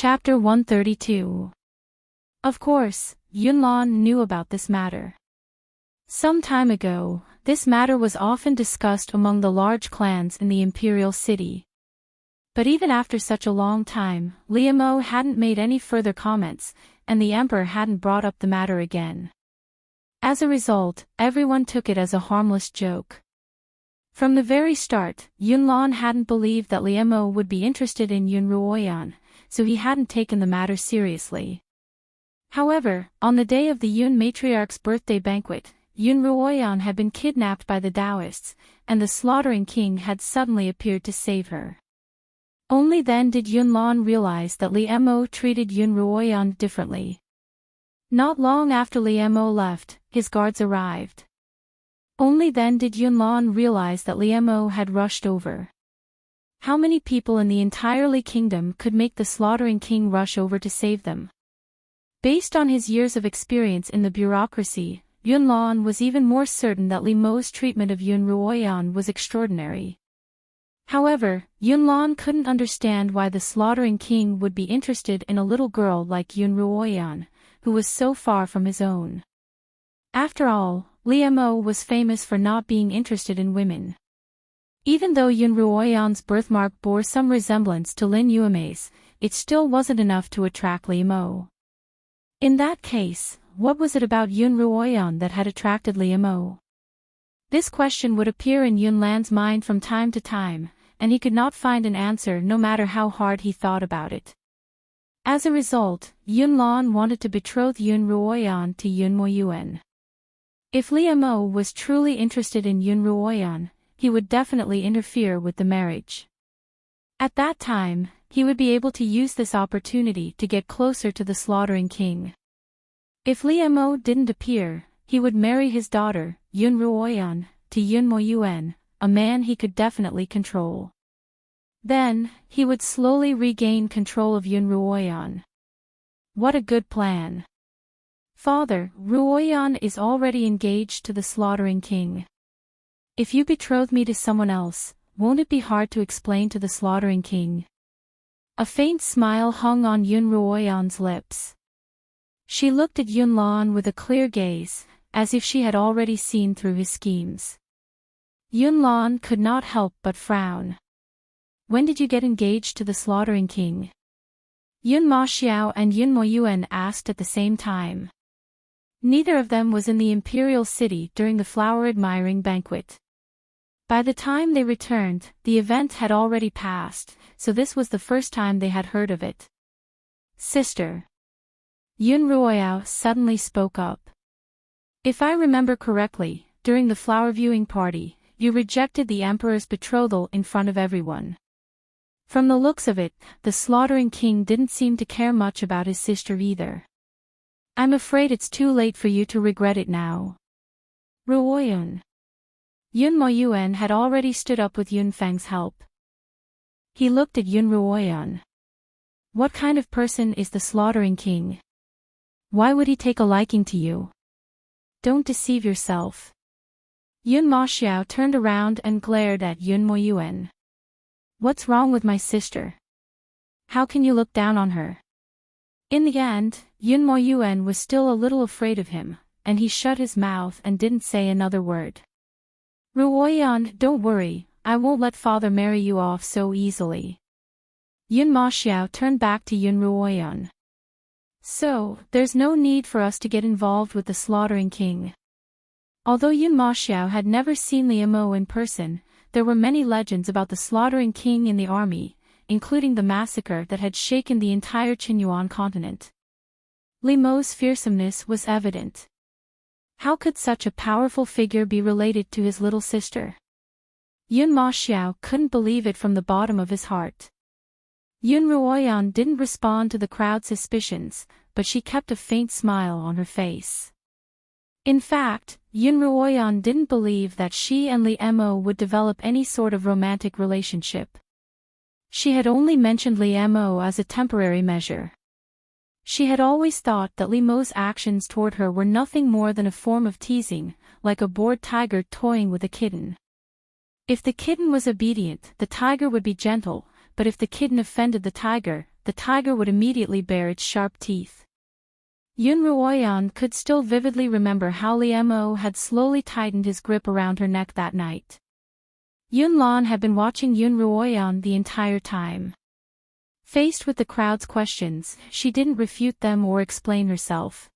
Chapter 132. Of course, Yunlan knew about this matter. Some time ago, this matter was often discussed among the large clans in the imperial city. But even after such a long time, Liamo hadn't made any further comments, and the emperor hadn't brought up the matter again. As a result, everyone took it as a harmless joke. From the very start, Yunlan hadn't believed that Liamo would be interested in Yun Ruoyan, so he hadn't taken the matter seriously. However, on the day of the Yun matriarch's birthday banquet, Yun Ruoyan had been kidnapped by the Taoists, and the slaughtering king had suddenly appeared to save her. Only then did Yunlan realize that Liamo treated Yun Ruoyan differently. Not long after Liamo left, his guards arrived. Only then did Yunlan realize that Liamo had rushed over. How many people in the entire Li kingdom could make the slaughtering king rush over to save them? Based on his years of experience in the bureaucracy, Yunlan was even more certain that Liamo's treatment of Yun Ruoyan was extraordinary. However, Yunlan couldn't understand why the slaughtering king would be interested in a little girl like Yun Ruoyan, who was so far from his own. After all, Liamo was famous for not being interested in women. Even though Yun Ruoyan's birthmark bore some resemblance to Lin Yueme's, it still wasn't enough to attract Liamo. In that case, what was it about Yun Ruoyan that had attracted Liamo? This question would appear in Yunlan's mind from time to time, and he could not find an answer no matter how hard he thought about it. As a result, Yunlan wanted to betroth Yun Ruoyan to Yun Moyuan. If Liamo was truly interested in Yun Ruoyan, he would definitely interfere with the marriage. At that time, he would be able to use this opportunity to get closer to the slaughtering king. If Liamo didn't appear, he would marry his daughter, Yun Ruoyan, to Yun Moyuan, a man he could definitely control. Then, he would slowly regain control of Yun Ruoyan. What a good plan. Father, Ruoyan is already engaged to the slaughtering king. If you betroth me to someone else, won't it be hard to explain to the slaughtering king? A faint smile hung on Yun Ruoyan's lips. She looked at Yunlan with a clear gaze, as if she had already seen through his schemes. Yunlan could not help but frown. When did you get engaged to the slaughtering king? Yun Maxiao and Yun Moyuan asked at the same time. Neither of them was in the imperial city during the flower-admiring banquet. By the time they returned, the event had already passed, so this was the first time they had heard of it. Sister. Yun Ruoyao suddenly spoke up. If I remember correctly, during the flower viewing party, you rejected the emperor's betrothal in front of everyone. From the looks of it, the slaughtering king didn't seem to care much about his sister either. I'm afraid it's too late for you to regret it now. Ruoyan. Yun Moyuan had already stood up with Yun Feng's help. He looked at Yun Ruoyan. What kind of person is the slaughtering king? Why would he take a liking to you? Don't deceive yourself. Yun Maxiao turned around and glared at Yun Moyuan. What's wrong with my sister? How can you look down on her? In the end, Yun Moyuan was still a little afraid of him, and he shut his mouth and didn't say another word. Ruoyan, don't worry, I won't let father marry you off so easily. Yun Maxiao turned back to Yun Ruoyan. So, there's no need for us to get involved with the slaughtering king. Although Yun Maxiao had never seen Liamo in person, there were many legends about the slaughtering king in the army, including the massacre that had shaken the entire Qinyuan continent. Liamo's fearsomeness was evident. How could such a powerful figure be related to his little sister? Yun Maxiao couldn't believe it from the bottom of his heart. Yun Ruoyan didn't respond to the crowd's suspicions, but she kept a faint smile on her face. In fact, Yun Ruoyan didn't believe that she and Liamo would develop any sort of romantic relationship. She had only mentioned Liamo as a temporary measure. She had always thought that Liamo's actions toward her were nothing more than a form of teasing, like a bored tiger toying with a kitten. If the kitten was obedient, the tiger would be gentle, but if the kitten offended the tiger, the tiger would immediately bare its sharp teeth. Yun Ruoyan could still vividly remember how Liu Mo had slowly tightened his grip around her neck that night. Yun Lan had been watching Yun Ruoyan the entire time. Faced with the crowd's questions, she didn't refute them or explain herself.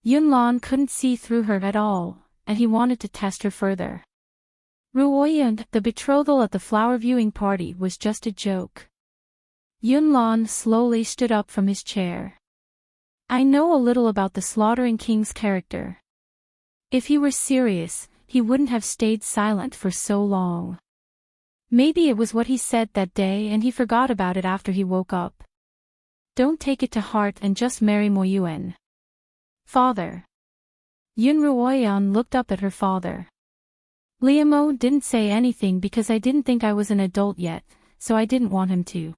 Yun Lan couldn't see through her at all, and he wanted to test her further. Ruoyan, the betrothal at the flower viewing party was just a joke. Yun Lan slowly stood up from his chair. I know a little about the Slaughtering King's character. If he were serious, he wouldn't have stayed silent for so long. Maybe it was what he said that day and he forgot about it after he woke up. Don't take it to heart and just marry Mo Yuan. Father. Yun Ruoyan looked up at her father. Liu Mo didn't say anything because I didn't think I was an adult yet, so I didn't want him to.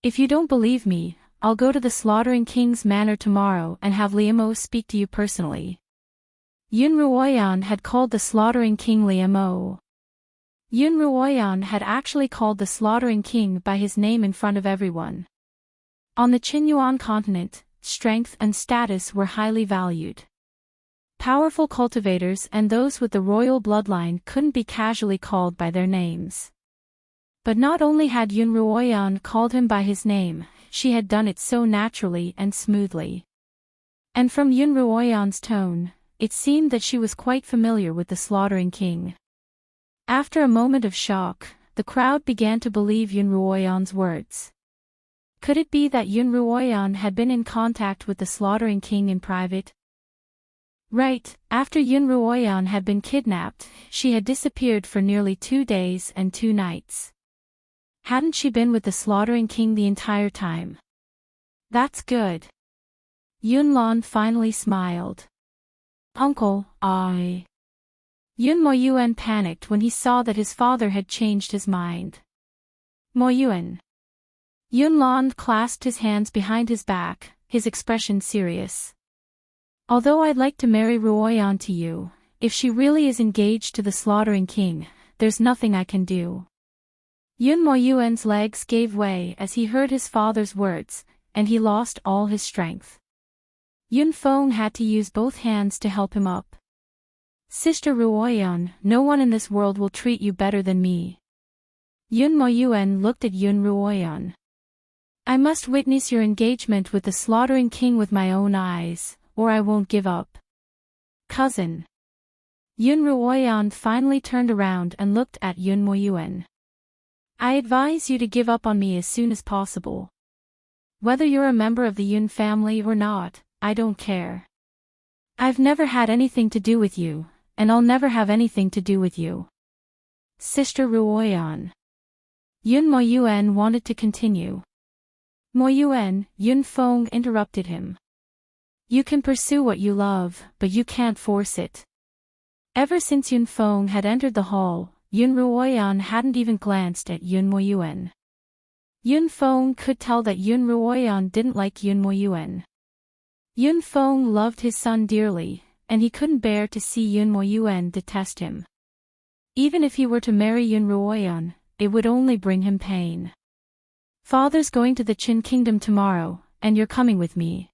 If you don't believe me, I'll go to the Slaughtering King's manor tomorrow and have Liu Mo speak to you personally. Yun Ruoyan had called the Slaughtering King Liu Mo. Yun Ruoyan had actually called the Slaughtering King by his name in front of everyone. On the Qinyuan continent, strength and status were highly valued. Powerful cultivators and those with the royal bloodline couldn't be casually called by their names. But not only had Yun Ruoyan called him by his name, she had done it so naturally and smoothly. And from Yun Ruoyan's tone, it seemed that she was quite familiar with the Slaughtering King. After a moment of shock, the crowd began to believe Yun Ruoyan's words. Could it be that Yun Ruoyan had been in contact with the Slaughtering King in private? Right, after Yun Ruoyan had been kidnapped, she had disappeared for nearly 2 days and 2 nights. Hadn't she been with the Slaughtering King the entire time? That's good. Yun Lan finally smiled. Uncle, Yun Mo Yuan panicked when he saw that his father had changed his mind. Mo Yuan. Yun Lan clasped his hands behind his back, his expression serious. Although I'd like to marry Ruoyan to you, if she really is engaged to the Slaughtering King, there's nothing I can do. Yun Mo Yuan's legs gave way as he heard his father's words, and he lost all his strength. Yun Feng had to use both hands to help him up. Sister Ruoyan, no one in this world will treat you better than me. Yun Mo Yuan looked at Yun Ruoyan. I must witness your engagement with the Slaughtering King with my own eyes, or I won't give up. Cousin. Yun Ruoyan finally turned around and looked at Yun Mo Yuan. I advise you to give up on me as soon as possible. Whether you're a member of the Yun family or not, I don't care. I've never had anything to do with you, and I'll never have anything to do with you. Sister Ruoyan. Yun Mo Yuan wanted to continue. Mo Yuan, Yun Feng interrupted him. You can pursue what you love, but you can't force it. Ever since Yun Feng had entered the hall, Yun Ruoyan hadn't even glanced at Yun Mo Yuan. Yun Feng could tell that Yun Ruoyan didn't like Yun Mo Yuan. Yun Feng loved his son dearly, and he couldn't bear to see Yun Mo Yuan detest him. Even if he were to marry Yun Ruoyan, it would only bring him pain. Father's going to the Qin kingdom tomorrow, and you're coming with me.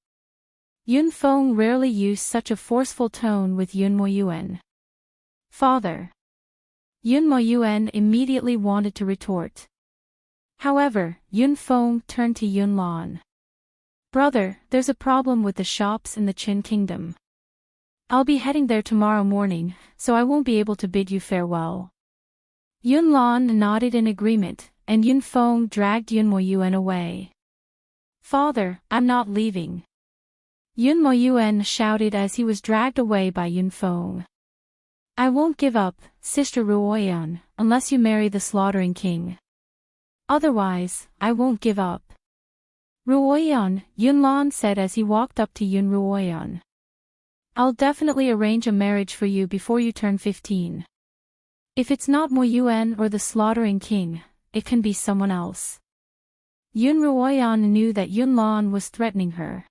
Yun Feng rarely used such a forceful tone with Yun Mo Yuan. Father. Yun Mo Yuan immediately wanted to retort. However, Yun Feng turned to Yun Lan. Brother, there's a problem with the shops in the Qin kingdom. I'll be heading there tomorrow morning, so I won't be able to bid you farewell. Yun Lan nodded in agreement, and Yun Feng dragged Yun Mo Yuan away. Father, I'm not leaving. Yun Mo Yuan shouted as he was dragged away by Yun Feng. I won't give up, Sister Ruoyan, unless you marry the Slaughtering King. Otherwise, I won't give up. Ruoyan, Yun Lan said as he walked up to Yun Ruoyan. I'll definitely arrange a marriage for you before you turn 15. If it's not Mo Yuan or the Slaughtering King, it can be someone else. Yun Ruoyan knew that Yun Lan was threatening her.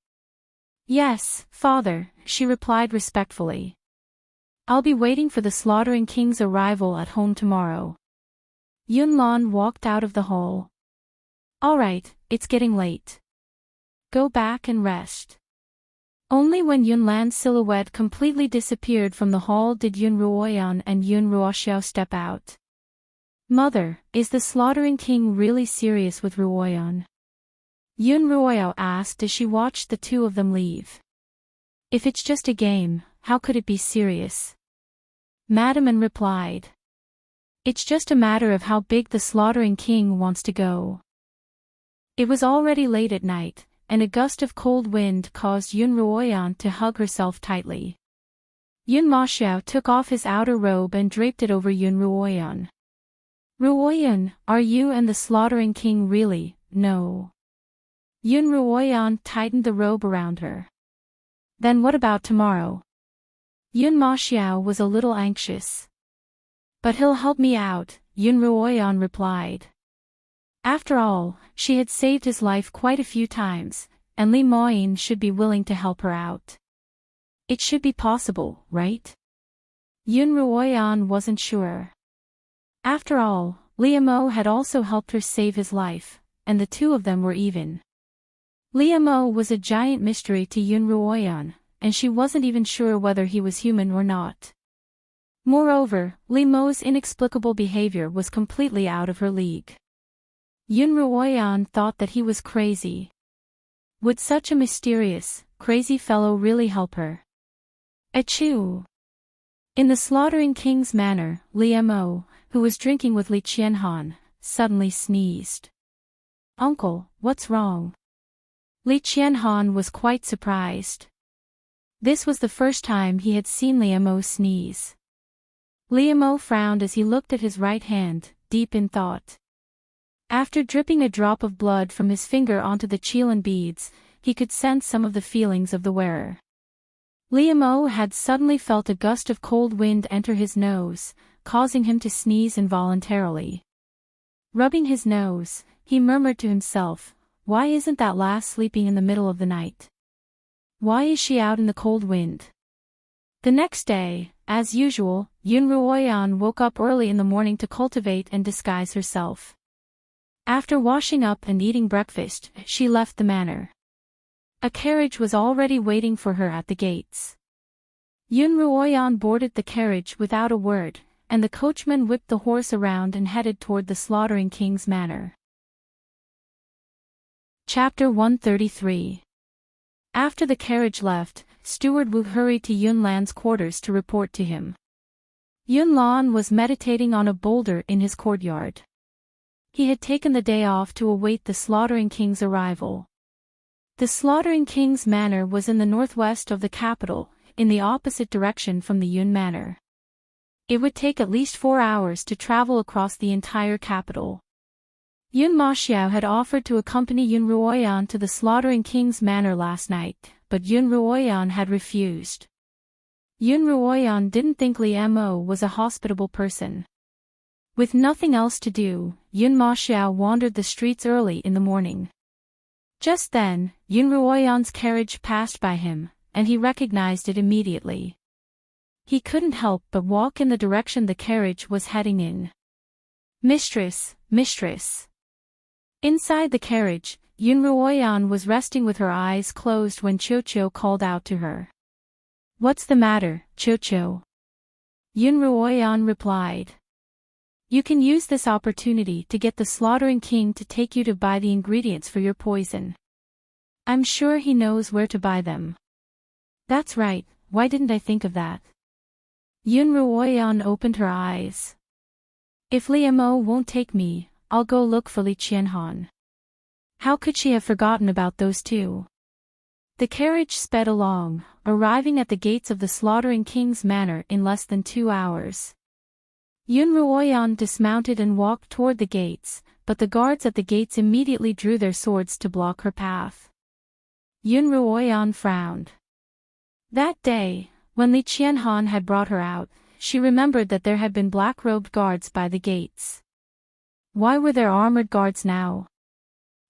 Yes, father, she replied respectfully. I'll be waiting for the Slaughtering King's arrival at home tomorrow. Yun Lan walked out of the hall. All right, it's getting late. Go back and rest. Only when Yunlan's silhouette completely disappeared from the hall did Yun Ruoyan and Yun Ruoxiao step out. Mother, is the Slaughtering King really serious with Ruoyan? Yun Ruoyao asked as she watched the two of them leave. If it's just a game, how could it be serious? Madam An replied. It's just a matter of how big the Slaughtering King wants to go. It was already late at night, and a gust of cold wind caused Yun Ruoyan to hug herself tightly. Yun Maxiao took off his outer robe and draped it over Yun Ruoyan. Ruoyan, are you and the Slaughtering King really? No. Yun Ruoyan tightened the robe around her. Then what about tomorrow? Yun Maxiao was a little anxious. But he'll help me out, Yun Ruoyan replied. After all, she had saved his life quite a few times, and Li Moyin should be willing to help her out. It should be possible, right? Yun Ruoyan wasn't sure. After all, Li Mo had also helped her save his life, and the two of them were even. Li Mo was a giant mystery to Yun Ruoyan, and she wasn't even sure whether he was human or not. Moreover, Li Mo's inexplicable behavior was completely out of her league. Yun Ruoyan thought that he was crazy. Would such a mysterious, crazy fellow really help her? Achoo! In the Slaughtering King's manor, Li Mo, who was drinking with Li Qianhan, suddenly sneezed. Uncle, what's wrong? Li Qianhan was quite surprised. This was the first time he had seen Li Mo sneeze. Li Mo frowned as he looked at his right hand, deep in thought. After dripping a drop of blood from his finger onto the Qilin beads, he could sense some of the feelings of the wearer. Li Mo had suddenly felt a gust of cold wind enter his nose, causing him to sneeze involuntarily. Rubbing his nose, he murmured to himself, "Why isn't that lass sleeping in the middle of the night? Why is she out in the cold wind?" The next day, as usual, Yun Ruoyan woke up early in the morning to cultivate and disguise herself. After washing up and eating breakfast, she left the manor. A carriage was already waiting for her at the gates. Yun Ruoyan boarded the carriage without a word, and the coachman whipped the horse around and headed toward the Slaughtering King's manor. Chapter 133. After the carriage left, Steward Wu hurried to Yun Lan's quarters to report to him. Yun Lan was meditating on a boulder in his courtyard. He had taken the day off to await the Slaughtering King's arrival. The Slaughtering King's manor was in the northwest of the capital, in the opposite direction from the Yun manor. It would take at least 4 hours to travel across the entire capital. Yun Maxiao had offered to accompany Yun Ruoyan to the Slaughtering King's manor last night, but Yun Ruoyan had refused. Yun Ruoyan didn't think Li Mo was a hospitable person. With nothing else to do, Yun Maxiao wandered the streets early in the morning. Just then, Yun Ruoyan's carriage passed by him, and he recognized it immediately. He couldn't help but walk in the direction the carriage was heading in. Mistress, mistress. Inside the carriage, Yun Ruoyan was resting with her eyes closed when Qiuqiu called out to her. What's the matter, Qiuqiu? Yun Ruoyan replied. You can use this opportunity to get the Slaughtering King to take you to buy the ingredients for your poison. I'm sure he knows where to buy them. That's right, why didn't I think of that? Yun Ruoyan opened her eyes. If Li Mo won't take me, I'll go look for Li Qianhan. How could she have forgotten about those two? The carriage sped along, arriving at the gates of the Slaughtering King's manor in less than 2 hours. Yun Ruoyan dismounted and walked toward the gates, but the guards at the gates immediately drew their swords to block her path. Yun Ruoyan frowned. That day, when Li Qianhan had brought her out, she remembered that there had been black-robed guards by the gates. Why were there armored guards now?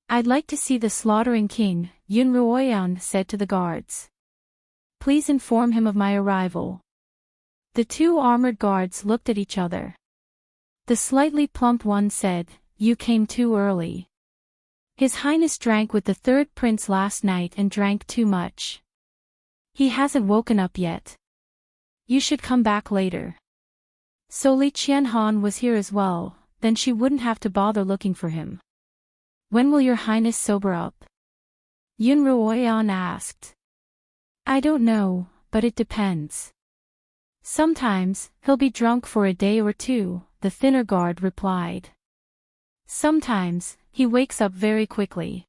I'd like to see the Slaughtering King, Yun Ruoyan said to the guards. Please inform him of my arrival. The 2 armored guards looked at each other. The slightly plump one said, You came too early. His Highness drank with the third prince last night and drank too much. He hasn't woken up yet. You should come back later. So Li Qianhan was here as well, then she wouldn't have to bother looking for him. When will your Highness sober up? Yun Ruoyan asked. I don't know, but it depends. Sometimes, he'll be drunk for a day or two, the thinner guard replied. Sometimes, he wakes up very quickly.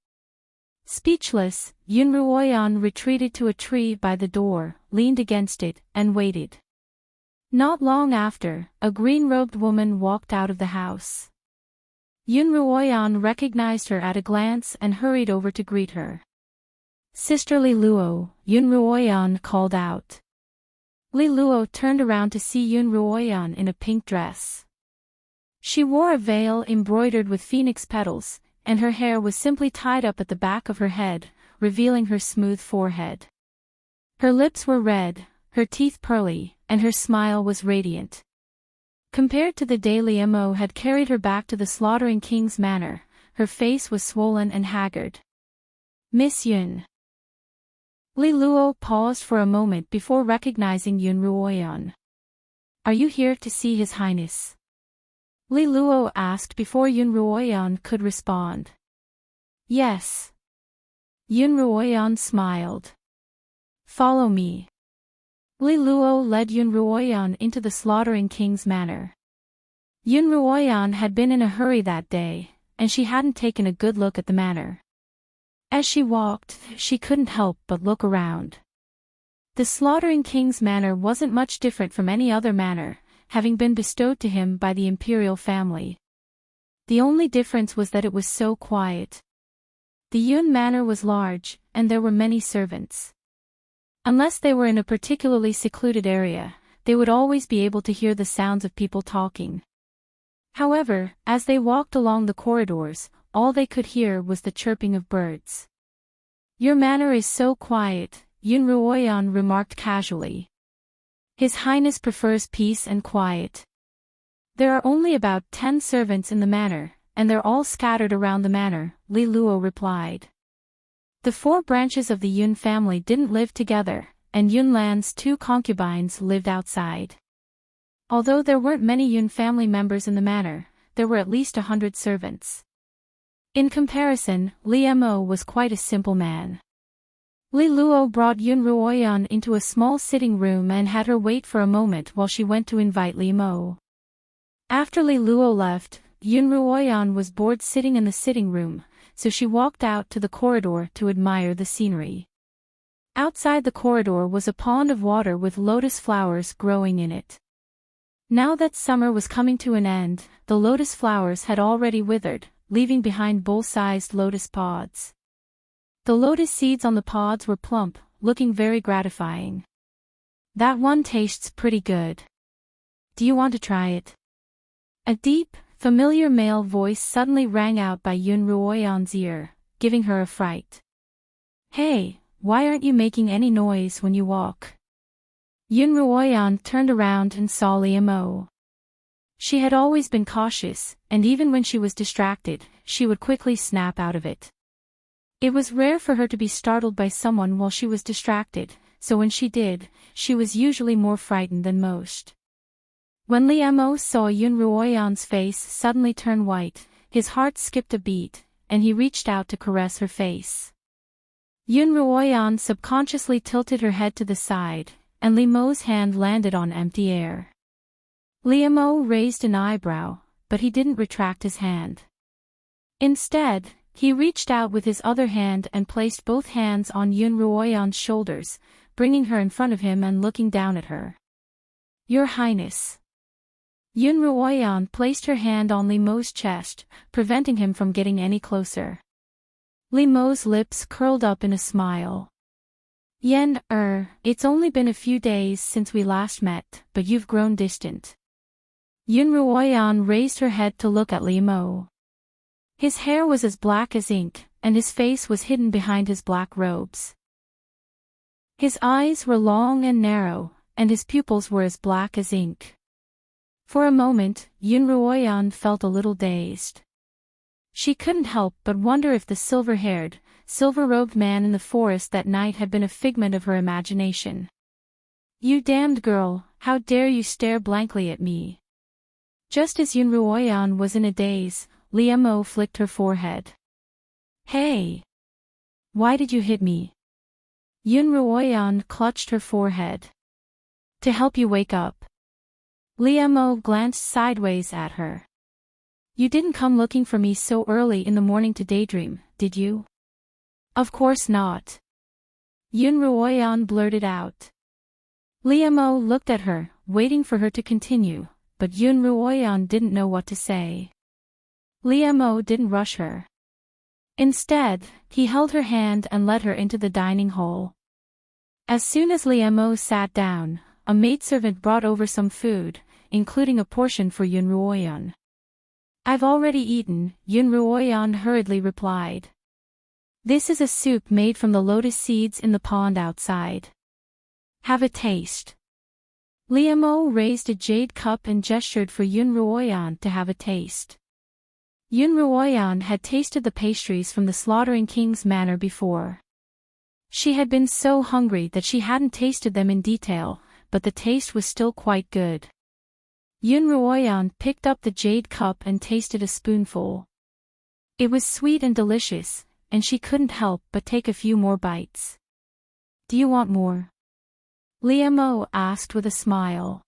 Speechless, Yun Ruoyan retreated to a tree by the door, leaned against it, and waited. Not long after, a green-robed woman walked out of the house. Yun Ruoyan recognized her at a glance and hurried over to greet her. Sister Li Luo, Yun Ruoyan called out. Li Luo turned around to see Yun Ruoyan in a pink dress. She wore a veil embroidered with phoenix petals, and her hair was simply tied up at the back of her head, revealing her smooth forehead. Her lips were red, her teeth pearly, and her smile was radiant. Compared to the day Li Mo had carried her back to the slaughtering king's manor, her face was swollen and haggard. Miss Yun. Li Luo paused for a moment before recognizing Yun Ruoyan. Are you here to see His Highness? Li Luo asked before Yun Ruoyan could respond. Yes. Yun Ruoyan smiled. Follow me. Li Luo led Yun Ruoyan into the slaughtering king's manor. Yun Ruoyan had been in a hurry that day, and she hadn't taken a good look at the manor. As she walked, she couldn't help but look around. The slaughtering king's manor wasn't much different from any other manor, having been bestowed to him by the imperial family. The only difference was that it was so quiet. The Yun manor was large, and there were many servants. Unless they were in a particularly secluded area, they would always be able to hear the sounds of people talking. However, as they walked along the corridors, all they could hear was the chirping of birds. Your manor is so quiet, Yun Ruoyan remarked casually. His Highness prefers peace and quiet. There are only about 10 servants in the manor, and they're all scattered around the manor, Li Luo replied. The 4 branches of the Yun family didn't live together, and Yun Lan's 2 concubines lived outside. Although there weren't many Yun family members in the manor, there were at least 100 servants. In comparison, Li Mo was quite a simple man. Li Luo brought Yun Ruoyan into a small sitting room and had her wait for a moment while she went to invite Li Mo. After Li Luo left, Yun Ruoyan was bored sitting in the sitting room, so she walked out to the corridor to admire the scenery. Outside the corridor was a pond of water with lotus flowers growing in it. Now that summer was coming to an end, the lotus flowers had already withered, leaving behind bowl-sized lotus pods. The lotus seeds on the pods were plump, looking very gratifying. That one tastes pretty good. Do you want to try it? A deep, familiar male voice suddenly rang out by Yun Ruoyan's ear, giving her a fright. Hey, why aren't you making any noise when you walk? Yun Ruoyan turned around and saw Li Mo. She had always been cautious, and even when she was distracted, she would quickly snap out of it. It was rare for her to be startled by someone while she was distracted, so when she did, she was usually more frightened than most. When Li Mo saw Yun Ruoyan's face suddenly turn white, his heart skipped a beat, and he reached out to caress her face. Yun Ruoyan subconsciously tilted her head to the side, and Li Mo's hand landed on empty air. Li Mo raised an eyebrow, but he didn't retract his hand. Instead, he reached out with his other hand and placed both hands on Yun Ruoyan's shoulders, bringing her in front of him and looking down at her. Your Highness. Yun Ruoyan placed her hand on Li Mo's chest, preventing him from getting any closer. Li Mo's lips curled up in a smile. Yen, it's only been a few days since we last met, but you've grown distant. Yun Ruoyan raised her head to look at Li Mo. His hair was as black as ink, and his face was hidden behind his black robes. His eyes were long and narrow, and his pupils were as black as ink. For a moment, Yun Ruoyan felt a little dazed. She couldn't help but wonder if the silver-haired, silver-robed man in the forest that night had been a figment of her imagination. "You damned girl, how dare you stare blankly at me?" Just as Yun Ruoyan was in a daze, Liemo flicked her forehead. "Hey! Why did you hit me?" Yun Ruoyan clutched her forehead. "To help you wake up." Liemo glanced sideways at her. "You didn't come looking for me so early in the morning to daydream, did you?" "Of course not." Yun Ruoyan blurted out. Liemo looked at her, waiting for her to continue, but Yun Ruoyan didn't know what to say. Liemo didn't rush her. Instead, he held her hand and led her into the dining hall. As soon as Liemo sat down, a maidservant brought over some food, including a portion for Yun Ruoyan. "I've already eaten," Yun Ruoyan hurriedly replied. "This is a soup made from the lotus seeds in the pond outside. Have a taste." Liemo raised a jade cup and gestured for Yun Ruoyan to have a taste. Yun Ruoyan had tasted the pastries from the Slaughtering King's manor before. She had been so hungry that she hadn't tasted them in detail, but the taste was still quite good. Yun Ruoyan picked up the jade cup and tasted a spoonful. It was sweet and delicious, and she couldn't help but take a few more bites. "Do you want more?" Liemo asked with a smile.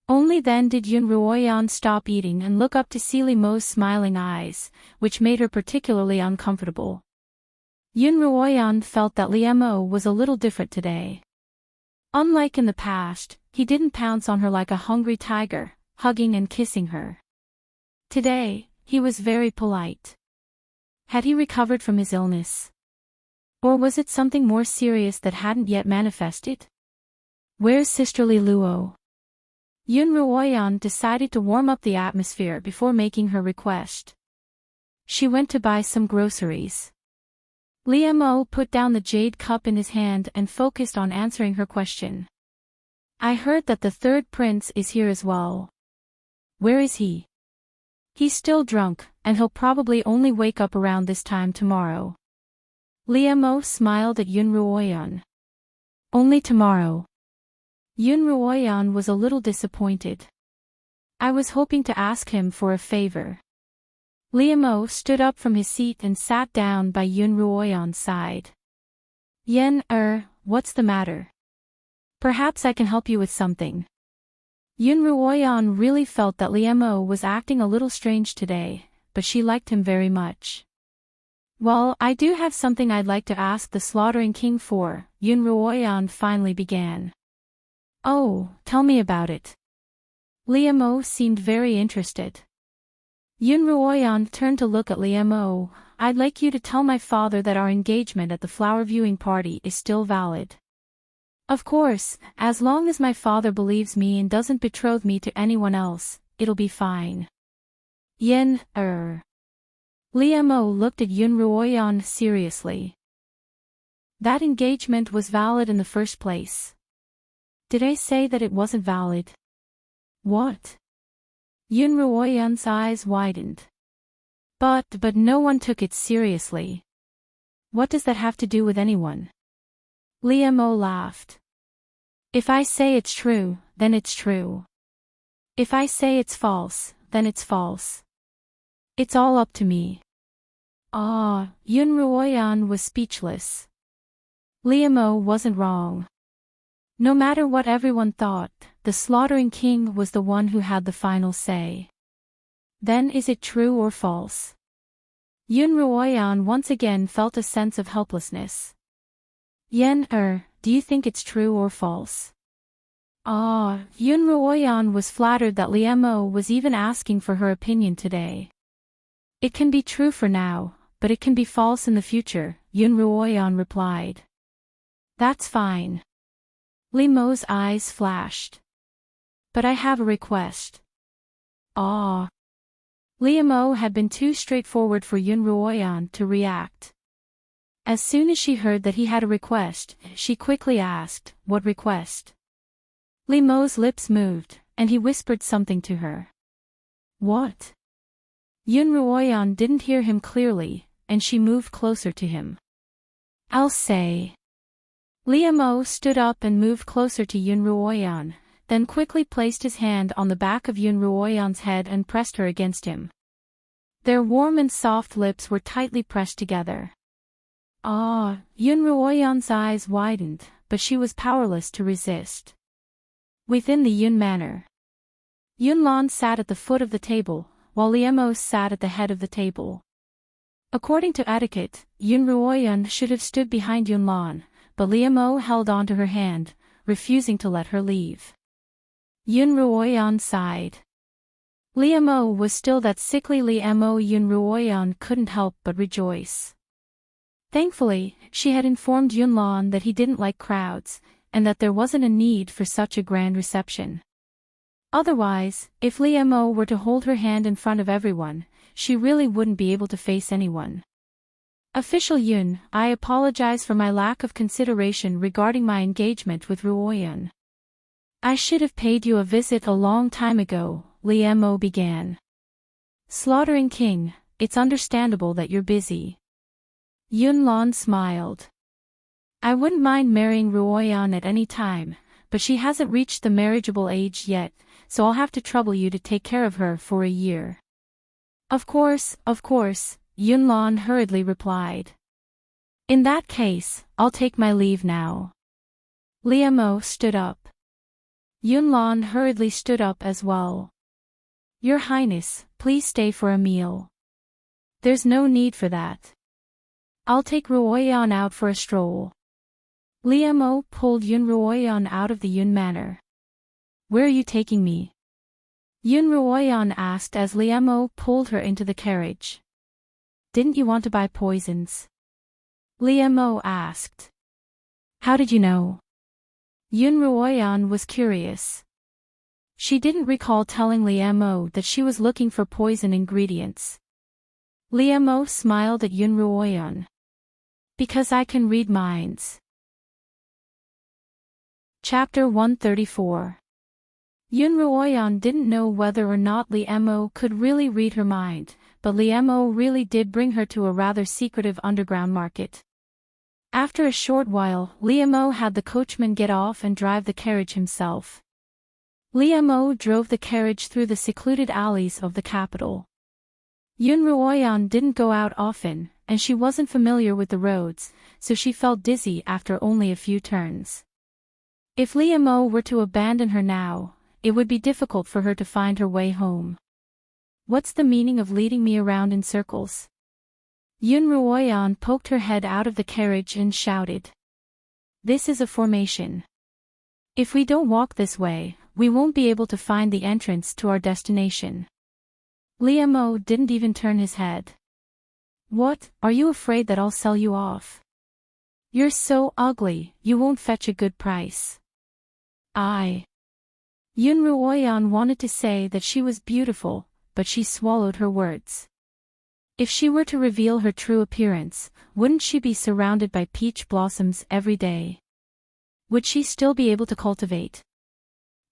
Only then did Yun Ruoyan stop eating and look up to see Liemo's smiling eyes, which made her particularly uncomfortable. Yun Ruoyan felt that Liemo was a little different today. Unlike in the past, he didn't pounce on her like a hungry tiger, hugging and kissing her. Today, he was very polite. Had he recovered from his illness? Or was it something more serious that hadn't yet manifested? "Where's sisterly Luo?" Yun Ruoyan decided to warm up the atmosphere before making her request. "She went to buy some groceries." Liemo put down the jade cup in his hand and focused on answering her question. "I heard that the third prince is here as well." "Where is he?" "He's still drunk, and he'll probably only wake up around this time tomorrow." Liemo smiled at Yun Ruoyan. "Only tomorrow?" Yun Ruoyan was a little disappointed. "I was hoping to ask him for a favor." Liemo stood up from his seat and sat down by Yun Ruoyan's side. "Yen, what's the matter? Perhaps I can help you with something." Yun Ruoyan really felt that Liemo was acting a little strange today, but she liked him very much. "Well, I do have something I'd like to ask the Slaughtering King for," Yun Ruoyan finally began. "Oh, tell me about it." Liemo seemed very interested. Yun Ruoyan turned to look at Liemo. "I'd like you to tell my father that our engagement at the flower viewing party is still valid. Of course, as long as my father believes me and doesn't betroth me to anyone else, it'll be fine." Yen, Liemo looked at Yun Ruoyan seriously. "That engagement was valid in the first place." "Did I say that it wasn't valid?" "What?" Yun Ruoyan's eyes widened. But no one took it seriously." "What does that have to do with anyone?" Liemo laughed. "If I say it's true, then it's true. If I say it's false, then it's false. It's all up to me." Yun Ruoyan was speechless. Liemo wasn't wrong. No matter what everyone thought, the Slaughtering King was the one who had the final say. Then is it true or false? Yun Ruoyan once again felt a sense of helplessness. "Yen, do you think it's true or false?" Yun Ruoyan was flattered that Liemo was even asking for her opinion today. "It can be true for now, but it can be false in the future," Yun Ruoyan replied. "That's fine." Liemo's eyes flashed. "But I have a request." Liemo had been too straightforward for Yun Ruoyan to react. As soon as she heard that he had a request, she quickly asked, "What request?" Liemo's lips moved, and he whispered something to her. "What?" Yun Ruoyan didn't hear him clearly, and she moved closer to him. I'll say. Liamo stood up and moved closer to Yun Ruoyan, then quickly placed his hand on the back of Yun Ruoyan's head and pressed her against him. Their warm and soft lips were tightly pressed together. Yun Ruoyan's eyes widened, but she was powerless to resist. Within the Yun manor, Yunlan sat at the foot of the table, while Liamo sat at the head of the table. According to etiquette, Yun Ruoyan should have stood behind Yunlan, but Liamo held on to her hand, refusing to let her leave. Yun Ruoyan sighed. Liamo was still that sickly Liamo. Yun Ruoyan couldn't help but rejoice. Thankfully, she had informed Yunlan that he didn't like crowds, and that there wasn't a need for such a grand reception. Otherwise, if Liamo were to hold her hand in front of everyone, she really wouldn't be able to face anyone. Official Yun, I apologize for my lack of consideration regarding my engagement with Ruoyan. I should have paid you a visit a long time ago, Liamo began. Slaughtering King, it's understandable that you're busy. Yunlan smiled. I wouldn't mind marrying Ruoyan at any time, but she hasn't reached the marriageable age yet, so I'll have to trouble you to take care of her for a year. Of course, Yunlan hurriedly replied. In that case, I'll take my leave now. Liamo stood up. Yunlan hurriedly stood up as well. Your Highness, please stay for a meal. There's no need for that. I'll take Ruoyan out for a stroll. Liamo pulled Yun Ruoyan out of the Yun manor. Where are you taking me? Yun Ruoyan asked as Liamo pulled her into the carriage. Didn't you want to buy poisons? Liamo asked. How did you know? Yun Ruoyan was curious. She didn't recall telling Liamo that she was looking for poison ingredients. Liamo smiled at Yun Ruoyan. Because I can read minds. Chapter 134. Yun Ruoyan didn't know whether or not Liamo could really read her mind, but Liamo really did bring her to a rather secretive underground market. After a short while, Liamo had the coachman get off and drive the carriage himself. Liamo drove the carriage through the secluded alleys of the capital. Yun Ruoyan didn't go out often, and she wasn't familiar with the roads, so she felt dizzy after only a few turns. If Liamo were to abandon her now, it would be difficult for her to find her way home. What's the meaning of leading me around in circles? Yun Ruoyan poked her head out of the carriage and shouted. This is a formation. If we don't walk this way, we won't be able to find the entrance to our destination. Liamo didn't even turn his head. What, are you afraid that I'll sell you off? You're so ugly, you won't fetch a good price. Yun Ruoyan wanted to say that she was beautiful, but she swallowed her words. If she were to reveal her true appearance, wouldn't she be surrounded by peach blossoms every day? Would she still be able to cultivate?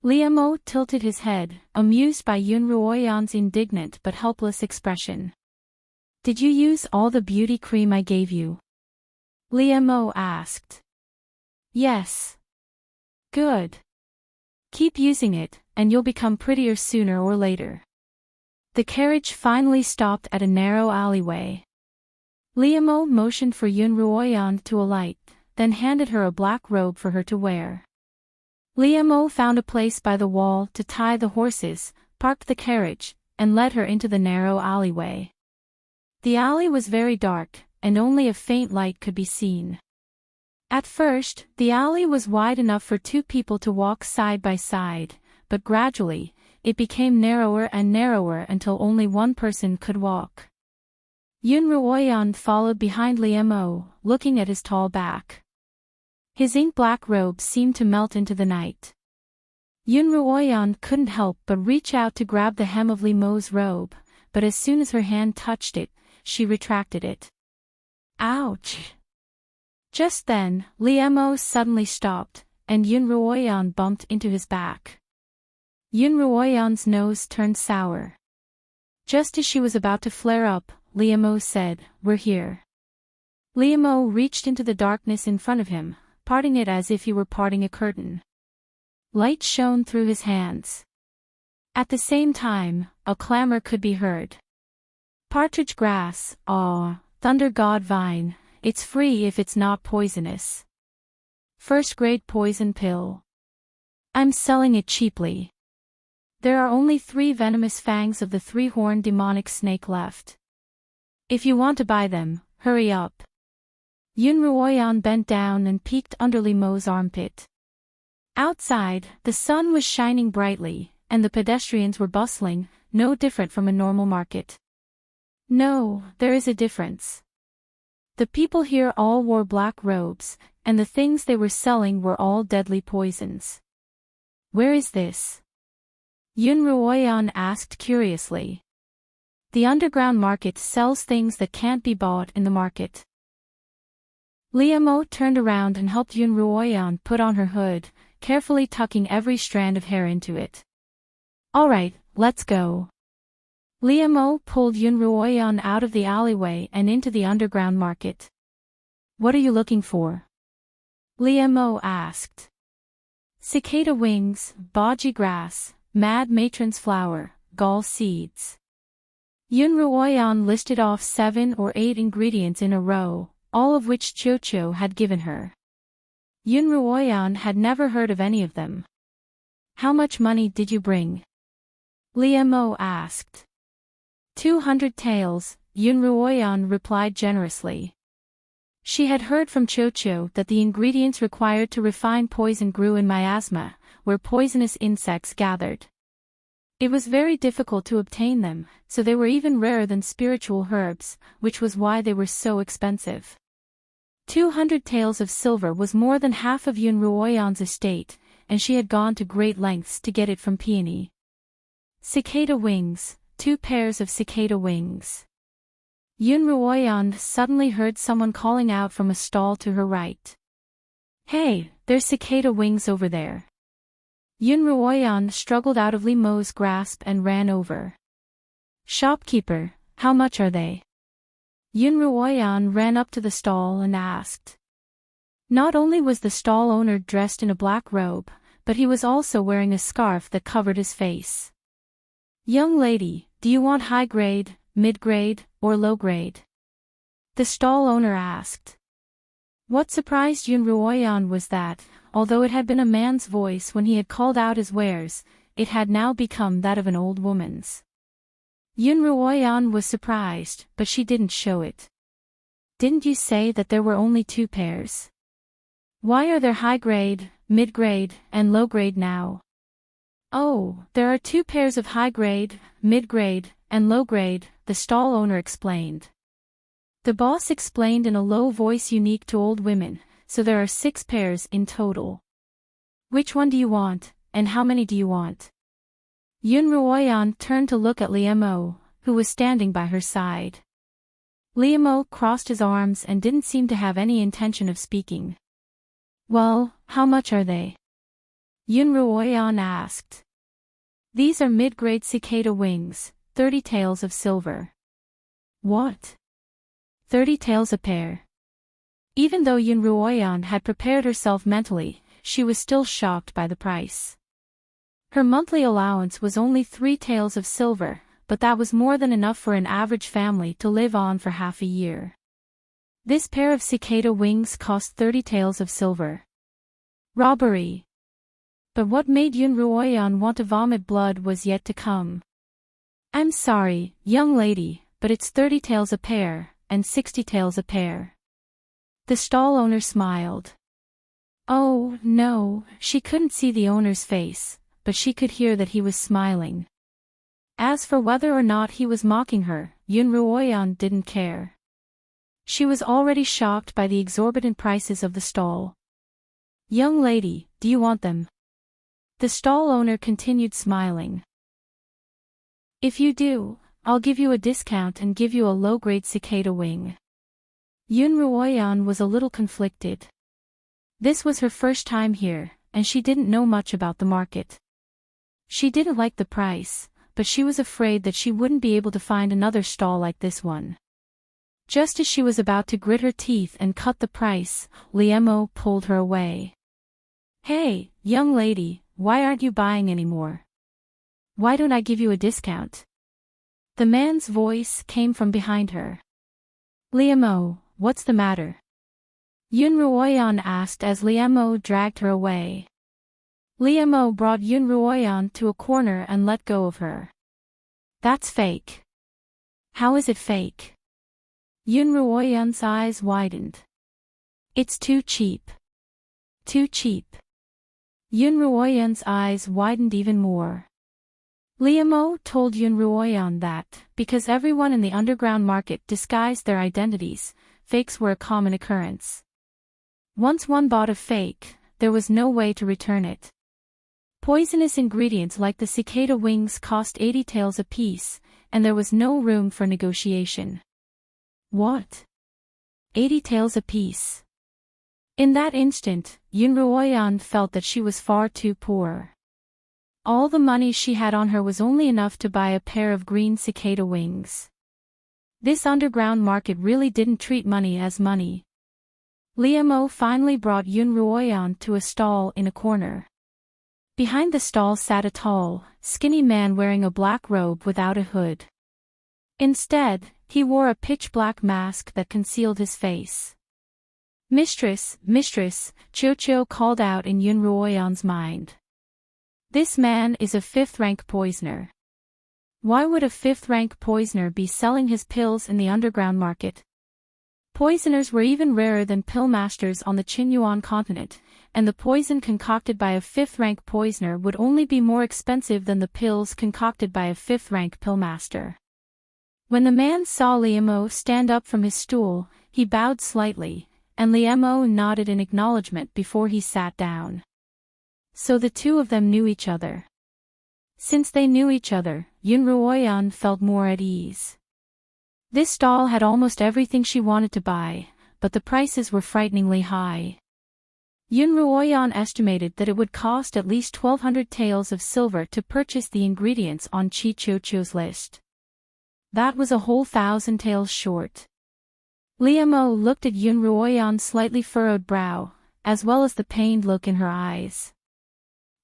Liamo tilted his head, amused by Yun Ruoyan's indignant but helpless expression. Did you use all the beauty cream I gave you? Liamo asked. Yes. Good. Keep using it, and you'll become prettier sooner or later. The carriage finally stopped at a narrow alleyway. Liamo motioned for Yun Ruoyan to alight, then handed her a black robe for her to wear. Liamo found a place by the wall to tie the horses, parked the carriage, and led her into the narrow alleyway. The alley was very dark, and only a faint light could be seen. At first, the alley was wide enough for two people to walk side by side, but gradually, it became narrower and narrower until only one person could walk. Yun Ruoyan followed behind Liamo, looking at his tall back. His ink-black robe seemed to melt into the night. Yun Ruoyan couldn't help but reach out to grab the hem of Liamo's robe, but as soon as her hand touched it, she retracted it. Ouch! Just then, Liamo suddenly stopped, and Yun Ruoyan bumped into his back. Yun Ruoyan's nose turned sour. Just as she was about to flare up, Liamo said, "We're here." Liamo reached into the darkness in front of him, parting it as if he were parting a curtain. Light shone through his hands. At the same time, a clamor could be heard. "Partridge grass, aw, thunder god vine, it's free if it's not poisonous. First grade poison pill. I'm selling it cheaply. There are only 3 venomous fangs of the 3-horned demonic snake left. If you want to buy them, hurry up." Yun Ruoyan bent down and peeked under Liamo's armpit. Outside, the sun was shining brightly, and the pedestrians were bustling, no different from a normal market. No, there is a difference. The people here all wore black robes, and the things they were selling were all deadly poisons. "Where is this?" Yun Ruoyan asked curiously. "The underground market sells things that can't be bought in the market." Liamo turned around and helped Yun Ruoyan put on her hood, carefully tucking every strand of hair into it. "All right, let's go." Liamo pulled Yun Ruoyan out of the alleyway and into the underground market. "What are you looking for?" Liamo asked. "Cicada wings, boggy grass, mad matron's flower, gall seeds." Yun Ruoyan listed off 7 or 8 ingredients in a row, all of which Chocho had given her. Yun Ruoyan had never heard of any of them. "How much money did you bring?" Liamo asked. 200 taels, Yun Ruoyan replied generously. She had heard from Chocho that the ingredients required to refine poison grew in miasma, where poisonous insects gathered. It was very difficult to obtain them, so they were even rarer than spiritual herbs, which was why they were so expensive. 200 taels of silver was more than half of Yun Ruoyan's estate, and she had gone to great lengths to get it from Peony. Cicada wings, 2 pairs of cicada wings. Yun Ruoyan suddenly heard someone calling out from a stall to her right. "Hey, there's cicada wings over there." Yun Ruoyan struggled out of Liamo's grasp and ran over. "Shopkeeper, how much are they?" Yun Ruoyan ran up to the stall and asked. Not only was the stall owner dressed in a black robe, but he was also wearing a scarf that covered his face. "Young lady, do you want high grade, mid grade, or low grade?" the stall owner asked. What surprised Yun Ruoyan was that, although it had been a man's voice when he had called out his wares, it had now become that of an old woman's. Yun Ruoyan was surprised, but she didn't show it. "Didn't you say that there were only 2 pairs? Why are there high grade, mid grade, and low grade now?" "Oh, there are 2 pairs of high grade, mid grade, and low grade," the stall owner explained. The boss explained in a low voice unique to old women, "So there are 6 pairs in total. Which one do you want, and how many do you want?" Yun Ruoyan turned to look at Liamo, who was standing by her side. Liamo crossed his arms and didn't seem to have any intention of speaking. "Well, how much are they?" Yun Ruoyan asked. "These are mid-grade cicada wings, 30 taels of silver." "What? 30 taels a pair?" Even though Yun Ruoyan had prepared herself mentally, she was still shocked by the price. Her monthly allowance was only 3 taels of silver, but that was more than enough for an average family to live on for half a year. This pair of cicada wings cost 30 taels of silver. Robbery. But what made Yun Ruoyan want to vomit blood was yet to come. "I'm sorry, young lady, but it's 30 taels a pair, and 60 taels a pair." The stall owner smiled. Oh, no, she couldn't see the owner's face, but she could hear that he was smiling. As for whether or not he was mocking her, Yun Ruoyan didn't care. She was already shocked by the exorbitant prices of the stall. "Young lady, do you want them?" The stall owner continued smiling. "If you do, I'll give you a discount and give you a low-grade cicada wing." Yun Ruoyan was a little conflicted. This was her first time here, and she didn't know much about the market. She didn't like the price, but she was afraid that she wouldn't be able to find another stall like this one. Just as she was about to grit her teeth and cut the price, Liemo pulled her away. "Hey, young lady, why aren't you buying anymore? Why don't I give you a discount?" The man's voice came from behind her. "Liemo, what's the matter?" Yun Ruoyan asked as Liemo dragged her away. Liemo brought Yun Ruoyan to a corner and let go of her. "That's fake." "How is it fake?" Yun Ruoyan's eyes widened. "It's too cheap." "Too cheap." Yun Ruoyan's eyes widened even more. Liemo told Yun Ruoyan that, because everyone in the underground market disguised their identities, fakes were a common occurrence. Once one bought a fake, there was no way to return it. Poisonous ingredients like the cicada wings cost 80 taels apiece, and there was no room for negotiation. What? 80 taels apiece? In that instant, Yun Ruoyan felt that she was far too poor. All the money she had on her was only enough to buy a pair of green cicada wings. This underground market really didn't treat money as money. Liemo finally brought Yun Ruoyan to a stall in a corner. Behind the stall sat a tall, skinny man wearing a black robe without a hood. Instead, he wore a pitch-black mask that concealed his face. "Mistress, mistress," Cho called out in Yun Ruoyan's mind. "This man is a 5th-rank poisoner. Why would a 5th-rank poisoner be selling his pills in the underground market?" Poisoners were even rarer than pill masters on the Qinyuan continent, and the poison concocted by a 5th-rank poisoner would only be more expensive than the pills concocted by a 5th-rank pill master. When the man saw Liemo stand up from his stool, he bowed slightly, and Liemo nodded in acknowledgement before he sat down. So the two of them knew each other. Since they knew each other, Yun Ruoyan felt more at ease. This stall had almost everything she wanted to buy, but the prices were frighteningly high. Yun Ruoyan estimated that it would cost at least 1,200 taels of silver to purchase the ingredients on Chi Chocho's list. That was a whole 1,000 taels short. Liemo looked at Yun Ruoyan's slightly furrowed brow, as well as the pained look in her eyes.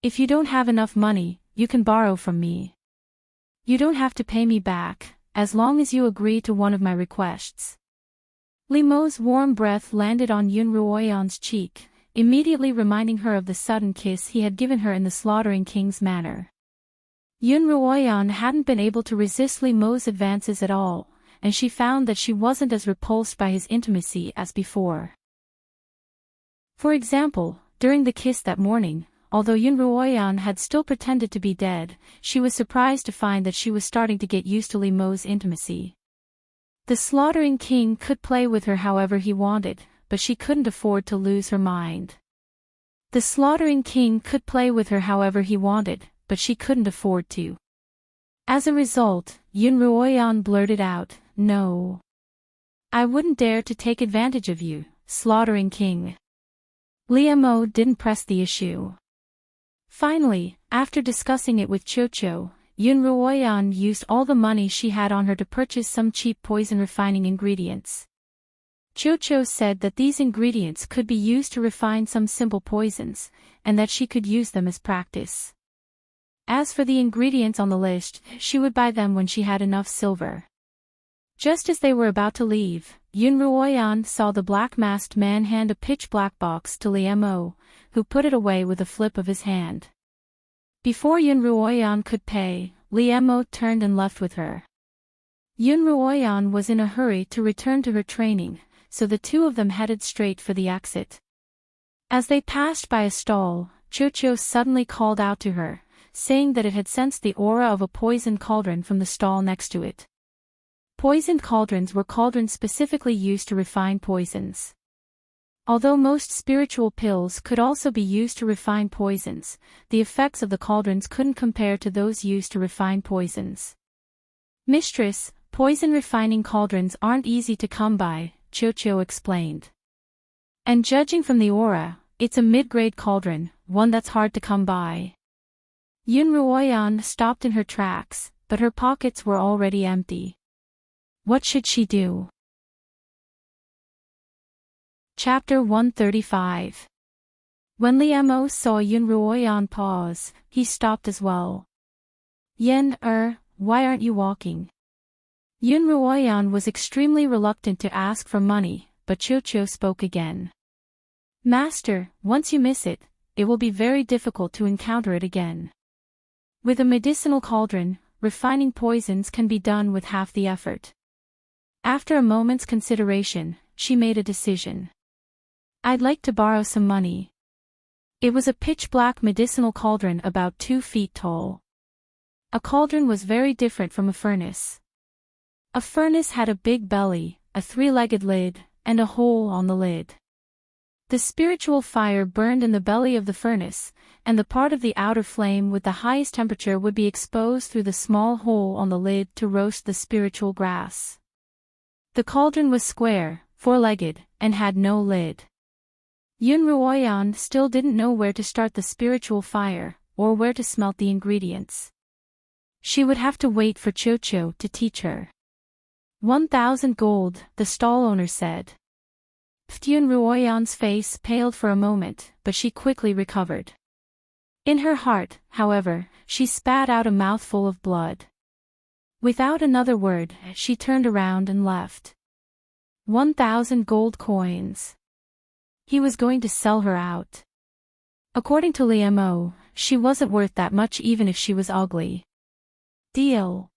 "If you don't have enough money, you can borrow from me. You don't have to pay me back, as long as you agree to one of my requests." Liemo's warm breath landed on Yun Ruoyan's cheek, immediately reminding her of the sudden kiss he had given her in the Slaughtering King's manor. Yun Ruoyan hadn't been able to resist Liemo's advances at all, and she found that she wasn't as repulsed by his intimacy as before. For example, during the kiss that morning, although Yun Ruoyan had still pretended to be dead, she was surprised to find that she was starting to get used to Liemo's intimacy. The Slaughtering King could play with her however he wanted, but she couldn't afford to lose her mind. The Slaughtering King could play with her however he wanted, but she couldn't afford to. As a result, Yun Ruoyan blurted out, "No. I wouldn't dare to take advantage of you, Slaughtering King." Liemo didn't press the issue. Finally, after discussing it with Chocho, Yun Ruoyan used all the money she had on her to purchase some cheap poison refining ingredients. Chocho said that these ingredients could be used to refine some simple poisons, and that she could use them as practice. As for the ingredients on the list, she would buy them when she had enough silver. Just as they were about to leave, Yun Ruoyan saw the black-masked man hand a pitch-black box to Liemo, who put it away with a flip of his hand. Before Yun Ruoyan could pay, Liemo turned and left with her. Yun Ruoyan was in a hurry to return to her training, so the two of them headed straight for the exit. As they passed by a stall, Chocho suddenly called out to her, saying that it had sensed the aura of a poisoned cauldron from the stall next to it. Poisoned cauldrons were cauldrons specifically used to refine poisons. Although most spiritual pills could also be used to refine poisons, the effects of the cauldrons couldn't compare to those used to refine poisons. "Mistress, poison refining cauldrons aren't easy to come by," Chocho explained. "And judging from the aura, it's a mid-grade cauldron, one that's hard to come by." Yun Ruoyan stopped in her tracks, but her pockets were already empty. What should she do? Chapter 135. When Liemo saw Yun Ruoyan pause, he stopped as well. Yen, why aren't you walking? Yun Ruoyan was extremely reluctant to ask for money, but Chocho spoke again. Master, once you miss it, it will be very difficult to encounter it again. With a medicinal cauldron, refining poisons can be done with half the effort. After a moment's consideration, she made a decision. I'd like to borrow some money. It was a pitch-black medicinal cauldron about 2 feet tall. A cauldron was very different from a furnace. A furnace had a big belly, a 3-legged lid, and a hole on the lid. The spiritual fire burned in the belly of the furnace, and the part of the outer flame with the highest temperature would be exposed through the small hole on the lid to roast the spiritual grass. The cauldron was square, 4-legged, and had no lid. Yun Ruoyan still didn't know where to start the spiritual fire, or where to smelt the ingredients. She would have to wait for Chocho to teach her. 1,000 gold, the stall owner said. Yun Ruoyan's face paled for a moment, but she quickly recovered. In her heart, however, she spat out a mouthful of blood. Without another word, she turned around and left. 1,000 gold coins. He was going to sell her out. According to Liemo, she wasn't worth that much even if she was ugly. Deal.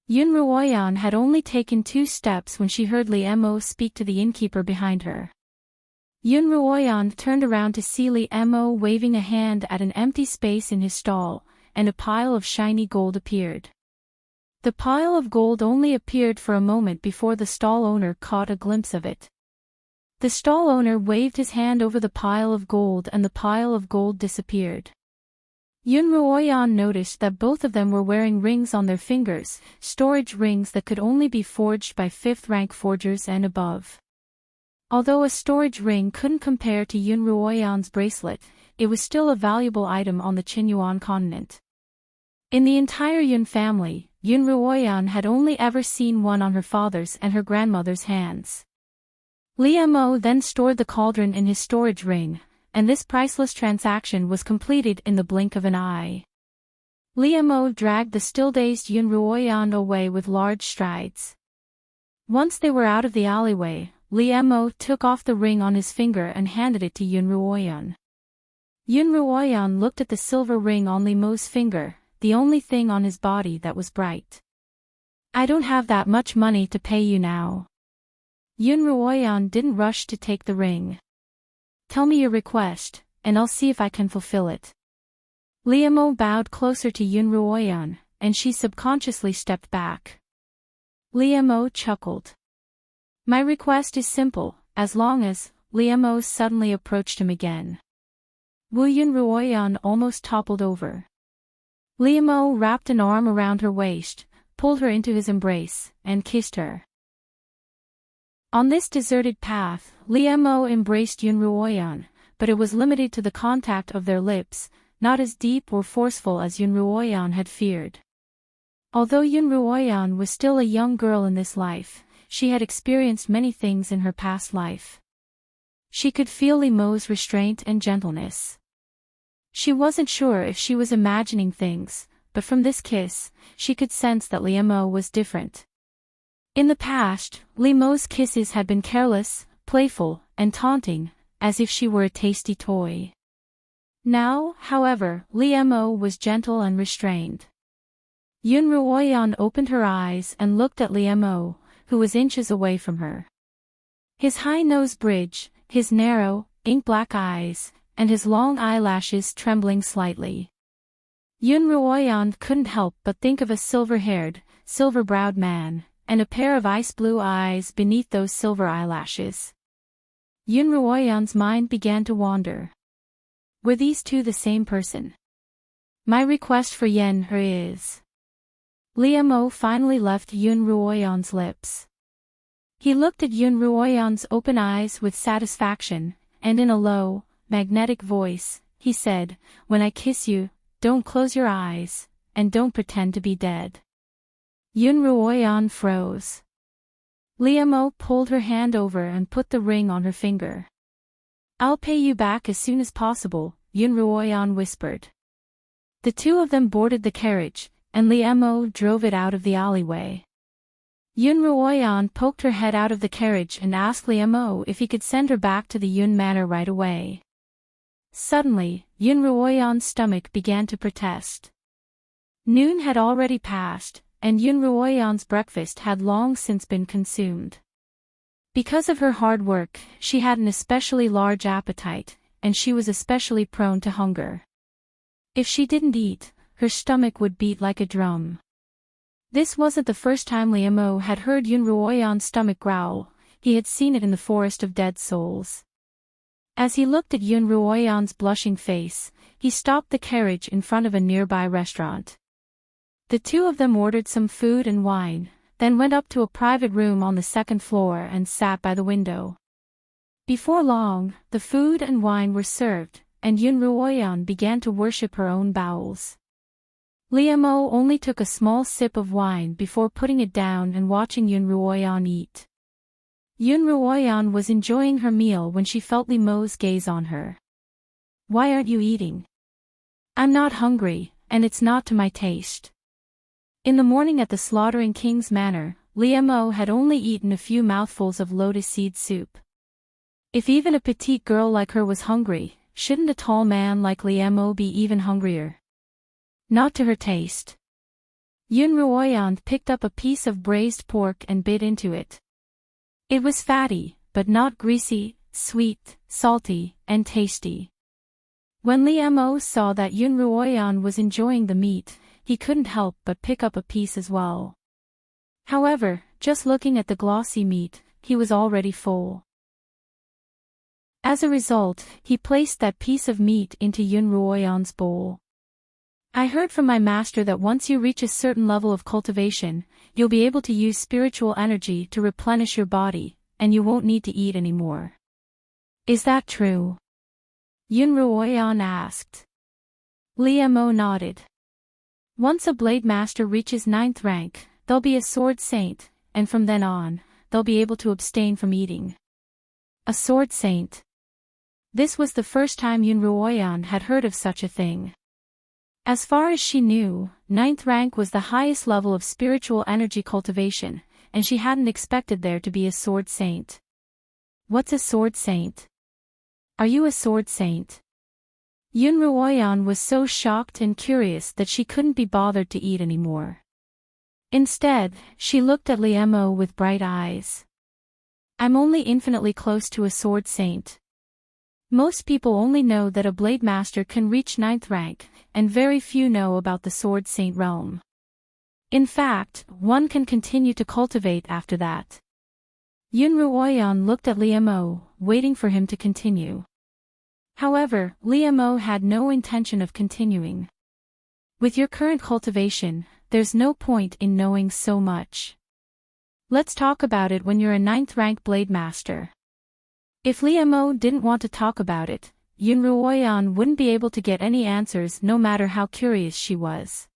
Yun Ruoyan had only taken 2 steps when she heard Liemo speak to the innkeeper behind her. Yun Ruoyan turned around to see Liemo waving a hand at an empty space in his stall, and a pile of shiny gold appeared. The pile of gold only appeared for a moment before the stall owner caught a glimpse of it. The stall owner waved his hand over the pile of gold and the pile of gold disappeared. Yun Ruoyan noticed that both of them were wearing rings on their fingers, storage rings that could only be forged by 5th-rank forgers and above. Although a storage ring couldn't compare to Yun Ruoyan's bracelet, it was still a valuable item on the Qinyuan continent. In the entire Yun family, Yun Ruoyan had only ever seen one on her father's and her grandmother's hands. Liemo then stored the cauldron in his storage ring, and this priceless transaction was completed in the blink of an eye. Liemo dragged the still-dazed Yun Ruoyan away with large strides. Once they were out of the alleyway, Liemo took off the ring on his finger and handed it to Yun Ruoyan. Yun Ruoyan looked at the silver ring on Liemo's finger, the only thing on his body that was bright. I don't have that much money to pay you now. Yun Ruoyan didn't rush to take the ring. Tell me your request, and I'll see if I can fulfill it. Liemo bowed closer to Yun Ruoyan, and she subconsciously stepped back. Liemo chuckled. My request is simple, as long as, Liemo suddenly approached him again. Wu Yun Ruoyan almost toppled over. Liemo wrapped an arm around her waist, pulled her into his embrace, and kissed her. On this deserted path, Liemo embraced Yun Ruoyan, but it was limited to the contact of their lips, not as deep or forceful as Yun Ruoyan had feared. Although Yun Ruoyan was still a young girl in this life, she had experienced many things in her past life. She could feel Liemo's restraint and gentleness. She wasn't sure if she was imagining things, but from this kiss, she could sense that Liemo was different. In the past, Liemo's kisses had been careless, playful, and taunting, as if she were a tasty toy. Now, however, Liemo was gentle and restrained. Yun Ruoyan opened her eyes and looked at Liemo, who was inches away from her. His high nose bridge, his narrow, ink-black eyes, and his long eyelashes trembling slightly. Yun Ruoyan couldn't help but think of a silver-haired, silver-browed man, and a pair of ice-blue eyes beneath those silver eyelashes. Yun Ruoyan's mind began to wander. Were these two the same person? My request for Yen He is. Liemo finally left Yun Ruoyan's lips. He looked at Yun Ruoyan's open eyes with satisfaction, and in a low, magnetic voice, he said, When I kiss you, don't close your eyes, and don't pretend to be dead. Yun Ruoyan froze. Liamo pulled her hand over and put the ring on her finger. I'll pay you back as soon as possible, Yun Ruoyan whispered. The two of them boarded the carriage, and Liamo drove it out of the alleyway. Yun Ruoyan poked her head out of the carriage and asked Liamo if he could send her back to the Yun Manor right away. Suddenly, Yun Ruoyan's stomach began to protest. Noon had already passed, and Yun Ruoyan's breakfast had long since been consumed. Because of her hard work, she had an especially large appetite, and she was especially prone to hunger. If she didn't eat, her stomach would beat like a drum. This wasn't the first time Liamo had heard Yun Ruoyan's stomach growl, he had seen it in the Forest of Dead Souls. As he looked at Yun Ruoyan's blushing face, he stopped the carriage in front of a nearby restaurant. The two of them ordered some food and wine, then went up to a private room on the second floor and sat by the window. Before long, the food and wine were served, and Yun Ruoyan began to worship her own bowels. Liamo only took a small sip of wine before putting it down and watching Yun Ruoyan eat. Yun Ruoyan was enjoying her meal when she felt Liamo's gaze on her. Why aren't you eating? I'm not hungry, and it's not to my taste. In the morning at the Slaughtering King's Manor, Liamo had only eaten a few mouthfuls of lotus seed soup. If even a petite girl like her was hungry, shouldn't a tall man like Liamo be even hungrier? Not to her taste. Yun Ruoyan picked up a piece of braised pork and bit into it. It was fatty, but not greasy, sweet, salty, and tasty. When Liamo saw that Yun Ruoyan was enjoying the meat, he couldn't help but pick up a piece as well. However, just looking at the glossy meat, he was already full. As a result, he placed that piece of meat into Yun Ruoyan's bowl. I heard from my master that once you reach a certain level of cultivation, you'll be able to use spiritual energy to replenish your body, and you won't need to eat anymore. Is that true? Yun Ruoyan asked. Liamo nodded. Once a blade master reaches 9th rank, they'll be a sword saint, and from then on, they'll be able to abstain from eating. A sword saint. This was the first time Yun Ruoyan had heard of such a thing. As far as she knew, 9th rank was the highest level of spiritual energy cultivation, and she hadn't expected there to be a sword saint. What's a sword saint? Are you a sword saint? Yun Ruoyan was so shocked and curious that she couldn't be bothered to eat anymore. Instead, she looked at Liamo with bright eyes. I'm only infinitely close to a sword saint. Most people only know that a blade master can reach 9th rank, and very few know about the sword saint realm. In fact, one can continue to cultivate after that. Yun Ruoyan looked at Liamo, waiting for him to continue. However, Liamo had no intention of continuing. With your current cultivation, there's no point in knowing so much. Let's talk about it when you're a 9th rank blade master. If Liamo didn't want to talk about it, Yun Ruoyan wouldn't be able to get any answers no matter how curious she was.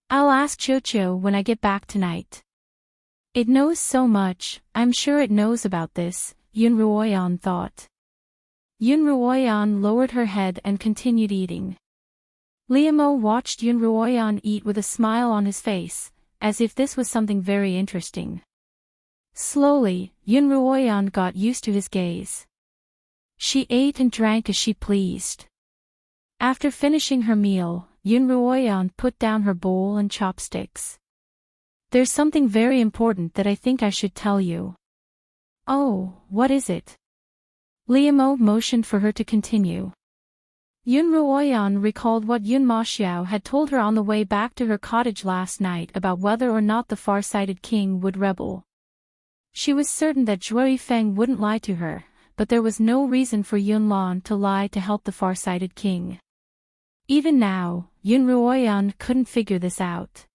I'll ask Chocho when I get back tonight. It knows so much, I'm sure it knows about this, Yun Ruoyan thought. Yun Ruoyan lowered her head and continued eating. Liamo watched Yun Ruoyan eat with a smile on his face, as if this was something very interesting. Slowly, Yun Ruoyan got used to his gaze. She ate and drank as she pleased. After finishing her meal, Yun Ruoyan put down her bowl and chopsticks. There's something very important that I think I should tell you. Oh, what is it? Liamo motioned for her to continue. Yun Ruoyan recalled what Yun Maxiao had told her on the way back to her cottage last night about whether or not the far-sighted king would rebel. She was certain that Zhuo Feng wouldn't lie to her, but there was no reason for Yun Lan to lie to help the far-sighted king. Even now, Yun Ruoyan couldn't figure this out.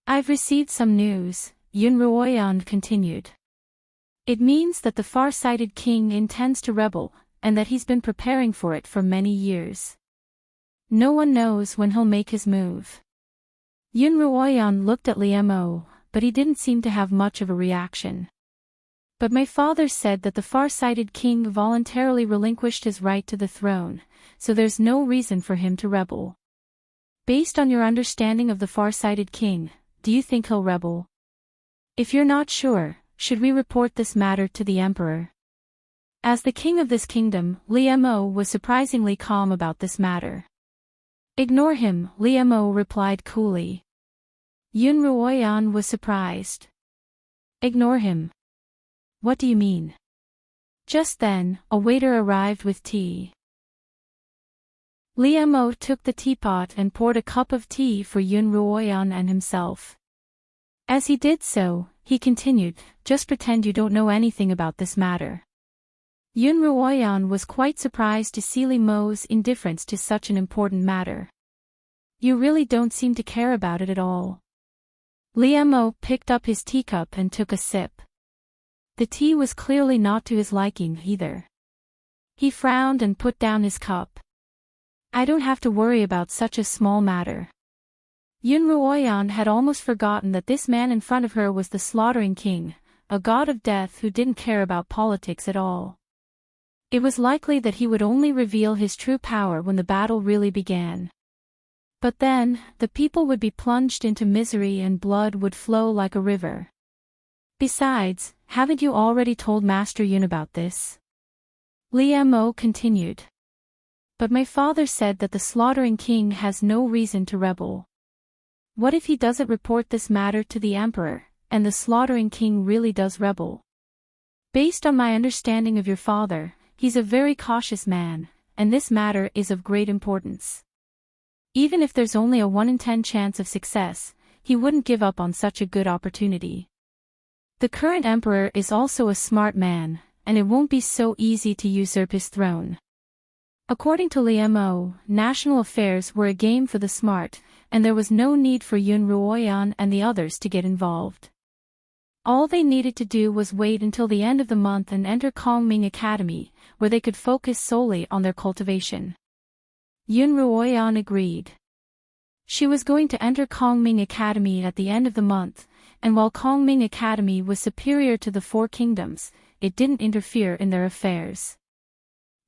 I've received some news, Yun Ruoyan continued. It means that the far-sighted king intends to rebel, and that he's been preparing for it for many years. No one knows when he'll make his move. Yun Ruoyan looked at Liemo, but he didn't seem to have much of a reaction. But my father said that the far-sighted king voluntarily relinquished his right to the throne, so there's no reason for him to rebel. Based on your understanding of the far-sighted king, do you think he'll rebel? If you're not sure, should we report this matter to the emperor? As the king of this kingdom, Liemo was surprisingly calm about this matter. Ignore him, Liemo replied coolly. Yun Ruoyan was surprised. Ignore him? What do you mean? Just then, a waiter arrived with tea. Liemo took the teapot and poured a cup of tea for Yun Ruoyan and himself. As he did so, he continued, just pretend you don't know anything about this matter. Yun Ruoyan was quite surprised to see Liemo's indifference to such an important matter. You really don't seem to care about it at all. Liemo picked up his teacup and took a sip. The tea was clearly not to his liking either. He frowned and put down his cup. I don't have to worry about such a small matter. Yun Ruoyan had almost forgotten that this man in front of her was the slaughtering king, a god of death who didn't care about politics at all. It was likely that he would only reveal his true power when the battle really began. But then, the people would be plunged into misery and blood would flow like a river. Besides, haven't you already told Master Yun about this? Liemo continued. But my father said that the slaughtering king has no reason to rebel. What if he doesn't report this matter to the emperor, and the slaughtering king really does rebel? Based on my understanding of your father, he's a very cautious man, and this matter is of great importance. Even if there's only a 1 in 10 chance of success, he wouldn't give up on such a good opportunity. The current emperor is also a smart man, and it won't be so easy to usurp his throne. According to Liemo, national affairs were a game for the smart, and there was no need for Yun Ruoyan and the others to get involved. All they needed to do was wait until the end of the month and enter Kongming Academy, where they could focus solely on their cultivation. Yun Ruoyan agreed. She was going to enter Kongming Academy at the end of the month, and while Kongming Academy was superior to the Four Kingdoms, it didn't interfere in their affairs.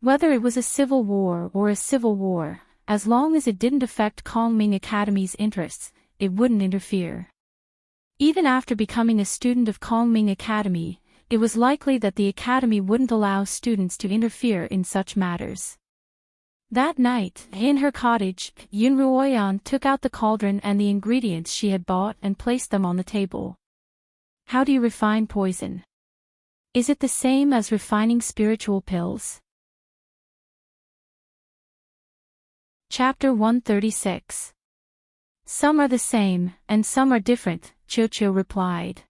Whether it was a civil war or a civil war, as long as it didn't affect Kongming Academy's interests, it wouldn't interfere. Even after becoming a student of Kongming Academy, it was likely that the academy wouldn't allow students to interfere in such matters. That night, in her cottage, Yun Ruoyan took out the cauldron and the ingredients she had bought and placed them on the table. How do you refine poison? Is it the same as refining spiritual pills? Chapter 136. Some are the same, and some are different, Chocho replied.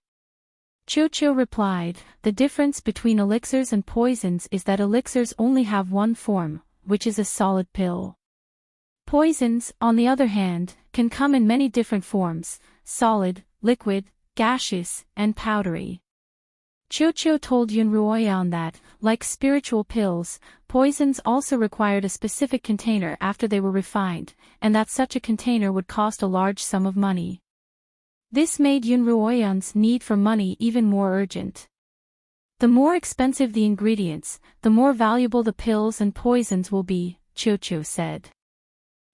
Chocho replied, the difference between elixirs and poisons is that elixirs only have one form, which is a solid pill. Poisons, on the other hand, can come in many different forms, solid, liquid, gaseous, and powdery. Chocho told Yun Ruoyan that, like spiritual pills, poisons also required a specific container after they were refined, and that such a container would cost a large sum of money. This made Yun Ruoyan's need for money even more urgent. The more expensive the ingredients, the more valuable the pills and poisons will be, Chocho said.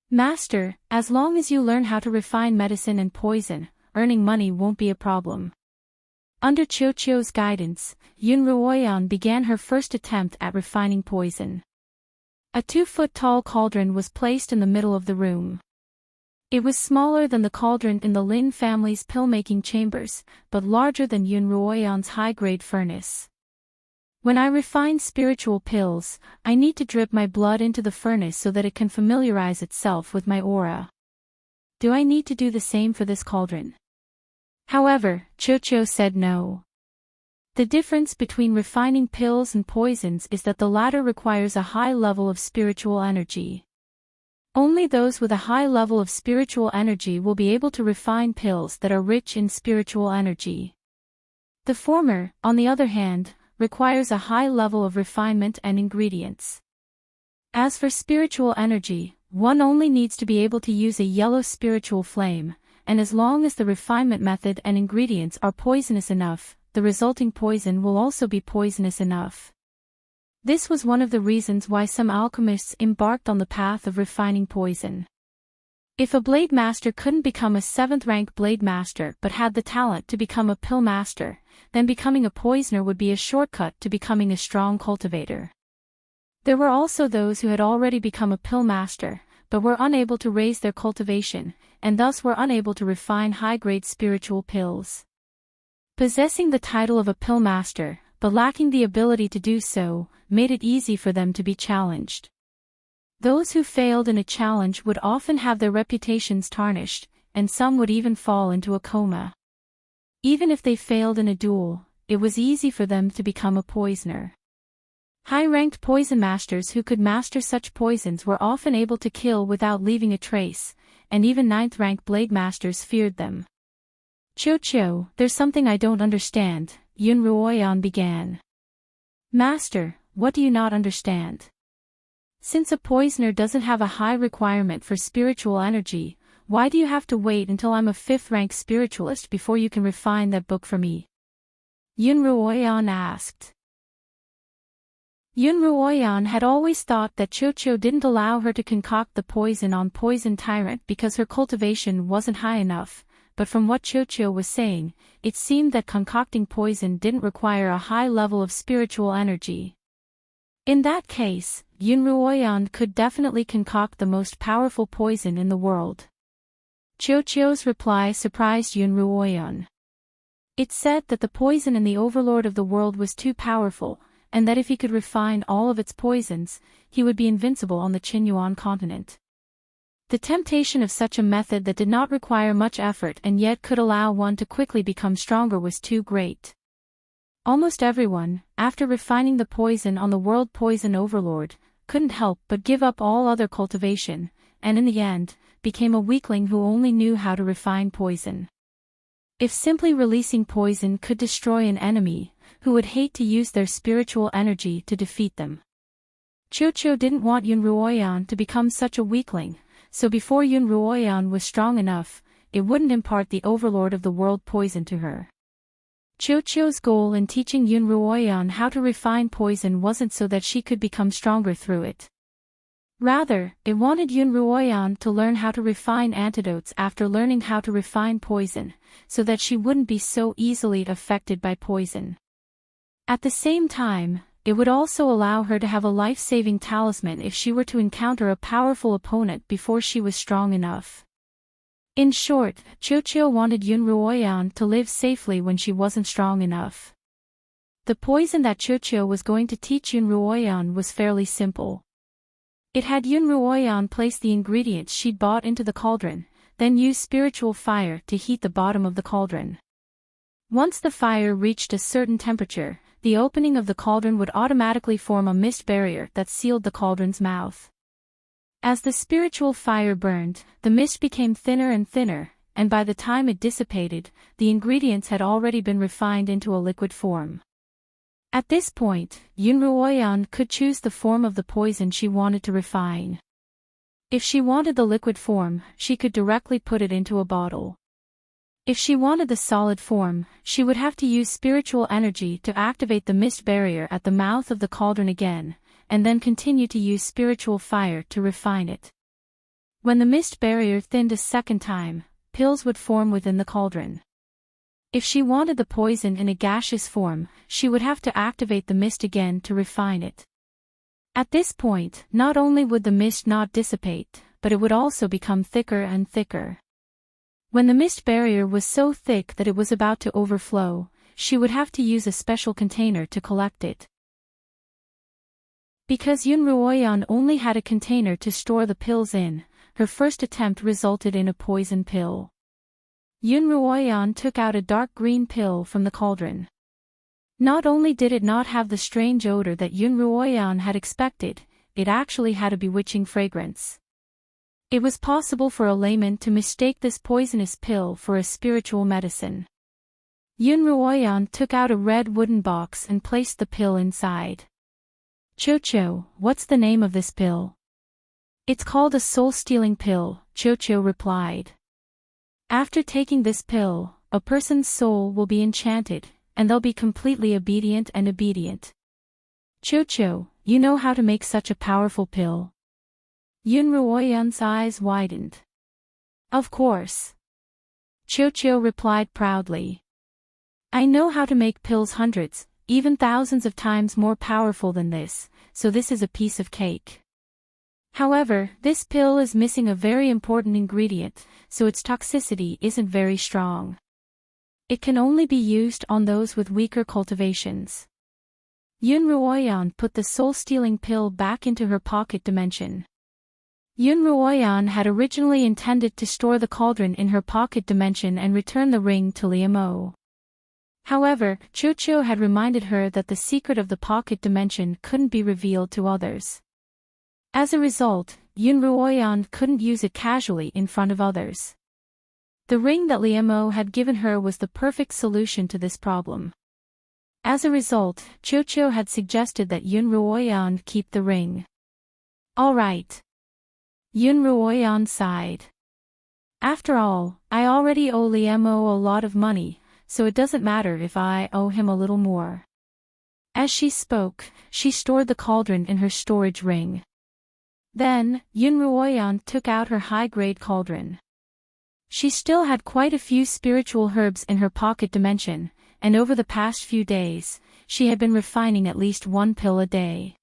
Master, as long as you learn how to refine medicine and poison, earning money won't be a problem. Under Chocho's guidance, Yun Ruoyan began her first attempt at refining poison. A 2-foot-tall cauldron was placed in the middle of the room. It was smaller than the cauldron in the Lin family's pill-making chambers, but larger than Yun Ruoyan's high-grade furnace. When I refine spiritual pills, I need to drip my blood into the furnace so that it can familiarize itself with my aura. Do I need to do the same for this cauldron? However, Chocho said no. The difference between refining pills and poisons is that the latter requires a high level of spiritual energy. Only those with a high level of spiritual energy will be able to refine pills that are rich in spiritual energy. The former, on the other hand, requires a high level of refinement and ingredients. As for spiritual energy, one only needs to be able to use a yellow spiritual flame, and as long as the refinement method and ingredients are poisonous enough, the resulting poison will also be poisonous enough. This was one of the reasons why some alchemists embarked on the path of refining poison. If a blade master couldn't become a 7th-rank blade master but had the talent to become a pill master, then becoming a poisoner would be a shortcut to becoming a strong cultivator. There were also those who had already become a pill master, but were unable to raise their cultivation, and thus were unable to refine high-grade spiritual pills. Possessing the title of a pill master, but lacking the ability to do so, made it easy for them to be challenged. Those who failed in a challenge would often have their reputations tarnished, and some would even fall into a coma. Even if they failed in a duel, it was easy for them to become a poisoner. High-ranked poison masters who could master such poisons were often able to kill without leaving a trace, and even 9th-rank blade masters feared them. "Cho, there's something I don't understand," Yun Ruoyan began. "Master, what do you not understand? Since a poisoner doesn't have a high requirement for spiritual energy, why do you have to wait until I'm a 5th-rank spiritualist before you can refine that book for me?" Yun Ruoyan asked. Yun Ruoyan had always thought that Cho didn't allow her to concoct the poison on Poison Tyrant because her cultivation wasn't high enough, but from what Cho was saying, it seemed that concocting poison didn't require a high level of spiritual energy. In that case, Yun Ruoyan could definitely concoct the most powerful poison in the world. Cho's reply surprised Yun Ruoyan. It said that the poison in the overlord of the world was too powerful, and that if he could refine all of its poisons, he would be invincible on the Qinyuan continent. The temptation of such a method that did not require much effort and yet could allow one to quickly become stronger was too great. Almost everyone, after refining the poison on the world poison overlord, couldn't help but give up all other cultivation, and in the end, became a weakling who only knew how to refine poison. If simply releasing poison could destroy an enemy, who would hate to use their spiritual energy to defeat them? Cho didn't want Yun Ruoyan to become such a weakling, so before Yun Ruoyan was strong enough, it wouldn't impart the overlord of the world poison to her. Cho's goal in teaching Yun Ruoyan how to refine poison wasn't so that she could become stronger through it. Rather, it wanted Yun Ruoyan to learn how to refine antidotes after learning how to refine poison, so that she wouldn't be so easily affected by poison. At the same time, it would also allow her to have a life-saving talisman if she were to encounter a powerful opponent before she was strong enough. In short, Cho wanted Yun Ruoyan to live safely when she wasn't strong enough. The poison that Cho was going to teach Yun Ruoyan was fairly simple. It had Yun Ruoyan place the ingredients she'd bought into the cauldron, then use spiritual fire to heat the bottom of the cauldron. Once the fire reached a certain temperature, the opening of the cauldron would automatically form a mist barrier that sealed the cauldron's mouth. As the spiritual fire burned, the mist became thinner and thinner, and by the time it dissipated, the ingredients had already been refined into a liquid form. At this point, Yun Ruoyan could choose the form of the poison she wanted to refine. If she wanted the liquid form, she could directly put it into a bottle. If she wanted the solid form, she would have to use spiritual energy to activate the mist barrier at the mouth of the cauldron again, and then continue to use spiritual fire to refine it. When the mist barrier thinned a second time, pills would form within the cauldron. If she wanted the poison in a gaseous form, she would have to activate the mist again to refine it. At this point, not only would the mist not dissipate, but it would also become thicker and thicker. When the mist barrier was so thick that it was about to overflow, she would have to use a special container to collect it. Because Yun Ruoyan only had a container to store the pills in, her first attempt resulted in a poison pill. Yun Ruoyan took out a dark green pill from the cauldron. Not only did it not have the strange odor that Yun Ruoyan had expected, it actually had a bewitching fragrance. It was possible for a layman to mistake this poisonous pill for a spiritual medicine. Yun Ruoyan took out a red wooden box and placed the pill inside. Cho, what's the name of this pill? It's called a soul-stealing pill, Cho replied. After taking this pill, a person's soul will be enchanted, and they'll be completely obedient and obedient. Cho-Cho, you know how to make such a powerful pill? Yun Ruoyan's eyes widened. Of course. Cho-Cho replied proudly. I know how to make pills hundreds, even thousands of times more powerful than this, so this is a piece of cake. However, this pill is missing a very important ingredient, so its toxicity isn't very strong. It can only be used on those with weaker cultivations. Yun Ruoyan put the soul-stealing pill back into her pocket dimension. Yun Ruoyan had originally intended to store the cauldron in her pocket dimension and return the ring to Liamo. However, Cho-Cho had reminded her that the secret of the pocket dimension couldn't be revealed to others. As a result, Yun Ruoyan couldn't use it casually in front of others. The ring that Liamo had given her was the perfect solution to this problem. As a result, Cho-Cho had suggested that Yun Ruoyan keep the ring. All right. Yun Ruoyan sighed. After all, I already owe Liamo a lot of money, so it doesn't matter if I owe him a little more. As she spoke, she stored the cauldron in her storage ring. Then, Yun Ruoyan took out her high-grade cauldron. She still had quite a few spiritual herbs in her pocket dimension, and over the past few days, she had been refining at least one pill a day.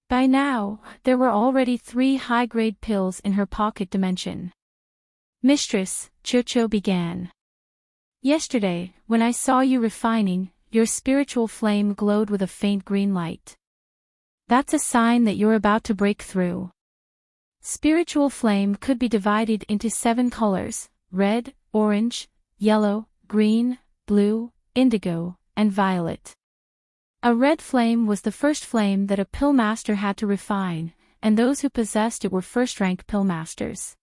By now, there were already 3 high-grade pills in her pocket dimension. Mistress, Cho-Cho began. Yesterday, when I saw you refining, your spiritual flame glowed with a faint green light. That's a sign that you're about to break through. Spiritual flame could be divided into 7 colors: red, orange, yellow, green, blue, indigo, and violet. A red flame was the first flame that a pill master had to refine, and those who possessed it were first-rank pill masters.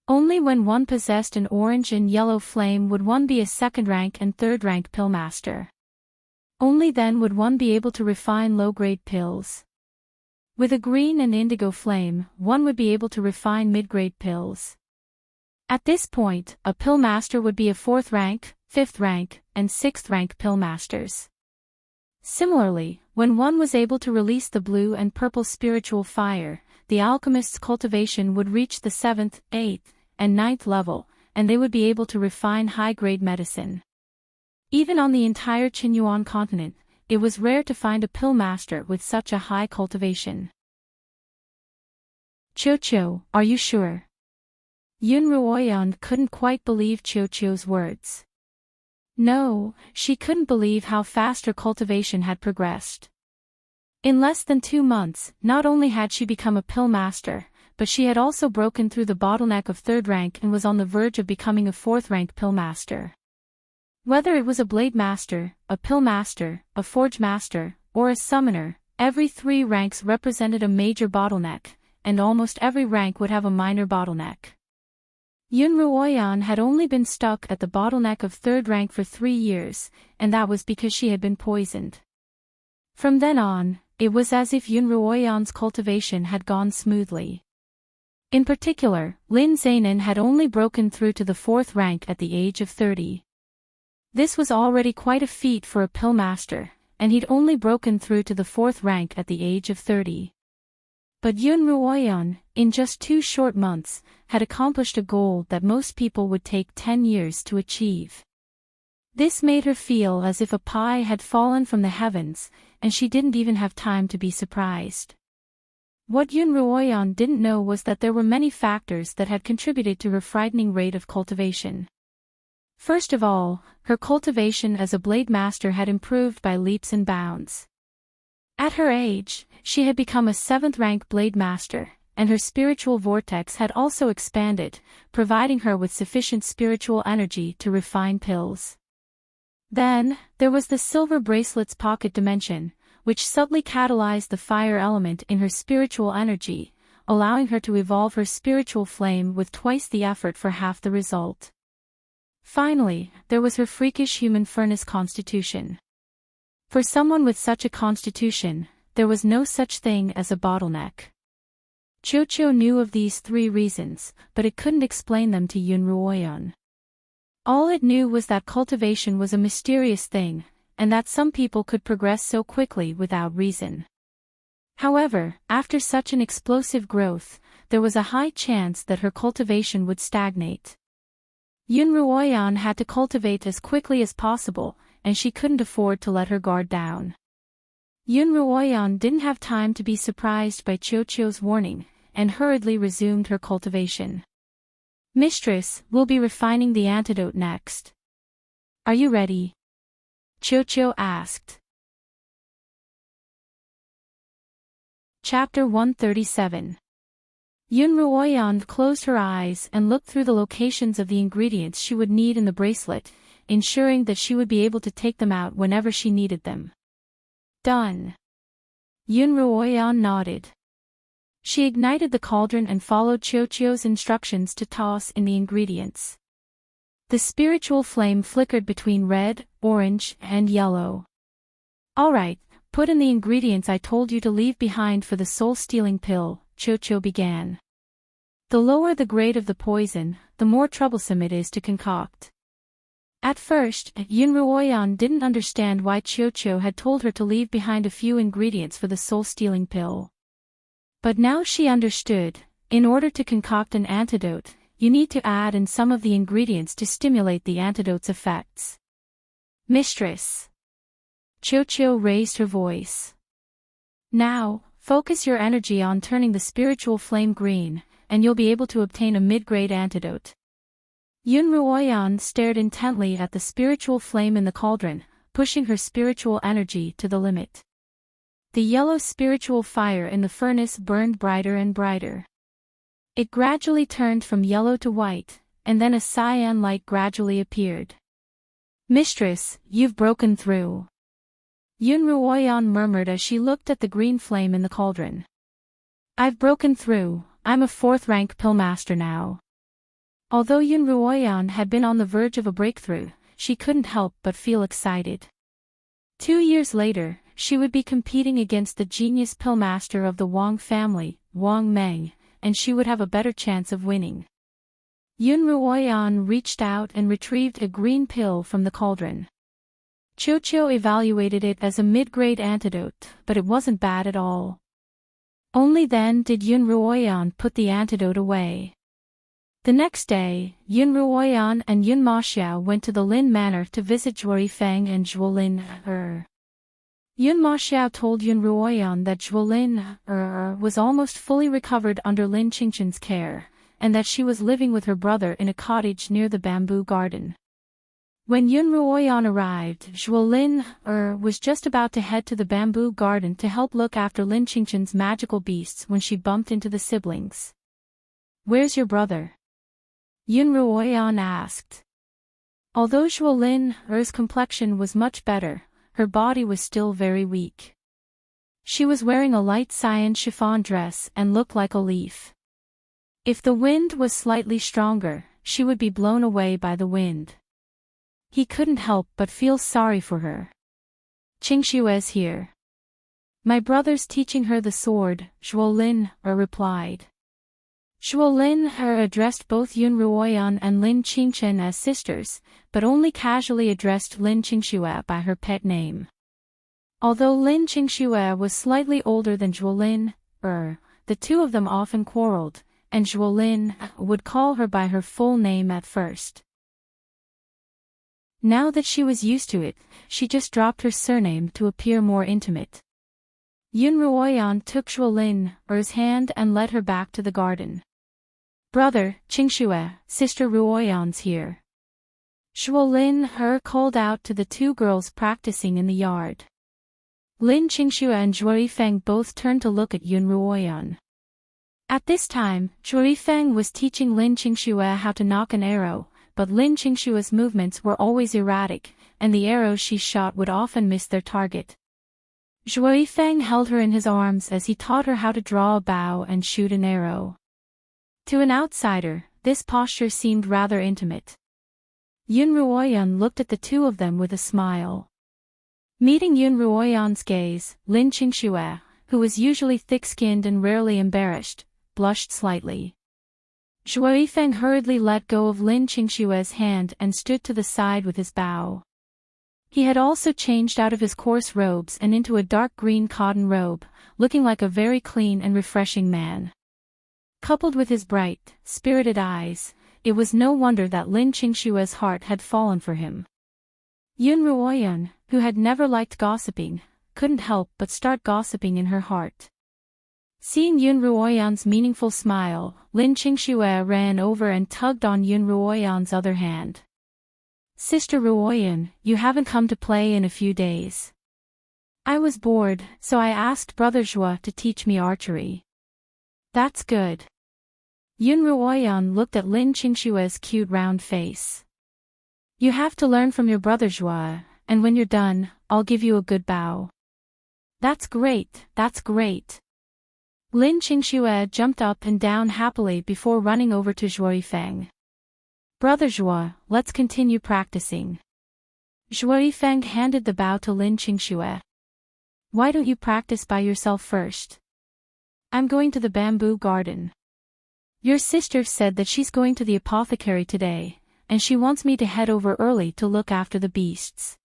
Only when one possessed an orange and yellow flame would one be a second-rank and third-rank pill master. Only then would one be able to refine low-grade pills. With a green and indigo flame, one would be able to refine mid-grade pills. At this point, a pill master would be a 4th rank, 5th rank, and 6th rank pill masters. Similarly, when one was able to release the blue and purple spiritual fire, the alchemist's cultivation would reach the 7th, 8th, and 9th level, and they would be able to refine high-grade medicine. Even on the entire Qinyuan continent, it was rare to find a pill master with such a high cultivation. Cho-Cho, are you sure? Yun Ruoyan couldn't quite believe Cho-Cho's words. No, she couldn't believe how fast her cultivation had progressed. In less than 2 months, not only had she become a pill master, but she had also broken through the bottleneck of 3rd rank and was on the verge of becoming a 4th rank pill master. Whether it was a blade master, a pill master, a forge master, or a summoner, every 3 ranks represented a major bottleneck, and almost every rank would have a minor bottleneck. Yun Ruoyan had only been stuck at the bottleneck of 3rd rank for 3 years, and that was because she had been poisoned. From then on, it was as if Yun Ruoyan's cultivation had gone smoothly. In particular, Lin Zainan had only broken through to the 4th rank at the age of 30. This was already quite a feat for a pill master, and he'd only broken through to the 4th rank at the age of 30. But Yun Ruoyan, in just 2 short months, had accomplished a goal that most people would take 10 years to achieve. This made her feel as if a pie had fallen from the heavens, and she didn't even have time to be surprised. What Yun Ruoyan didn't know was that there were many factors that had contributed to her frightening rate of cultivation. First of all, her cultivation as a blade master had improved by leaps and bounds. At her age, she had become a 7th rank blade master, and her spiritual vortex had also expanded, providing her with sufficient spiritual energy to refine pills. Then, there was the silver bracelet's pocket dimension, which subtly catalyzed the fire element in her spiritual energy, allowing her to evolve her spiritual flame with twice the effort for half the result. Finally, there was her freakish human furnace constitution. For someone with such a constitution, there was no such thing as a bottleneck. Cho-Cho knew of these 3 reasons, but it couldn't explain them to Yun Ruoyan. All it knew was that cultivation was a mysterious thing, and that some people could progress so quickly without reason. However, after such an explosive growth, there was a high chance that her cultivation would stagnate. Yun Ruoyan had to cultivate as quickly as possible, and she couldn't afford to let her guard down. Yun Ruoyan didn't have time to be surprised by Qiuqiu's warning, and hurriedly resumed her cultivation. Mistress, we'll be refining the antidote next. Are you ready? Qiuqiu asked. Chapter 137. Yun Ruoyan closed her eyes and looked through the locations of the ingredients she would need in the bracelet, ensuring that she would be able to take them out whenever she needed them. Done. Yun Ruoyan nodded. She ignited the cauldron and followed Qiuqiu's instructions to toss in the ingredients. The spiritual flame flickered between red, orange, and yellow. All right, put in the ingredients I told you to leave behind for the soul-stealing pill, Qiuqiu began. The lower the grade of the poison, the more troublesome it is to concoct. At first, Yun Ruoyan didn't understand why Qiuqiu had told her to leave behind a few ingredients for the soul-stealing pill. But now she understood. In order to concoct an antidote, you need to add in some of the ingredients to stimulate the antidote's effects. Mistress. Qiuqiu raised her voice. Now, focus your energy on turning the spiritual flame green, and you'll be able to obtain a mid-grade antidote. Yun Ruoyan stared intently at the spiritual flame in the cauldron, pushing her spiritual energy to the limit. The yellow spiritual fire in the furnace burned brighter and brighter. It gradually turned from yellow to white, and then a cyan light gradually appeared. Mistress, you've broken through. Yun Ruoyan murmured as she looked at the green flame in the cauldron. I've broken through, I'm a 4th-rank pillmaster now. Although Yun Ruoyan had been on the verge of a breakthrough, she couldn't help but feel excited. 2 years later, she would be competing against the genius pillmaster of the Wang family, Wang Meng, and she would have a better chance of winning. Yun Ruoyan reached out and retrieved a green pill from the cauldron. Qiuqiu evaluated it as a mid-grade antidote, but it wasn't bad at all. Only then did Yun Ruoyan put the antidote away. The next day, Yun Ruoyan and Yun Maxiao went to the Lin Manor to visit Zhuorifeng and Zhuolin. Yun Maxiao told Yun Ruoyan that Zhuolin was almost fully recovered under Lin Qingqian's care, and that she was living with her brother in a cottage near the bamboo garden. When Yun Ruoyan arrived, Zhuolin was just about to head to the bamboo garden to help look after Lin Qingqian's magical beasts when she bumped into the siblings. Where's your brother? Yun Ruoyan asked. Although Zhuolin's complexion was much better, her body was still very weak. She was wearing a light cyan chiffon dress and looked like a leaf. If the wind was slightly stronger, she would be blown away by the wind. He couldn't help but feel sorry for her. Qingshue's here. My brother's teaching her the sword, Zhuolin replied. Zhuolin addressed both Yun Ruoyan and Lin Qingqian as sisters, but only casually addressed Lin Qingxue by her pet name. Although Lin Qingxue was slightly older than Zhuolin, the two of them often quarreled, and Zhuolin would call her by her full name at first. Now that she was used to it, she just dropped her surname to appear more intimate. Yun Ruoyan took Zhuolin's hand and led her back to the garden. Brother, Qingxue, sister Ruoyan's here. Zhuolin called out to the two girls practicing in the yard. Lin Qingxue and Zhuorifeng both turned to look at Yun Ruoyan. At this time, Zhuorifeng was teaching Lin Qingxue how to knock an arrow, but Lin Qingxue's movements were always erratic, and the arrows she shot would often miss their target. Zhuorifeng held her in his arms as he taught her how to draw a bow and shoot an arrow. To an outsider, this posture seemed rather intimate. Yun Ruoyan looked at the two of them with a smile. Meeting Yun Ruoyan's gaze, Lin Qingxue, who was usually thick-skinned and rarely embarrassed, blushed slightly. Zhuo Yifeng hurriedly let go of Lin Qingshue's hand and stood to the side with his bow. He had also changed out of his coarse robes and into a dark green cotton robe, looking like a very clean and refreshing man. Coupled with his bright, spirited eyes, it was no wonder that Lin Qingshue's heart had fallen for him. Yun Ruoyan, who had never liked gossiping, couldn't help but start gossiping in her heart. Seeing Yun Ruoyan's meaningful smile, Lin Qingxue ran over and tugged on Yun Ruoyan's other hand. "Sister Ruoyan, you haven't come to play in a few days. I was bored, so I asked Brother Zhuo to teach me archery." "That's good." Yun Ruoyan looked at Lin Qingshue's cute round face. "You have to learn from your brother Zhuo, and when you're done, I'll give you a good bow." That's great." Lin Qingxue jumped up and down happily before running over to Zhuo Yifeng. "Brother Zhuo, let's continue practicing." Zhuo Yifeng handed the bow to Lin Qingxue. "Why don't you practice by yourself first?" "I'm going to the bamboo garden. Your sister said that she's going to the apothecary today, and she wants me to head over early to look after the beasts."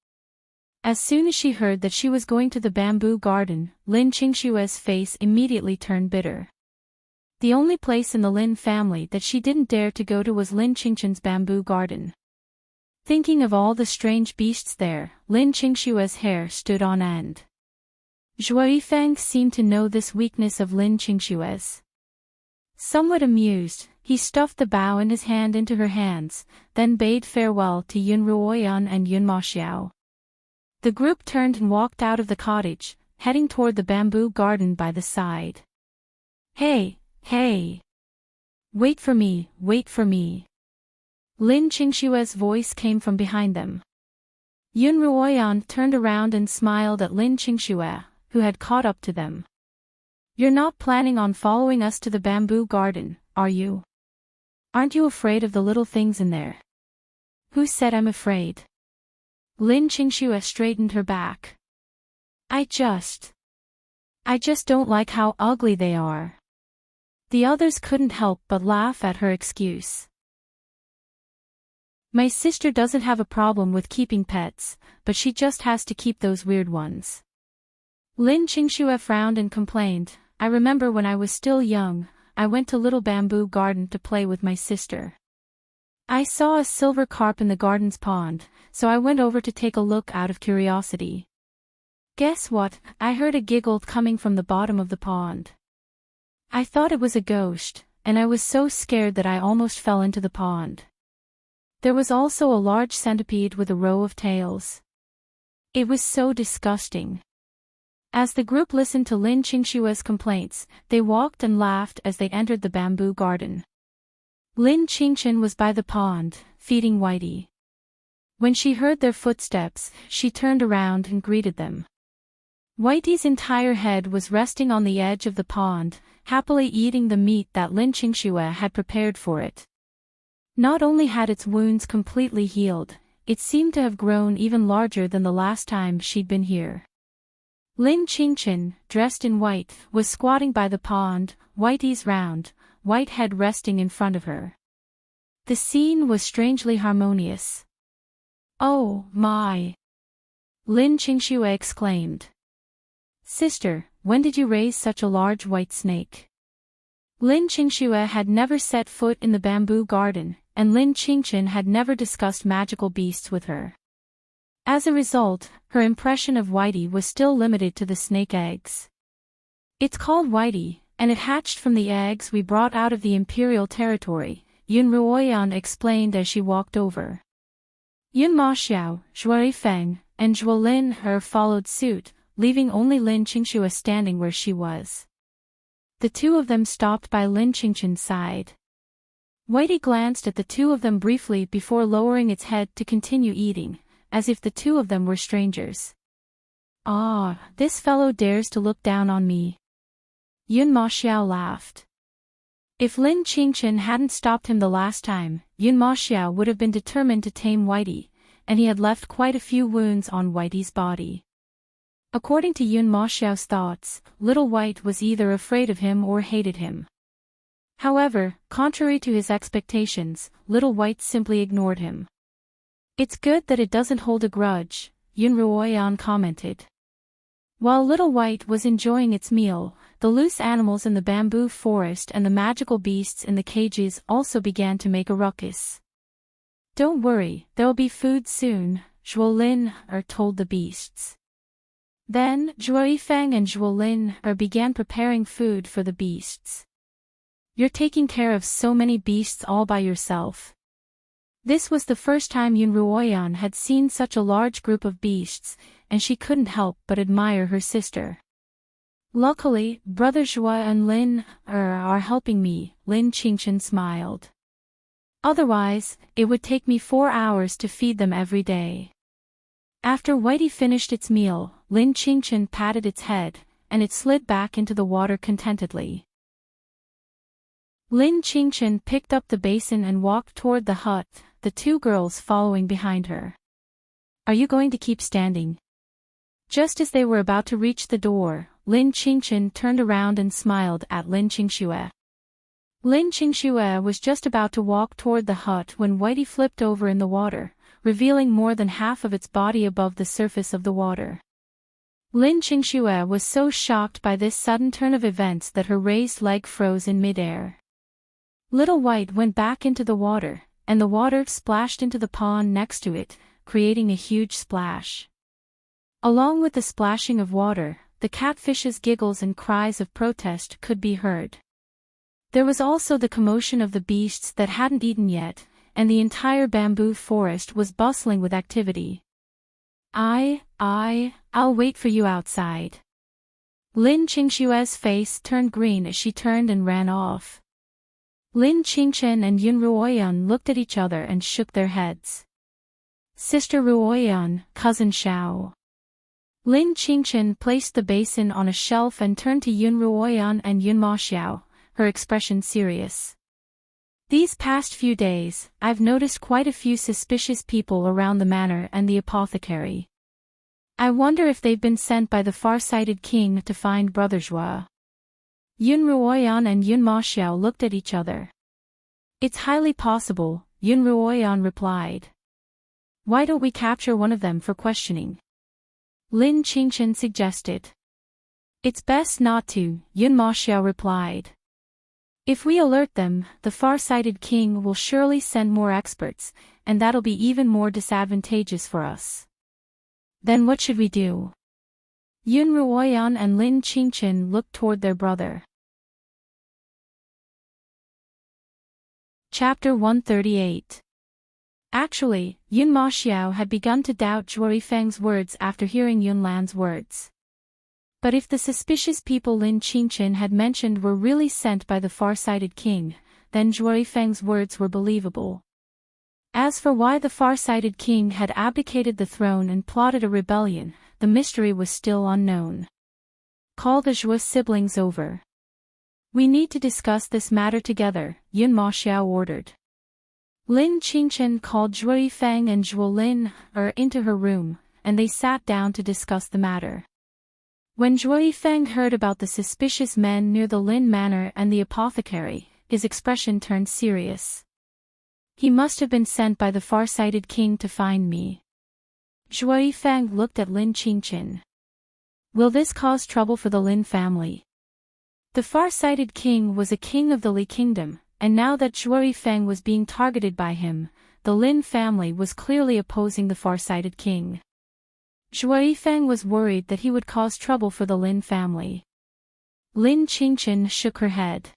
As soon as she heard that she was going to the bamboo garden, Lin Qingshue's face immediately turned bitter. The only place in the Lin family that she didn't dare to go to was Lin Qingchen's bamboo garden. Thinking of all the strange beasts there, Lin Qingshue's hair stood on end. Zhuo Yifeng seemed to know this weakness of Lin Qingshue's. Somewhat amused, he stuffed the bow in his hand into her hands, then bade farewell to Yun Ruoyan and Yun Maxiao. The group turned and walked out of the cottage, heading toward the bamboo garden by the side. Hey! Wait for me. Lin Qingshue's voice came from behind them. Yun Ruoyan turned around and smiled at Lin Qingshuo, who had caught up to them. "You're not planning on following us to the bamboo garden, are you? Aren't you afraid of the little things in there?" "Who said I'm afraid?" Lin Qingshuo straightened her back. I just don't like how ugly they are." The others couldn't help but laugh at her excuse. "My sister doesn't have a problem with keeping pets, but she just has to keep those weird ones." Lin Qingshuo frowned and complained, "I remember when I was still young, I went to Little Bamboo Garden to play with my sister. I saw a silver carp in the garden's pond, so I went over to take a look out of curiosity. Guess what? I heard a giggle coming from the bottom of the pond. I thought it was a ghost, and I was so scared that I almost fell into the pond. There was also a large centipede with a row of tails. It was so disgusting." As the group listened to Lin Qingshue's complaints, they walked and laughed as they entered the bamboo garden. Lin Qingchen was by the pond, feeding Whitey. When she heard their footsteps, she turned around and greeted them. Whitey's entire head was resting on the edge of the pond, happily eating the meat that Lin Qingshuo had prepared for it. Not only had its wounds completely healed, it seemed to have grown even larger than the last time she'd been here. Lin Qingchen, dressed in white, was squatting by the pond, Whitey's round, white head resting in front of her. The scene was strangely harmonious. "Oh, my!" Lin Qingshuo exclaimed. "Sister, when did you raise such a large white snake?" Lin Qingshuo had never set foot in the bamboo garden, and Lin Qingchen had never discussed magical beasts with her. As a result, her impression of Whitey was still limited to the snake eggs. "It's called Whitey, and it hatched from the eggs we brought out of the imperial territory," Yun Ruoyan explained as she walked over. Yun Maxiao, Zhuo Yifeng, and Zhuo Lin He followed suit, leaving only Lin Qingshuo standing where she was. The two of them stopped by Lin Qingchen's side. Whitey glanced at the two of them briefly before lowering its head to continue eating, as if the two of them were strangers. "Ah, this fellow dares to look down on me." Yun Maxiao laughed. If Lin Qingchen hadn't stopped him the last time, Yun Maxiao would have been determined to tame Whitey, and he had left quite a few wounds on Whitey's body. According to Yun Maxiao's thoughts, Little White was either afraid of him or hated him. However, contrary to his expectations, Little White simply ignored him. "It's good that it doesn't hold a grudge," Yun Ruoyan commented. While Little White was enjoying its meal, the loose animals in the bamboo forest and the magical beasts in the cages also began to make a ruckus. "Don't worry, there'll be food soon," Zhuolin told the beasts. Then, Zhuoyifeng and Zhuolin began preparing food for the beasts. "You're taking care of so many beasts all by yourself." This was the first time Yun Ruoyan had seen such a large group of beasts, and she couldn't help but admire her sister. "Luckily, Brother Zhua and Lin are helping me," Lin Qingchen smiled. "Otherwise, it would take me 4 hours to feed them every day." After Whitey finished its meal, Lin Qingchen patted its head, and it slid back into the water contentedly. Lin Qingchen picked up the basin and walked toward the hut, the 2 girls following behind her. "Are you going to keep standing?" Just as they were about to reach the door, Lin Qingchen turned around and smiled at Lin Qingxue. Lin Qingxue was just about to walk toward the hut when Whitey flipped over in the water, revealing more than half of its body above the surface of the water. Lin Qingxue was so shocked by this sudden turn of events that her raised leg froze in midair. Little White went back into the water, and the water splashed into the pond next to it, creating a huge splash. Along with the splashing of water, the catfish's giggles and cries of protest could be heard. There was also the commotion of the beasts that hadn't eaten yet, and the entire bamboo forest was bustling with activity. I'll wait for you outside." Lin Qingxue's face turned green as she turned and ran off. Lin Qingchen and Yun Ruoyan looked at each other and shook their heads. "Sister Ruoyan, cousin Xiao." Lin Qingchen placed the basin on a shelf and turned to Yun Ruoyan and Yun Ma Xiao, her expression serious. "These past few days, I've noticed quite a few suspicious people around the manor and the apothecary. I wonder if they've been sent by the far-sighted king to find Brother Zhua." Yun Ruoyan and Yun Ma Xiao looked at each other. "It's highly possible," Yun Ruoyan replied. "Why don't we capture one of them for questioning?" Lin Qingchen suggested. "It's best not to," Yun Ma Xiao replied. "If we alert them, the far-sighted king will surely send more experts, and that'll be even more disadvantageous for us." "Then what should we do?" Yun Ruoyan and Lin Qingchen looked toward their brother. Chapter 138. Actually, Yun Ma Xiao had begun to doubt Zhuo Feng's words after hearing Yun Lan's words. But if the suspicious people Lin Qingchen had mentioned were really sent by the far-sighted king, then Zhuo Feng's words were believable. As for why the far-sighted king had abdicated the throne and plotted a rebellion, the mystery was still unknown. "Call the Zhuo siblings over. We need to discuss this matter together," Yun Ma Xiao ordered. Lin Qingchen called Zhuo Feng and Zhuolin into her room, and they sat down to discuss the matter. When Zhuo Feng heard about the suspicious men near the Lin Manor and the apothecary, his expression turned serious. "He must have been sent by the far-sighted king to find me." Zhuo Feng looked at Lin Qingchen. "Will this cause trouble for the Lin family?" The far-sighted king was a king of the Li kingdom, and now that Zhuo Feng was being targeted by him, the Lin family was clearly opposing the far-sighted king. Zhuo Feng was worried that he would cause trouble for the Lin family. Lin Qingchen shook her head.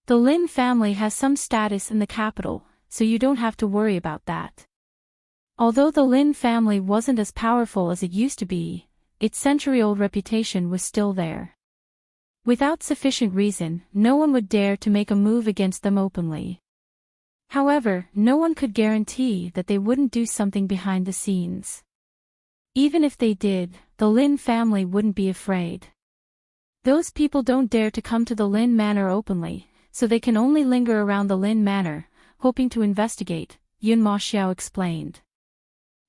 "The Lin family has some status in the capital, so you don't have to worry about that." Although the Lin family wasn't as powerful as it used to be, its century-old reputation was still there. Without sufficient reason, no one would dare to make a move against them openly. However, no one could guarantee that they wouldn't do something behind the scenes. Even if they did, the Lin family wouldn't be afraid. Those people don't dare to come to the Lin Manor openly, so they can only linger around the Lin Manor, hoping to investigate, Yun Ma Xiao explained.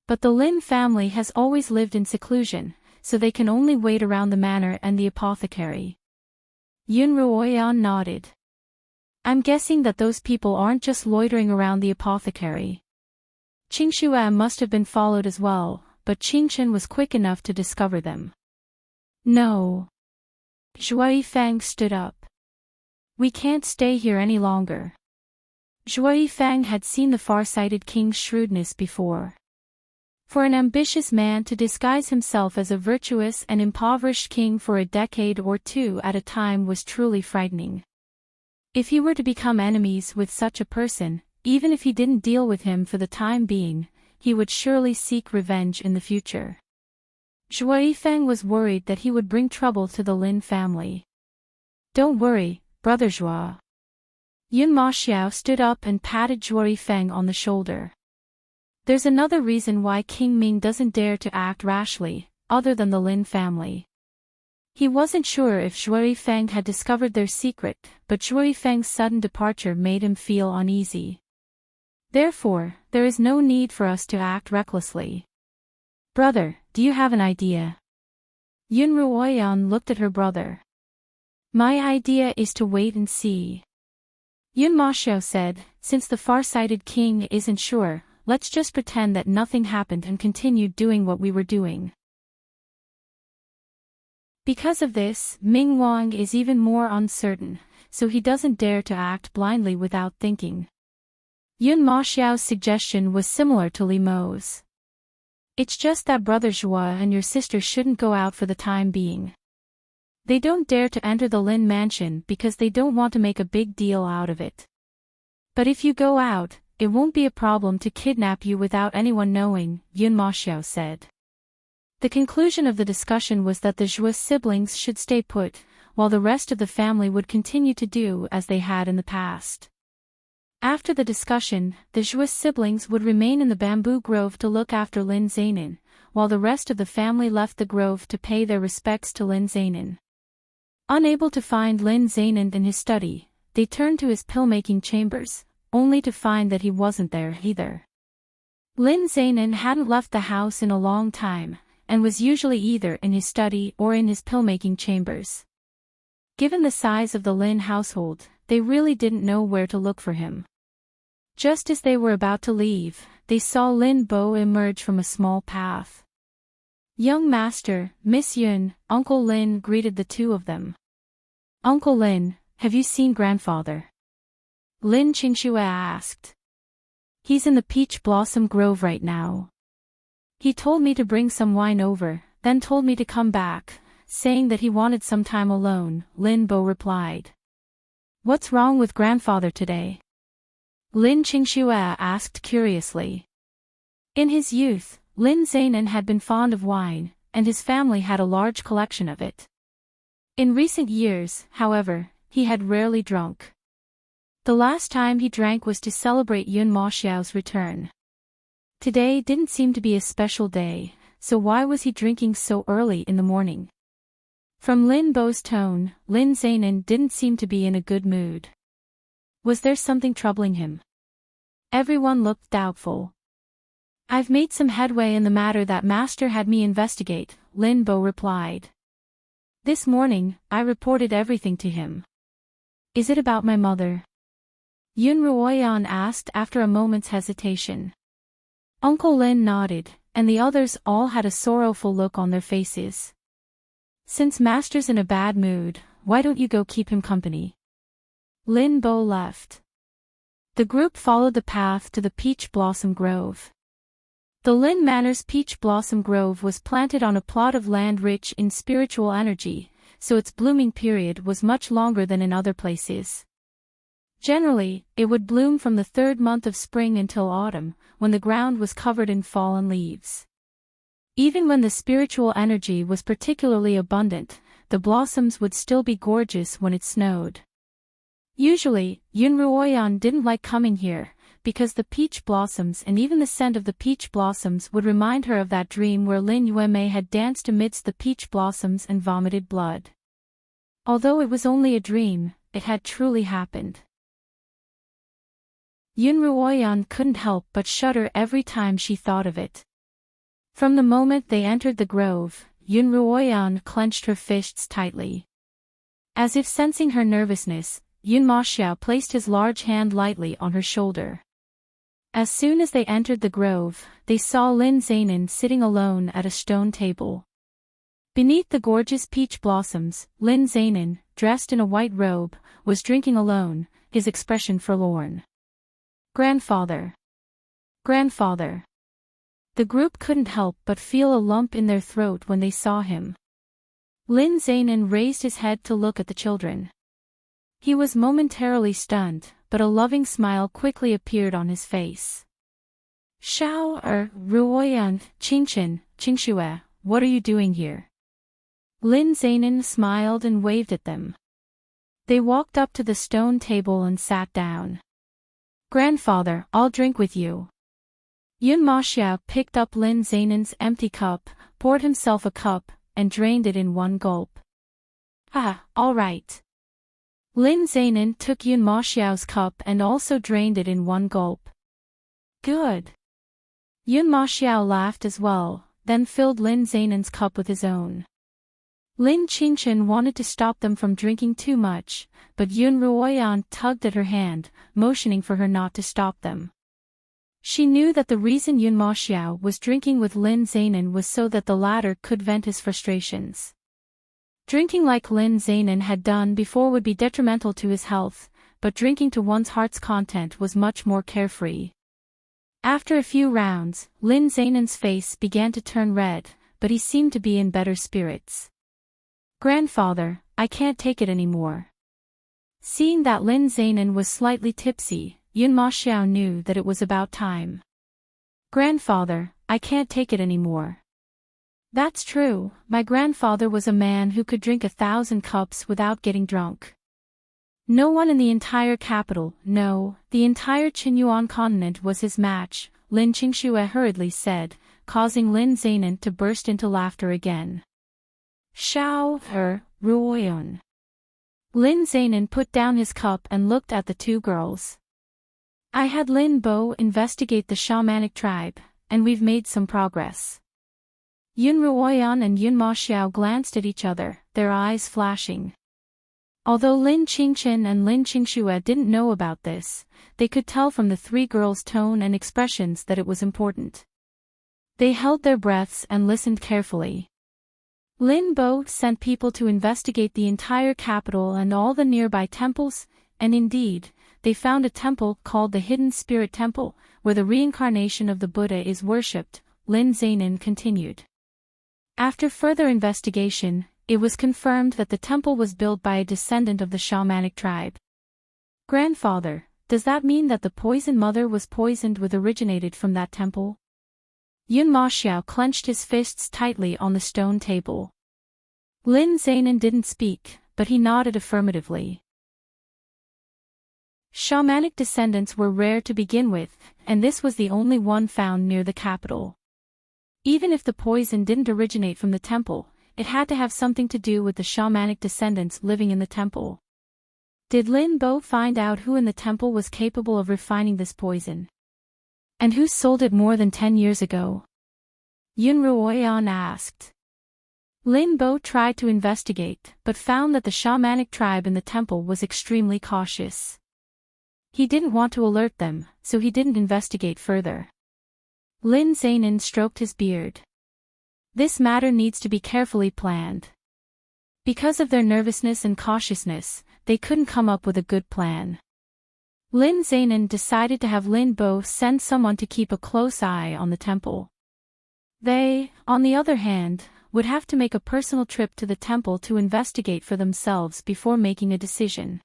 But the Lin family has always lived in seclusion, so they can only wait around the manor and the apothecary. Yun Ruoyan nodded. I'm guessing that those people aren't just loitering around the apothecary. Qingxue must have been followed as well, but Qingchen was quick enough to discover them. No. Zhuo Yifang stood up. We can't stay here any longer. Zhuo Yifang had seen the far-sighted king's shrewdness before. For an ambitious man to disguise himself as a virtuous and impoverished king for a decade or two at a time was truly frightening. If he were to become enemies with such a person, even if he didn't deal with him for the time being, he would surely seek revenge in the future. Zhuo Yifang was worried that he would bring trouble to the Lin family. Don't worry, brother Zhuo. Yun Ma Xiao stood up and patted Zhuo Yifang on the shoulder. There's another reason why King Ming doesn't dare to act rashly, other than the Lin family. He wasn't sure if Zhuo Yifang had discovered their secret, but Zhuo Yifang's sudden departure made him feel uneasy. Therefore, there is no need for us to act recklessly. Brother, do you have an idea? Yun Ruoyan looked at her brother. My idea is to wait and see. Yun Ma Xiao said, since the far-sighted king isn't sure, let's just pretend that nothing happened and continue doing what we were doing. Because of this, Ming Wang is even more uncertain, so he doesn't dare to act blindly without thinking. Yun Ma Xiao's suggestion was similar to Li Mo's. It's just that brother Zhuo and your sister shouldn't go out for the time being. They don't dare to enter the Lin mansion because they don't want to make a big deal out of it. But if you go out, it won't be a problem to kidnap you without anyone knowing, Yun Ma Xiao said. The conclusion of the discussion was that the Zhuo siblings should stay put, while the rest of the family would continue to do as they had in the past. After the discussion, the Zhuo siblings would remain in the bamboo grove to look after Lin Zainin, while the rest of the family left the grove to pay their respects to Lin Zainin. Unable to find Lin Zainin in his study, they turned to his pill-making chambers, only to find that he wasn't there either. Lin Zainin hadn't left the house in a long time, and was usually either in his study or in his pill-making chambers. Given the size of the Lin household, they really didn't know where to look for him. Just as they were about to leave, they saw Lin Bo emerge from a small path. Young Master, Miss Yun, Uncle Lin greeted the two of them. Uncle Lin, have you seen grandfather? Lin Qingxue asked. He's in the peach blossom grove right now. He told me to bring some wine over, then told me to come back, saying that he wanted some time alone, Lin Bo replied. What's wrong with grandfather today? Lin Qingxue asked curiously. In his youth, Lin Zainin had been fond of wine, and his family had a large collection of it. In recent years, however, he had rarely drunk. The last time he drank was to celebrate Yun Ma Xiao's return. Today didn't seem to be a special day, so why was he drinking so early in the morning? From Lin Bo's tone, Lin Zainin didn't seem to be in a good mood. Was there something troubling him? Everyone looked doubtful. I've made some headway in the matter that Master had me investigate, Lin Bo replied. This morning, I reported everything to him. Is it about my mother? Yun Ruoyan asked after a moment's hesitation. Uncle Lin nodded, and the others all had a sorrowful look on their faces. Since Master's in a bad mood, why don't you go keep him company? Lin Bo left. The group followed the path to the Peach Blossom Grove. The Lin Manor's Peach Blossom Grove was planted on a plot of land rich in spiritual energy, so its blooming period was much longer than in other places. Generally, it would bloom from the third month of spring until autumn, when the ground was covered in fallen leaves. Even when the spiritual energy was particularly abundant, the blossoms would still be gorgeous when it snowed. Usually, Yun Ruoyan didn't like coming here, because the peach blossoms and even the scent of the peach blossoms would remind her of that dream where Lin Yuemei had danced amidst the peach blossoms and vomited blood. Although it was only a dream, it had truly happened. Yun Ruoyan couldn't help but shudder every time she thought of it. From the moment they entered the grove, Yun Ruoyan clenched her fists tightly. As if sensing her nervousness, Yun Ma Xiao placed his large hand lightly on her shoulder. As soon as they entered the grove, they saw Lin Zainin sitting alone at a stone table. Beneath the gorgeous peach blossoms, Lin Zainin, dressed in a white robe, was drinking alone, his expression forlorn. Grandfather! Grandfather! The group couldn't help but feel a lump in their throat when they saw him. Lin Zainin raised his head to look at the children. He was momentarily stunned, but a loving smile quickly appeared on his face. Xiao Ruoyan, Qingchen, Qingxue, what are you doing here? Lin Zainin smiled and waved at them. They walked up to the stone table and sat down. Grandfather, I'll drink with you. Yun Ma Xiao picked up Lin Zainin's empty cup, poured himself a cup, and drained it in one gulp. Ah, all right. Lin Zainin took Yun Ma Xiao's cup and also drained it in one gulp. Good. Yun Ma Xiao laughed as well, then filled Lin Zainin's cup with his own. Lin Qingchen wanted to stop them from drinking too much, but Yun Ruoyan tugged at her hand, motioning for her not to stop them. She knew that the reason Yun Ma Xiao was drinking with Lin Zainin was so that the latter could vent his frustrations. Drinking like Lin Zainin had done before would be detrimental to his health, but drinking to one's heart's content was much more carefree. After a few rounds, Lin Zainin's face began to turn red, but he seemed to be in better spirits. Grandfather, I can't take it anymore. Seeing that Lin Zainin was slightly tipsy, Yun Ma Xiao knew that it was about time. Grandfather, I can't take it anymore. That's true, my grandfather was a man who could drink 1,000 cups without getting drunk. No one in the entire capital, no, the entire Qinyuan continent was his match, Lin Qingxue hurriedly said, causing Lin Zainin to burst into laughter again. Xiao Ruoyan. Lin Zainin put down his cup and looked at the two girls. I had Lin Bo investigate the shamanic tribe, and we've made some progress. Yun Ruoyan and Yun Ma Xiao glanced at each other, their eyes flashing. Although Lin Qingchen and Lin Qingxue didn't know about this, they could tell from the three girls' tone and expressions that it was important. They held their breaths and listened carefully. Lin Bo sent people to investigate the entire capital and all the nearby temples, and indeed, they found a temple called the Hidden Spirit Temple, where the reincarnation of the Buddha is worshipped, Lin Zainin continued. After further investigation, it was confirmed that the temple was built by a descendant of the shamanic tribe. Grandfather, does that mean that the poison mother was poisoned with originated from that temple? Yun Ma Xiao clenched his fists tightly on the stone table. Lin Zainin didn't speak, but he nodded affirmatively. Shamanic descendants were rare to begin with, and this was the only one found near the capital. Even if the poison didn't originate from the temple, it had to have something to do with the shamanic descendants living in the temple. Did Lin Bo find out who in the temple was capable of refining this poison? And who sold it more than 10 years ago? Yun Ruoyan asked. Lin Bo tried to investigate, but found that the shamanic tribe in the temple was extremely cautious. He didn't want to alert them, so he didn't investigate further. Lin Zainin stroked his beard. This matter needs to be carefully planned. Because of their nervousness and cautiousness, they couldn't come up with a good plan. Lin Zainin decided to have Lin Bo send someone to keep a close eye on the temple. They, on the other hand, would have to make a personal trip to the temple to investigate for themselves before making a decision.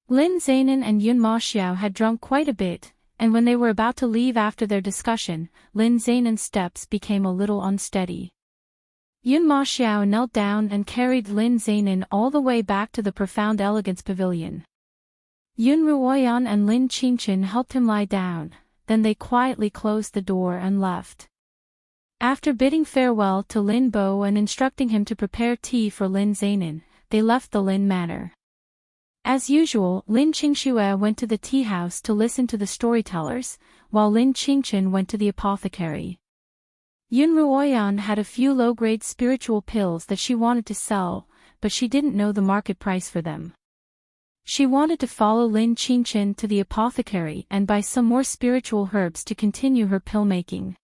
Lin Zainin and Yun Ma Xiao had drunk quite a bit, and when they were about to leave after their discussion, Lin Zainin's steps became a little unsteady. Yun Ma Xiao knelt down and carried Lin Zainin all the way back to the Profound Elegance Pavilion. Yun Ruoyan and Lin Qingchen helped him lie down, then they quietly closed the door and left. After bidding farewell to Lin Bo and instructing him to prepare tea for Lin Zainin, they left the Lin Manor. As usual, Lin Qingxue went to the tea house to listen to the storytellers, while Lin Qingchen went to the apothecary. Yun Ruoyan had a few low-grade spiritual pills that she wanted to sell, but she didn't know the market price for them. She wanted to follow Lin Qingchen to the apothecary and buy some more spiritual herbs to continue her pill making.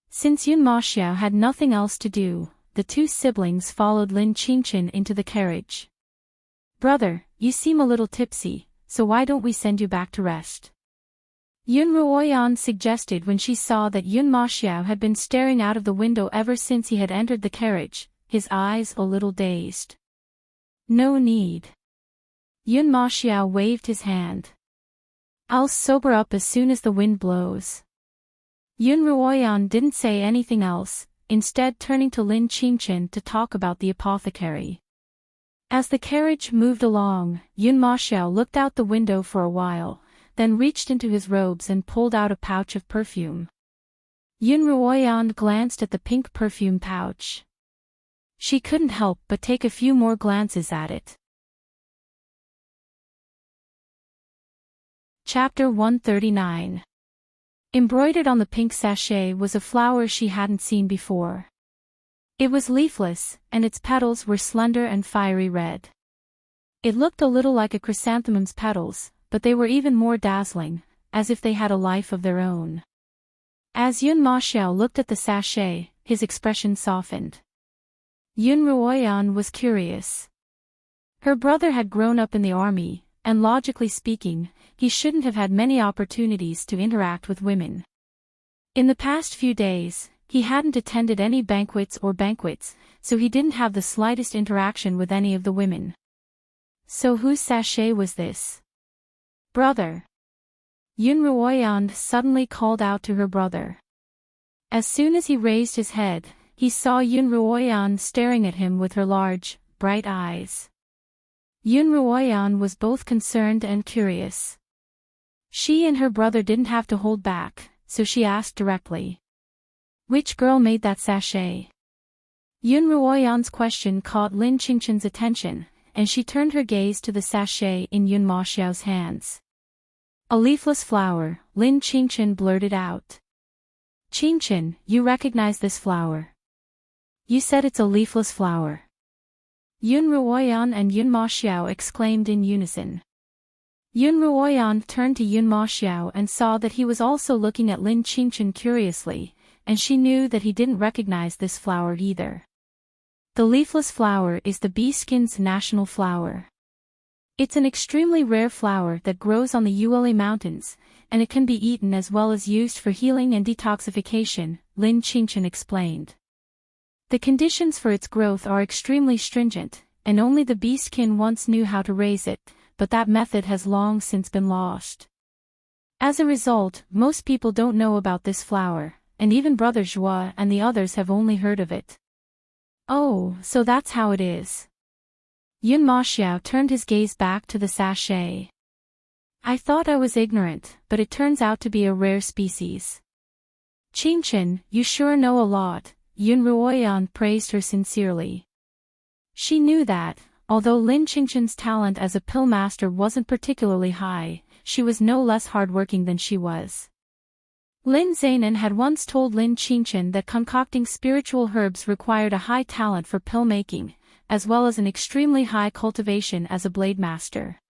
Since Yun Maxiao had nothing else to do, the two siblings followed Lin Qingchen into the carriage. "Brother, you seem a little tipsy, so why don't we send you back to rest?" Yun Ruoyan suggested when she saw that Yun Maxiao had been staring out of the window ever since he had entered the carriage, his eyes a little dazed. "No need." Yun Maxiao waved his hand. "I'll sober up as soon as the wind blows." Yun Ruoyan didn't say anything else, instead turning to Lin Qingchen to talk about the apothecary. As the carriage moved along, Yun Maxiao looked out the window for a while, then reached into his robes and pulled out a pouch of perfume. Yun Ruoyan glanced at the pink perfume pouch. She couldn't help but take a few more glances at it. Chapter 139. Embroidered on the pink sachet was a flower she hadn't seen before. It was leafless, and its petals were slender and fiery red. It looked a little like a chrysanthemum's petals, but they were even more dazzling, as if they had a life of their own. As Yun Maxiao looked at the sachet, his expression softened. Yun Ruoyan was curious. Her brother had grown up in the army, and logically speaking, he shouldn't have had many opportunities to interact with women. In the past few days, he hadn't attended any banquets, so he didn't have the slightest interaction with any of the women. So whose sachet was this? "Brother!" Yun Ruoyan suddenly called out to her brother. As soon as he raised his head, he saw Yun Ruoyan staring at him with her large, bright eyes. Yun Ruoyan was both concerned and curious. She and her brother didn't have to hold back, so she asked directly. "Which girl made that sachet?" Yun Ruoyan's question caught Lin Qingchen's attention, and she turned her gaze to the sachet in Yun Maxiao's hands. "A leafless flower," Lin Qingchen blurted out. "Qingchen, you recognize this flower?" "You said it's a leafless flower." Yun Ruoyan and Yun Maxiao exclaimed in unison. Yun Ruoyan turned to Yun Maxiao and saw that he was also looking at Lin Qingchen curiously, and she knew that he didn't recognize this flower either. The leafless flower is the beastkin's national flower. It's an extremely rare flower that grows on the Uele Mountains, and it can be eaten as well as used for healing and detoxification, Lin Qingchen explained. The conditions for its growth are extremely stringent, and only the beastkin once knew how to raise it, but that method has long since been lost. As a result, most people don't know about this flower, and even Brother Zhua and the others have only heard of it. "Oh, so that's how it is." Yun Maxiao turned his gaze back to the sachet. "I thought I was ignorant, but it turns out to be a rare species." "Qingchen, you sure know a lot," Yun Ruoyan praised her sincerely. She knew that, although Lin Qingchen's talent as a pill master wasn't particularly high, she was no less hardworking than she was. Lin Zainan had once told Lin Qingchen that concocting spiritual herbs required a high talent for pill making, as well as an extremely high cultivation as a blade master.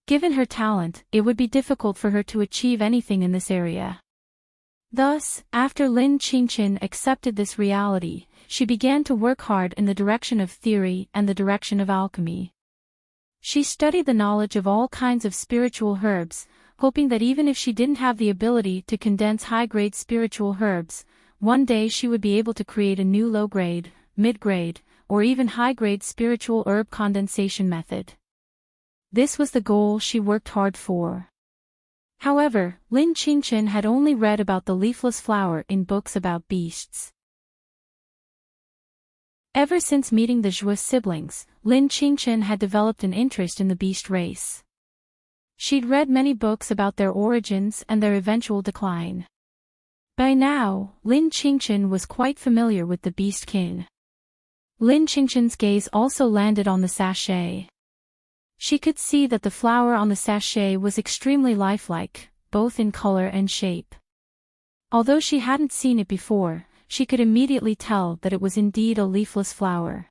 Given her talent, it would be difficult for her to achieve anything in this area. Thus, after Lin Qingchen accepted this reality, she began to work hard in the direction of theory and the direction of alchemy. She studied the knowledge of all kinds of spiritual herbs, hoping that even if she didn't have the ability to condense high-grade spiritual herbs, one day she would be able to create a new low-grade, mid-grade, or even high-grade spiritual herb condensation method. This was the goal she worked hard for. However, Lin Qingchen had only read about the leafless flower in books about beasts. Ever since meeting the Zhua siblings, Lin Qingchen had developed an interest in the beast race. She'd read many books about their origins and their eventual decline. By now, Lin Qingchen was quite familiar with the beastkin. Lin Qingchen's gaze also landed on the sachet. She could see that the flower on the sachet was extremely lifelike, both in color and shape. Although she hadn't seen it before, she could immediately tell that it was indeed a leafless flower.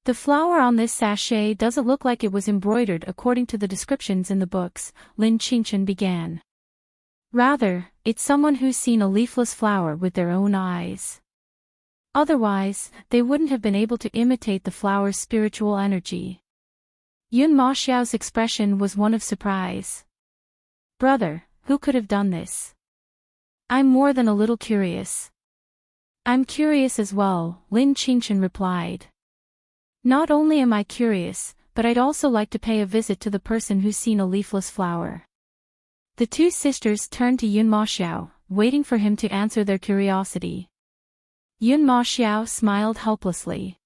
The flower on this sachet doesn't look like it was embroidered according to the descriptions in the books, Lin Qingchen began. Rather, it's someone who's seen a leafless flower with their own eyes. Otherwise, they wouldn't have been able to imitate the flower's spiritual energy. Yun Maxiao's expression was one of surprise. Brother, who could have done this? I'm more than a little curious. I'm curious as well, Lin Qingchen replied. Not only am I curious, but I'd also like to pay a visit to the person who's seen a leafless flower. The two sisters turned to Yun Maxiao, waiting for him to answer their curiosity. Yun Maxiao smiled helplessly.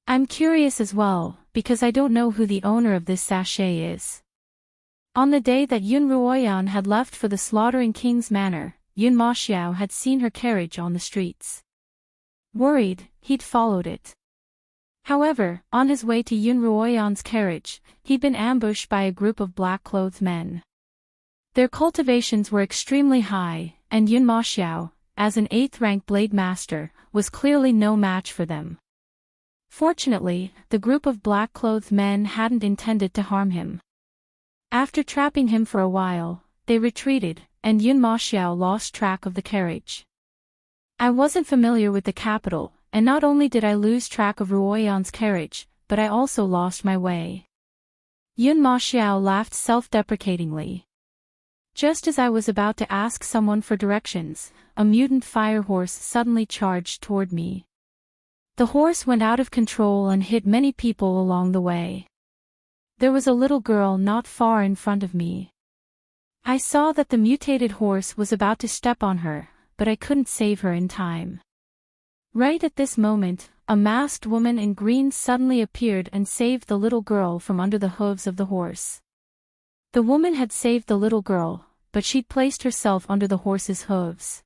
I'm curious as well, because I don't know who the owner of this sachet is. On the day that Yun Ruoyan had left for the slaughtering king's manor, Yun Maxiao had seen her carriage on the streets. Worried, he'd followed it. However, on his way to Yun Ruoyan's carriage, he'd been ambushed by a group of black-clothed men. Their cultivations were extremely high, and Yun Maxiao, as an 8th-rank blade master, was clearly no match for them. Fortunately, the group of black-clothed men hadn't intended to harm him. After trapping him for a while, they retreated, and Yun Maxiao lost track of the carriage. I wasn't familiar with the capital, and not only did I lose track of Ruoyan's carriage, but I also lost my way. Yun Maxiao laughed self-deprecatingly. Just as I was about to ask someone for directions, a mutant fire horse suddenly charged toward me. The horse went out of control and hit many people along the way. There was a little girl not far in front of me. I saw that the mutated horse was about to step on her, but I couldn't save her in time. Right at this moment, a masked woman in green suddenly appeared and saved the little girl from under the hooves of the horse. The woman had saved the little girl, but she'd placed herself under the horse's hooves.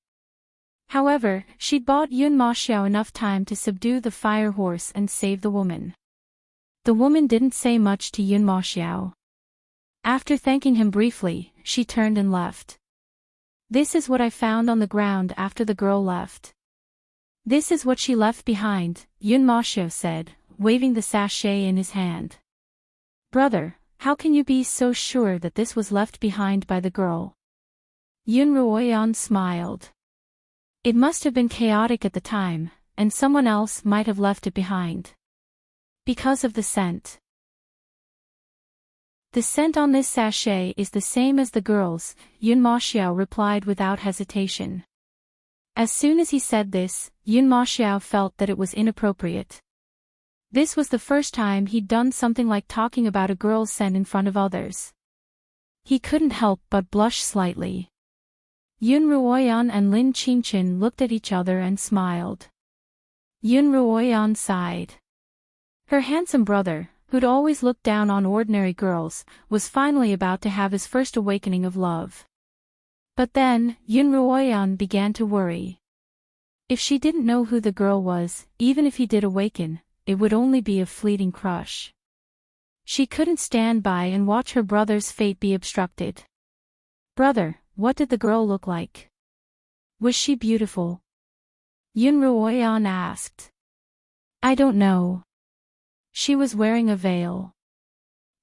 However, she'd bought Yun Maxiao enough time to subdue the fire horse and save the woman. The woman didn't say much to Yun Maxiao. After thanking him briefly, she turned and left. This is what I found on the ground after the girl left. This is what she left behind, Yun Maxiao said, waving the sachet in his hand. Brother, how can you be so sure that this was left behind by the girl? Yun Ruoyan smiled. It must have been chaotic at the time, and someone else might have left it behind. Because of the scent. The scent on this sachet is the same as the girl's, Yun Maxiao replied without hesitation. As soon as he said this, Yun Maxiao felt that it was inappropriate. This was the first time he'd done something like talking about a girl's scent in front of others. He couldn't help but blush slightly. Yun Ruoyan and Lin Qingchen looked at each other and smiled. Yun Ruoyan sighed. Her handsome brother, who'd always looked down on ordinary girls, was finally about to have his first awakening of love. But then, Yun Ruoyan began to worry. If she didn't know who the girl was, even if he did awaken, it would only be a fleeting crush. She couldn't stand by and watch her brother's fate be obstructed. Brother, what did the girl look like? Was she beautiful? Yun Ruoyan asked. I don't know. She was wearing a veil.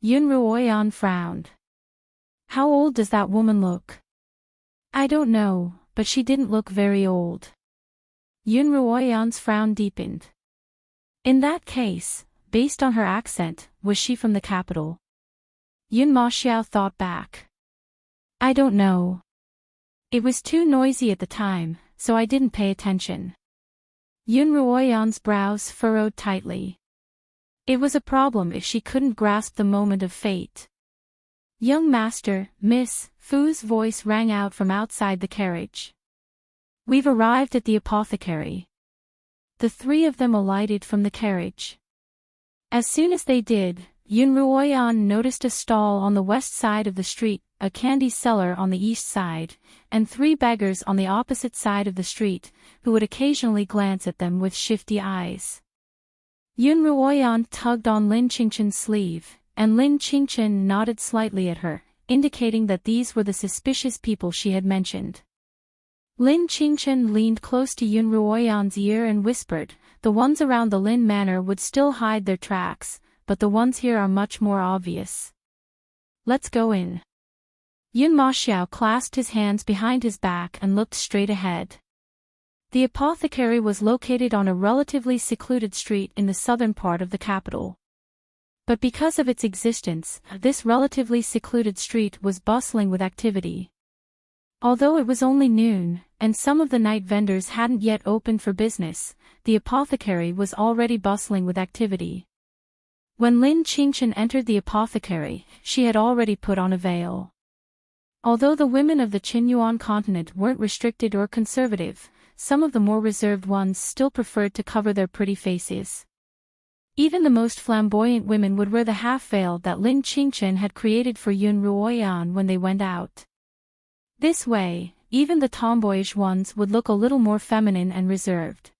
Yun Ruoyan frowned. How old does that woman look? I don't know, but she didn't look very old. Yun Ruoyan's frown deepened. In that case, based on her accent, was she from the capital? Yun Maxiao thought back. I don't know. It was too noisy at the time, so I didn't pay attention. Yun Ruoyan's brows furrowed tightly. It was a problem if she couldn't grasp the moment of fate. Young master, Miss Fu's voice rang out from outside the carriage. We've arrived at the apothecary. The three of them alighted from the carriage. As soon as they did, Yun Ruoyan noticed a stall on the west side of the street, a candy seller on the east side, and three beggars on the opposite side of the street, who would occasionally glance at them with shifty eyes. Yun Ruoyan tugged on Lin Qingchen's sleeve, and Lin Qingchen nodded slightly at her, indicating that these were the suspicious people she had mentioned. Lin Qingchen leaned close to Yun Ruoyan's ear and whispered, "The ones around the Lin Manor would still hide their tracks, but the ones here are much more obvious. Let's go in." Yun Maxiao clasped his hands behind his back and looked straight ahead. The apothecary was located on a relatively secluded street in the southern part of the capital. But because of its existence, this relatively secluded street was bustling with activity. Although it was only noon, and some of the night vendors hadn't yet opened for business, the apothecary was already bustling with activity. When Lin Qingchen entered the apothecary, she had already put on a veil. Although the women of the Qinyuan continent weren't restricted or conservative, some of the more reserved ones still preferred to cover their pretty faces. Even the most flamboyant women would wear the half-veil that Lin Qingchen had created for Yun Ruoyan when they went out. This way, even the tomboyish ones would look a little more feminine and reserved.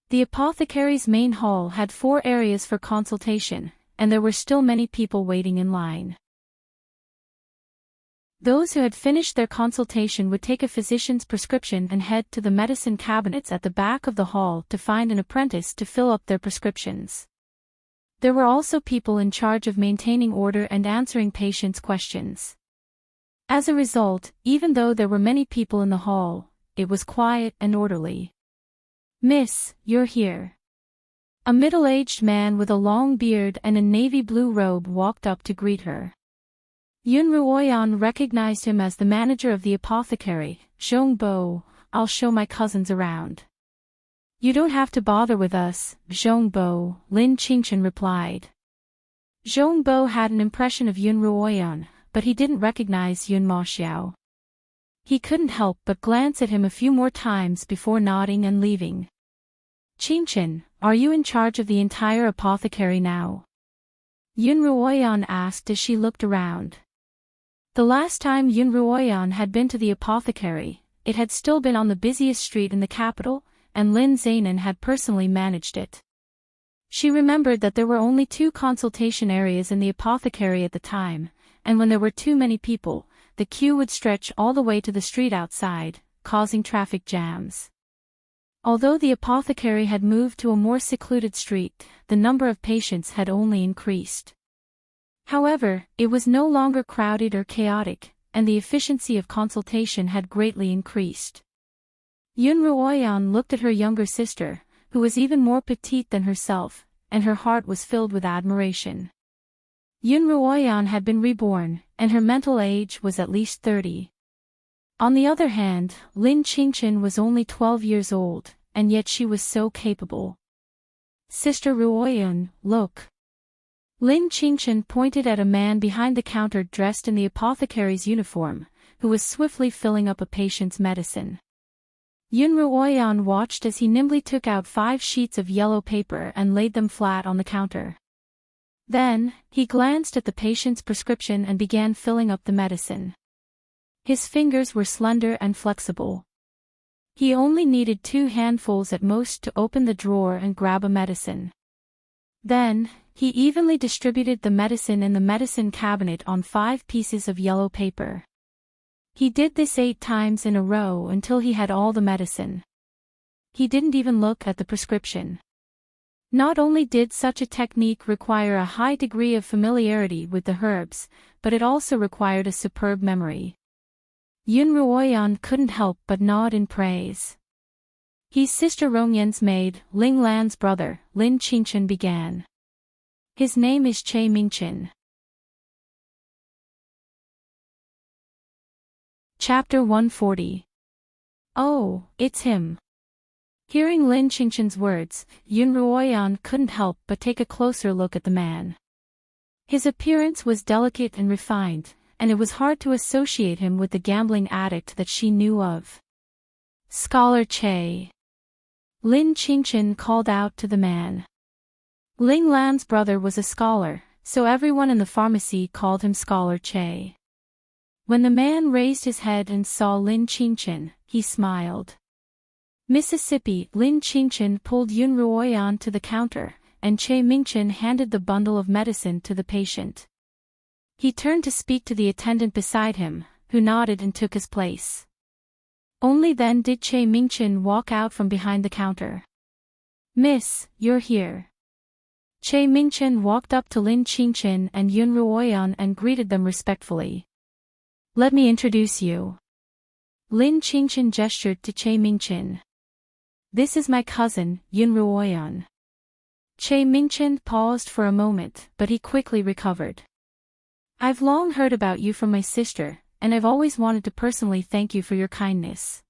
The apothecary's main hall had 4 areas for consultation, and there were still many people waiting in line. Those who had finished their consultation would take a physician's prescription and head to the medicine cabinets at the back of the hall to find an apprentice to fill up their prescriptions. There were also people in charge of maintaining order and answering patients' questions. As a result, even though there were many people in the hall, it was quiet and orderly. "Miss, you're here." A middle-aged man with a long beard and a navy blue robe walked up to greet her. Yun Ruoyan recognized him as the manager of the apothecary. "Zhong Bo, I'll show my cousins around." "You don't have to bother with us, Zhong Bo," Lin Qingchen replied. Zhong Bo had an impression of Yun Ruoyan, but he didn't recognize Yun Maxiao. He couldn't help but glance at him a few more times before nodding and leaving. "Qingchen, are you in charge of the entire apothecary now?" Yun Ruoyan asked as she looked around. The last time Yun Ruoyan had been to the apothecary, it had still been on the busiest street in the capital, and Lin Zainan had personally managed it. She remembered that there were only 2 consultation areas in the apothecary at the time, and when there were too many people, the queue would stretch all the way to the street outside, causing traffic jams. Although the apothecary had moved to a more secluded street, the number of patients had only increased. However, it was no longer crowded or chaotic, and the efficiency of consultation had greatly increased. Yun Ruoyan looked at her younger sister, who was even more petite than herself, and her heart was filled with admiration. Yun Ruoyan had been reborn, and her mental age was at least 30. On the other hand, Lin Qingchen was only 12 years old, and yet she was so capable. "Sister Ruoyan, look." Lin Qingchen pointed at a man behind the counter dressed in the apothecary's uniform, who was swiftly filling up a patient's medicine. Yun Ruoyan watched as he nimbly took out 5 sheets of yellow paper and laid them flat on the counter. Then, he glanced at the patient's prescription and began filling up the medicine. His fingers were slender and flexible. He only needed 2 handfuls at most to open the drawer and grab a medicine. Then, he evenly distributed the medicine in the medicine cabinet on 5 pieces of yellow paper. He did this 8 times in a row until he had all the medicine. He didn't even look at the prescription. Not only did such a technique require a high degree of familiarity with the herbs, but it also required a superb memory. Yun Ruoyan couldn't help but nod in praise. "He's Sister Rongyan's maid, Ling Lan's brother," Lin Qingchen began. "His name is Che Mingchen." Chapter 140. "Oh, it's him." Hearing Lin Qingchen's words, Yun Ruoyan couldn't help but take a closer look at the man. His appearance was delicate and refined, and it was hard to associate him with the gambling addict that she knew of. "Scholar Che," Lin Qingchen called out to the man. Ling Lan's brother was a scholar, so everyone in the pharmacy called him Scholar Che. When the man raised his head and saw Lin Qingchen, he smiled. Mississippi, Lin Qingchen pulled Yun Ruoyan to the counter, and Che Mingchen handed the bundle of medicine to the patient. He turned to speak to the attendant beside him, who nodded and took his place. Only then did Che Mingchen walk out from behind the counter. "Miss, you're here." Che Mingchen walked up to Lin Qingchen and Yun Ruoyan and greeted them respectfully. "Let me introduce you." Lin Qingchen gestured to Che Mingchen. "This is my cousin, Yun Ruoyan." Che Mingchen paused for a moment, but he quickly recovered. "I've long heard about you from my sister, and I've always wanted to personally thank you for your kindness."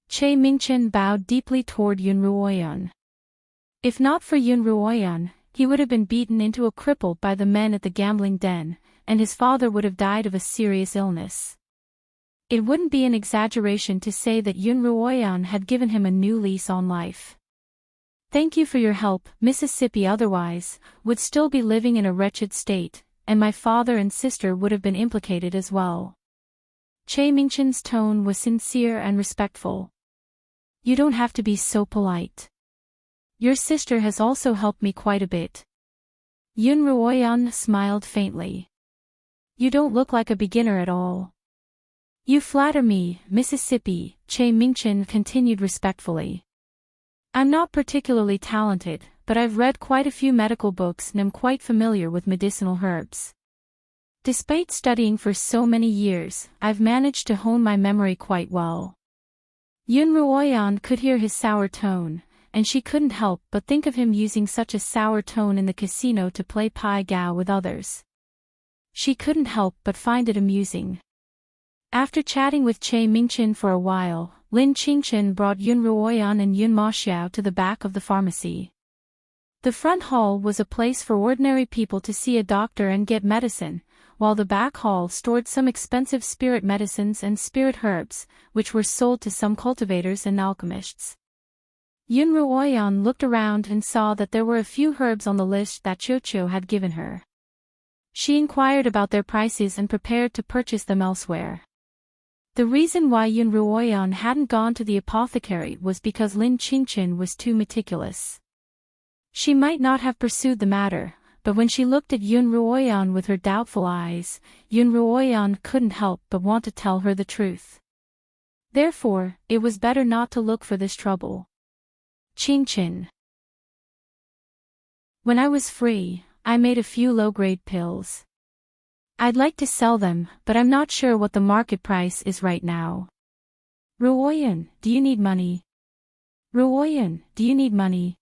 Che Mingchen bowed deeply toward Yun Ruoyan. If not for Yun Ruoyan, he would have been beaten into a cripple by the men at the gambling den, and his father would have died of a serious illness. It wouldn't be an exaggeration to say that Yun Ruoyan had given him a new lease on life. "Thank you for your help, Mississippi otherwise would still be living in a wretched state, and my father and sister would have been implicated as well." Che Mingchen's tone was sincere and respectful. "You don't have to be so polite. Your sister has also helped me quite a bit." Yun Ruoyan smiled faintly. "You don't look like a beginner at all." "You flatter me, Mississippi," Che Mingchen continued respectfully. "I'm not particularly talented, but I've read quite a few medical books and am quite familiar with medicinal herbs. Despite studying for so many years, I've managed to hone my memory quite well." Yun Ruoyan could hear his sour tone, and she couldn't help but think of him using such a sour tone in the casino to play pai gao with others. She couldn't help but find it amusing. After chatting with Che Mingchen for a while, Lin Qingchen brought Yun Ruoyan and Yun Maxiao to the back of the pharmacy. The front hall was a place for ordinary people to see a doctor and get medicine, while the back hall stored some expensive spirit medicines and spirit herbs, which were sold to some cultivators and alchemists. Yun Ruoyan looked around and saw that there were a few herbs on the list that Qiuqiu had given her. She inquired about their prices and prepared to purchase them elsewhere. The reason why Yun Ruoyan hadn't gone to the apothecary was because Lin Qingchen was too meticulous. She might not have pursued the matter, but when she looked at Yun Ruoyan with her doubtful eyes, Yun Ruoyan couldn't help but want to tell her the truth. Therefore, it was better not to look for this trouble. Qingchen. "When I was free, I made a few low-grade pills. I'd like to sell them, but I'm not sure what the market price is right now." "Ruoyan, do you need money?" "Ruoyan, do you need money?"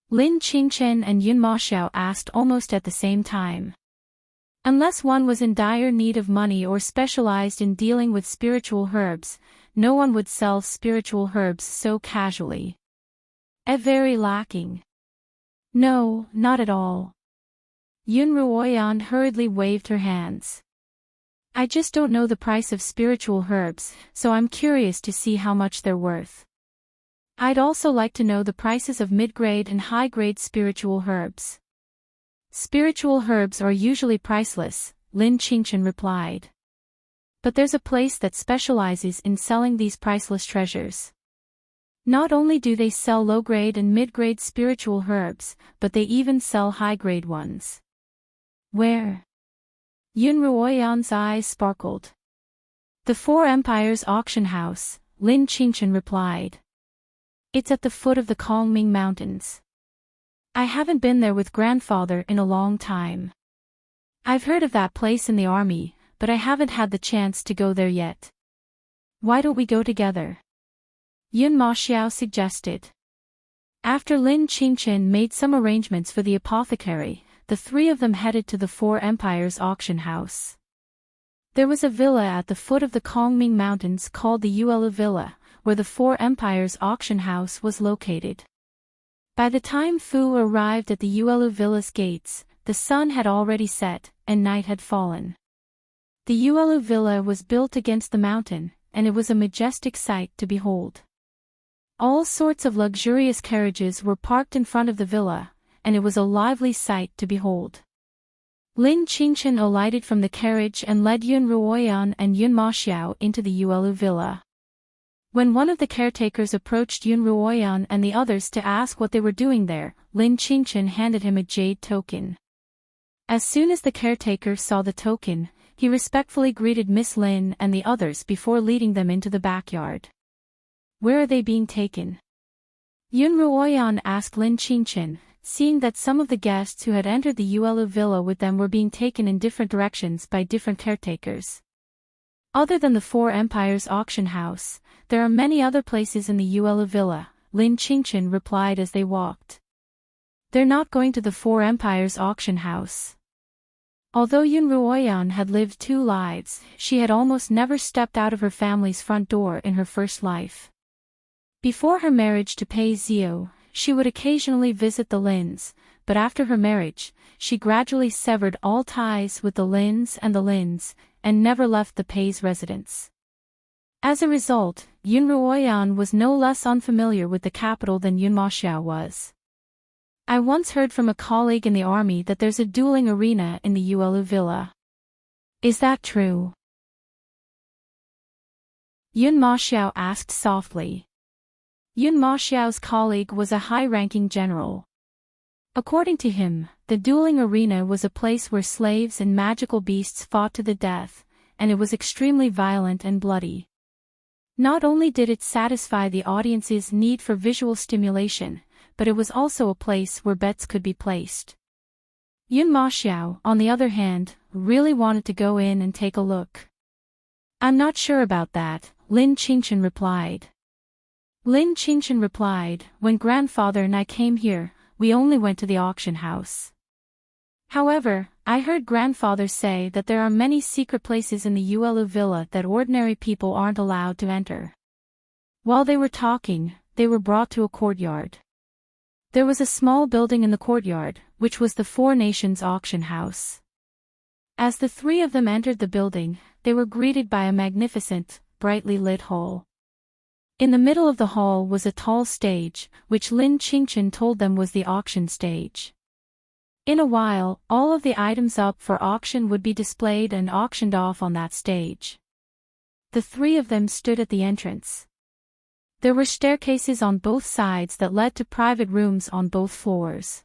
Lin Qingchen and Yun Maxiao asked almost at the same time. Unless one was in dire need of money or specialized in dealing with spiritual herbs, no one would sell spiritual herbs so casually. Very lacking. "No, not at all." Yun Ruoyan hurriedly waved her hands. "I just don't know the price of spiritual herbs, so I'm curious to see how much they're worth. I'd also like to know the prices of mid-grade and high-grade spiritual herbs." "Spiritual herbs are usually priceless," Lin Qingchen replied. "But there's a place that specializes in selling these priceless treasures. Not only do they sell low-grade and mid-grade spiritual herbs, but they even sell high-grade ones." "Where?" Yun Ruoyan's eyes sparkled. "The Four Empires Auction House," Lin Qingchen replied. "It's at the foot of the Kongming Mountains. I haven't been there with grandfather in a long time. I've heard of that place in the army, but I haven't had the chance to go there yet. Why don't we go together?" Yun Maxiao suggested. After Lin Qingchen made some arrangements for the apothecary, the three of them headed to the Four Empires Auction House. There was a villa at the foot of the Kongming Mountains called the Yuelu Villa, where the Four Empires Auction House was located. By the time Fu arrived at the Yuelu Villa's gates, the sun had already set, and night had fallen. The Yuelu Villa was built against the mountain, and it was a majestic sight to behold. All sorts of luxurious carriages were parked in front of the villa, and it was a lively sight to behold. Lin Qingchen alighted from the carriage and led Yun Ruoyan and Yun Maxiao into the Yuelu Villa. When one of the caretakers approached Yun Ruoyan and the others to ask what they were doing there, Lin Qingchen handed him a jade token. As soon as the caretaker saw the token, he respectfully greeted Miss Lin and the others before leading them into the backyard. "Where are they being taken?" Yun Ruoyan asked Lin Qingchen, seeing that some of the guests who had entered the Yuelu villa with them were being taken in different directions by different caretakers. "Other than the Four Empires auction house, there are many other places in the Yuelu villa," Lin Qingchen replied as they walked. "They're not going to the Four Empires auction house." Although Yun Ruoyan had lived 2 lives, she had almost never stepped out of her family's front door in her first life. Before her marriage to Pei Zio, she would occasionally visit the Lins, but after her marriage, she gradually severed all ties with the Lins, and never left the Pei's residence. As a result, Yun Ruoyan was no less unfamiliar with the capital than Yun Maxiao was. "I once heard from a colleague in the army that there's a dueling arena in the Yuelu villa. Is that true?" Yun Maxiao asked softly. Yun Maxiao's colleague was a high-ranking general. According to him, the dueling arena was a place where slaves and magical beasts fought to the death, and it was extremely violent and bloody. Not only did it satisfy the audience's need for visual stimulation, but it was also a place where bets could be placed. Yun Maxiao, on the other hand, really wanted to go in and take a look. "I'm not sure about that," Lin Qingchen replied. Lin Qingchen replied, "When grandfather and I came here, we only went to the auction house. However, I heard grandfather say that there are many secret places in the Yuelu villa that ordinary people aren't allowed to enter." While they were talking, they were brought to a courtyard. There was a small building in the courtyard, which was the Four Nations auction house. As the 3 of them entered the building, they were greeted by a magnificent, brightly lit hall. In the middle of the hall was a tall stage, which Lin Qingchen told them was the auction stage. In a while, all of the items up for auction would be displayed and auctioned off on that stage. The 3 of them stood at the entrance. There were staircases on both sides that led to private rooms on both floors.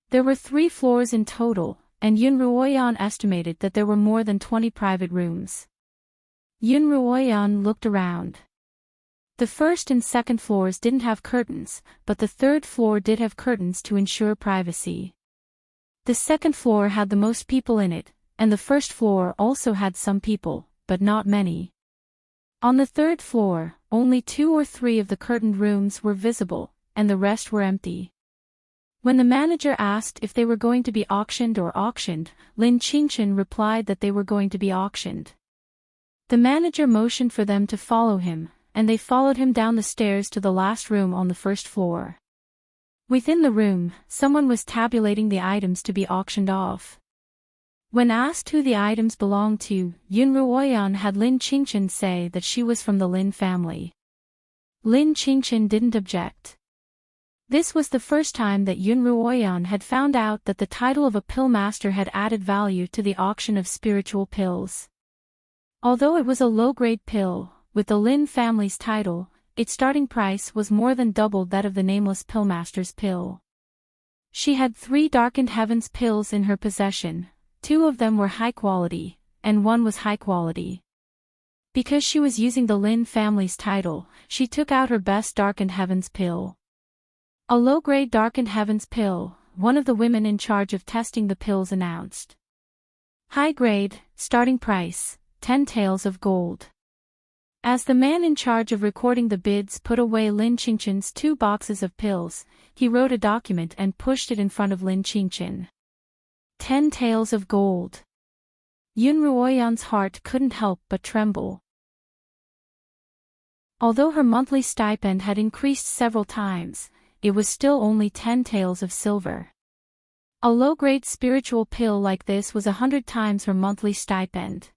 There were 3 floors in total, and Yun Ruoyan estimated that there were more than 20 private rooms. Yun Ruoyan looked around. The first and second floors didn't have curtains, but the third floor did have curtains to ensure privacy. The second floor had the most people in it, and the first floor also had some people, but not many. On the third floor, only 2 or 3 of the curtained rooms were visible, and the rest were empty. When the manager asked if they were going to be auctioned or auctioned, Lin Qingchen replied that they were going to be auctioned. The manager motioned for them to follow him, and they followed him down the stairs to the last room on the first floor. Within the room, someone was tabulating the items to be auctioned off. When asked who the items belonged to, Yun Ruoyan had Lin Qingchen say that she was from the Lin family. Lin Qingchen didn't object. This was the first time that Yun Ruoyan had found out that the title of a pill master had added value to the auction of spiritual pills. Although it was a low-grade pill, with the Lin family's title, its starting price was more than double that of the nameless pillmaster's pill. She had 3 Darkened Heavens pills in her possession, 2 of them were high quality, and 1 was high quality. Because she was using the Lin family's title, she took out her best Darkened Heavens pill. A low-grade Darkened Heavens pill, one of the women in charge of testing the pills announced. High grade, starting price, 10 taels of gold. As the man in charge of recording the bids put away Lin Qingchen's 2 boxes of pills, he wrote a document and pushed it in front of Lin Qingchen. 10 taels of gold. Yun Ruoyan's heart couldn't help but tremble. Although her monthly stipend had increased several times, it was still only 10 taels of silver. A low-grade spiritual pill like this was 100 times her monthly stipend.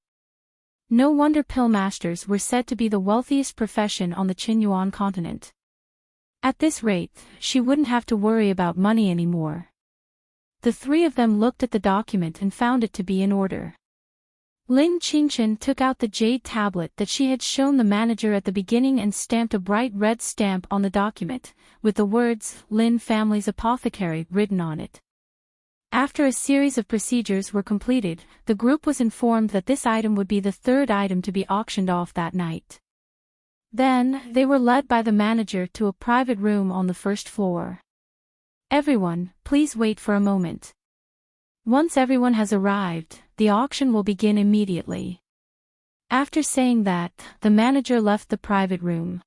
No wonder pill masters were said to be the wealthiest profession on the Qinyuan continent. At this rate, she wouldn't have to worry about money anymore. The 3 of them looked at the document and found it to be in order. Lin Qingchen took out the jade tablet that she had shown the manager at the beginning and stamped a bright red stamp on the document, with the words, "Lin Family's Apothecary," written on it. After a series of procedures were completed, the group was informed that this item would be the third item to be auctioned off that night. Then, they were led by the manager to a private room on the first floor. "Everyone, please wait for a moment. Once everyone has arrived, the auction will begin immediately." After saying that, the manager left the private room.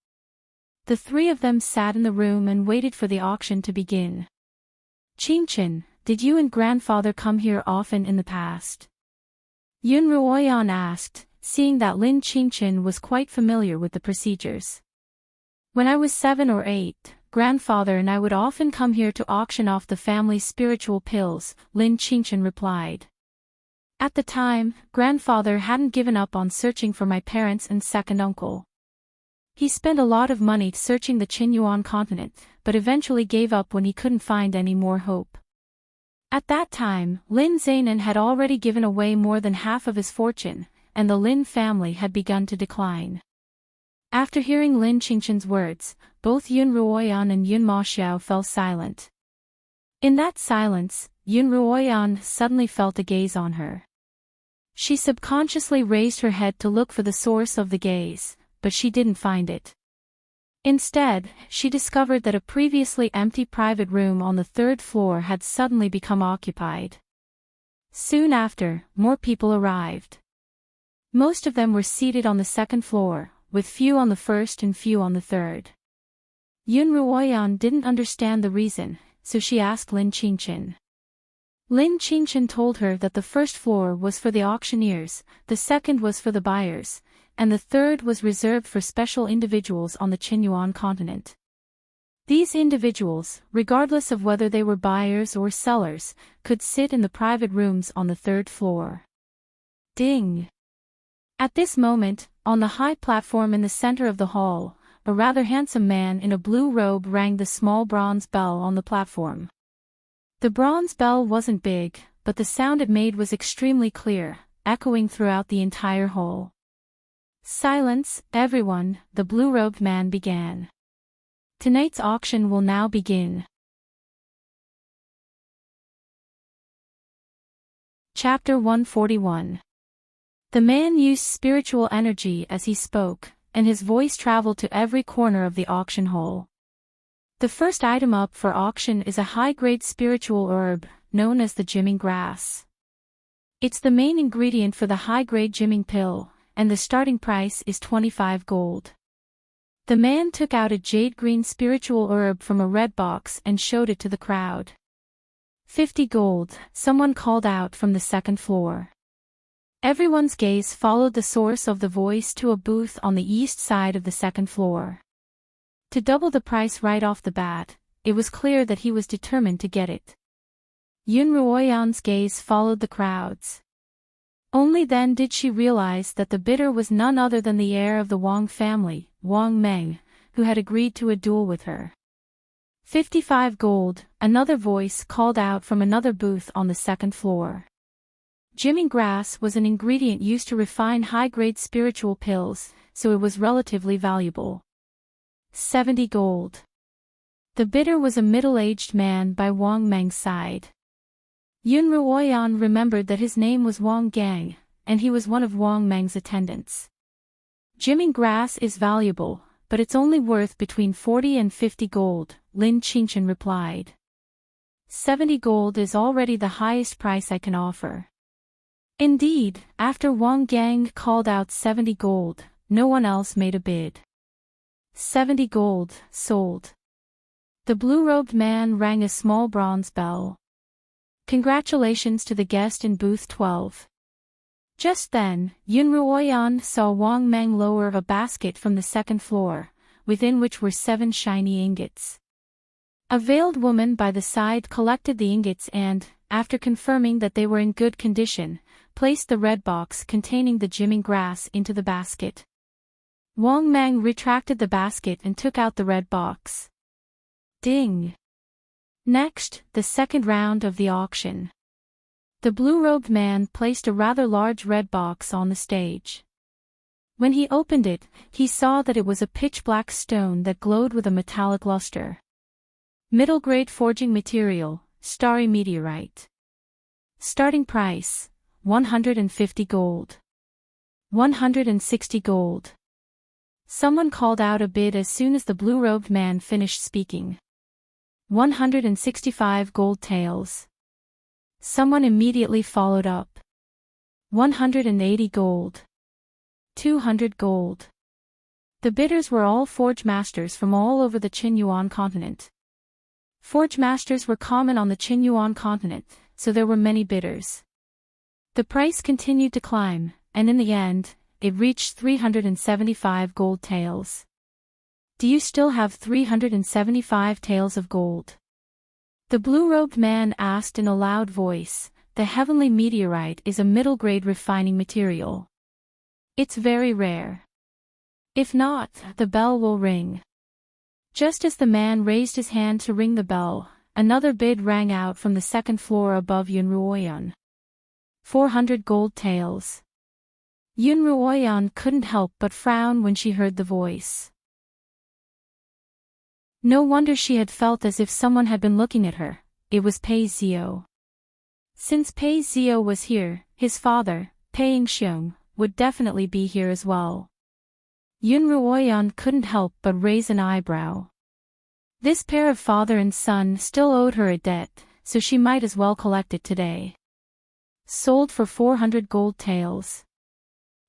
The three of them sat in the room and waited for the auction to begin. "Qingchen, did you and grandfather come here often in the past?" Yun Ruoyan asked, seeing that Lin Qingchen was quite familiar with the procedures. "When I was 7 or 8, grandfather and I would often come here to auction off the family's spiritual pills," Lin Qingchen replied. "At the time, grandfather hadn't given up on searching for my parents and second uncle. He spent a lot of money searching the Qinyuan continent, but eventually gave up when he couldn't find any more hope. At that time, Lin Zainan had already given away more than half of his fortune, and the Lin family had begun to decline." After hearing Lin Qingchen's words, both Yun Ruoyan and Yun Maxiao fell silent. In that silence, Yun Ruoyan suddenly felt a gaze on her. She subconsciously raised her head to look for the source of the gaze, but she didn't find it. Instead, she discovered that a previously empty private room on the third floor had suddenly become occupied. Soon after, more people arrived. Most of them were seated on the second floor, with few on the first and few on the third. Yun Ruoyan didn't understand the reason, so she asked Lin Qingchen. Lin Qingchen told her that the first floor was for the auctioneers, the second was for the buyers, and the third was reserved for special individuals on the Qinyuan continent. These individuals, regardless of whether they were buyers or sellers, could sit in the private rooms on the third floor. Ding! At this moment, on the high platform in the center of the hall, a rather handsome man in a blue robe rang the small bronze bell on the platform. The bronze bell wasn't big, but the sound it made was extremely clear, echoing throughout the entire hall. "Silence, everyone," the blue-robed man began. "Tonight's auction will now begin." Chapter 141. The man used spiritual energy as he spoke, and his voice traveled to every corner of the auction hall. The first item up for auction is a high-grade spiritual herb, known as the jimming grass. It's the main ingredient for the high-grade jimming pill, and the starting price is 25 gold. The man took out a jade-green spiritual herb from a red box and showed it to the crowd. 50 gold, someone called out from the second floor. Everyone's gaze followed the source of the voice to a booth on the east side of the second floor. To double the price right off the bat, it was clear that he was determined to get it. Yun Ruoyan's gaze followed the crowd's. Only then did she realize that the bidder was none other than the heir of the Wang family, Wang Meng, who had agreed to a duel with her. 55 gold, another voice called out from another booth on the second floor. Jimming grass was an ingredient used to refine high-grade spiritual pills, so it was relatively valuable. 70 gold. The bidder was a middle-aged man by Wang Meng's side. Yun Ruoyan remembered that his name was Wang Gang, and he was one of Wang Meng's attendants. Jimming grass is valuable, but it's only worth between 40 and 50 gold, Lin Qingchen replied. 70 gold is already the highest price I can offer. Indeed, after Wang Gang called out 70 gold, no one else made a bid. 70 gold, sold. The blue-robed man rang a small bronze bell. Congratulations to the guest in booth 12. Just then, Yun Ruoyan saw Wang Meng lower a basket from the second floor, within which were 7 shiny ingots. A veiled woman by the side collected the ingots and, after confirming that they were in good condition, placed the red box containing the jimming grass into the basket. Wang Meng retracted the basket and took out the red box. Ding! Next, the second round of the auction. The blue-robed man placed a rather large red box on the stage. When he opened it, he saw that it was a pitch-black stone that glowed with a metallic luster. Middle-grade forging material, starry meteorite. Starting price, 150 gold. 160 gold. Someone called out a bid as soon as the blue-robed man finished speaking. 165 gold taels. Someone immediately followed up. 180 gold. 200 gold. The bidders were all forge masters from all over the Qinyuan continent. Forge masters were common on the Qinyuan continent, so there were many bidders. The price continued to climb, and in the end, it reached 375 gold taels. Do you still have 375 taels of gold? The blue-robed man asked in a loud voice. The heavenly meteorite is a middle-grade refining material. It's very rare. If not, the bell will ring. Just as the man raised his hand to ring the bell, another bid rang out from the second floor above Yunruoyan. 400 gold taels. Yunruoyan couldn't help but frown when she heard the voice. No wonder she had felt as if someone had been looking at her. It was Pei Zio. Since Pei Zio was here, his father, Pei Xiong, would definitely be here as well. Yunruoyan couldn't help but raise an eyebrow. This pair of father and son still owed her a debt, so she might as well collect it today. Sold for 400 gold taels.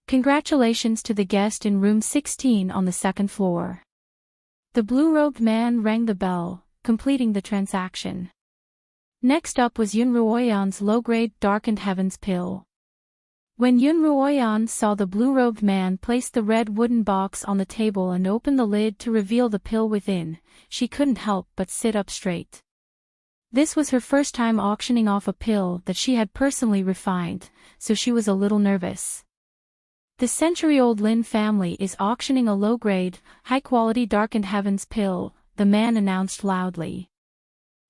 Congratulations to the guest in room 16 on the second floor. The blue-robed man rang the bell, completing the transaction. Next up was Yunruoyan's low-grade Darkened Heavens pill. When Yunruoyan saw the blue-robed man place the red wooden box on the table and open the lid to reveal the pill within, she couldn't help but sit up straight. This was her first time auctioning off a pill that she had personally refined, so she was a little nervous. The century-old Lin family is auctioning a low-grade, high-quality Darkened Heavens pill, the man announced loudly.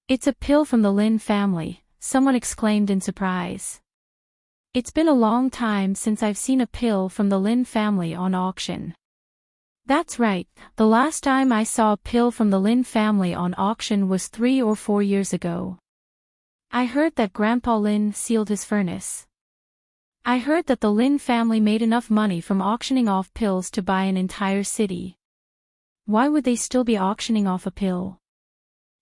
It's a pill from the Lin family, someone exclaimed in surprise. It's been a long time since I've seen a pill from the Lin family on auction. That's right, the last time I saw a pill from the Lin family on auction was 3 or 4 years ago. I heard that Grandpa Lin sealed his furnace. I heard that the Lin family made enough money from auctioning off pills to buy an entire city. Why would they still be auctioning off a pill?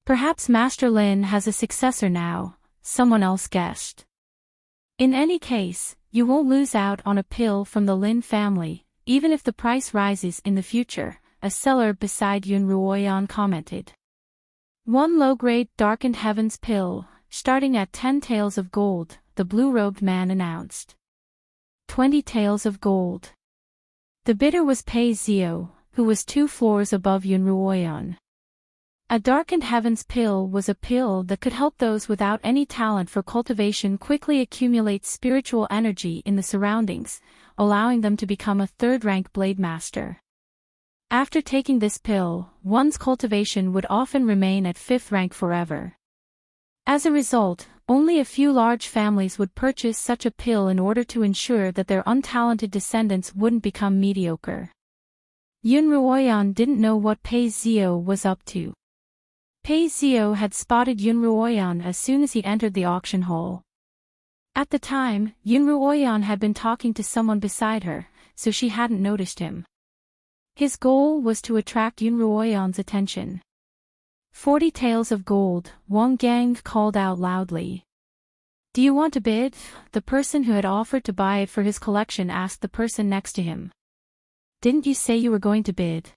Perhaps Master Lin has a successor now, someone else guessed. In any case, you won't lose out on a pill from the Lin family, even if the price rises in the future, a seller beside Yunruoyan commented. One low-grade Darkened Heavens pill, starting at 10 taels of gold, the blue-robed man announced. 20 taels of gold. The bidder was Pei Zio, who was 2 floors above Yunruoyan. A Darkened Heavens pill was a pill that could help those without any talent for cultivation quickly accumulate spiritual energy in the surroundings, allowing them to become a third-rank blade master. After taking this pill, one's cultivation would often remain at 5th rank forever. As a result, only a few large families would purchase such a pill in order to ensure that their untalented descendants wouldn't become mediocre. Yunruoyan didn't know what Pei Zio was up to. Pei Zio had spotted Yunruoyan as soon as he entered the auction hall. At the time, Yunruoyan had been talking to someone beside her, so she hadn't noticed him. His goal was to attract Yunruoyan's attention. 40 taels of gold, Wang Gang called out loudly. Do you want to bid? The person who had offered to buy it for his collection asked the person next to him. Didn't you say you were going to bid?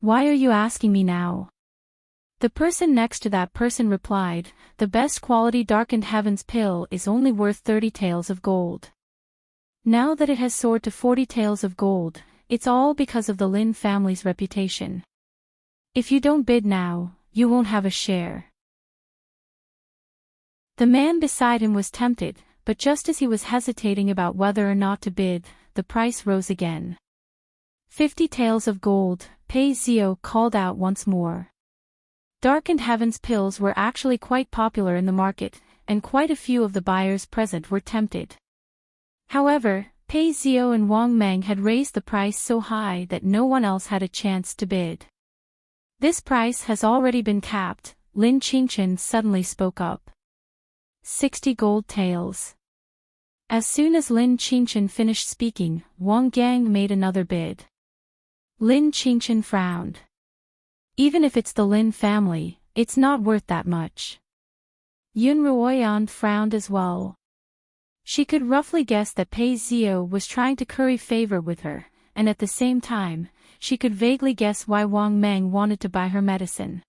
Why are you asking me now? The person next to that person replied, the best quality Darkened Heavens pill is only worth 30 taels of gold. Now that it has soared to 40 taels of gold, it's all because of the Lin family's reputation. If you don't bid now, you won't have a share. The man beside him was tempted, but just as he was hesitating about whether or not to bid, the price rose again. 50 taels of gold, Pei Zio called out once more. Darkened Heavens pills were actually quite popular in the market, and quite a few of the buyers present were tempted. However, Pei Zio and Wang Meng had raised the price so high that no one else had a chance to bid. This price has already been capped, Lin Qingchen suddenly spoke up. 60 gold taels. As soon as Lin Qingchen finished speaking, Wang Gang made another bid. Lin Qingchen frowned. Even if it's the Lin family, it's not worth that much. Yun Ruoyan frowned as well. She could roughly guess that Pei Zio was trying to curry favor with her, and at the same time, she could vaguely guess why Wang Meng wanted to buy her medicine.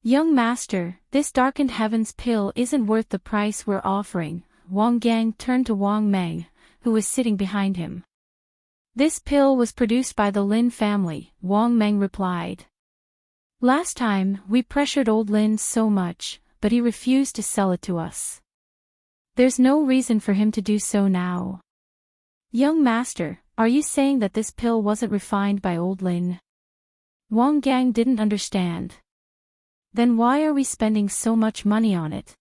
Young master, this darkened heavens pill isn't worth the price we're offering. Wang Gang turned to Wang Meng, who was sitting behind him. This pill was produced by the Lin family, Wang Meng replied. Last time, we pressured old Lin so much, but he refused to sell it to us. There's no reason for him to do so now. Young master, are you saying that this pill wasn't refined by old Lin? Wang Gang didn't understand. Then why are we spending so much money on it?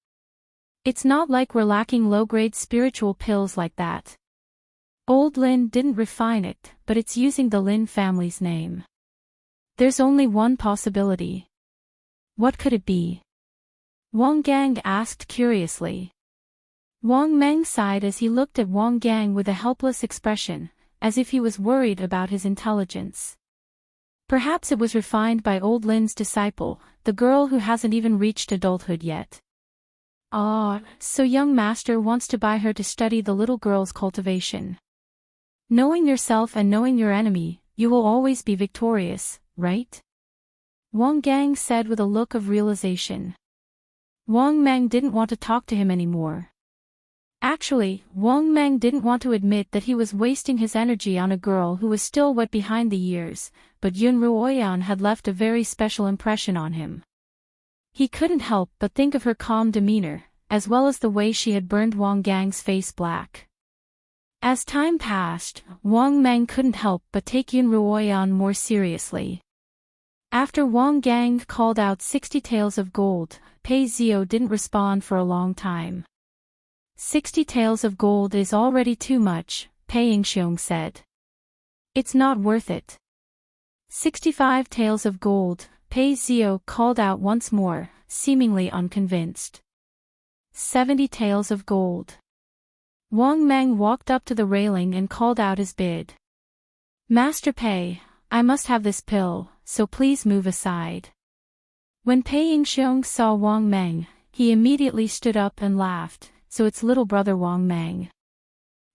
It's not like we're lacking low-grade spiritual pills like that. Old Lin didn't refine it, but it's using the Lin family's name. There's only one possibility. What could it be? Wang Gang asked curiously. Wang Meng sighed as he looked at Wang Gang with a helpless expression, as if he was worried about his intelligence. Perhaps it was refined by old Lin's disciple, the girl who hasn't even reached adulthood yet. Ah, so young master wants to buy her to study the little girl's cultivation. Knowing yourself and knowing your enemy, you will always be victorious, right? Wang Gang said with a look of realization. Wang Meng didn't want to talk to him anymore. Actually, Wang Meng didn't want to admit that he was wasting his energy on a girl who was still wet behind the years, but Yun Ruoyan had left a very special impression on him. He couldn't help but think of her calm demeanor, as well as the way she had burned Wang Gang's face black. As time passed, Wang Meng couldn't help but take Yun Ruoyan more seriously. After Wang Gang called out 60 taels of gold, Pei Zio didn't respond for a long time. 60 taels of gold is already too much, Pei Yingxiong said. It's not worth it. 65 taels of gold, Pei Zio called out once more, seemingly unconvinced. 70 taels of gold. Wang Meng walked up to the railing and called out his bid. Master Pei, I must have this pill, so please move aside. When Pei Yingxiong saw Wang Meng, he immediately stood up and laughed. So it's little brother Wang Meng.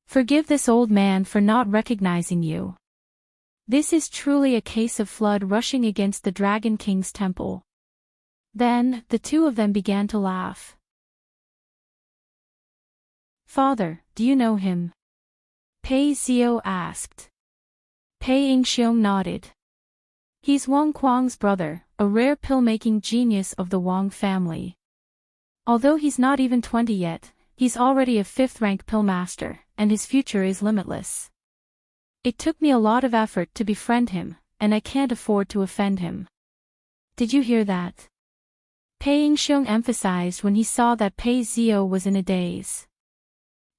Forgive this old man for not recognizing you. This is truly a case of flood rushing against the Dragon King's temple. Then, the two of them began to laugh. Father, do you know him? Pei Zio asked. Pei Yingxiong nodded. He's Wang Kuang's brother, a rare pill-making genius of the Wang family. Although he's not even 20 yet, he's already a 5th-rank pill master, and his future is limitless. It took me a lot of effort to befriend him, and I can't afford to offend him. Did you hear that? Pei Yingxiong emphasized when he saw that Pei Zio was in a daze.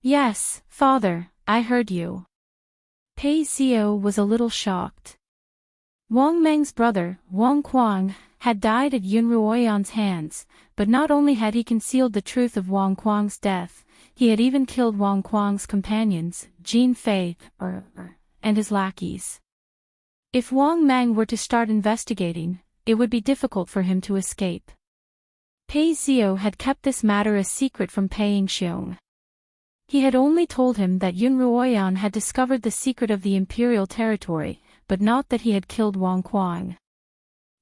Yes, father, I heard you. Pei Zio was a little shocked. Wang Meng's brother, Wang Kuang, had died at Yun Ruoyan's hands, but not only had he concealed the truth of Wang Kuang's death, he had even killed Wang Kuang's companions, Jin Fei, and his lackeys. If Wang Meng were to start investigating, it would be difficult for him to escape. Pei Zio had kept this matter a secret from Pei Yingxiong. He had only told him that Yun Ruoyan had discovered the secret of the imperial territory, but not that he had killed Wang Kuang.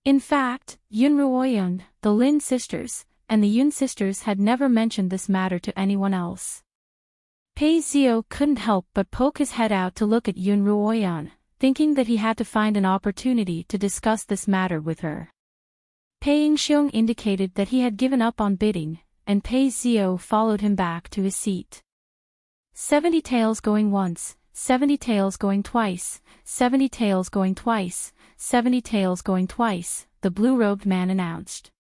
In fact, Yun Ruoyan, the Lin sisters, and the Yun sisters had never mentioned this matter to anyone else. Pei Zio couldn't help but poke his head out to look at Yun Ruoyan, thinking that he had to find an opportunity to discuss this matter with her. Pei Yingxiong indicated that he had given up on bidding, and Pei Zio followed him back to his seat. 70 taels going once, 70 taels going twice, 70 taels going twice, 70 taels going twice, the blue-robed man announced.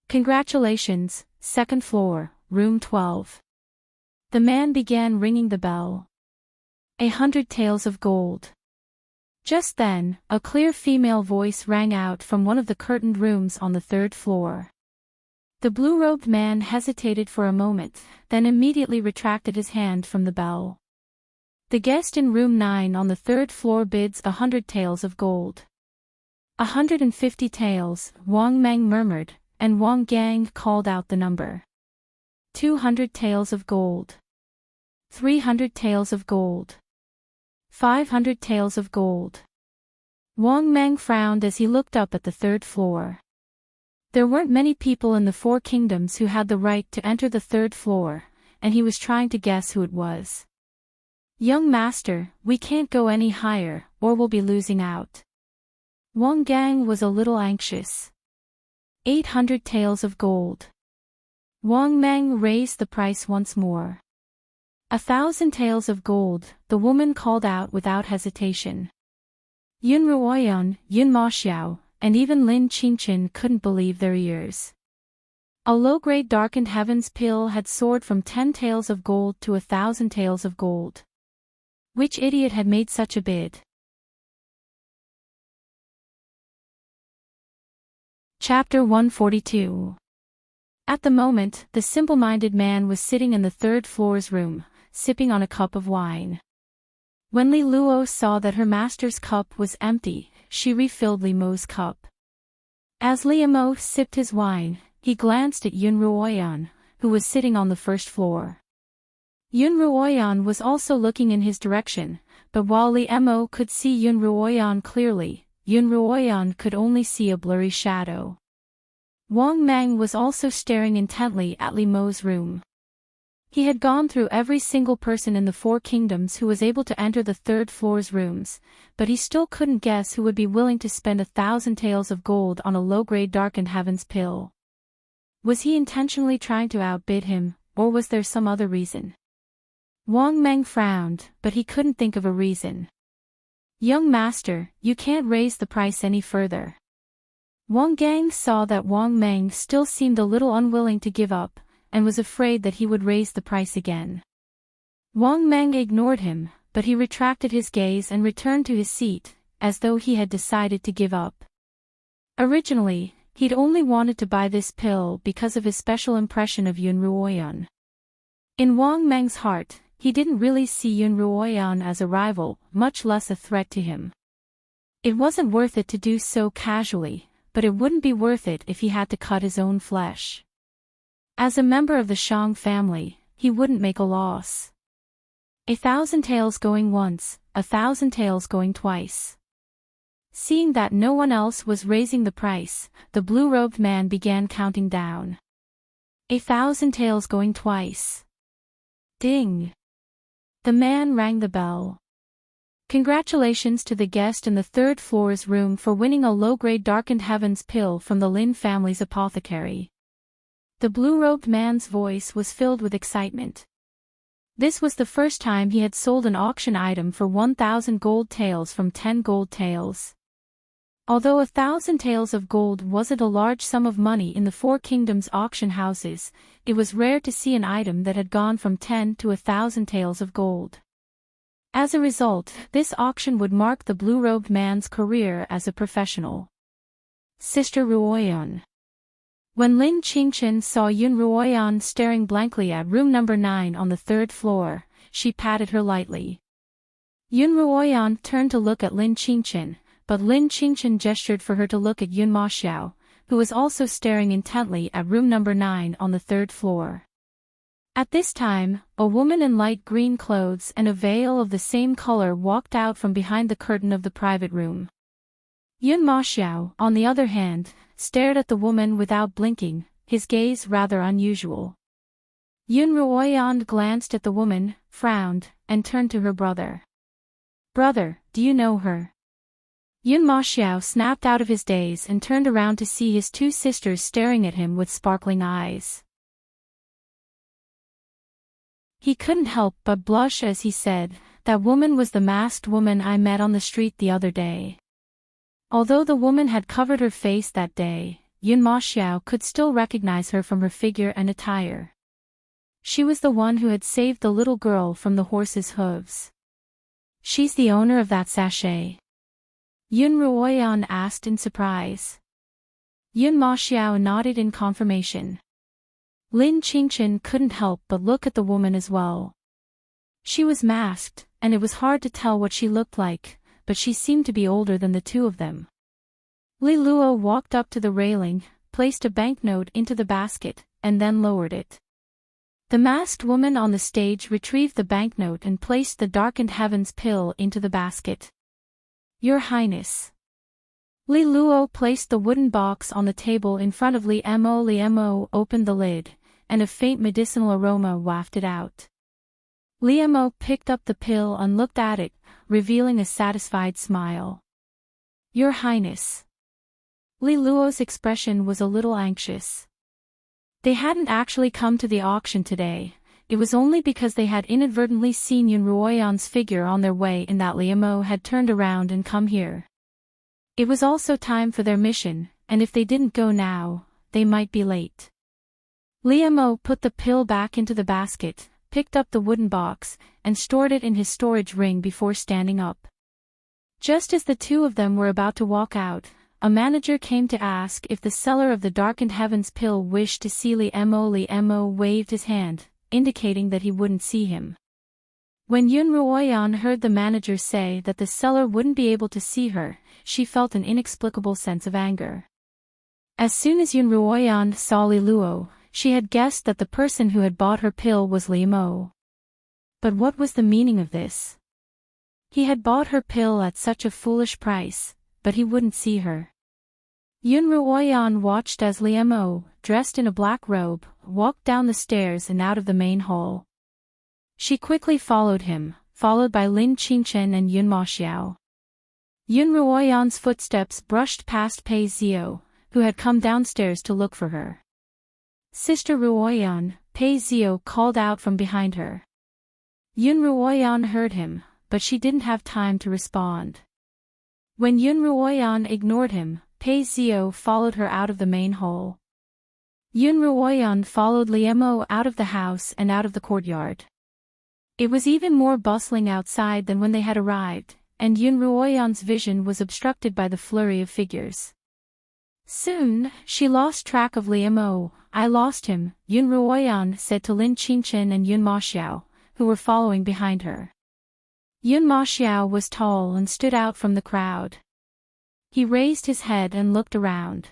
Congratulations, 2nd floor, room 12. The man began ringing the bell. 100 taels of gold. Just then, a clear female voice rang out from one of the curtained rooms on the 3rd floor. The blue-robed man hesitated for a moment, then immediately retracted his hand from the bell. The guest in room 9 on the 3rd floor bids 100 taels of gold. 150 taels, Wang Meng murmured, and Wang Gang called out the number. 200 taels of gold. 300 taels of gold. 500 taels of gold. Wang Meng frowned as he looked up at the 3rd floor. There weren't many people in the 4 kingdoms who had the right to enter the 3rd floor, and he was trying to guess who it was. Young master, we can't go any higher, or we'll be losing out. Wang Gang was a little anxious. 800 taels of gold. Wang Meng raised the price once more. 1,000 taels of gold, the woman called out without hesitation. Yun Ruoyan, Yun Ma Xiao, and even Lin Qingchen couldn't believe their ears. A low-grade darkened heavens pill had soared from 10 taels of gold to 1,000 taels of gold. Which idiot had made such a bid? Chapter 142. At the moment, the simple-minded man was sitting in the 3rd floor's room, sipping on a cup of wine. When Li Luo saw that her master's cup was empty, she refilled Li Mo's cup. As Li Mo sipped his wine, he glanced at Yun Ruoyan, who was sitting on the 1st floor. Yun Ruoyan was also looking in his direction, but while Li Mo could see Yun Ruoyan clearly, Yun Ruoyan could only see a blurry shadow. Wang Meng was also staring intently at Li Mo's room. He had gone through every single person in the 4 kingdoms who was able to enter the 3rd floor's rooms, but he still couldn't guess who would be willing to spend 1,000 taels of gold on a low-grade darkened heavens pill. Was he intentionally trying to outbid him, or was there some other reason? Wang Meng frowned, but he couldn't think of a reason. Young master, you can't raise the price any further. Wang Gang saw that Wang Meng still seemed a little unwilling to give up, and was afraid that he would raise the price again. Wang Meng ignored him, but he retracted his gaze and returned to his seat, as though he had decided to give up. Originally, he'd only wanted to buy this pill because of his special impression of Yun Ruoyan. In Wang Meng's heart, he didn't really see Yun Ruoyan as a rival, much less a threat to him. It wasn't worth it to do so casually, but it wouldn't be worth it if he had to cut his own flesh. As a member of the Shang family, he wouldn't make a loss. 1,000 taels going once, 1,000 taels going twice. Seeing that no one else was raising the price, the blue-robed man began counting down. 1,000 taels going twice. Ding! The man rang the bell. Congratulations to the guest in the 3rd floor's room for winning a low-grade darkened heavens pill from the Lin family's apothecary. The blue-robed man's voice was filled with excitement. This was the first time he had sold an auction item for 1,000 gold taels from 10 gold taels. Although 1,000 taels of gold wasn't a large sum of money in the 4 kingdoms' auction houses, it was rare to see an item that had gone from 10 to 1,000 taels of gold. As a result, this auction would mark the blue-robed man's career as a professional. Sister Ruoyan. When Lin Qingchen saw Yun Ruoyan staring blankly at room number 9 on the 3rd floor, she patted her lightly. Yun Ruoyan turned to look at Lin Qingchen, but Lin Qingchen gestured for her to look at Yun Ma Xiao, who was also staring intently at room number 9 on the 3rd floor. At this time, a woman in light green clothes and a veil of the same color walked out from behind the curtain of the private room. Yun Ma Xiao, on the other hand, stared at the woman without blinking, his gaze rather unusual. Yun Ruoyan glanced at the woman, frowned, and turned to her brother. "Brother, do you know her?" Yun Ma Xiao snapped out of his daze and turned around to see his 2 sisters staring at him with sparkling eyes. He couldn't help but blush as he said, "That woman was the masked woman I met on the street the other day." Although the woman had covered her face that day, Yun Ma Xiao could still recognize her from her figure and attire. She was the one who had saved the little girl from the horse's hooves. "She's the owner of that sachet?" Yun Ruoyan asked in surprise. Yun Ma Xiao nodded in confirmation. Lin Qingchen couldn't help but look at the woman as well. She was masked, and it was hard to tell what she looked like, but she seemed to be older than the two of them. Li Luo walked up to the railing, placed a banknote into the basket, and then lowered it. The masked woman on the stage retrieved the banknote and placed the darkened heavens pill into the basket. Your Highness. Li Luo placed the wooden box on the table in front of Li Mo. Li Mo opened the lid, and a faint medicinal aroma wafted out. Li Mo picked up the pill and looked at it, revealing a satisfied smile. Your Highness. Li Luo's expression was a little anxious. They hadn't actually come to the auction today. It was only because they had inadvertently seen Yun Ruoyan's figure on their way in that Li Mo had turned around and come here. It was also time for their mission, and if they didn't go now, they might be late. Li Mo put the pill back into the basket, picked up the wooden box, and stored it in his storage ring before standing up. Just as the two of them were about to walk out, a manager came to ask if the seller of the Darkened Heavens pill wished to see Li Mo. Li Mo waved his hand, indicating that he wouldn't see him. When Yun Ruoyan heard the manager say that the seller wouldn't be able to see her, she felt an inexplicable sense of anger. As soon as Yun Ruoyan saw Li Luo, she had guessed that the person who had bought her pill was Li Mo. But what was the meaning of this? He had bought her pill at such a foolish price, but he wouldn't see her. Yun Ruoyan watched as Li Mo, dressed in a black robe, walked down the stairs and out of the main hall. She quickly followed him, followed by Lin Qingchen and Yun Maxiao. Yun Ruoyan's footsteps brushed past Pei Zio, who had come downstairs to look for her. Sister Ruoyan, Pei Zio called out from behind her. Yun Ruoyan heard him, but she didn't have time to respond. When Yun Ruoyan ignored him, Pei Zio followed her out of the main hall. Yun Ruoyan followed Li Mo out of the house and out of the courtyard. It was even more bustling outside than when they had arrived, and Yun Ruoyan's vision was obstructed by the flurry of figures. Soon, she lost track of Li Mo. I lost him, Yun Ruoyan said to Lin Qingchen and Yun Maxiao, who were following behind her. Yun Maxiao was tall and stood out from the crowd. He raised his head and looked around.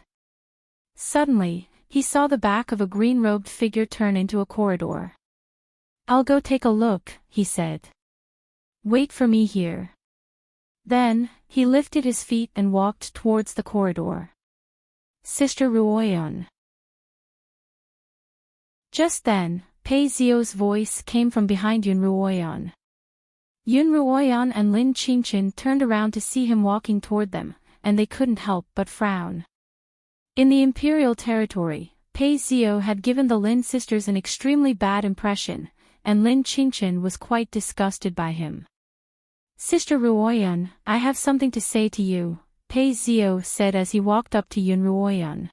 Suddenly, he saw the back of a green-robed figure turn into a corridor. I'll go take a look, he said. Wait for me here. Then, he lifted his feet and walked towards the corridor. Sister Ruoyan. Just then, Pei Zio's voice came from behind Yun Ruoyan. Yun Ruoyan and Lin Qingchen turned around to see him walking toward them, and they couldn't help but frown. In the imperial territory, Pei Zio had given the Lin sisters an extremely bad impression, and Lin Qingchen was quite disgusted by him. Sister Ruoyan, I have something to say to you, Pei Zio said as he walked up to Yun Ruoyan.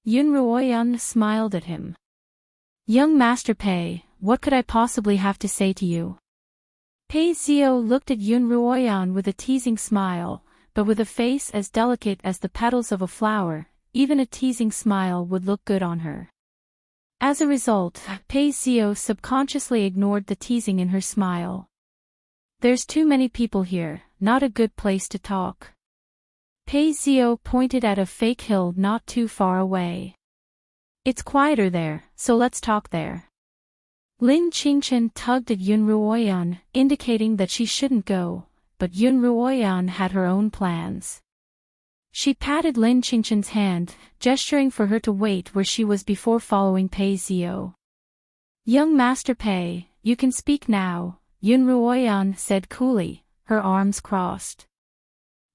Yun Ruoyan smiled at him. Young Master Pei, what could I possibly have to say to you? Pei Zio looked at Yun Ruoyan with a teasing smile, but with a face as delicate as the petals of a flower, even a teasing smile would look good on her. As a result, Pei Zio subconsciously ignored the teasing in her smile. There's too many people here, not a good place to talk. Pei Zio pointed at a fake hill not too far away. It's quieter there, so let's talk there. Lin Qingchen tugged at Yun Ruoyan, indicating that she shouldn't go, but Yun Ruoyan had her own plans. She patted Lin Qingchen's hand, gesturing for her to wait where she was before following Pei Zio. Young Master Pei, you can speak now, Yun Ruoyan said coolly, her arms crossed.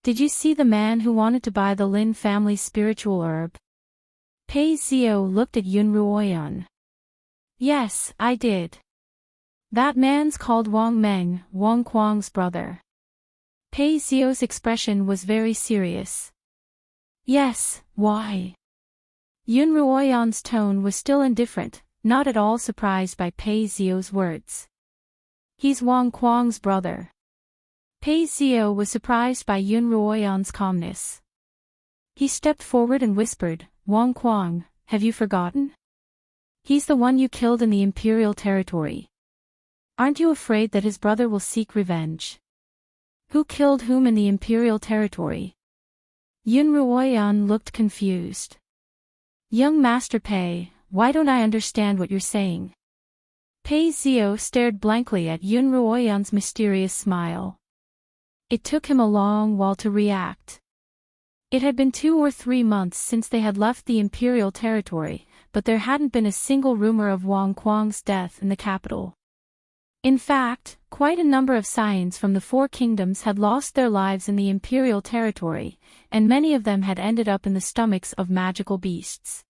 Did you see the man who wanted to buy the Lin family's spiritual herb? Pei Zio looked at Yun Ruoyan. Yes, I did. That man's called Wang Meng, Wang Kuang's brother. Pei Zio's expression was very serious. Yes, why? Yun Ruoyan's tone was still indifferent, not at all surprised by Pei Zio's words. He's Wang Kuang's brother. Pei Zio was surprised by Yun Ruoyan's calmness. He stepped forward and whispered, Wang Kuang, have you forgotten? He's the one you killed in the Imperial territory. Aren't you afraid that his brother will seek revenge? Who killed whom in the Imperial territory? Yun Ruoyan looked confused. Young Master Pei, why don't I understand what you're saying? Pei Zio stared blankly at Yun Ruoyan's mysterious smile. It took him a long while to react. It had been 2 or 3 months since they had left the Imperial territory, but there hadn't been a single rumor of Wang Kuang's death in the capital. In fact, quite a number of Saiyans from the 4 kingdoms had lost their lives in the Imperial territory, and many of them had ended up in the stomachs of magical beasts.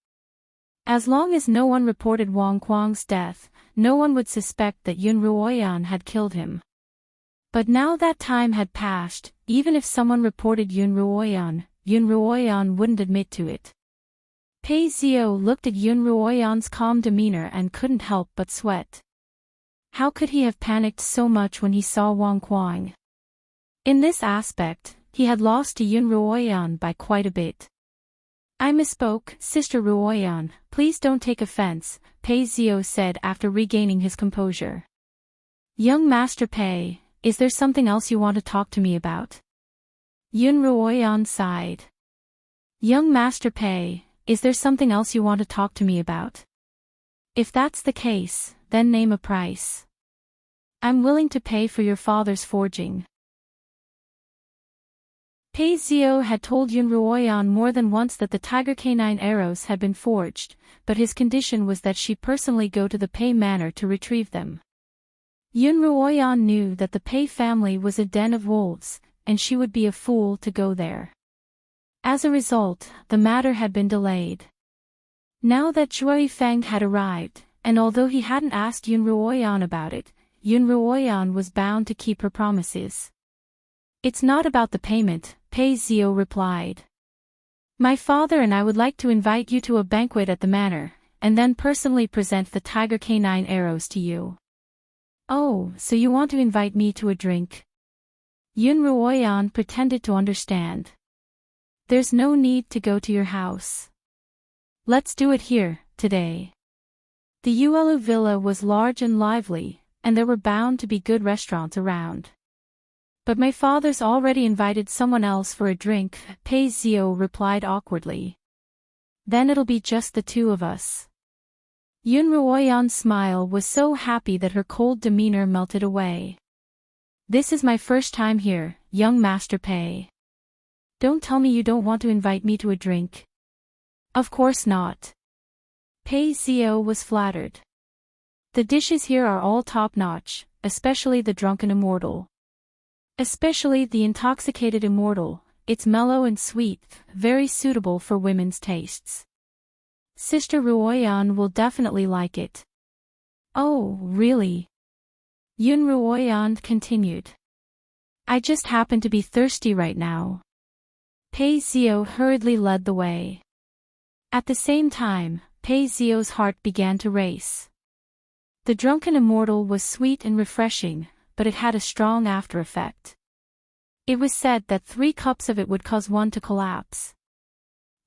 As long as no one reported Wang Kuang's death, no one would suspect that Yun Ruoyan had killed him. But now that time had passed, even if someone reported Yun Ruoyan wouldn't admit to it. Pei Zio looked at Yun Ruoyan's calm demeanor and couldn't help but sweat. How could he have panicked so much when he saw Wang Kuang? In this aspect, he had lost to Yun Ruoyan by quite a bit. I misspoke, Sister Ruoyan, please don't take offense, Pei Zio said after regaining his composure. Young Master Pei, is there something else you want to talk to me about? Yun Ruoyan sighed. Young Master Pei, is there something else you want to talk to me about? If that's the case, then name a price. I'm willing to pay for your father's forging. Pei Zio had told Yun Ruoyan more than once that the Tiger K9 arrows had been forged, but his condition was that she personally go to the Pei Manor to retrieve them. Yun Ruoyan knew that the Pei family was a den of wolves, and she would be a fool to go there. As a result, the matter had been delayed. Now that Zhuo Feng had arrived, and although he hadn't asked Yun Ruoyan about it, Yun Ruoyan was bound to keep her promises. It's not about the payment, Pei Zio replied. My father and I would like to invite you to a banquet at the manor, and then personally present the Tiger K9 arrows to you. Oh, so you want to invite me to a drink? Yun Ruoyan pretended to understand. There's no need to go to your house. Let's do it here, today. The Yuelu villa was large and lively, and there were bound to be good restaurants around. But my father's already invited someone else for a drink, Pei Zio replied awkwardly. Then it'll be just the 2 of us. Yun Ruoyan's smile was so happy that her cold demeanor melted away. This is my first time here, young Master Pei. Don't tell me you don't want to invite me to a drink. Of course not. Pei Zio was flattered. The dishes here are all top-notch, especially the drunken immortal. Especially the intoxicated immortal, it's mellow and sweet, very suitable for women's tastes. Sister Ruoyan will definitely like it. Oh, really? Yun Ruoyan continued. I just happen to be thirsty right now. Pei Zio hurriedly led the way. At the same time, Pei Zio's heart began to race. The drunken immortal was sweet and refreshing, but it had a strong after-effect. It was said that 3 cups of it would cause one to collapse.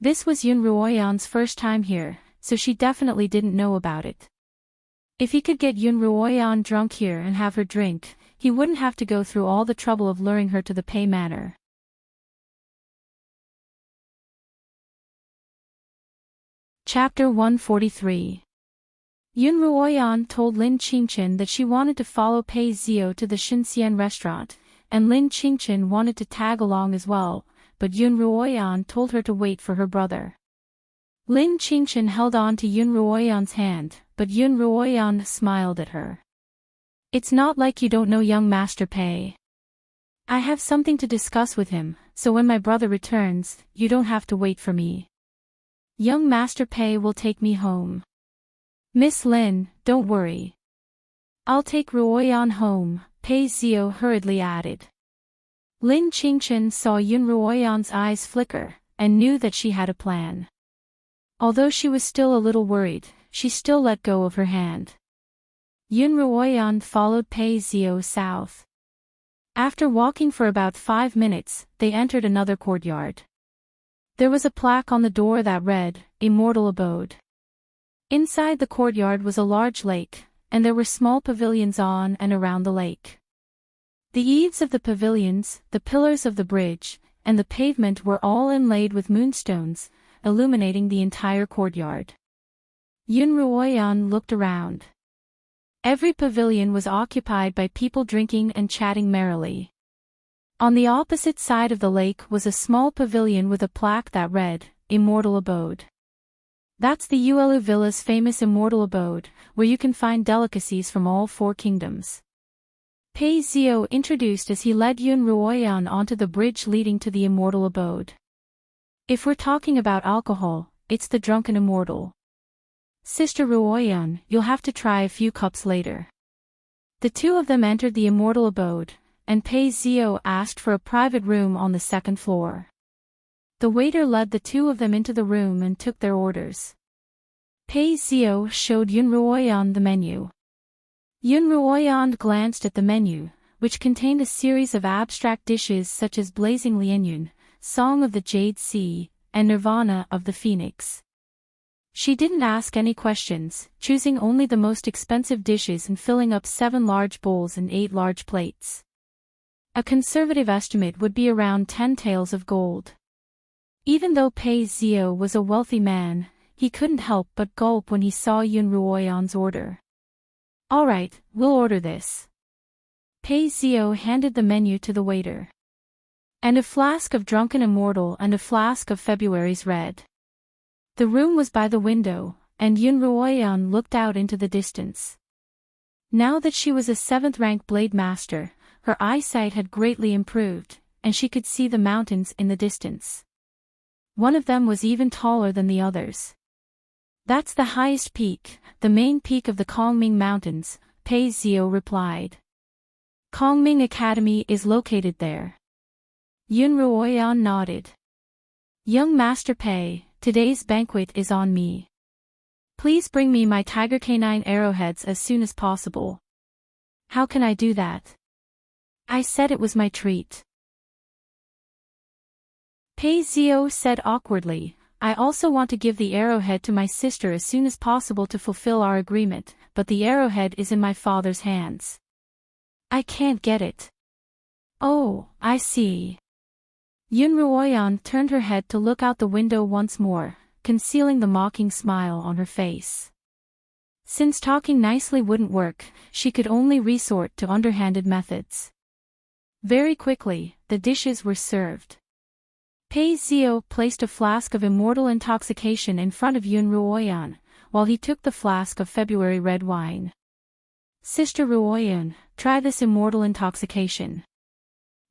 This was Yun Ruoyan's first time here, so she definitely didn't know about it. If he could get Yun Ruoyan drunk here and have her drink, he wouldn't have to go through all the trouble of luring her to the Pei Manor. Chapter 143. Yun Ruoyan told Lin Qingchen that she wanted to follow Pei Zio to the Xinxian restaurant, and Lin Qingchen wanted to tag along as well, but Yun Ruoyan told her to wait for her brother. Lin Qingchen held on to Yun Ruoyan's hand, but Yun Ruoyan smiled at her. It's not like you don't know young Master Pei. I have something to discuss with him, so when my brother returns, you don't have to wait for me. Young Master Pei will take me home. Miss Lin, don't worry. I'll take Ruoyan home, Pei Zio hurriedly added. Lin Qingchen saw Yun Ruoyan's eyes flicker, and knew that she had a plan. Although she was still a little worried, she still let go of her hand. Yun Ruoyan followed Pei Zio south. After walking for about 5 minutes, they entered another courtyard. There was a plaque on the door that read, Immortal Abode. Inside the courtyard was a large lake, and there were small pavilions on and around the lake. The eaves of the pavilions, the pillars of the bridge, and the pavement were all inlaid with moonstones, illuminating the entire courtyard. Yun Ruoyan looked around. Every pavilion was occupied by people drinking and chatting merrily. On the opposite side of the lake was a small pavilion with a plaque that read, Immortal Abode. That's the Uelu Villa's famous Immortal Abode, where you can find delicacies from all 4 kingdoms. Pei Zio introduced as he led Yun Ruoyan onto the bridge leading to the Immortal Abode. If we're talking about alcohol, it's the Drunken Immortal. Sister Ruoyan, you'll have to try a few cups later. The two of them entered the Immortal Abode, and Pei Zio asked for a private room on the 2nd floor. The waiter led the two of them into the room and took their orders. Pei Zio showed Yun Ruoyan the menu. Yun Ruoyan glanced at the menu, which contained a series of abstract dishes such as Blazing Lianyun, Song of the Jade Sea, and Nirvana of the Phoenix. She didn't ask any questions, choosing only the most expensive dishes and filling up 7 large bowls and 8 large plates. A conservative estimate would be around 10 taels of gold. Even though Pei Zio was a wealthy man, he couldn't help but gulp when he saw Yun Ruoyan's order. All right, we'll order this. Pei Zio handed the menu to the waiter. And a flask of Drunken Immortal and a flask of February's Red. The room was by the window, and Yun Ruoyan looked out into the distance. Now that she was a 7th-rank blade master, her eyesight had greatly improved, and she could see the mountains in the distance. One of them was even taller than the others. That's the highest peak, the main peak of the Kongming Mountains, Pei Zio replied. Kongming Academy is located there. Yun Ruoyan nodded. Young Master Pei, today's banquet is on me. Please bring me my tiger canine arrowheads as soon as possible. How can I do that? I said it was my treat. Pei Zio said awkwardly, I also want to give the arrowhead to my sister as soon as possible to fulfill our agreement, but the arrowhead is in my father's hands. I can't get it. Oh, I see. Yun Ruoyan turned her head to look out the window once more, concealing the mocking smile on her face. Since talking nicely wouldn't work, she could only resort to underhanded methods. Very quickly, the dishes were served. Pei Zio placed a flask of Immortal Intoxication in front of Yun Ruoyan, while he took the flask of February red wine. Sister Ruoyan, try this Immortal Intoxication.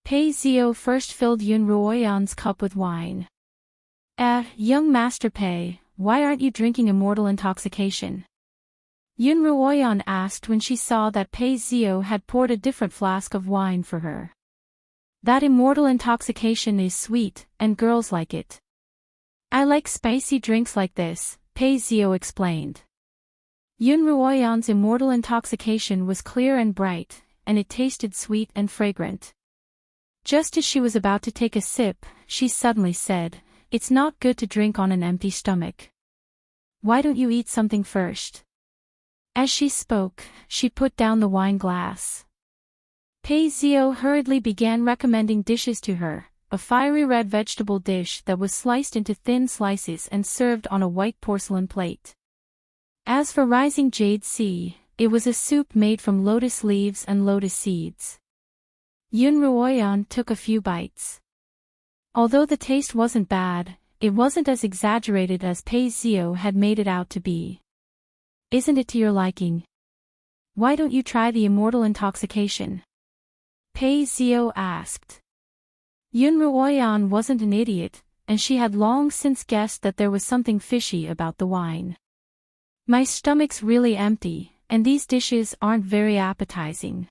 Pei Zio first filled Yun Ruoyan's cup with wine. Young Master Pei, why aren't you drinking Immortal Intoxication? Yun Ruoyan asked when she saw that Pei Zio had poured a different flask of wine for her. That Immortal Intoxication is sweet, and girls like it. I like spicy drinks like this, Pei Zio explained. Yun Ruoyan's Immortal Intoxication was clear and bright, and it tasted sweet and fragrant. Just as she was about to take a sip, she suddenly said, It's not good to drink on an empty stomach. Why don't you eat something first? As she spoke, she put down the wine glass. Pei Zio hurriedly began recommending dishes to her, a fiery red vegetable dish that was sliced into thin slices and served on a white porcelain plate. As for Rising Jade Sea, it was a soup made from lotus leaves and lotus seeds. Yun Ruoyan took a few bites. Although the taste wasn't bad, it wasn't as exaggerated as Pei Zio had made it out to be. Isn't it to your liking? Why don't you try the Immortal Intoxication? Pei Zio asked. Yun Ruoyan wasn't an idiot, and she had long since guessed that there was something fishy about the wine. My stomach's really empty, and these dishes aren't very appetizing.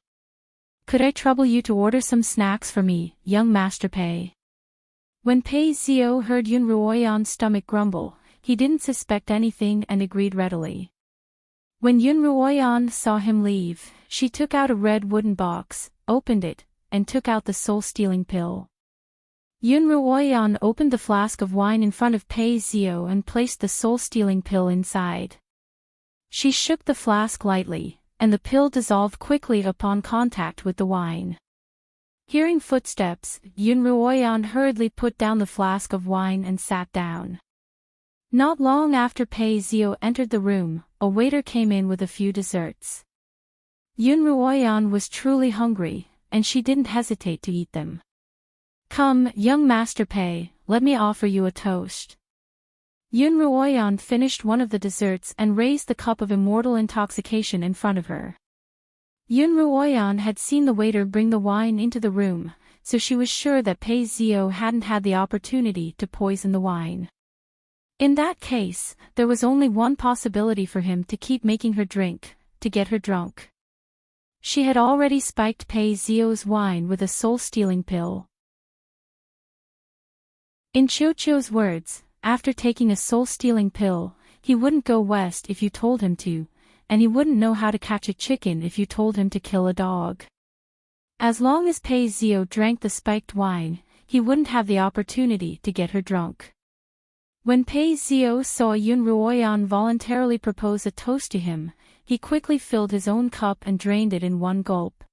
Could I trouble you to order some snacks for me, young Master Pei? When Pei Zio heard Yun Ruoyan's stomach grumble, he didn't suspect anything and agreed readily. When Yun Ruoyan saw him leave, she took out a red wooden box, opened it, and took out the soul-stealing pill. Yun Ruoyan opened the flask of wine in front of Pei Zio and placed the soul-stealing pill inside. She shook the flask lightly, and the pill dissolved quickly upon contact with the wine. Hearing footsteps, Yun Ruoyan hurriedly put down the flask of wine and sat down. Not long after Pei Zio entered the room, a waiter came in with a few desserts. Yun Ruoyan was truly hungry, and she didn't hesitate to eat them. "Come, young Master Pei, let me offer you a toast." Yun Ruoyan finished one of the desserts and raised the cup of immortal intoxication in front of her. Yun Ruoyan had seen the waiter bring the wine into the room, so she was sure that Pei Zio hadn't had the opportunity to poison the wine. In that case, there was only one possibility for him to keep making her drink, to get her drunk. She had already spiked Pei Zio's wine with a soul-stealing pill. In Qiuqiu's words, after taking a soul-stealing pill, he wouldn't go west if you told him to, and he wouldn't know how to catch a chicken if you told him to kill a dog. As long as Pei Zio drank the spiked wine, he wouldn't have the opportunity to get her drunk. When Pei Zio saw Yun Ruoyan voluntarily propose a toast to him, he quickly filled his own cup and drained it in one gulp.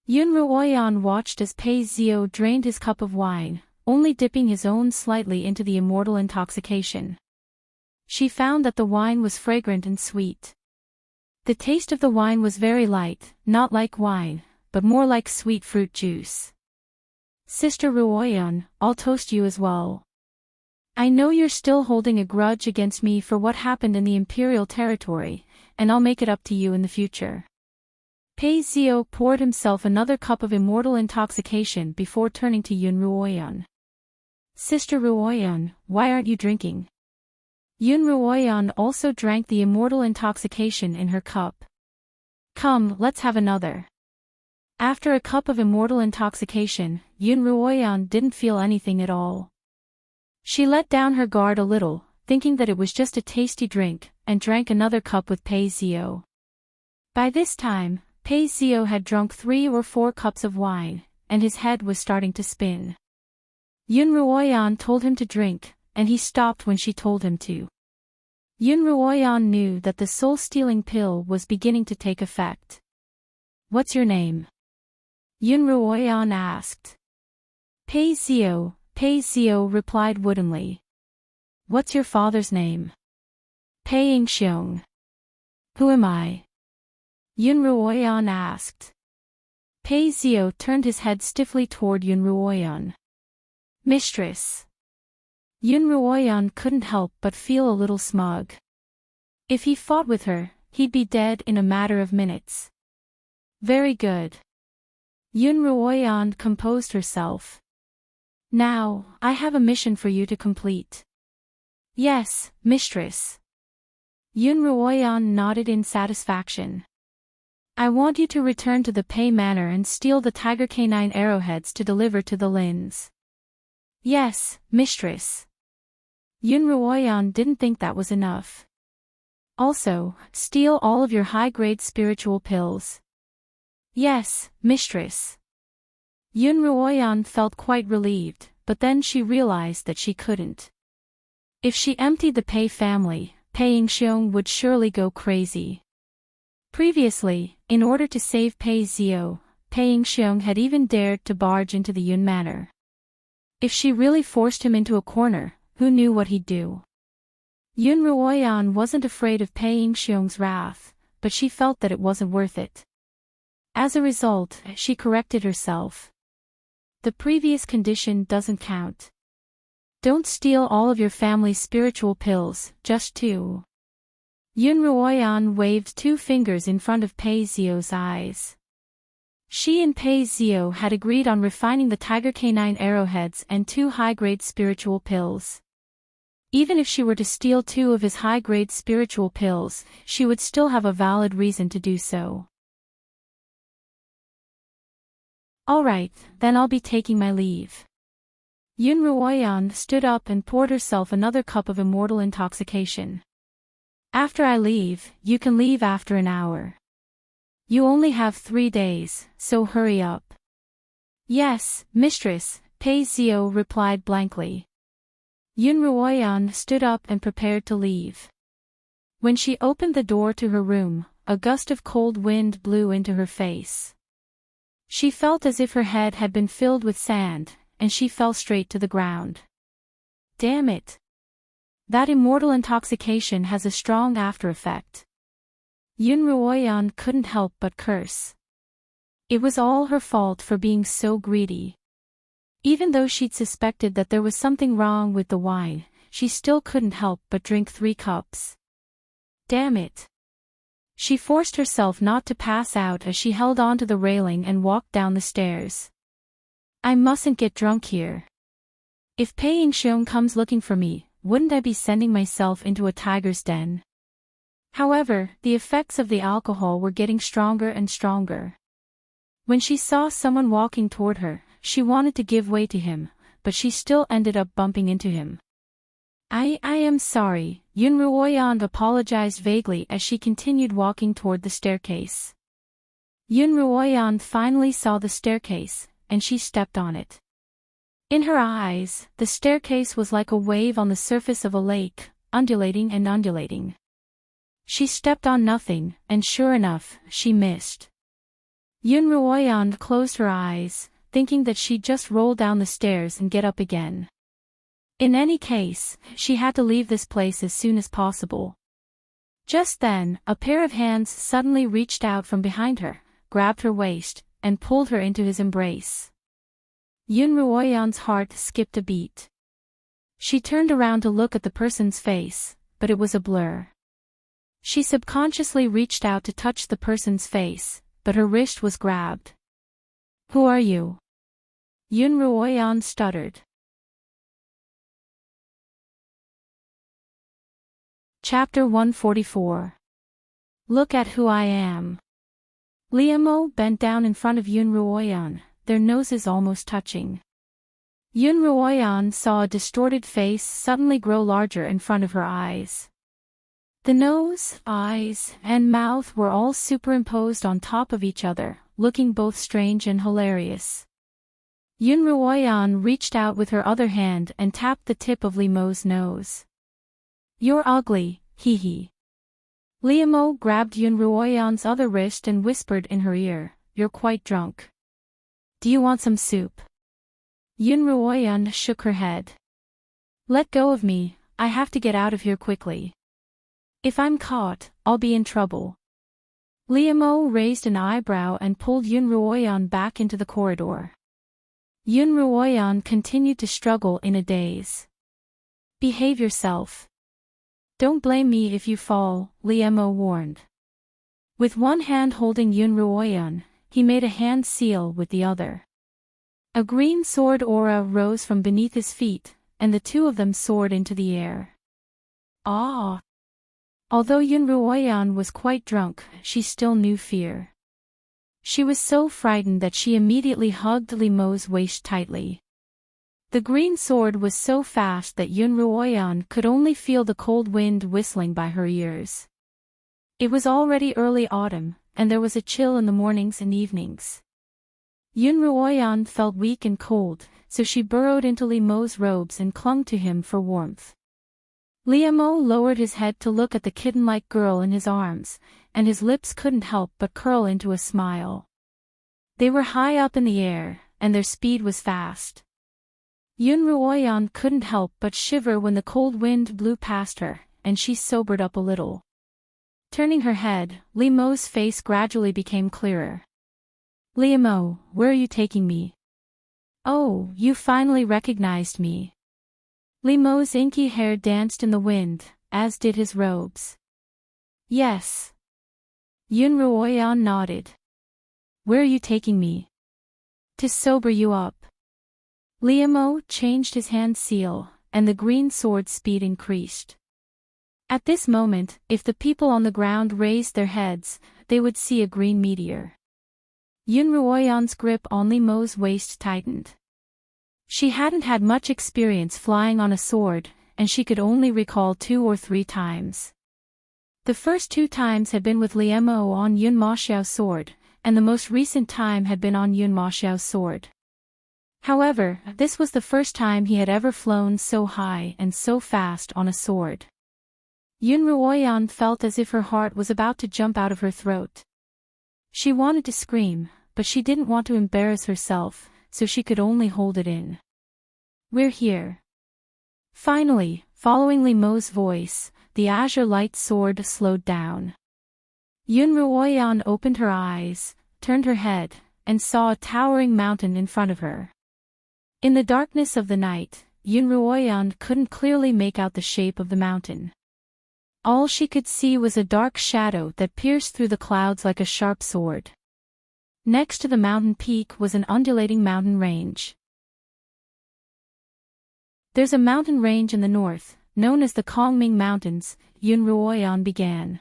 Yun Ruoyan watched as Pei Zio drained his cup of wine, only dipping his own slightly into the immortal intoxication. She found that the wine was fragrant and sweet. The taste of the wine was very light, not like wine, but more like sweet fruit juice. "Sister Ruoyan, I'll toast you as well. I know you're still holding a grudge against me for what happened in the imperial territory, and I'll make it up to you in the future." Pei Zio poured himself another cup of immortal intoxication before turning to Yun Ruoyan. "Sister Ruoyan, why aren't you drinking?" Yun Ruoyan also drank the immortal intoxication in her cup. "Come, let's have another." After a cup of immortal intoxication, Yun Ruoyan didn't feel anything at all. She let down her guard a little, thinking that it was just a tasty drink, and drank another cup with Pei Zio. By this time, Pei Zio had drunk 3 or 4 cups of wine, and his head was starting to spin. Yun Ruoyan told him to drink, and he stopped when she told him to. Yun Ruoyan knew that the soul-stealing pill was beginning to take effect. "What's your name?" Yun Ruoyan asked. Pei Zio," Pei Zio replied woodenly. "What's your father's name?" "Pei Yingxiong." "Who am I?" Yun Ruoyan asked. Pei Zio turned his head stiffly toward Yun Ruoyan. "Mistress." Yun Ruoyan couldn't help but feel a little smug. If he fought with her, he'd be dead in a matter of minutes. "Very good." Yun Ruoyan composed herself. "Now, I have a mission for you to complete." "Yes, mistress." Yun Ruoyan nodded in satisfaction. "I want you to return to the Pei Manor and steal the tiger canine arrowheads to deliver to the Lins." "Yes, mistress." Yun Ruoyan didn't think that was enough. "Also, steal all of your high-grade spiritual pills." "Yes, mistress." Yun Ruoyan felt quite relieved, but then she realized that she couldn't. If she emptied the Pei family, Pei Yingxiong would surely go crazy. Previously, in order to save Pei Zio, Pei Yingxiong had even dared to barge into the Yun Manor. If she really forced him into a corner, who knew what he'd do? Yun Ruoyan wasn't afraid of Pei Yingxiong's wrath, but she felt that it wasn't worth it. As a result, she corrected herself. The previous condition doesn't count. Don't steal all of your family's spiritual pills, just 2. Yun Ruoyan waved 2 fingers in front of Pei Zio's eyes. She and Pei Zio had agreed on refining the tiger canine arrowheads and 2 high-grade spiritual pills. Even if she were to steal 2 of his high-grade spiritual pills, she would still have a valid reason to do so. "Alright, then I'll be taking my leave." Yun Ruoyan stood up and poured herself another cup of immortal intoxication. "After I leave, you can leave after an hour. You only have 3 days, so hurry up." "Yes, mistress," Pei Zio replied blankly. Yun Ruoyan stood up and prepared to leave. When she opened the door to her room, a gust of cold wind blew into her face. She felt as if her head had been filled with sand, and she fell straight to the ground. Damn it! That immortal intoxication has a strong after-effect. Yun Ruoyan couldn't help but curse. It was all her fault for being so greedy. Even though she'd suspected that there was something wrong with the wine, she still couldn't help but drink 3 cups. Damn it! She forced herself not to pass out as she held onto the railing and walked down the stairs. I mustn't get drunk here. If Pei Yingxiong comes looking for me, wouldn't I be sending myself into a tiger's den? However, the effects of the alcohol were getting stronger and stronger. When she saw someone walking toward her, she wanted to give way to him, but she still ended up bumping into him. I am sorry, Yun Ruoyan apologized vaguely as she continued walking toward the staircase. Yun Ruoyan finally saw the staircase, and she stepped on it. In her eyes, the staircase was like a wave on the surface of a lake, undulating and undulating. She stepped on nothing, and sure enough, she missed. Yun Ruoyan closed her eyes, thinking that she'd just roll down the stairs and get up again. In any case, she had to leave this place as soon as possible. Just then, a pair of hands suddenly reached out from behind her, grabbed her waist, and pulled her into his embrace. Yun Ruoyan's heart skipped a beat. She turned around to look at the person's face, but it was a blur. She subconsciously reached out to touch the person's face, but her wrist was grabbed. Who are you? Yun Ruoyan stuttered. Chapter 144. Look at who I am. Liamo bent down in front of Yun Ruoyan, their noses almost touching. Yun Ruoyan saw a distorted face suddenly grow larger in front of her eyes. The nose, eyes, and mouth were all superimposed on top of each other, looking both strange and hilarious. Yun Ruoyan reached out with her other hand and tapped the tip of Liamo's nose. You're ugly, hee. Liamo grabbed Yun Ruoyan's other wrist and whispered in her ear, you're quite drunk. Do you want some soup? Yun Ruoyan shook her head. Let go of me, I have to get out of here quickly. If I'm caught, I'll be in trouble. Liamo raised an eyebrow and pulled Yun Ruoyan back into the corridor. Yun Ruoyan continued to struggle in a daze. Behave yourself. Don't blame me if you fall, Liamo warned. With one hand holding Yun Ruoyan, he made a hand seal with the other. A green sword aura rose from beneath his feet, and the two of them soared into the air. Ah! Although Yun Ruoyan was quite drunk, she still knew fear. She was so frightened that she immediately hugged Liamo's waist tightly. The green sword was so fast that Yun Ruoyan could only feel the cold wind whistling by her ears. It was already early autumn, and there was a chill in the mornings and evenings. Yun Ruoyan felt weak and cold, so she burrowed into Liamo's robes and clung to him for warmth. Liamo lowered his head to look at the kitten-like girl in his arms, and his lips couldn't help but curl into a smile. They were high up in the air, and their speed was fast. Yun Ruoyan couldn't help but shiver when the cold wind blew past her, and she sobered up a little. Turning her head, Liamo's face gradually became clearer. Liamo, where are you taking me? Oh, you finally recognized me. Liamo's inky hair danced in the wind, as did his robes. Yes. Yun Ruoyan nodded. Where are you taking me? To sober you up. Liamo changed his hand seal, and the green sword's speed increased. At this moment, if the people on the ground raised their heads, they would see a green meteor. Yun Ruoyan's grip on Liamo's waist tightened. She hadn't had much experience flying on a sword, and she could only recall 2 or 3 times. The first 2 times had been with Liamo on Yun Maxiao's sword, and the most recent time had been on Yun Maxiao's sword. However, this was the first time he had ever flown so high and so fast on a sword. Yun Ruoyan felt as if her heart was about to jump out of her throat. She wanted to scream, but she didn't want to embarrass herself, so she could only hold it in. "We're here." Finally, following Li Mo's voice, the azure light sword slowed down. Yun Ruoyan opened her eyes, turned her head, and saw a towering mountain in front of her. In the darkness of the night, Yun Ruoyan couldn't clearly make out the shape of the mountain. All she could see was a dark shadow that pierced through the clouds like a sharp sword. Next to the mountain peak was an undulating mountain range. "There's a mountain range in the north, known as the Kongming Mountains," Yun Ruoyan began.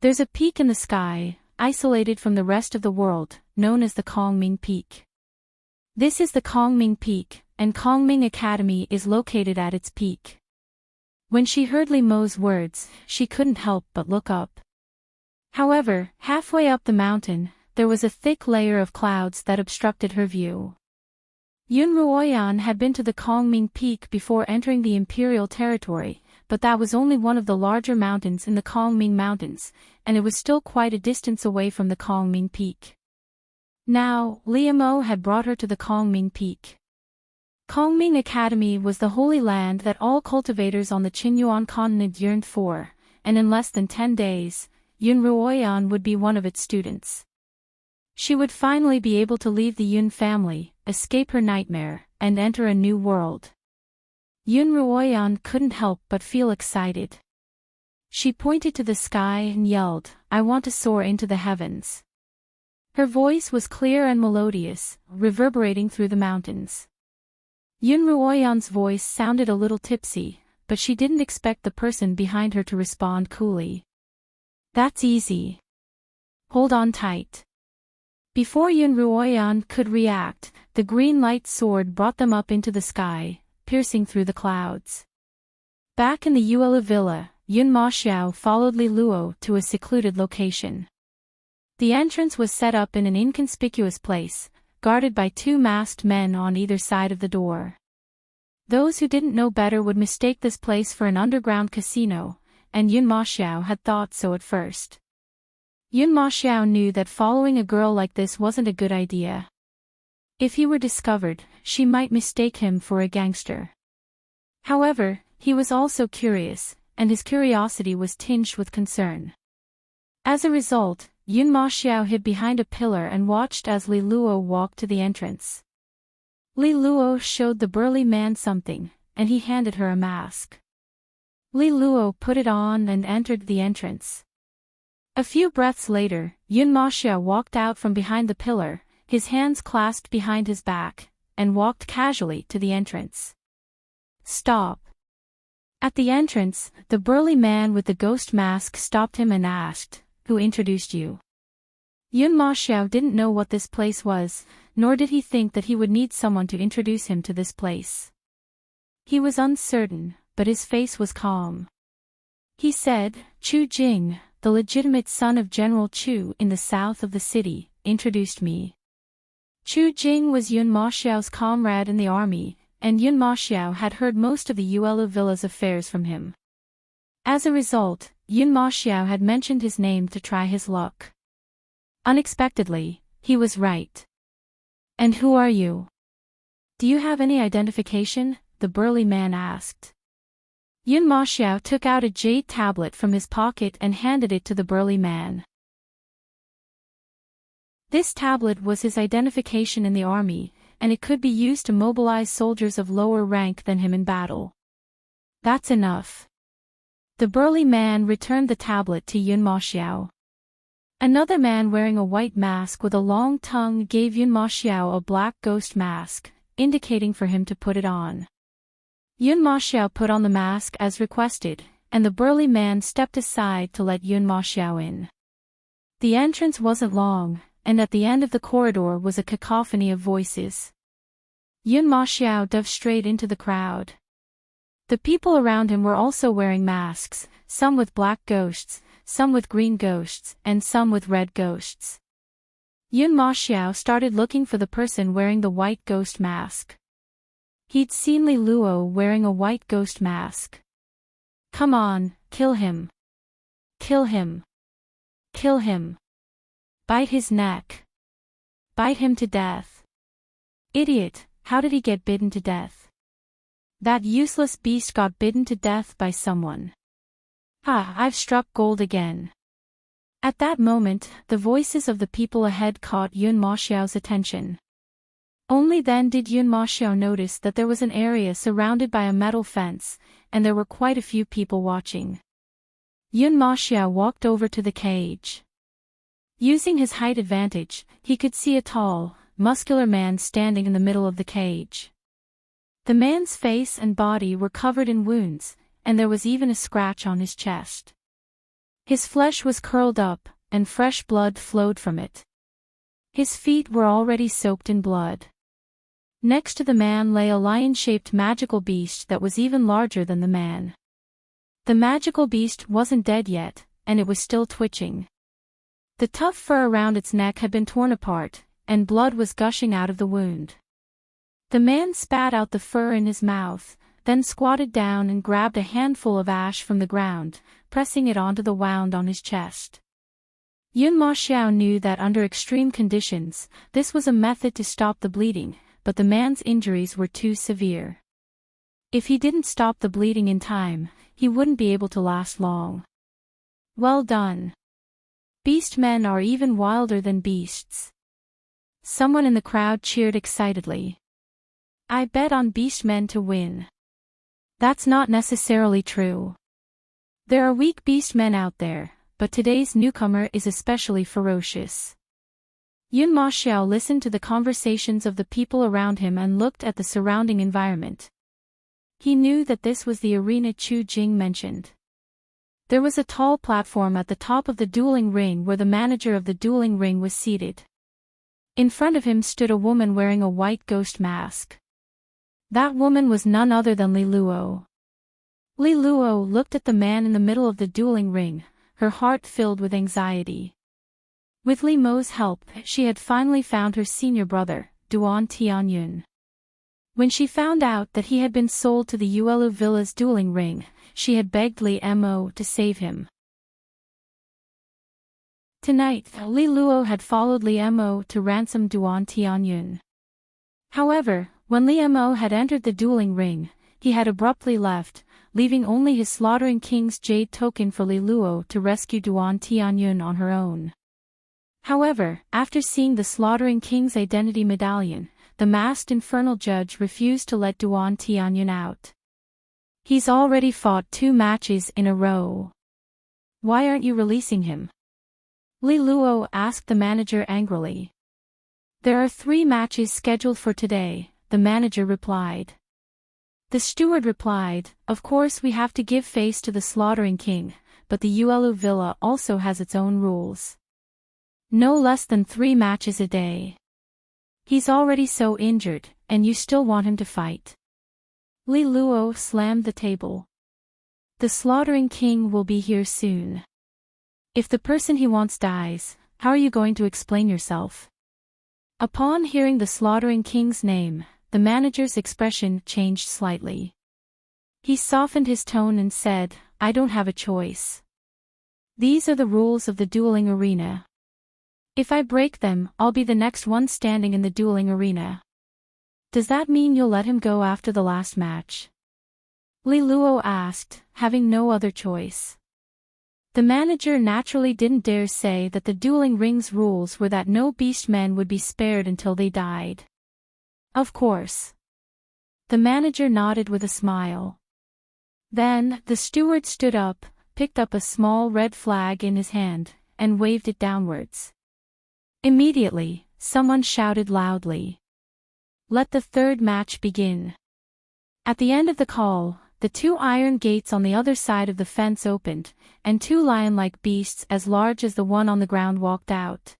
"There's a peak in the sky, isolated from the rest of the world, known as the Kongming Peak. This is the Kongming Peak, and Kongming Academy is located at its peak." When she heard Li Mo's words, she couldn't help but look up. However, halfway up the mountain, there was a thick layer of clouds that obstructed her view. Yun Ruoyan had been to the Kongming Peak before entering the imperial territory, but that was only one of the larger mountains in the Kongming Mountains, and it was still quite a distance away from the Kongming Peak. Now, Li Mo had brought her to the Kongming Peak. Kongming Academy was the holy land that all cultivators on the Qingyuan continent yearned for, and in less than 10 days, Yun Ruoyan would be one of its students. She would finally be able to leave the Yun family, escape her nightmare, and enter a new world. Yun Ruoyan couldn't help but feel excited. She pointed to the sky and yelled, "I want to soar into the heavens." Her voice was clear and melodious, reverberating through the mountains. Yun Ruoyan's voice sounded a little tipsy, but she didn't expect the person behind her to respond coolly. "That's easy. Hold on tight." Before Yun Ruoyan could react, the green light sword brought them up into the sky, piercing through the clouds. Back in the Yuelu villa, Yun Maxiao followed Li Luo to a secluded location. The entrance was set up in an inconspicuous place, guarded by 2 masked men on either side of the door. Those who didn't know better would mistake this place for an underground casino, and Yun Maxiao had thought so at first. Yun Maxiao knew that following a girl like this wasn't a good idea. If he were discovered, she might mistake him for a gangster. However, he was also curious, and his curiosity was tinged with concern. As a result, Yun Maxiao hid behind a pillar and watched as Li Luo walked to the entrance. Li Luo showed the burly man something, and he handed her a mask. Li Luo put it on and entered the entrance. A few breaths later, Yun Maxiao walked out from behind the pillar, his hands clasped behind his back, and walked casually to the entrance. "Stop." At the entrance, the burly man with the ghost mask stopped him and asked, "Who introduced you?" Yun Maxiao didn't know what this place was, nor did he think that he would need someone to introduce him to this place. He was uncertain, but his face was calm. He said, "Chu Jing, the legitimate son of General Chu in the south of the city, introduced me." Chu Jing was Yun Maxiao's comrade in the army, and Yun Maxiao had heard most of the Yuelu villa's affairs from him. As a result, Yun Maxiao had mentioned his name to try his luck. Unexpectedly, he was right. "And who are you? Do you have any identification?" the burly man asked. Yun Maxiao took out a jade tablet from his pocket and handed it to the burly man. This tablet was his identification in the army, and it could be used to mobilize soldiers of lower rank than him in battle. "That's enough." The burly man returned the tablet to Yun Maxiao. Another man wearing a white mask with a long tongue gave Yun Maxiao a black ghost mask, indicating for him to put it on. Yun Maxiao put on the mask as requested, and the burly man stepped aside to let Yun Maxiao in. The entrance wasn't long, and at the end of the corridor was a cacophony of voices. Yun Maxiao dove straight into the crowd. The people around him were also wearing masks, some with black ghosts, some with green ghosts, and some with red ghosts. Yun Maxiao started looking for the person wearing the white ghost mask. He'd seen Li Luo wearing a white ghost mask. Come on, kill him. Kill him. Kill him. Bite his neck. Bite him to death. Idiot, how did he get bitten to death? That useless beast got bitten to death by someone. Ah, I've struck gold again. At that moment, the voices of the people ahead caught Yun Maxiao's attention. Only then did Yun Maxiao notice that there was an area surrounded by a metal fence, and there were quite a few people watching. Yun Maxiao walked over to the cage. Using his height advantage, he could see a tall, muscular man standing in the middle of the cage. The man's face and body were covered in wounds, and there was even a scratch on his chest. His flesh was curled up, and fresh blood flowed from it. His feet were already soaked in blood. Next to the man lay a lion-shaped magical beast that was even larger than the man. The magical beast wasn't dead yet, and it was still twitching. The tough fur around its neck had been torn apart, and blood was gushing out of the wound. The man spat out the fur in his mouth, then squatted down and grabbed a handful of ash from the ground, pressing it onto the wound on his chest. Yun Maxiao knew that under extreme conditions, this was a method to stop the bleeding, but the man's injuries were too severe. If he didn't stop the bleeding in time, he wouldn't be able to last long. Well done. Beast men are even wilder than beasts. Someone in the crowd cheered excitedly. I bet on beast men to win. That's not necessarily true. There are weak beast men out there, but today's newcomer is especially ferocious. Yun Maxiao listened to the conversations of the people around him and looked at the surrounding environment. He knew that this was the arena Chu Jing mentioned. There was a tall platform at the top of the dueling ring where the manager of the dueling ring was seated. In front of him stood a woman wearing a white ghost mask. That woman was none other than Li Luo. Li Luo looked at the man in the middle of the dueling ring, her heart filled with anxiety. With Li Mo's help, she had finally found her senior brother, Duan Tianyun. When she found out that he had been sold to the Yuelu Villa's dueling ring, she had begged Li Mo to save him. Tonight, Li Luo had followed Li Mo to ransom Duan Tianyun. However, when Li Mo had entered the dueling ring, he had abruptly left, leaving only his Slaughtering King's jade token for Li Luo to rescue Duan Tianyun on her own. However, after seeing the Slaughtering King's identity medallion, the masked infernal judge refused to let Duan Tianyun out. He's already fought 2 matches in a row. Why aren't you releasing him? Li Luo asked the manager angrily. There are 3 matches scheduled for today, the manager replied. The steward replied, of course we have to give face to the Slaughtering King, but the Yuelu Villa also has its own rules. No less than 3 matches a day. He's already so injured, and you still want him to fight. Li Luo slammed the table. The Slaughtering King will be here soon. If the person he wants dies, how are you going to explain yourself? Upon hearing the Slaughtering King's name, the manager's expression changed slightly. He softened his tone and said, I don't have a choice. These are the rules of the dueling arena. If I break them, I'll be the next one standing in the dueling arena. Does that mean you'll let him go after the last match? Li Luo asked, having no other choice. The manager naturally didn't dare say that the dueling ring's rules were that no beast men would be spared until they died. Of course. The manager nodded with a smile. Then, the steward stood up, picked up a small red flag in his hand, and waved it downwards. Immediately, someone shouted loudly. Let the 3rd match begin. At the end of the call, the 2 iron gates on the other side of the fence opened, and 2 lion-like beasts as large as the one on the ground walked out.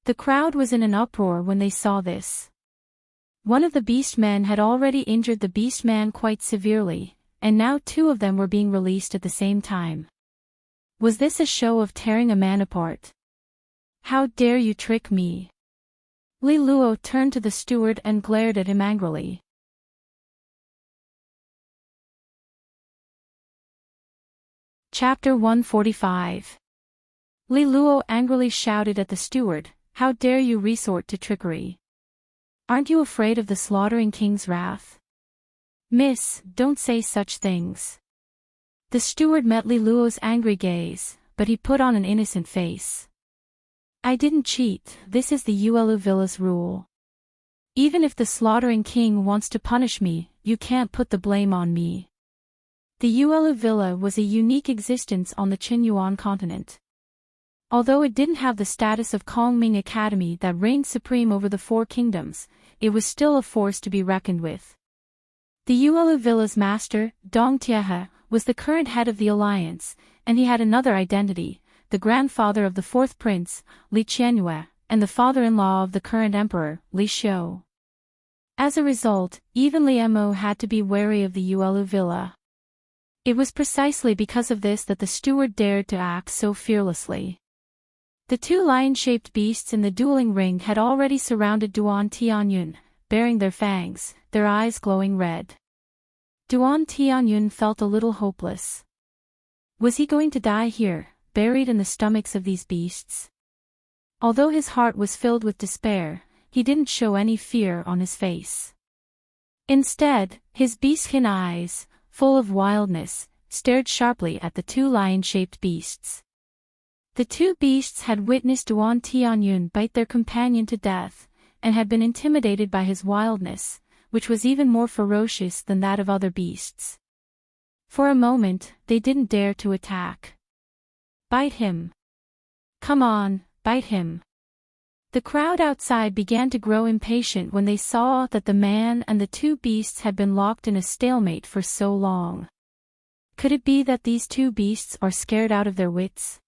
The crowd was in an uproar when they saw this. One of the beast men had already injured the beast man quite severely, and now 2 of them were being released at the same time. Was this a show of tearing a man apart? How dare you trick me? Li Luo turned to the steward and glared at him angrily. Chapter 145. Li Luo angrily shouted at the steward, "How dare you resort to trickery? Aren't you afraid of the slaughtering king's wrath?" "Miss, don't say such things." The steward met Li Luo's angry gaze, but he put on an innocent face. "I didn't cheat, this is the Yuelu Villa's rule. Even if the slaughtering king wants to punish me, you can't put the blame on me." The Yuelu Villa was a unique existence on the Qinyuan continent. Although it didn't have the status of Kongming Academy that reigned supreme over the Four Kingdoms, it was still a force to be reckoned with. The Yuelu Villa's master, Dong Tiehe, was the current head of the alliance, and he had another identity, the grandfather of the fourth prince, Li Qianyue, and the father-in-law of the current emperor, Li Xiu. As a result, even Li Mo had to be wary of the Yuelu Villa. It was precisely because of this that the steward dared to act so fearlessly. The two lion-shaped beasts in the dueling ring had already surrounded Duan Tianyun, baring their fangs, their eyes glowing red. Duan Tianyun felt a little hopeless. Was he going to die here, buried in the stomachs of these beasts? Although his heart was filled with despair, he didn't show any fear on his face. Instead, his beastkin eyes, full of wildness, stared sharply at the two lion-shaped beasts. The two beasts had witnessed Duan Tianyun bite their companion to death, and had been intimidated by his wildness, which was even more ferocious than that of other beasts. For a moment, they didn't dare to attack. "Bite him. Come on, bite him." The crowd outside began to grow impatient when they saw that the man and the two beasts had been locked in a stalemate for so long. Could it be that these two beasts are scared out of their wits?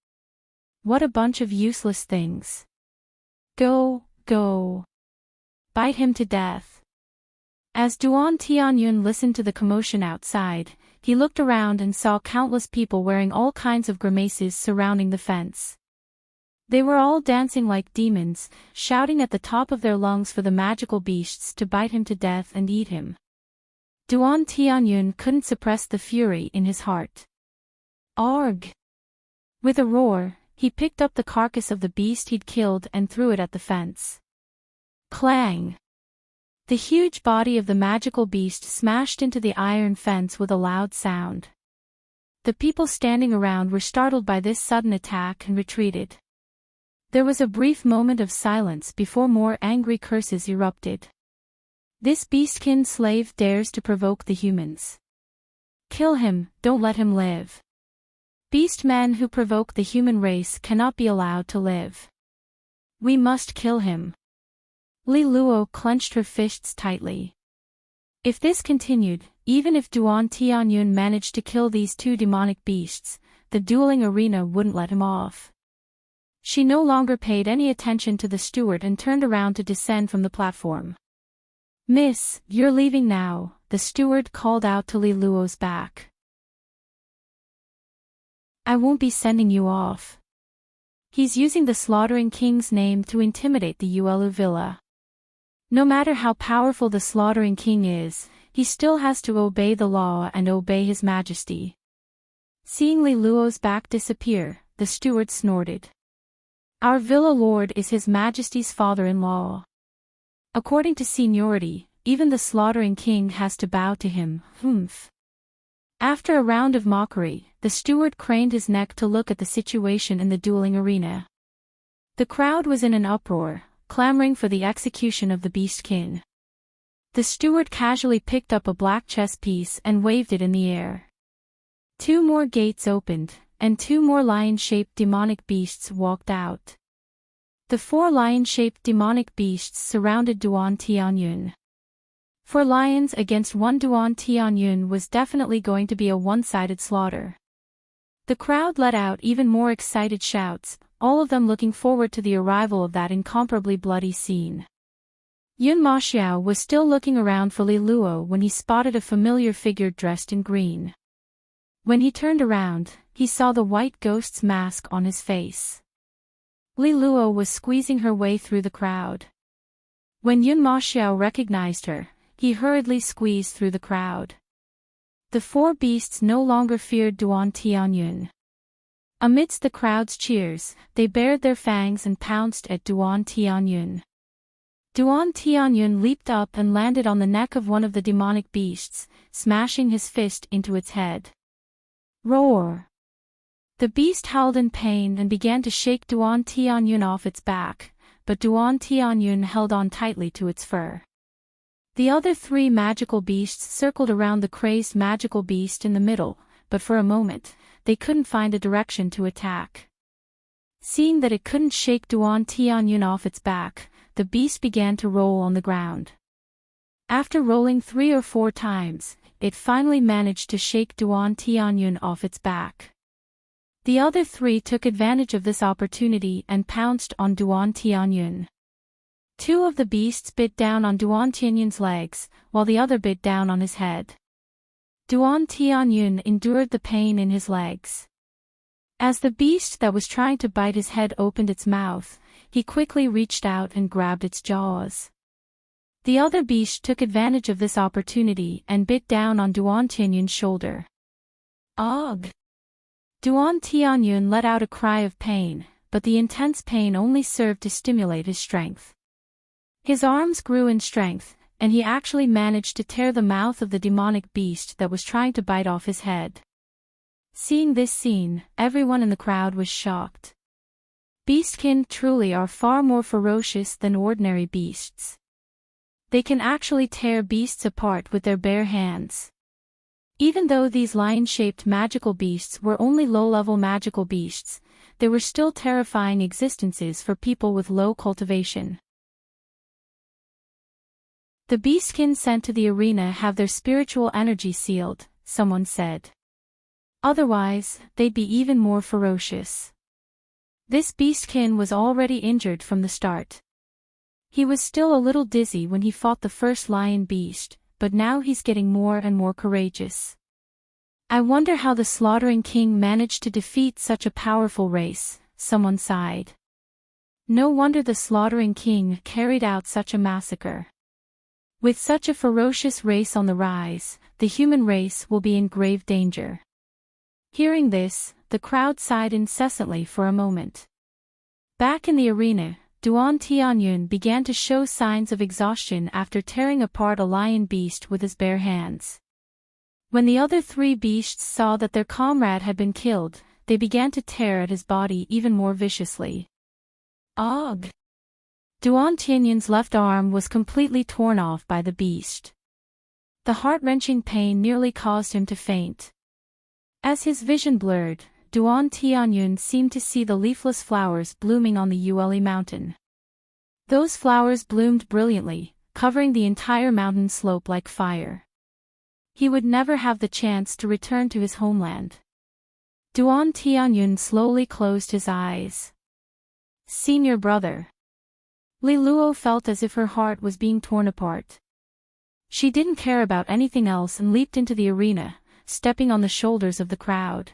What a bunch of useless things. Go, go. Bite him to death. As Duan Tianyun listened to the commotion outside, he looked around and saw countless people wearing all kinds of grimaces surrounding the fence. They were all dancing like demons, shouting at the top of their lungs for the magical beasts to bite him to death and eat him. Duan Tianyun couldn't suppress the fury in his heart. Arg! With a roar, he picked up the carcass of the beast he'd killed and threw it at the fence. Clang! The huge body of the magical beast smashed into the iron fence with a loud sound. The people standing around were startled by this sudden attack and retreated. There was a brief moment of silence before more angry curses erupted. "This beastkin slave dares to provoke the humans. Kill him, don't let him live. Beast men who provoke the human race cannot be allowed to live. We must kill him." Li Luo clenched her fists tightly. If this continued, even if Duan Tianyun managed to kill these two demonic beasts, the dueling arena wouldn't let him off. She no longer paid any attention to the steward and turned around to descend from the platform. "Miss, you're leaving now," the steward called out to Li Luo's back. "I won't be sending you off. He's using the slaughtering king's name to intimidate the Yuelu Villa. No matter how powerful the slaughtering king is, he still has to obey the law and obey his majesty." Seeing Li Luo's back disappear, the steward snorted. "Our villa lord is his majesty's father-in-law. According to seniority, even the slaughtering king has to bow to him, humph." After a round of mockery, the steward craned his neck to look at the situation in the dueling arena. The crowd was in an uproar, clamoring for the execution of the beastkin. The steward casually picked up a black chess piece and waved it in the air. Two more gates opened, and two more lion-shaped demonic beasts walked out. The four lion-shaped demonic beasts surrounded Duan Tianyun. 4 lions against 1 Duan Tianyun was definitely going to be a one-sided slaughter. The crowd let out even more excited shouts, all of them looking forward to the arrival of that incomparably bloody scene. Yun Maxiao was still looking around for Li Luo when he spotted a familiar figure dressed in green. When he turned around, he saw the white ghost's mask on his face. Li Luo was squeezing her way through the crowd. When Yun Maxiao recognized her, he hurriedly squeezed through the crowd. The four beasts no longer feared Duan Tianyun. Amidst the crowd's cheers, they bared their fangs and pounced at Duan Tianyun. Duan Tianyun leaped up and landed on the neck of one of the demonic beasts, smashing his fist into its head. Roar! The beast howled in pain and began to shake Duan Tianyun off its back, but Duan Tianyun held on tightly to its fur. The other three magical beasts circled around the crazed magical beast in the middle, but for a moment, they couldn't find a direction to attack. Seeing that it couldn't shake Duan Tianyun off its back, the beast began to roll on the ground. After rolling 3 or 4 times, it finally managed to shake Duan Tianyun off its back. The other three took advantage of this opportunity and pounced on Duan Tianyun. 2 of the beasts bit down on Duan Tianyun's legs, while the other bit down on his head. Duan Tianyun endured the pain in his legs. As the beast that was trying to bite his head opened its mouth, he quickly reached out and grabbed its jaws. The other beast took advantage of this opportunity and bit down on Duan Tianyun's shoulder. Ugh! Duan Tianyun let out a cry of pain, but the intense pain only served to stimulate his strength. His arms grew in strength, and he actually managed to tear the mouth of the demonic beast that was trying to bite off his head. Seeing this scene, everyone in the crowd was shocked. Beastkin truly are far more ferocious than ordinary beasts. They can actually tear beasts apart with their bare hands. Even though these lion-shaped magical beasts were only low-level magical beasts, they were still terrifying existences for people with low cultivation. The beastkin sent to the arena have their spiritual energy sealed, someone said. Otherwise, they'd be even more ferocious. This beastkin was already injured from the start. He was still a little dizzy when he fought the first lion beast, but now he's getting more and more courageous. I wonder how the Slaughtering King managed to defeat such a powerful race, someone sighed. No wonder the Slaughtering King carried out such a massacre. With such a ferocious race on the rise, the human race will be in grave danger. Hearing this, the crowd sighed incessantly for a moment. Back in the arena, Duan Tianyun began to show signs of exhaustion after tearing apart a lion beast with his bare hands. When the other 3 beasts saw that their comrade had been killed, they began to tear at his body even more viciously. Ugh! Duan Tianyun's left arm was completely torn off by the beast. The heart-wrenching pain nearly caused him to faint. As his vision blurred, Duan Tianyun seemed to see the leafless flowers blooming on the Yuli mountain. Those flowers bloomed brilliantly, covering the entire mountain slope like fire. He would never have the chance to return to his homeland. Duan Tianyun slowly closed his eyes. Senior brother. Li Luo felt as if her heart was being torn apart. She didn't care about anything else and leaped into the arena, stepping on the shoulders of the crowd.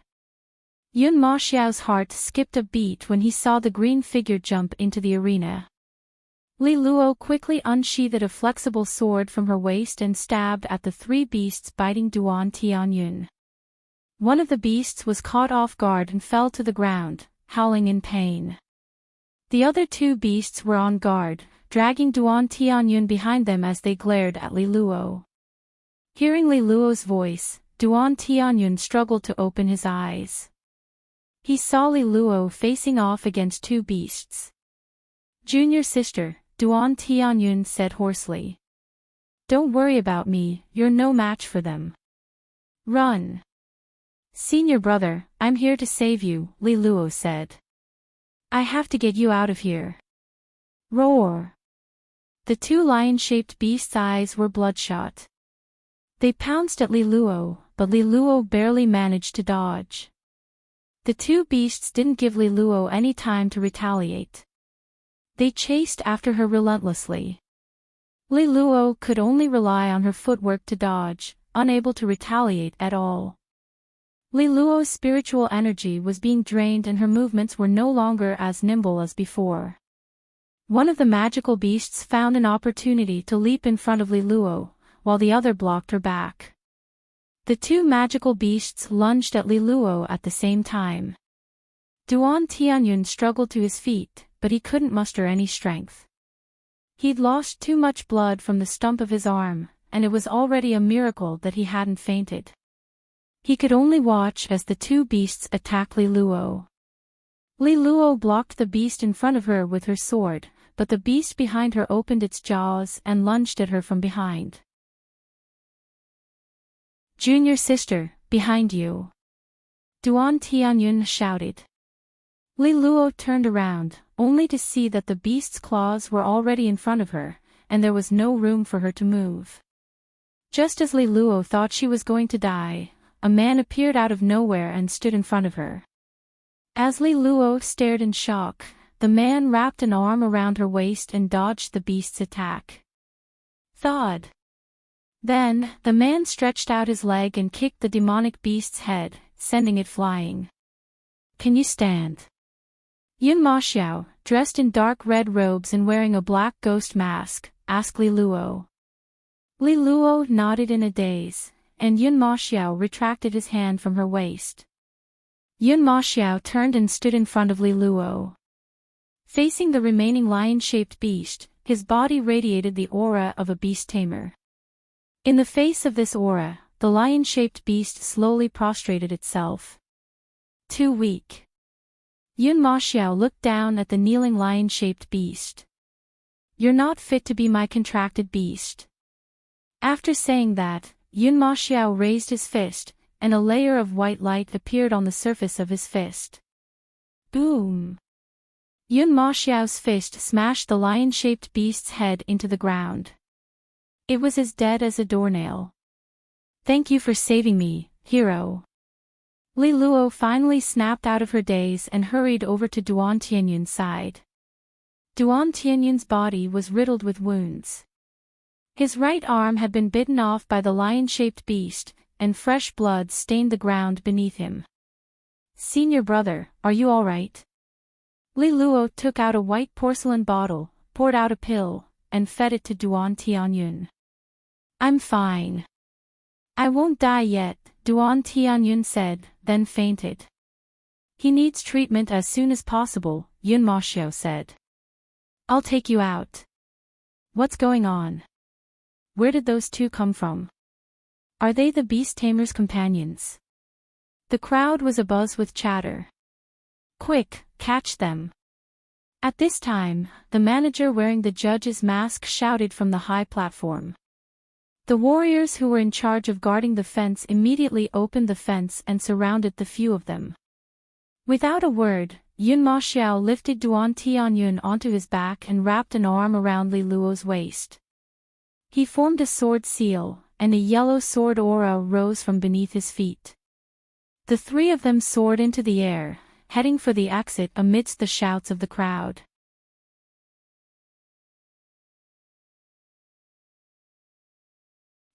Yun Ma Xiao's heart skipped a beat when he saw the green figure jump into the arena. Li Luo quickly unsheathed a flexible sword from her waist and stabbed at the 3 beasts biting Duan Tianyun. One of the beasts was caught off guard and fell to the ground, howling in pain. The other 2 beasts were on guard, dragging Duan Tianyun behind them as they glared at Li Luo. Hearing Li Luo's voice, Duan Tianyun struggled to open his eyes. He saw Li Luo facing off against 2 beasts. Junior sister, Duan Tianyun said hoarsely. Don't worry about me, you're no match for them. Run. Senior brother, I'm here to save you, Li Luo said. I have to get you out of here. Roar. The 2 lion-shaped beasts' eyes were bloodshot. They pounced at Li Luo, but Li Luo barely managed to dodge. The 2 beasts didn't give Li Luo any time to retaliate. They chased after her relentlessly. Li Luo could only rely on her footwork to dodge, unable to retaliate at all. Li Luo's spiritual energy was being drained and her movements were no longer as nimble as before. One of the magical beasts found an opportunity to leap in front of Li Luo, while the other blocked her back. The two magical beasts lunged at Li Luo at the same time. Duan Tianyun struggled to his feet, but he couldn't muster any strength. He'd lost too much blood from the stump of his arm, and it was already a miracle that he hadn't fainted. He could only watch as the two beasts attacked Li Luo. Li Luo blocked the beast in front of her with her sword, but the beast behind her opened its jaws and lunged at her from behind. "Junior sister, behind you!" Duan Tianyun shouted. Li Luo turned around, only to see that the beast's claws were already in front of her, and there was no room for her to move. Just as Li Luo thought she was going to die, a man appeared out of nowhere and stood in front of her. As Li Luo stared in shock, the man wrapped an arm around her waist and dodged the beast's attack. Thud! Then, the man stretched out his leg and kicked the demonic beast's head, sending it flying. "Can you stand?" Yun Ma Xiao, dressed in dark red robes and wearing a black ghost mask, asked Li Luo. Li Luo nodded in a daze, and Yun Ma Xiao retracted his hand from her waist. Yun Ma Xiao turned and stood in front of Li Luo. Facing the remaining lion-shaped beast, his body radiated the aura of a beast tamer. In the face of this aura, the lion-shaped beast slowly prostrated itself. Too weak. Yun Ma Xiao looked down at the kneeling lion-shaped beast. "You're not fit to be my contracted beast." After saying that, Yun Ma Xiao raised his fist, and a layer of white light appeared on the surface of his fist. Boom! Yun Ma Xiao's fist smashed the lion-shaped beast's head into the ground. It was as dead as a doornail. "Thank you for saving me, hero." Li Luo finally snapped out of her daze and hurried over to Duan Tianyun's side. Duan Tianyun's body was riddled with wounds. His right arm had been bitten off by the lion-shaped beast, and fresh blood stained the ground beneath him. "Senior brother, are you all right?" Li Luo took out a white porcelain bottle, poured out a pill, and fed it to Duan Tianyun. "I'm fine. I won't die yet," Duan Tianyun said, then fainted. "He needs treatment as soon as possible," Yun Ma Xiao said. "I'll take you out." "What's going on? Where did those two come from? Are they the beast tamer's companions?" The crowd was abuzz with chatter. "Quick, catch them." At this time, the manager wearing the judge's mask shouted from the high platform. The warriors who were in charge of guarding the fence immediately opened the fence and surrounded the few of them. Without a word, Yun Ma Xiao lifted Duan Tianyun onto his back and wrapped an arm around Li Luo's waist. He formed a sword seal, and a yellow sword aura rose from beneath his feet. The three of them soared into the air, heading for the exit amidst the shouts of the crowd.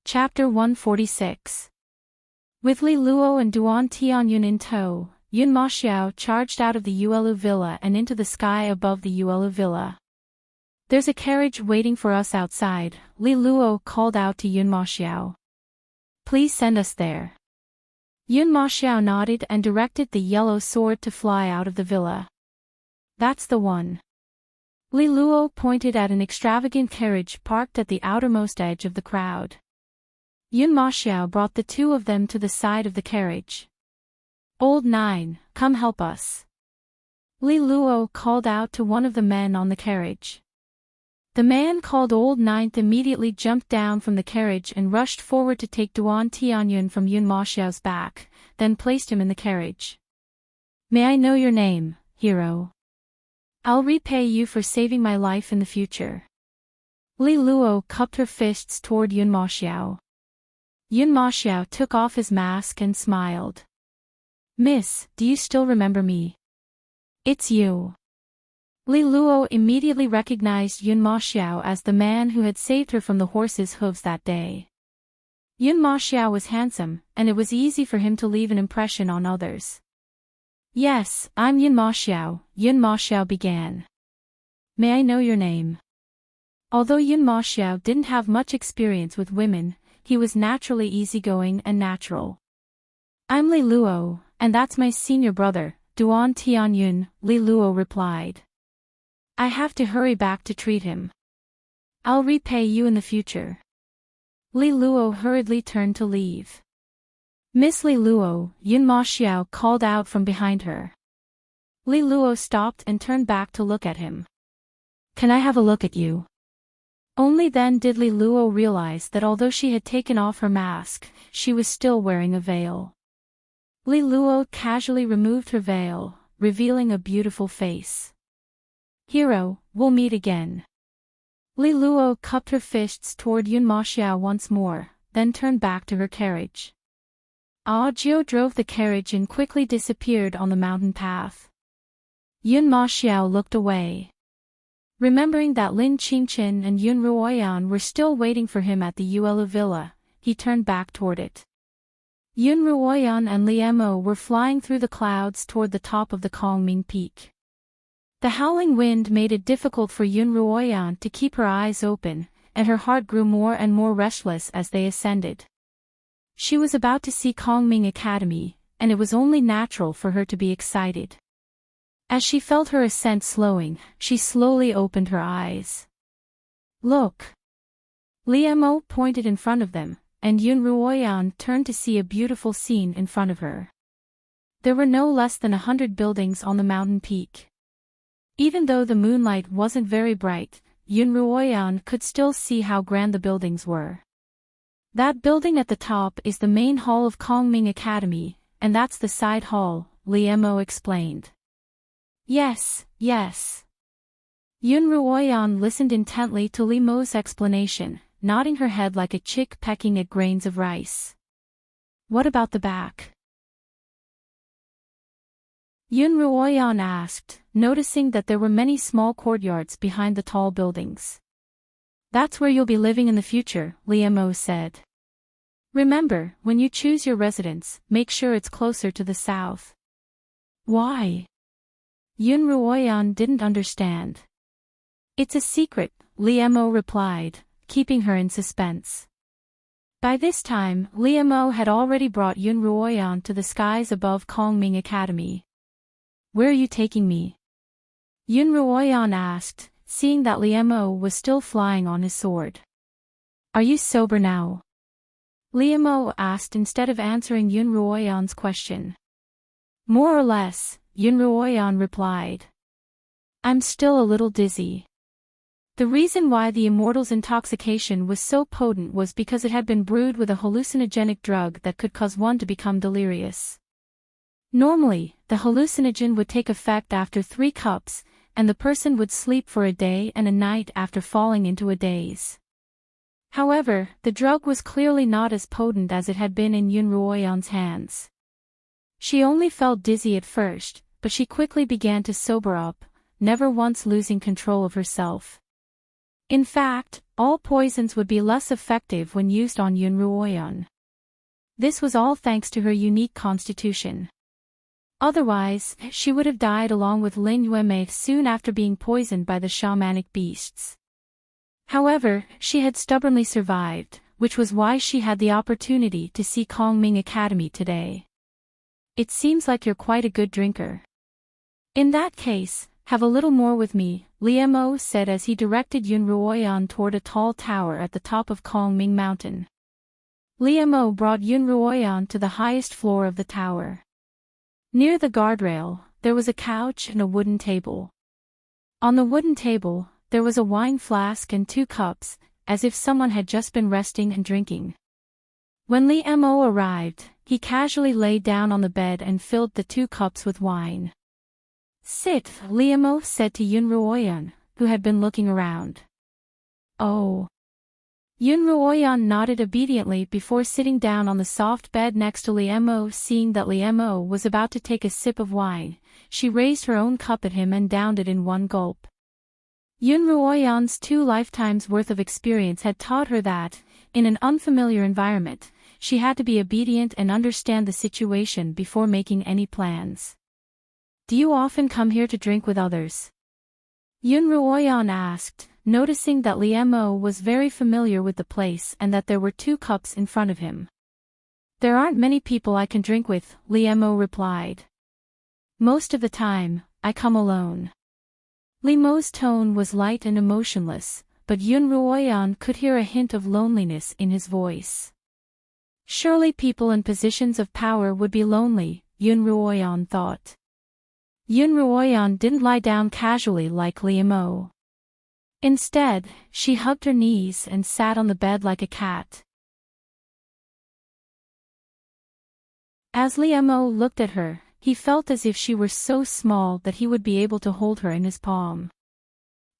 Chapter 146. With Li Luo and Duan Tianyun in tow, Yun Ma Xiao charged out of the Yuelu Villa and into the sky above the Yuelu Villa. "There's a carriage waiting for us outside," Li Luo called out to Yun Ma Xiao. "Please send us there." Yun Ma Xiao nodded and directed the yellow sword to fly out of the villa. "That's the one." Li Luo pointed at an extravagant carriage parked at the outermost edge of the crowd. Yun Ma Xiao brought the two of them to the side of the carriage. "Old Nine, come help us." Li Luo called out to one of the men on the carriage. The man called Old Ninth immediately jumped down from the carriage and rushed forward to take Duan Tianyun from Yun Ma Xiao's back, then placed him in the carriage. "May I know your name, hero? I'll repay you for saving my life in the future." Li Luo cupped her fists toward Yun Ma Xiao. Yun Ma Xiao took off his mask and smiled. "Miss, do you still remember me? It's you." Li Luo immediately recognized Yun Ma Xiao as the man who had saved her from the horse's hooves that day. Yun Ma Xiao was handsome, and it was easy for him to leave an impression on others. "Yes, I'm Yun Ma Xiao," Yun Ma Xiao began. "May I know your name?" Although Yun Ma Xiao didn't have much experience with women, he was naturally easygoing and natural. I'm Li Luo, and that's my senior brother, Duan Tianyun, Li Luo replied. I have to hurry back to treat him. I'll repay you in the future. Li Luo hurriedly turned to leave. Miss Li Luo, Yun Ma Xiao called out from behind her. Li Luo stopped and turned back to look at him. Can I have a look at you? Only then did Li Luo realize that although she had taken off her mask, she was still wearing a veil. Li Luo casually removed her veil, revealing a beautiful face. Hero, we'll meet again. Li Luo cupped her fists toward Yun Ma Xiao once more, then turned back to her carriage. Jiu drove the carriage and quickly disappeared on the mountain path. Yun Ma Xiao looked away. Remembering that Lin Qingchen and Yun Ruoyan were still waiting for him at the Yuelu villa, he turned back toward it. Yun Ruoyan and Li Mo were flying through the clouds toward the top of the Kongming Peak. The howling wind made it difficult for Yun Ruoyan to keep her eyes open, and her heart grew more and more restless as they ascended. She was about to see Kongming Academy, and it was only natural for her to be excited. As she felt her ascent slowing, she slowly opened her eyes. Look! Li Mo pointed in front of them, and Yun Ruoyan turned to see a beautiful scene in front of her. There were no less than 100 buildings on the mountain peak. Even though the moonlight wasn't very bright, Yun Ruoyan could still see how grand the buildings were. That building at the top is the main hall of Kongming Academy, and that's the side hall, Li Mo explained. Yes, yes. Yun Ruoyan listened intently to Li Mo's explanation, nodding her head like a chick pecking at grains of rice. What about the back? Yun Ruoyan asked, noticing that there were many small courtyards behind the tall buildings. That's where you'll be living in the future, Li Mo said. Remember, when you choose your residence, make sure it's closer to the south. Why? Yun Ruoyan didn't understand. It's a secret, Li Mo replied, keeping her in suspense. By this time, Li Mo had already brought Yun Ruoyan to the skies above Kongming Academy. Where are you taking me? Yun Ruoyan asked, seeing that Li Mo was still flying on his sword. Are you sober now? Li Mo asked instead of answering Yun Ruoyan's question. More or less, Yun Ruoyan replied. I'm still a little dizzy. The reason why the Immortal's intoxication was so potent was because it had been brewed with a hallucinogenic drug that could cause one to become delirious. Normally, the hallucinogen would take effect after 3 cups, and the person would sleep for a day and a night after falling into a daze. However, the drug was clearly not as potent as it had been in Yun Ruoyan's hands. She only felt dizzy at first, but she quickly began to sober up, never once losing control of herself. In fact, all poisons would be less effective when used on Yun Ruoyan. This was all thanks to her unique constitution. Otherwise, she would have died along with Lin Yuemei soon after being poisoned by the shamanic beasts. However, she had stubbornly survived, which was why she had the opportunity to see Kongming Academy today. It seems like you're quite a good drinker. In that case, have a little more with me, Li Mo said as he directed Yun Ruoyan toward a tall tower at the top of Kongming Mountain. Li Mo brought Yun Ruoyan to the highest floor of the tower. Near the guardrail, there was a couch and a wooden table. On the wooden table, there was a wine flask and 2 cups, as if someone had just been resting and drinking. When Li Mo arrived, he casually lay down on the bed and filled the 2 cups with wine. Sit, Li Mo said to Yun Ruoyan, who had been looking around. Oh. Yun Ruoyan nodded obediently before sitting down on the soft bed next to Li Mo. Seeing that Li Mo was about to take a sip of wine, she raised her own cup at him and downed it in one gulp. Yun Ruoyan's 2 lifetimes worth of experience had taught her that, in an unfamiliar environment, she had to be obedient and understand the situation before making any plans. Do you often come here to drink with others? Yun Ruoyan asked, noticing that Liemo was very familiar with the place and that there were 2 cups in front of him. "There aren't many people I can drink with," Liemo replied. "Most of the time, I come alone." Liemo's tone was light and emotionless, but Yun Ruoyan could hear a hint of loneliness in his voice. Surely people in positions of power would be lonely, Yun Ruoyan thought. Yun Ruoyan didn't lie down casually like Liemo. Instead, she hugged her knees and sat on the bed like a cat. As Liemo looked at her, he felt as if she were so small that he would be able to hold her in his palm.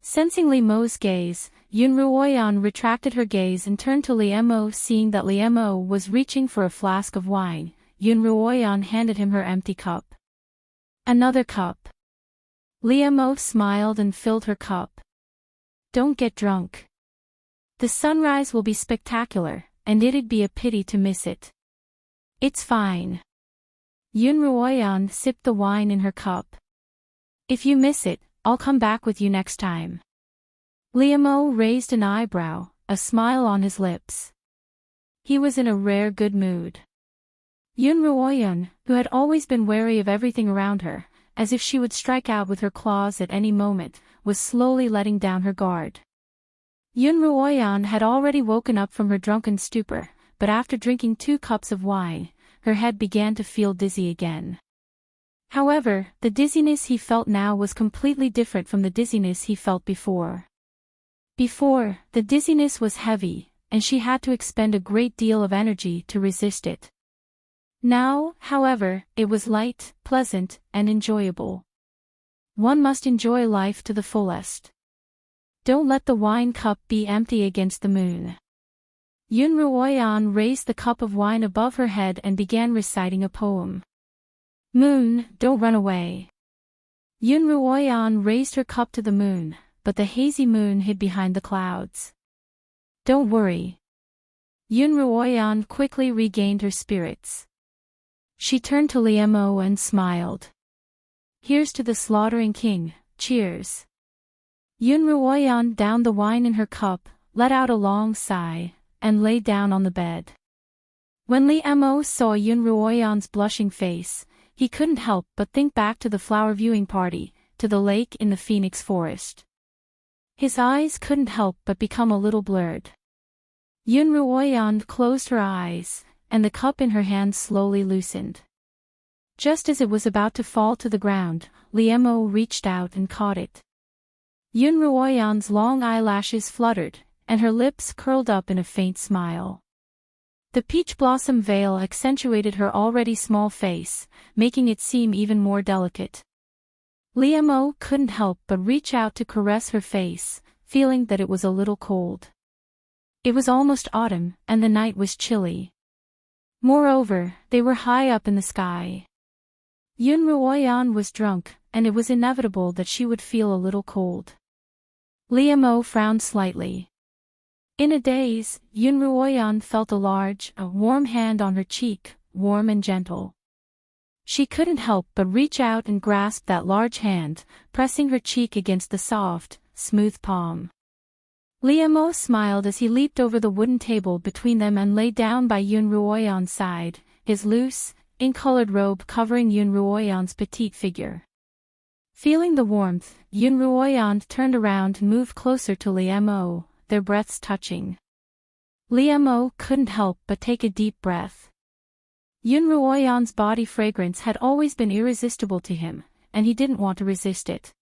Sensing Liemo's gaze, Yun Ruoyan retracted her gaze and turned to Liemo. Seeing that Liemo was reaching for a flask of wine, Yun Ruoyan handed him her empty cup. "Another cup." Liemo smiled and filled her cup. "Don't get drunk. The sunrise will be spectacular, and it'd be a pity to miss it." "It's fine." Yun Ruoyan sipped the wine in her cup. "If you miss it, I'll come back with you next time." Liemo raised an eyebrow, a smile on his lips. He was in a rare good mood. Yun Ruoyan, who had always been wary of everything around her, as if she would strike out with her claws at any moment, was slowly letting down her guard. Yun Ruoyan had already woken up from her drunken stupor, but after drinking 2 cups of wine, her head began to feel dizzy again. However, the dizziness he felt now was completely different from the dizziness he felt before. Before, the dizziness was heavy, and she had to expend a great deal of energy to resist it. Now, however, it was light, pleasant, and enjoyable. One must enjoy life to the fullest. Don't let the wine cup be empty against the moon. Yun Ruoyan raised the cup of wine above her head and began reciting a poem. "Moon, don't run away." Yun Ruoyan raised her cup to the moon, but the hazy moon hid behind the clouds. "Don't worry." Yun Ruoyan quickly regained her spirits. She turned to Liemo and smiled. "Here's to the slaughtering king, cheers." Yun Ruoyan downed the wine in her cup, let out a long sigh, and lay down on the bed. When Liemo saw Yun Ruoyan's blushing face, he couldn't help but think back to the flower viewing party, to the lake in the Phoenix Forest. His eyes couldn't help but become a little blurred. Yun Ruoyan closed her eyes, and the cup in her hand slowly loosened. Just as it was about to fall to the ground, Liemo reached out and caught it. Yun Ruoyan's long eyelashes fluttered, and her lips curled up in a faint smile. The peach blossom veil accentuated her already small face, making it seem even more delicate. Liemo couldn't help but reach out to caress her face, feeling that it was a little cold. It was almost autumn, and the night was chilly. Moreover, they were high up in the sky. Yun Ruoyan was drunk, and it was inevitable that she would feel a little cold. Liemo frowned slightly. In a daze, Yun Ruoyan felt a warm hand on her cheek, warm and gentle. She couldn't help but reach out and grasp that large hand, pressing her cheek against the soft, smooth palm. Liemo smiled as he leaped over the wooden table between them and lay down by Yun Ruoyan's side, his loose, ink-colored robe covering Yun Ruoyan's petite figure. Feeling the warmth, Yun Ruoyan turned around and moved closer to Liemo, their breaths touching. Liemo couldn't help but take a deep breath. Yun Ruoyan's body fragrance had always been irresistible to him, and he didn't want to resist it.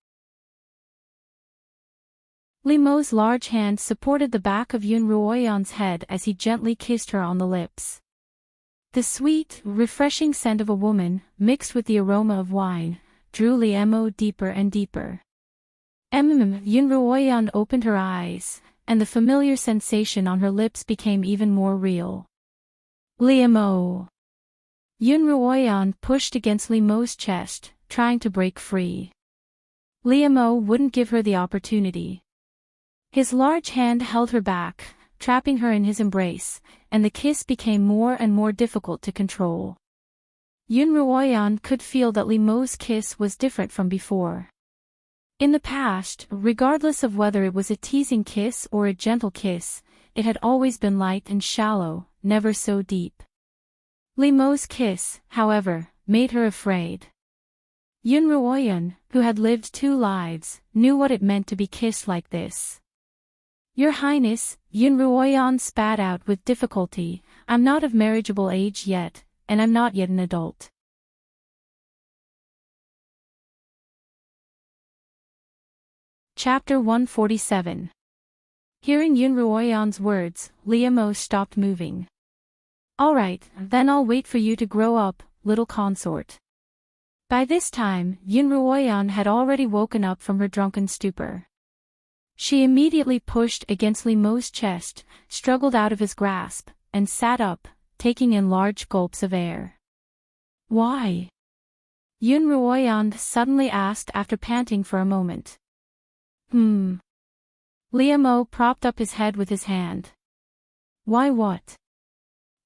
Liemo's large hand supported the back of Yun Ruoyan's head as he gently kissed her on the lips. The sweet, refreshing scent of a woman, mixed with the aroma of wine, drew Liemo deeper and deeper. Yun Ruoyan opened her eyes, and the familiar sensation on her lips became even more real. Liemo! Yun Ruoyan pushed against Liemo's chest, trying to break free. Liemo wouldn't give her the opportunity. His large hand held her back, trapping her in his embrace, and the kiss became more and more difficult to control. Yun Ruoyan could feel that Liemo's kiss was different from before. In the past, regardless of whether it was a teasing kiss or a gentle kiss, it had always been light and shallow, never so deep. Li Mo's kiss, however, made her afraid. Yun Ruoyan, who had lived 2 lives, knew what it meant to be kissed like this. Your Highness, Yun Ruoyan spat out with difficulty, I'm not of marriageable age yet, and I'm not yet an adult. Chapter 147. Hearing Yun Ruoyan's words, Li Mo stopped moving. All right, then I'll wait for you to grow up, little consort. By this time, Yun Ruoyan had already woken up from her drunken stupor. She immediately pushed against Li Mo's chest, struggled out of his grasp, and sat up, taking in large gulps of air. Why? Yun Ruoyan suddenly asked after panting for a moment. Li Mo propped up his head with his hand. Why what?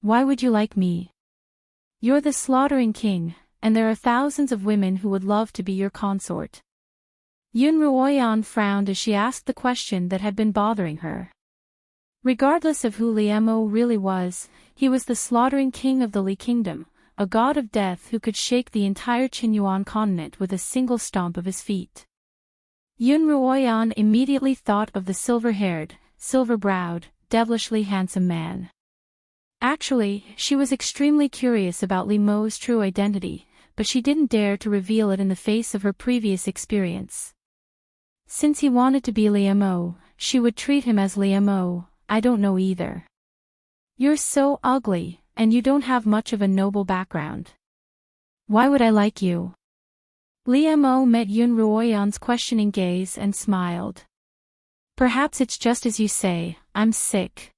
Why would you like me? You're the slaughtering king, and there are thousands of women who would love to be your consort. Yun Ruoyan frowned as she asked the question that had been bothering her. Regardless of who Li Mo really was, he was the slaughtering king of the Li kingdom, a god of death who could shake the entire Qinyuan continent with a single stomp of his feet. Yun Ruoyan immediately thought of the silver-haired, silver-browed, devilishly handsome man. Actually, she was extremely curious about Li Mo's true identity, but she didn't dare to reveal it in the face of her previous experience. Since he wanted to be Li Mo, she would treat him as Li Mo. I don't know either. You're so ugly, and you don't have much of a noble background. Why would I like you? Li Mo met Yun Ruoyan's questioning gaze and smiled. Perhaps it's just as you say, I'm sick.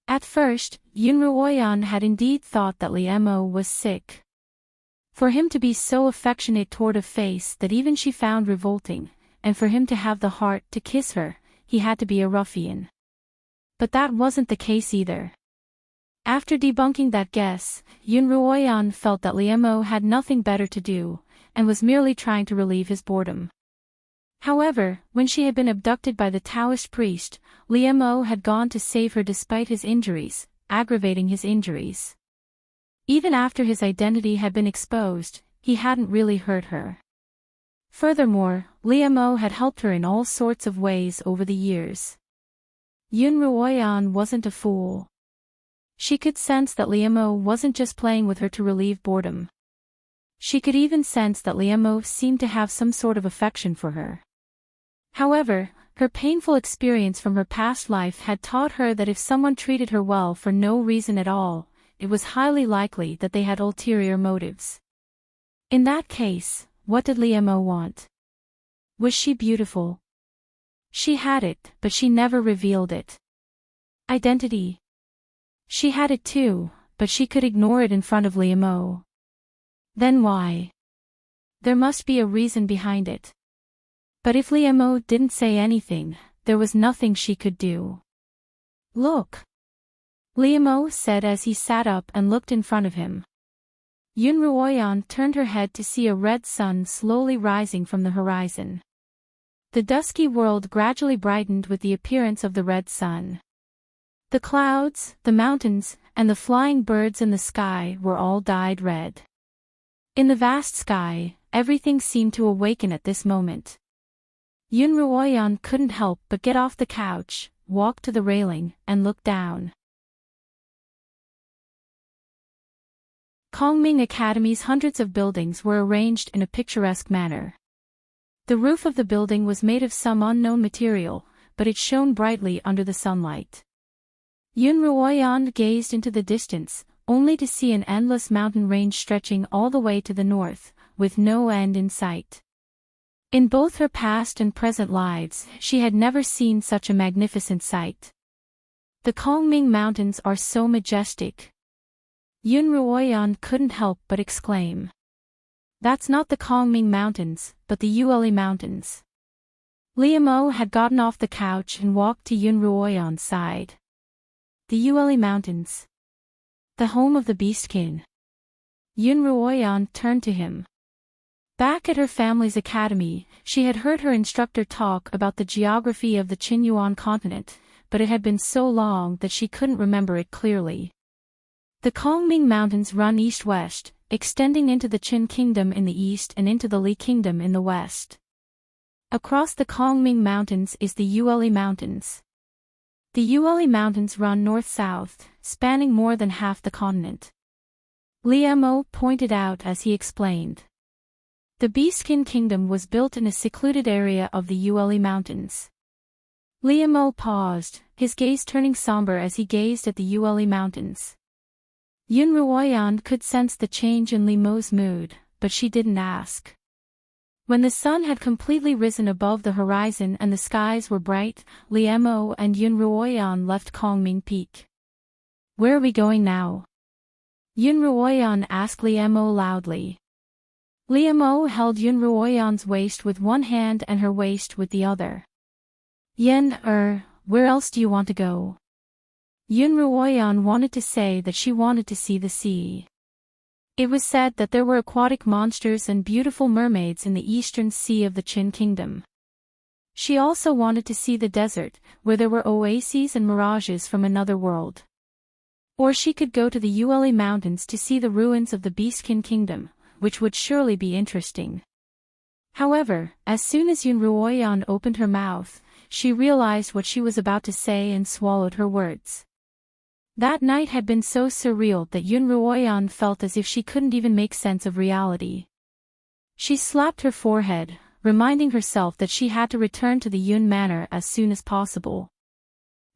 At first, Yun Ruoyan had indeed thought that Li Mo was sick. For him to be so affectionate toward a face that even she found revolting, and for him to have the heart to kiss her, he had to be a ruffian. But that wasn't the case either. After debunking that guess, Yun Ruoyan felt that Li Mo had nothing better to do, and was merely trying to relieve his boredom. However, when she had been abducted by the Taoist priest, Li Mo had gone to save her despite his injuries, aggravating his injuries. Even after his identity had been exposed, he hadn't really hurt her. Furthermore, Li Mo had helped her in all sorts of ways over the years. Yun Ruoyan wasn't a fool. She could sense that Li Mo wasn't just playing with her to relieve boredom. She could even sense that Li Mo seemed to have some sort of affection for her. However, her painful experience from her past life had taught her that if someone treated her well for no reason at all, it was highly likely that they had ulterior motives. In that case, what did Li Mo want? Was she beautiful? She had it, but she never revealed it. Identity. She had it too, but she could ignore it in front of Li Mo. Then why? There must be a reason behind it. But if Li Mo didn't say anything, there was nothing she could do. Look! Li Mo said as he sat up and looked in front of him. Yun Ruoyan turned her head to see a red sun slowly rising from the horizon. The dusky world gradually brightened with the appearance of the red sun. The clouds, the mountains, and the flying birds in the sky were all dyed red. In the vast sky, everything seemed to awaken at this moment. Yun Ruoyan couldn't help but get off the couch, walk to the railing, and look down. Kongming Academy's hundreds of buildings were arranged in a picturesque manner. The roof of the building was made of some unknown material, but it shone brightly under the sunlight. Yun Ruoyan gazed into the distance, only to see an endless mountain range stretching all the way to the north, with no end in sight. In both her past and present lives, she had never seen such a magnificent sight. The Kongming Mountains are so majestic. Yun Ruoyan couldn't help but exclaim. That's not the Kongming Mountains, but the Yueli Mountains. Li Mo had gotten off the couch and walked to Yun Ruoyan's side. The Yueli Mountains. The home of the Beastkin. Yun Ruoyan turned to him. Back at her family's academy, she had heard her instructor talk about the geography of the Qinyuan continent, but it had been so long that she couldn't remember it clearly. The Kongming Mountains run east-west, extending into the Qin Kingdom in the east and into the Li Kingdom in the west. Across the Kongming Mountains is the Yueli Mountains. The Yueli Mountains run north-south, spanning more than half the continent. Liemo pointed out as he explained. The Beastkin Kingdom was built in a secluded area of the Yueli Mountains. Liemo paused, his gaze turning somber as he gazed at the Yueli Mountains. Yun Ruoyan could sense the change in Liemo's mood, but she didn't ask. When the sun had completely risen above the horizon and the skies were bright, Liemo and Yun Ruoyan left Kongming Peak. "Where are we going now?" Yun Ruoyan asked Liemo loudly. Liemo held Yun Ruoyan's waist with one hand and her waist with the other. Where else do you want to go?" Yun Ruoyan wanted to say that she wanted to see the sea. It was said that there were aquatic monsters and beautiful mermaids in the eastern sea of the Qin Kingdom. She also wanted to see the desert, where there were oases and mirages from another world. Or she could go to the Yueli Mountains to see the ruins of the Beastkin Kingdom, which would surely be interesting. However, as soon as Yun Ruoyan opened her mouth, she realized what she was about to say and swallowed her words. That night had been so surreal that Yun Ruoyan felt as if she couldn't even make sense of reality. She slapped her forehead, reminding herself that she had to return to the Yun Manor as soon as possible.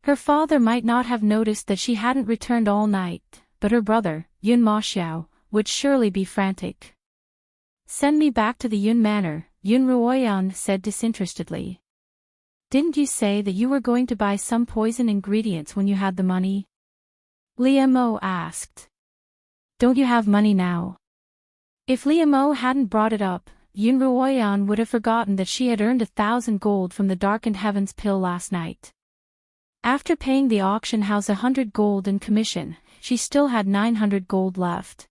Her father might not have noticed that she hadn't returned all night, but her brother, Yun Maxiao, would surely be frantic. "Send me back to the Yun Manor," Yun Ruoyan said disinterestedly. "Didn't you say that you were going to buy some poison ingredients when you had the money?" Liemo asked. "Don't you have money now?" If Liemo hadn't brought it up, Yun Ruoyan would have forgotten that she had earned 1,000 gold from the Darkened Heavens pill last night. After paying the auction house 100 gold in commission, she still had 900 gold left.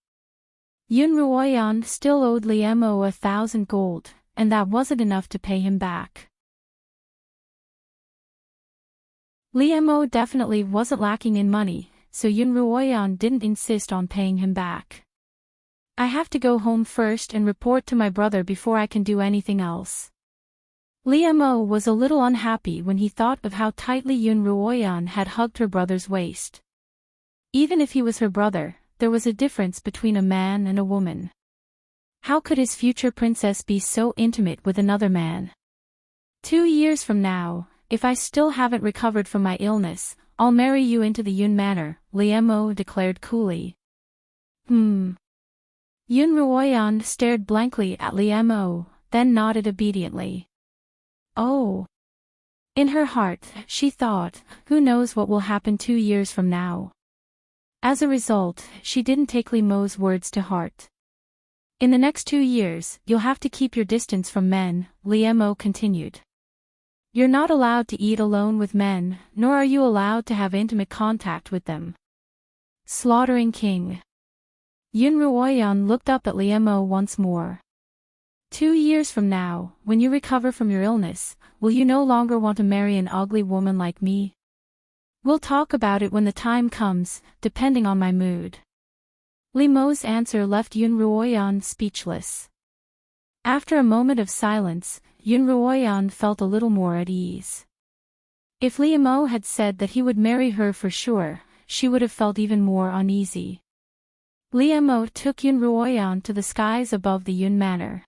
Yun Ruoyan still owed Liemo 1,000 gold, and that wasn't enough to pay him back. Liemo definitely wasn't lacking in money, so Yun Ruoyan didn't insist on paying him back. "I have to go home first and report to my brother before I can do anything else." Liemo was a little unhappy when he thought of how tightly Yun Ruoyan had hugged her brother's waist. Even if he was her brother, there was a difference between a man and a woman. How could his future princess be so intimate with another man? 2 years from now, if I still haven't recovered from my illness, I'll marry you into the Yun Manor, Liemo declared coolly. Yun Ruoyan stared blankly at Liemo, then nodded obediently. Oh. In her heart, she thought, who knows what will happen 2 years from now. As a result, she didn't take Liemo's words to heart. "In the next 2 years, you'll have to keep your distance from men," Liemo continued. "You're not allowed to eat alone with men, nor are you allowed to have intimate contact with them." Slaughtering King. Yun Ruoyan looked up at Liemo once more. 2 years from now, when you recover from your illness, will you no longer want to marry an ugly woman like me? "We'll talk about it when the time comes, depending on my mood." Liemo's answer left Yun Ruoyan speechless. After a moment of silence, Yun Ruoyan felt a little more at ease. If Liemo had said that he would marry her for sure, she would have felt even more uneasy. Liemo took Yun Ruoyan to the skies above the Yun Manor.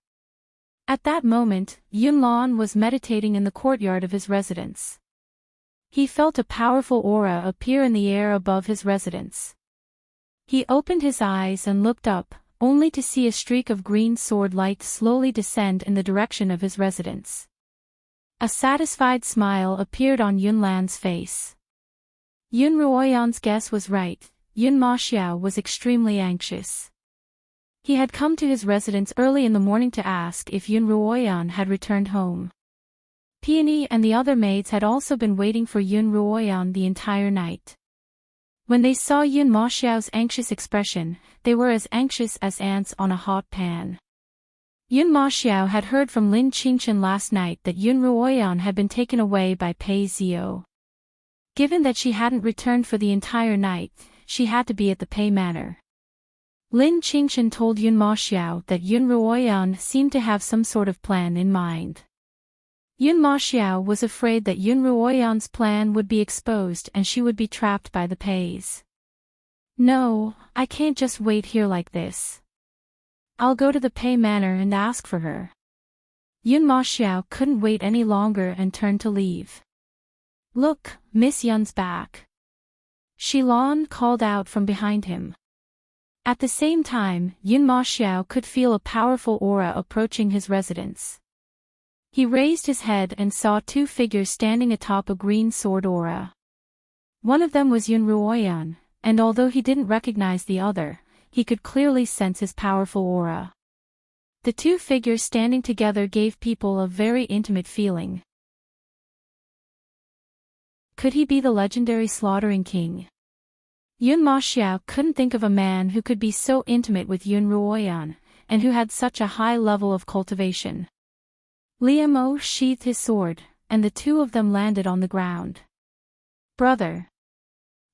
At that moment, Yun Lan was meditating in the courtyard of his residence. He felt a powerful aura appear in the air above his residence. He opened his eyes and looked up, only to see a streak of green sword light slowly descend in the direction of his residence. A satisfied smile appeared on Yun Lan's face. Yun Ruoyan's guess was right, Yun Maxiao was extremely anxious. He had come to his residence early in the morning to ask if Yun Ruoyan had returned home. Peony and the other maids had also been waiting for Yun Ruoyan the entire night. When they saw Yun Maxiao's anxious expression, they were as anxious as ants on a hot pan. Yun Ma Xiao had heard from Lin Qingchen last night that Yun Ruoyan had been taken away by Pei Zio. Given that she hadn't returned for the entire night, she had to be at the Pei Manor. Lin Qingchen told Yun Ma Xiao that Yun Ruoyan seemed to have some sort of plan in mind. Yun Ma Xiao was afraid that Yun Ruoyan's plan would be exposed and she would be trapped by the Peis. No, I can't just wait here like this. I'll go to the Pei Manor and ask for her. Yun Ma Xiao couldn't wait any longer and turned to leave. Look, Miss Yun's back. Shilan called out from behind him. At the same time, Yun Ma Xiao could feel a powerful aura approaching his residence. He raised his head and saw two figures standing atop a green sword aura. One of them was Yun Ruoyan, and although he didn't recognize the other, he could clearly sense his powerful aura. The two figures standing together gave people a very intimate feeling. Could he be the legendary Slaughtering King? Yun Ma Xiao couldn't think of a man who could be so intimate with Yun Ruoyan, and who had such a high level of cultivation. Liamo sheathed his sword, and the two of them landed on the ground. Brother.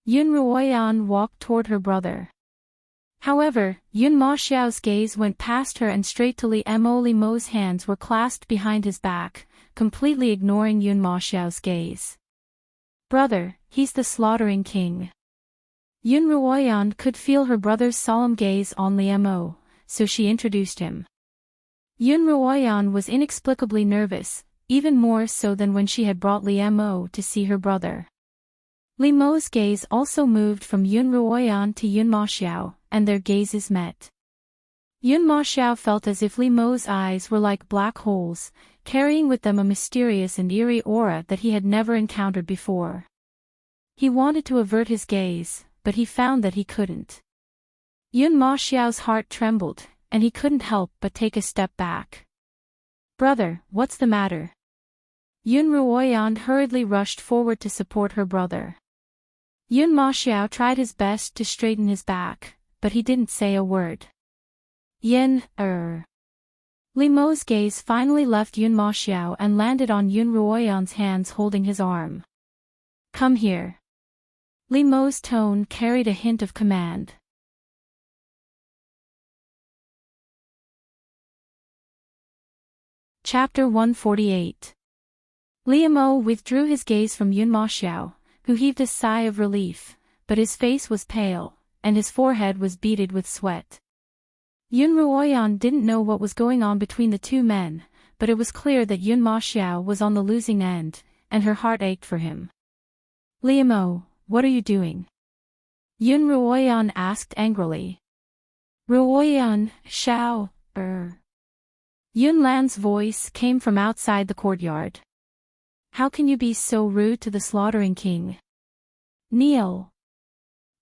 Yun Ruoyan walked toward her brother. However, Yun Ma Xiao's gaze went past her and straight to Limo's hands were clasped behind his back, completely ignoring Yun Ma Xiao's gaze. Brother, he's the Slaughtering King. Yun Ruoyan could feel her brother's solemn gaze on Limo, so she introduced him. Yun Ruoyan was inexplicably nervous, even more so than when she had brought Limo to see her brother. Limo's gaze also moved from Yun Ruoyan to Yun Ma Xiao, and their gazes met. Yun Ma Xiao felt as if Limo's eyes were like black holes, carrying with them a mysterious and eerie aura that he had never encountered before. He wanted to avert his gaze, but he found that he couldn't. Yun Ma Xiao's heart trembled, and he couldn't help but take a step back. Brother, what's the matter? Yun Ruoyan hurriedly rushed forward to support her brother. Yun Ma Xiao tried his best to straighten his back, but he didn't say a word. Limo's gaze finally left Yun Ma Xiao and landed on Yun Ruoyan's hands holding his arm. Come here. Limo's tone carried a hint of command. Chapter 148. Limo withdrew his gaze from Yun Ma Xiao, who heaved a sigh of relief, but his face was pale, and his forehead was beaded with sweat. Yun Ruoyan didn't know what was going on between the two men, but it was clear that Yun Ma Xiao was on the losing end, and her heart ached for him. Limo, what are you doing? Yun Ruoyan asked angrily. Ruoyan, Xiao, Yun Lan's voice came from outside the courtyard. How can you be so rude to the Slaughtering King? Kneel.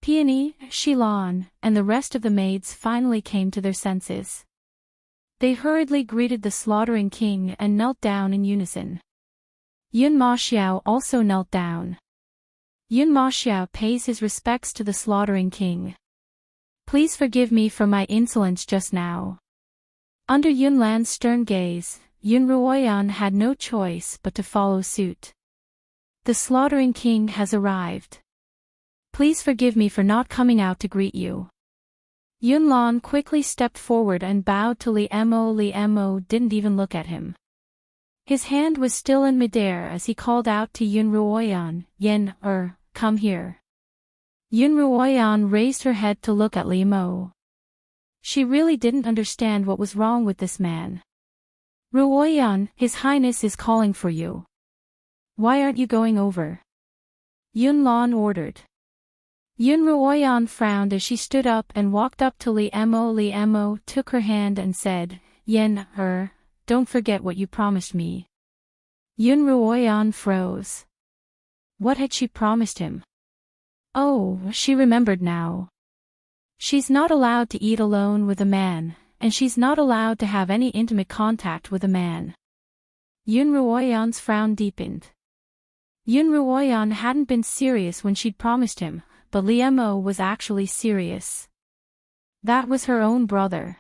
Peony, Shilan, and the rest of the maids finally came to their senses. They hurriedly greeted the Slaughtering King and knelt down in unison. Yun Ma Xiao also knelt down. Yun Ma Xiao pays his respects to the Slaughtering King. Please forgive me for my insolence just now. Under Yun Lan's stern gaze, Yun Ruoyan had no choice but to follow suit. The Slaughtering King has arrived. Please forgive me for not coming out to greet you. Yun Lan quickly stepped forward and bowed to Limo. Limo didn't even look at him. His hand was still in midair as he called out to Yun Ruoyan, come here. Yun Ruoyan raised her head to look at Limo. She really didn't understand what was wrong with this man. Ruoyan, His Highness is calling for you. Why aren't you going over? Yun Lan ordered. Yun Ruoyan frowned as she stood up and walked up to Limo. Limo took her hand and said, don't forget what you promised me. Yun Ruoyan froze. What had she promised him? Oh, she remembered now. She's not allowed to eat alone with a man, and she's not allowed to have any intimate contact with a man. Yun Ruoyan's frown deepened. Yun Ruoyan hadn't been serious when she'd promised him, but Limo was actually serious. That was her own brother.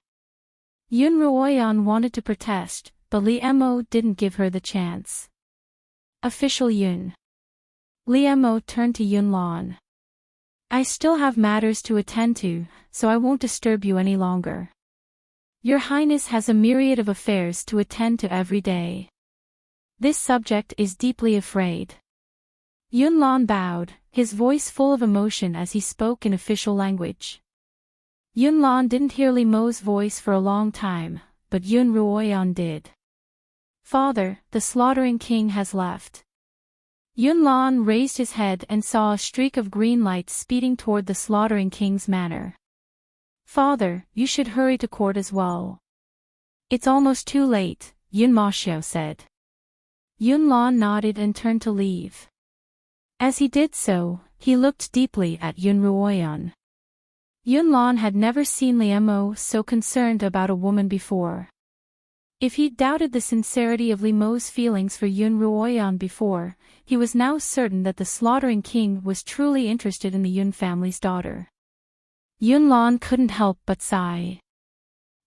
Yun Ruoyan wanted to protest, but Li Mo didn't give her the chance. Official Yun. Li Mo turned to Yun Lan. I still have matters to attend to, so I won't disturb you any longer. Your Highness has a myriad of affairs to attend to every day. This subject is deeply afraid. Yun Lan bowed, his voice full of emotion as he spoke in official language. Yun Lan didn't hear Li Mo's voice for a long time, but Yun Ruoyan did. Father, the slaughtering king has left. Yun Lan raised his head and saw a streak of green light speeding toward the slaughtering king's manor. Father, you should hurry to court as well. It's almost too late, Yun Maxiao said. Yun Lan nodded and turned to leave. As he did so, he looked deeply at Yun Ruoyan. Yun Lan had never seen Li Mo so concerned about a woman before. If he'd doubted the sincerity of Li Mo's feelings for Yun Ruoyan before, he was now certain that the slaughtering king was truly interested in the Yun family's daughter. Yun Lan couldn't help but sigh.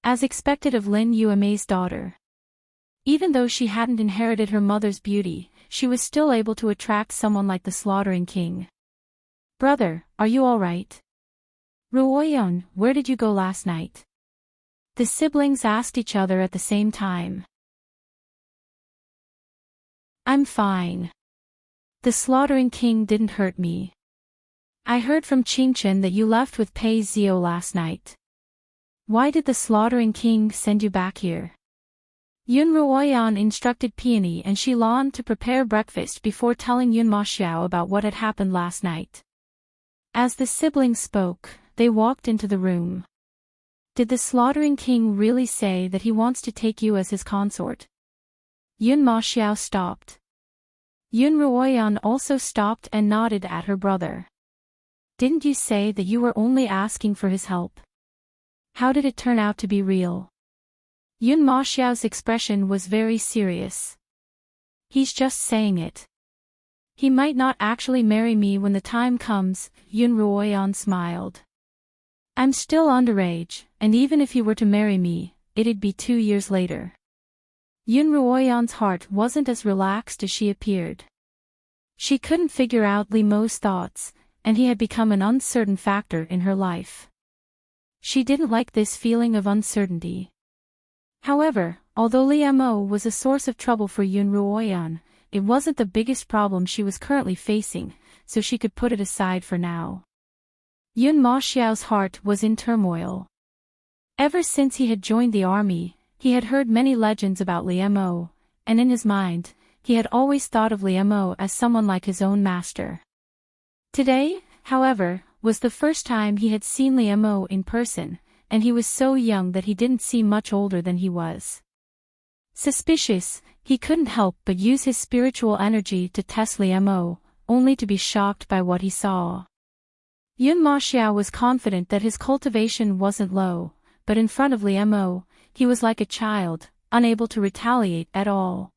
As expected of Lin Yuamei's daughter. Even though she hadn't inherited her mother's beauty, she was still able to attract someone like the slaughtering king. Brother, are you all right? Ruoyan, where did you go last night? The siblings asked each other at the same time. I'm fine. The slaughtering king didn't hurt me. I heard from Qingchen that you left with Pei Zio last night. Why did the slaughtering king send you back here? Yun Ruoyan instructed Peony and Shilan to prepare breakfast before telling Yun Maxiao about what had happened last night. As the siblings spoke, they walked into the room. Did the slaughtering king really say that he wants to take you as his consort? Yun Maxiao stopped. Yun Ruoyan also stopped and nodded at her brother. Didn't you say that you were only asking for his help? How did it turn out to be real? Yun Maxiao's expression was very serious. He's just saying it. He might not actually marry me when the time comes, Yun Ruoyan smiled. I'm still underage, and even if he were to marry me, it'd be 2 years later. Yun Ruoyan's heart wasn't as relaxed as she appeared. She couldn't figure out Li Mo's thoughts, and he had become an uncertain factor in her life. She didn't like this feeling of uncertainty. However, although Li Mo was a source of trouble for Yun Ruoyan, it wasn't the biggest problem she was currently facing, so she could put it aside for now. Yun Maxiao's heart was in turmoil. Ever since he had joined the army, he had heard many legends about Li Mo, and in his mind, he had always thought of Li Mo as someone like his own master. Today, however, was the first time he had seen Li Mo in person, and he was so young that he didn't seem much older than he was. Suspicious, he couldn't help but use his spiritual energy to test Li Mo, only to be shocked by what he saw. Yun Maxiao was confident that his cultivation wasn't low, but in front of Li Mo, he was like a child, unable to retaliate at all.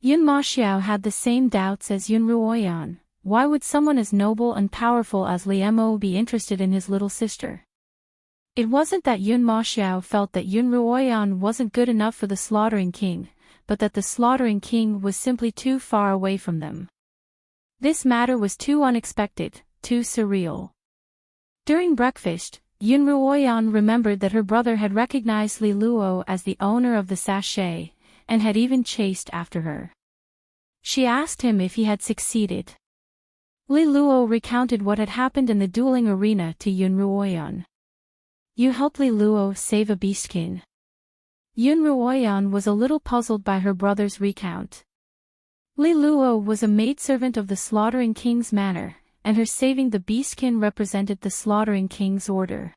Yun Maxiao had the same doubts as Yun Ruoyan. Why would someone as noble and powerful as Li Mo be interested in his little sister? It wasn't that Yun Maxiao felt that Yun Ruoyan wasn't good enough for the slaughtering king, but that the slaughtering king was simply too far away from them. This matter was too unexpected, too surreal. During breakfast, Yun Ruoyan remembered that her brother had recognized Li Luo as the owner of the sachet, and had even chased after her. She asked him if he had succeeded. Li Luo recounted what had happened in the dueling arena to Yun Ruoyan. You helped Li Luo save a beastkin. Yun Ruoyan was a little puzzled by her brother's recount. Li Luo was a maidservant of the slaughtering king's manor, and her saving the beastkin represented the slaughtering king's order.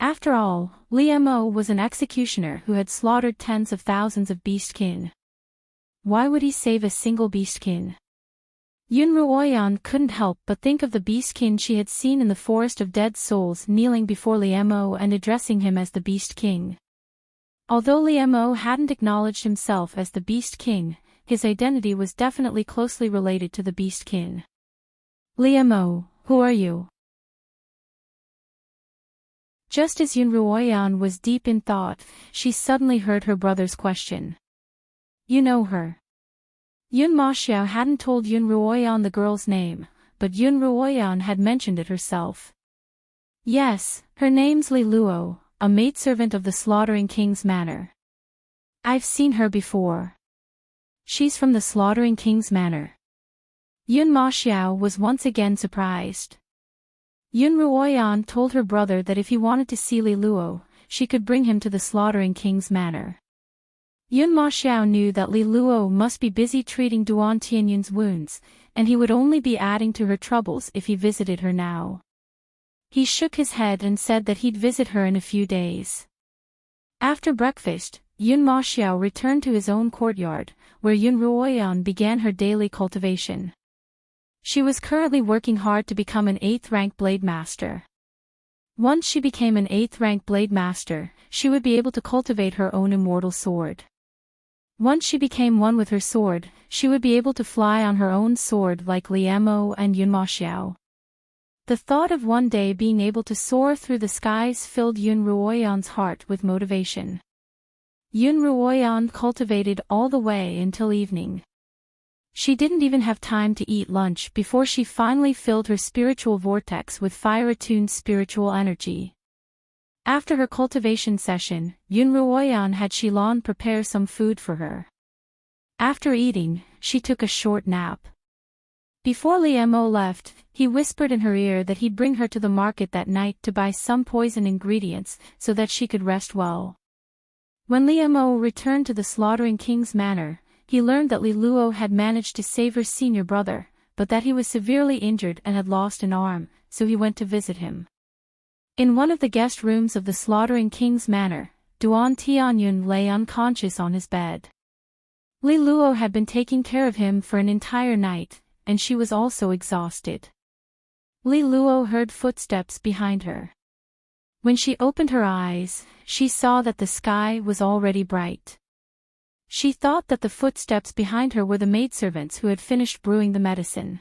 After all, Li Mo was an executioner who had slaughtered tens of thousands of beastkin. Why would he save a single beastkin? Yun Ruoyan couldn't help but think of the beastkin she had seen in the Forest of Dead Souls kneeling before Li Mo and addressing him as the Beast King. Although Li Mo hadn't acknowledged himself as the Beast King, his identity was definitely closely related to the Beast King. Li Mo, who are you? Just as Yun Ruoyan was deep in thought, she suddenly heard her brother's question. You know her? Yun Maxiao hadn't told Yun Ruoyan the girl's name, but Yun Ruoyan had mentioned it herself. Yes, her name's Li Luo, a maidservant of the Slaughtering King's Manor. I've seen her before. She's from the Slaughtering King's Manor. Yun Maxiao was once again surprised. Yun Ruoyan told her brother that if he wanted to see Li Luo, she could bring him to the Slaughtering King's Manor. Yun Maxiao knew that Li Luo must be busy treating Duan Tianyun's wounds, and he would only be adding to her troubles if he visited her now. He shook his head and said that he'd visit her in a few days. After breakfast, Yun Maxiao returned to his own courtyard, where Yun Ruoyan began her daily cultivation. She was currently working hard to become an 8th-rank blade master. Once she became an 8th-rank blade master, she would be able to cultivate her own immortal sword. Once she became one with her sword, she would be able to fly on her own sword like Li Mo and Yun Maxiao. The thought of one day being able to soar through the skies filled Yun Ruoyan's heart with motivation. Yun Ruoyan cultivated all the way until evening. She didn't even have time to eat lunch before she finally filled her spiritual vortex with fire-attuned spiritual energy. After her cultivation session, Yun Ruoyan had Shilan prepare some food for her. After eating, she took a short nap. Before Li Mo left, he whispered in her ear that he'd bring her to the market that night to buy some poison ingredients so that she could rest well. When Li Mo returned to the Slaughtering King's Manor, he learned that Li Luo had managed to save her senior brother, but that he was severely injured and had lost an arm, so he went to visit him. In one of the guest rooms of the Slaughtering King's Manor, Duan Tianyun lay unconscious on his bed. Li Luo had been taking care of him for an entire night, and she was also exhausted. Li Luo heard footsteps behind her. When she opened her eyes, she saw that the sky was already bright. She thought that the footsteps behind her were the maidservants who had finished brewing the medicine.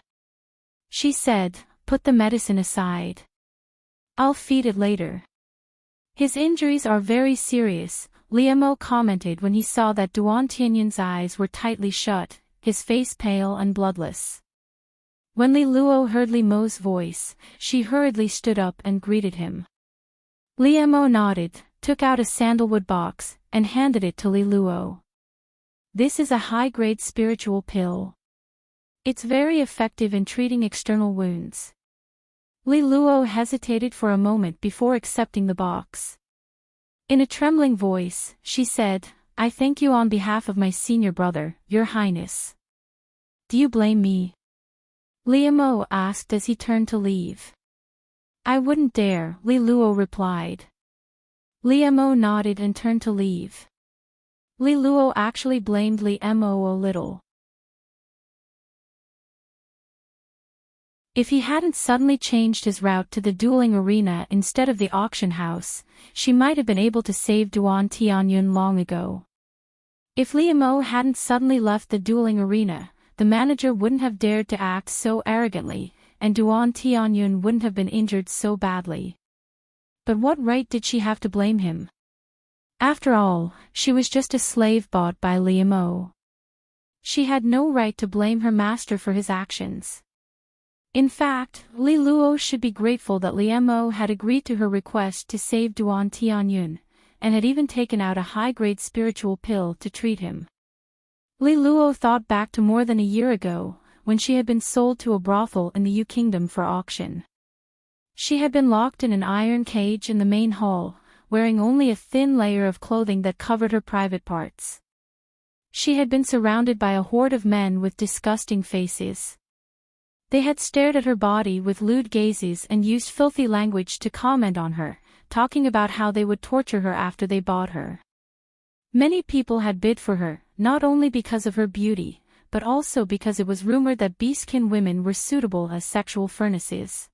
She said, "Put the medicine aside. I'll feed it later." "His injuries are very serious," Li Mo commented when he saw that Duan Tianyun's eyes were tightly shut, his face pale and bloodless. When Li Luo heard Li Mo's voice, she hurriedly stood up and greeted him. Li Mo nodded, took out a sandalwood box, and handed it to Li Luo. "This is a high-grade spiritual pill. It's very effective in treating external wounds." Li Luo hesitated for a moment before accepting the box. In a trembling voice, she said, "I thank you on behalf of my senior brother, Your Highness." "Do you blame me?" Li Mo asked as he turned to leave. "I wouldn't dare," Li Luo replied. Li Mo nodded and turned to leave. Li Luo actually blamed Li Mo a little. If he hadn't suddenly changed his route to the dueling arena instead of the auction house, she might have been able to save Duan Tianyun long ago. If Li Mo hadn't suddenly left the dueling arena, the manager wouldn't have dared to act so arrogantly, and Duan Tianyun wouldn't have been injured so badly. But what right did she have to blame him? After all, she was just a slave bought by Li Mo. She had no right to blame her master for his actions. In fact, Li Luo should be grateful that Li Mo had agreed to her request to save Duan Tianyun, and had even taken out a high-grade spiritual pill to treat him. Li Luo thought back to more than a year ago, when she had been sold to a brothel in the Yu Kingdom for auction. She had been locked in an iron cage in the main hall, wearing only a thin layer of clothing that covered her private parts. She had been surrounded by a horde of men with disgusting faces. They had stared at her body with lewd gazes and used filthy language to comment on her, talking about how they would torture her after they bought her. Many people had bid for her, not only because of her beauty, but also because it was rumored that beastkin women were suitable as sexual furnaces.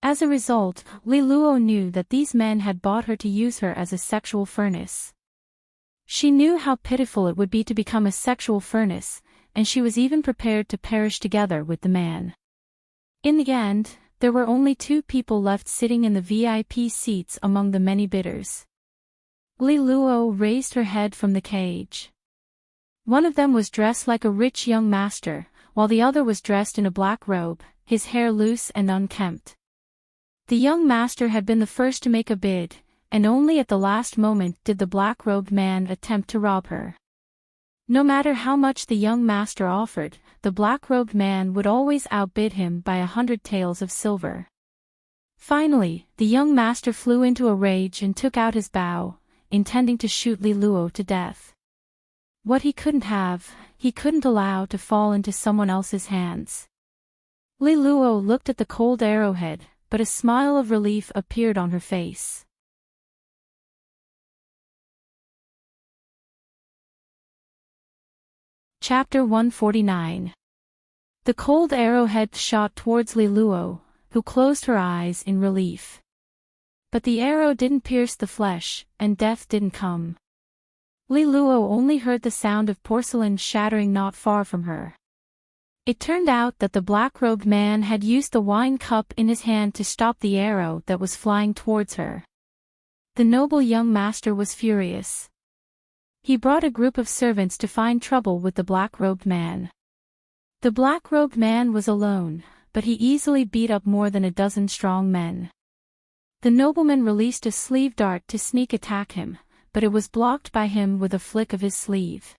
As a result, Li Luo knew that these men had bought her to use her as a sexual furnace. She knew how pitiful it would be to become a sexual furnace, and she was even prepared to perish together with the man. In the end, there were only 2 people left sitting in the VIP seats among the many bidders. Li Luo raised her head from the cage. One of them was dressed like a rich young master, while the other was dressed in a black robe, his hair loose and unkempt. The young master had been the first to make a bid, and only at the last moment did the black-robed man attempt to rob her. No matter how much the young master offered, the black-robed man would always outbid him by 100 taels of silver. Finally, the young master flew into a rage and took out his bow, intending to shoot Li Luo to death. What he couldn't have, he couldn't allow to fall into someone else's hands. Li Luo looked at the cold arrowhead, but a smile of relief appeared on her face. Chapter 149. The cold arrowhead shot towards Li Luo, who closed her eyes in relief. But the arrow didn't pierce the flesh, and death didn't come. Li Luo only heard the sound of porcelain shattering not far from her. It turned out that the black-robed man had used the wine cup in his hand to stop the arrow that was flying towards her. The noble young master was furious. He brought a group of servants to find trouble with the black-robed man. The black-robed man was alone, but he easily beat up more than a dozen strong men. The nobleman released a sleeve dart to sneak attack him, but it was blocked by him with a flick of his sleeve.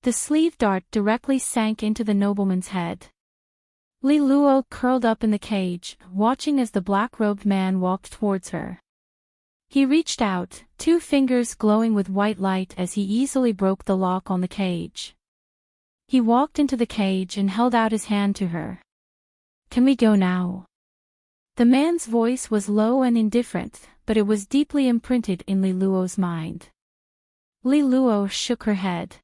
The sleeve dart directly sank into the nobleman's head. Li Luo curled up in the cage, watching as the black-robed man walked towards her. He reached out, 2 fingers glowing with white light as he easily broke the lock on the cage. He walked into the cage and held out his hand to her. "Can we go now?" The man's voice was low and indifferent, but it was deeply imprinted in Li Luo's mind. Li Luo shook her head.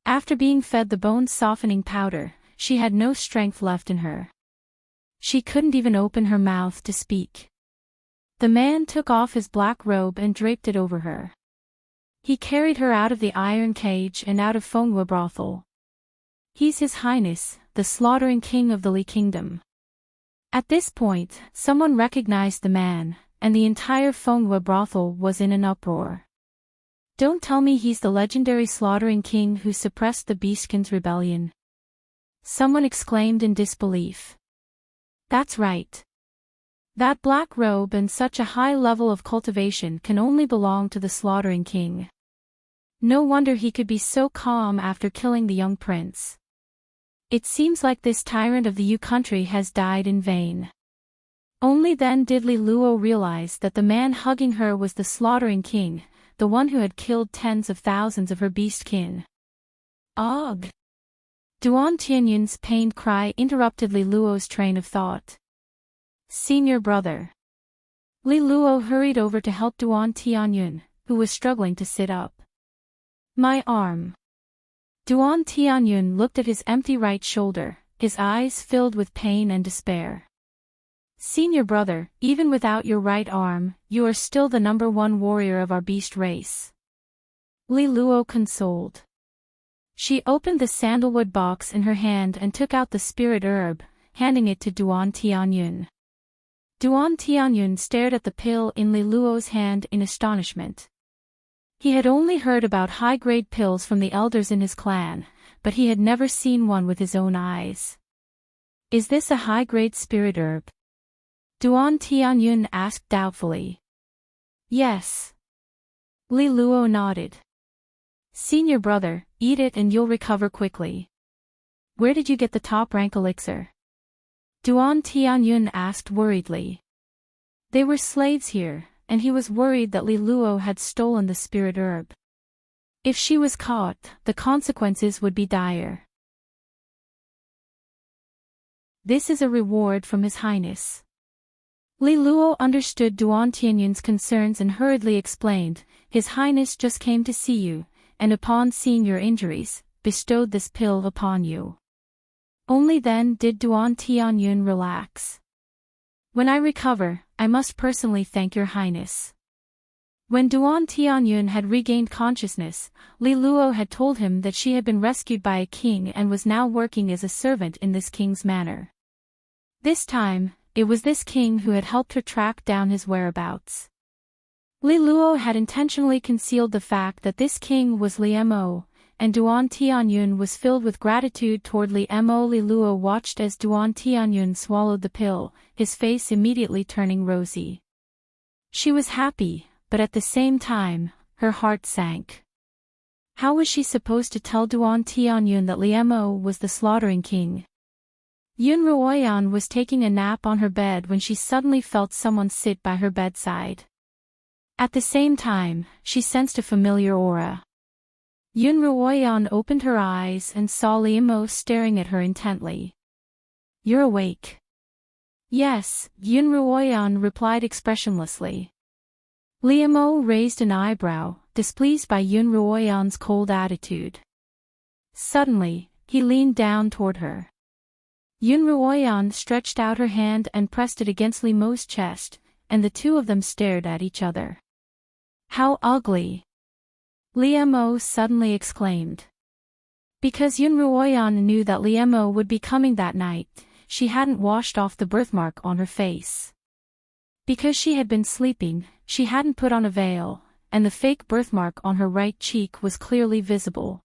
After being fed the bone-softening powder, she had no strength left in her. She couldn't even open her mouth to speak. The man took off his black robe and draped it over her. He carried her out of the iron cage and out of Fenghua brothel. "He's His Highness, the slaughtering king of the Li Kingdom." At this point, someone recognized the man, and the entire Fenghua brothel was in an uproar. "Don't tell me he's the legendary slaughtering king who suppressed the Beastkins' rebellion," someone exclaimed in disbelief. "That's right. That black robe and such a high level of cultivation can only belong to the slaughtering king. No wonder he could be so calm after killing the young prince. It seems like this tyrant of the Yu country has died in vain." Only then did Li Luo realize that the man hugging her was the slaughtering king, the one who had killed tens of thousands of her beastkin. "Ugh!" Duan Tianyun's pained cry interrupted Li Luo's train of thought. "Senior brother." Li Luo hurried over to help Duan Tianyun, who was struggling to sit up. "My arm." Duan Tianyun looked at his empty right shoulder, his eyes filled with pain and despair. "Senior brother, even without your right arm, you are still the #1 warrior of our beast race," Li Luo consoled. She opened the sandalwood box in her hand and took out the spirit herb, handing it to Duan Tianyun. Duan Tianyun stared at the pill in Li Luo's hand in astonishment. He had only heard about high-grade pills from the elders in his clan, but he had never seen one with his own eyes. "Is this a high-grade spirit herb?" Duan Tianyun asked doubtfully. "Yes." Li Luo nodded. "Senior brother, eat it and you'll recover quickly." "Where did you get the top-rank elixir?" Duan Tianyun asked worriedly. They were slaves here, and he was worried that Li Luo had stolen the spirit herb. If she was caught, the consequences would be dire. "This is a reward from His Highness." Li Luo understood Duan Tianyun's concerns and hurriedly explained, "His Highness just came to see you, and upon seeing your injuries, bestowed this pill upon you." Only then did Duan Tianyun relax. "When I recover, I must personally thank your highness." When Duan Tianyun had regained consciousness, Li Luo had told him that she had been rescued by a king and was now working as a servant in this king's manor. This time, it was this king who had helped her track down his whereabouts. Li Luo had intentionally concealed the fact that this king was Li Mo, and Duan Tianyun was filled with gratitude toward Li Mo. Li Luo watched as Duan Tianyun swallowed the pill, his face immediately turning rosy. She was happy, but at the same time, her heart sank. How was she supposed to tell Duan Tianyun that Li Mo was the slaughtering king? Yun Ruoyan was taking a nap on her bed when she suddenly felt someone sit by her bedside. At the same time, she sensed a familiar aura. Yun Ruoyan opened her eyes and saw Li Mo staring at her intently. "You're awake." "Yes," Yun Ruoyan replied expressionlessly. Li Mo raised an eyebrow, displeased by Yun Ruoyan's cold attitude. Suddenly, he leaned down toward her. Yun Ruoyan stretched out her hand and pressed it against Li Mo's chest, and the two of them stared at each other. "How ugly!" Li Mo suddenly exclaimed. Because Yun Ruoyan knew that Li Mo would be coming that night, she hadn't washed off the birthmark on her face. Because she had been sleeping, she hadn't put on a veil, and the fake birthmark on her right cheek was clearly visible.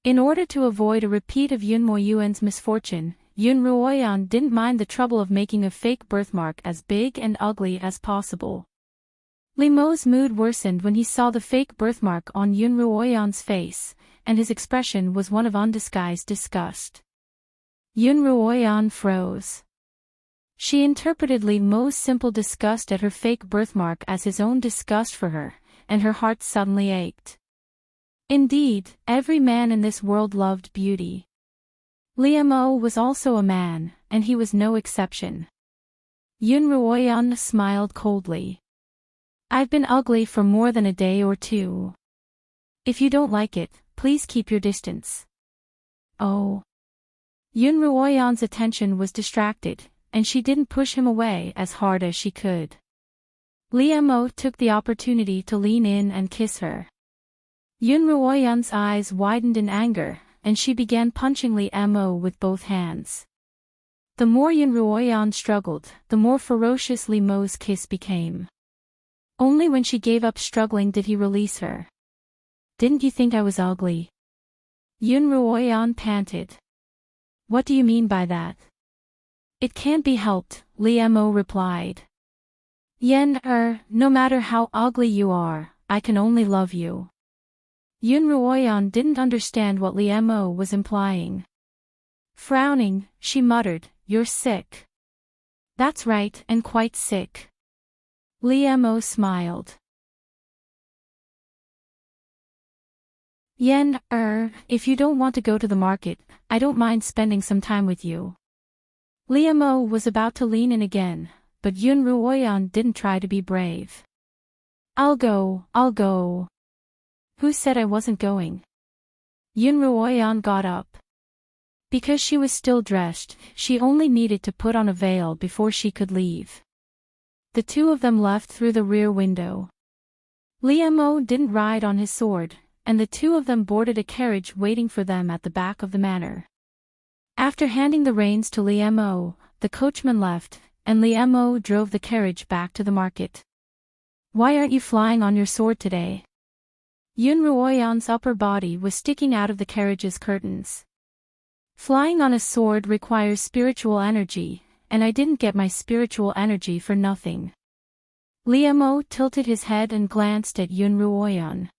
In order to avoid a repeat of Yun Moyuan's misfortune, Yun Ruoyan didn't mind the trouble of making a fake birthmark as big and ugly as possible. Li Mo's mood worsened when he saw the fake birthmark on Yun Ruoyan's face, and his expression was one of undisguised disgust. Yun Ruoyan froze. She interpreted Li Mo's simple disgust at her fake birthmark as his own disgust for her, and her heart suddenly ached. Indeed, every man in this world loved beauty. Li Mo was also a man, and he was no exception. Yun Ruoyan smiled coldly. "I've been ugly for more than a day or two. If you don't like it, please keep your distance." "Oh." Yun Ruoyan's attention was distracted, and she didn't push him away as hard as she could. Li Mo took the opportunity to lean in and kiss her. Yun Ruoyan's eyes widened in anger, and she began punching Li Mo with both hands. The more Yun Ruoyan struggled, the more ferocious Li Mo's kiss became. Only when she gave up struggling did he release her. "Didn't you think I was ugly?" Yun Ruoyan panted. "What do you mean by that?" "It can't be helped," Li Mo replied. No matter how ugly you are, I can only love you." Yun Ruoyan didn't understand what Li Mo was implying. Frowning, she muttered, "You're sick." "That's right, and quite sick." Li Mo smiled. If you don't want to go to the market, I don't mind spending some time with you." Li Mo was about to lean in again, but Yun Ruoyan didn't try to be brave. I'll go. "Who said I wasn't going?" Yun Ruoyan got up. Because she was still dressed, she only needed to put on a veil before she could leave. The two of them left through the rear window. Li Mo didn't ride on his sword, and the two of them boarded a carriage waiting for them at the back of the manor. After handing the reins to Li Mo, the coachman left, and Li Mo drove the carriage back to the market. "Why aren't you flying on your sword today?" Yun Ruoyan's upper body was sticking out of the carriage's curtains. "Flying on a sword requires spiritual energy, and I didn't get my spiritual energy for nothing." Li Mo tilted his head and glanced at Yun Ruoyan.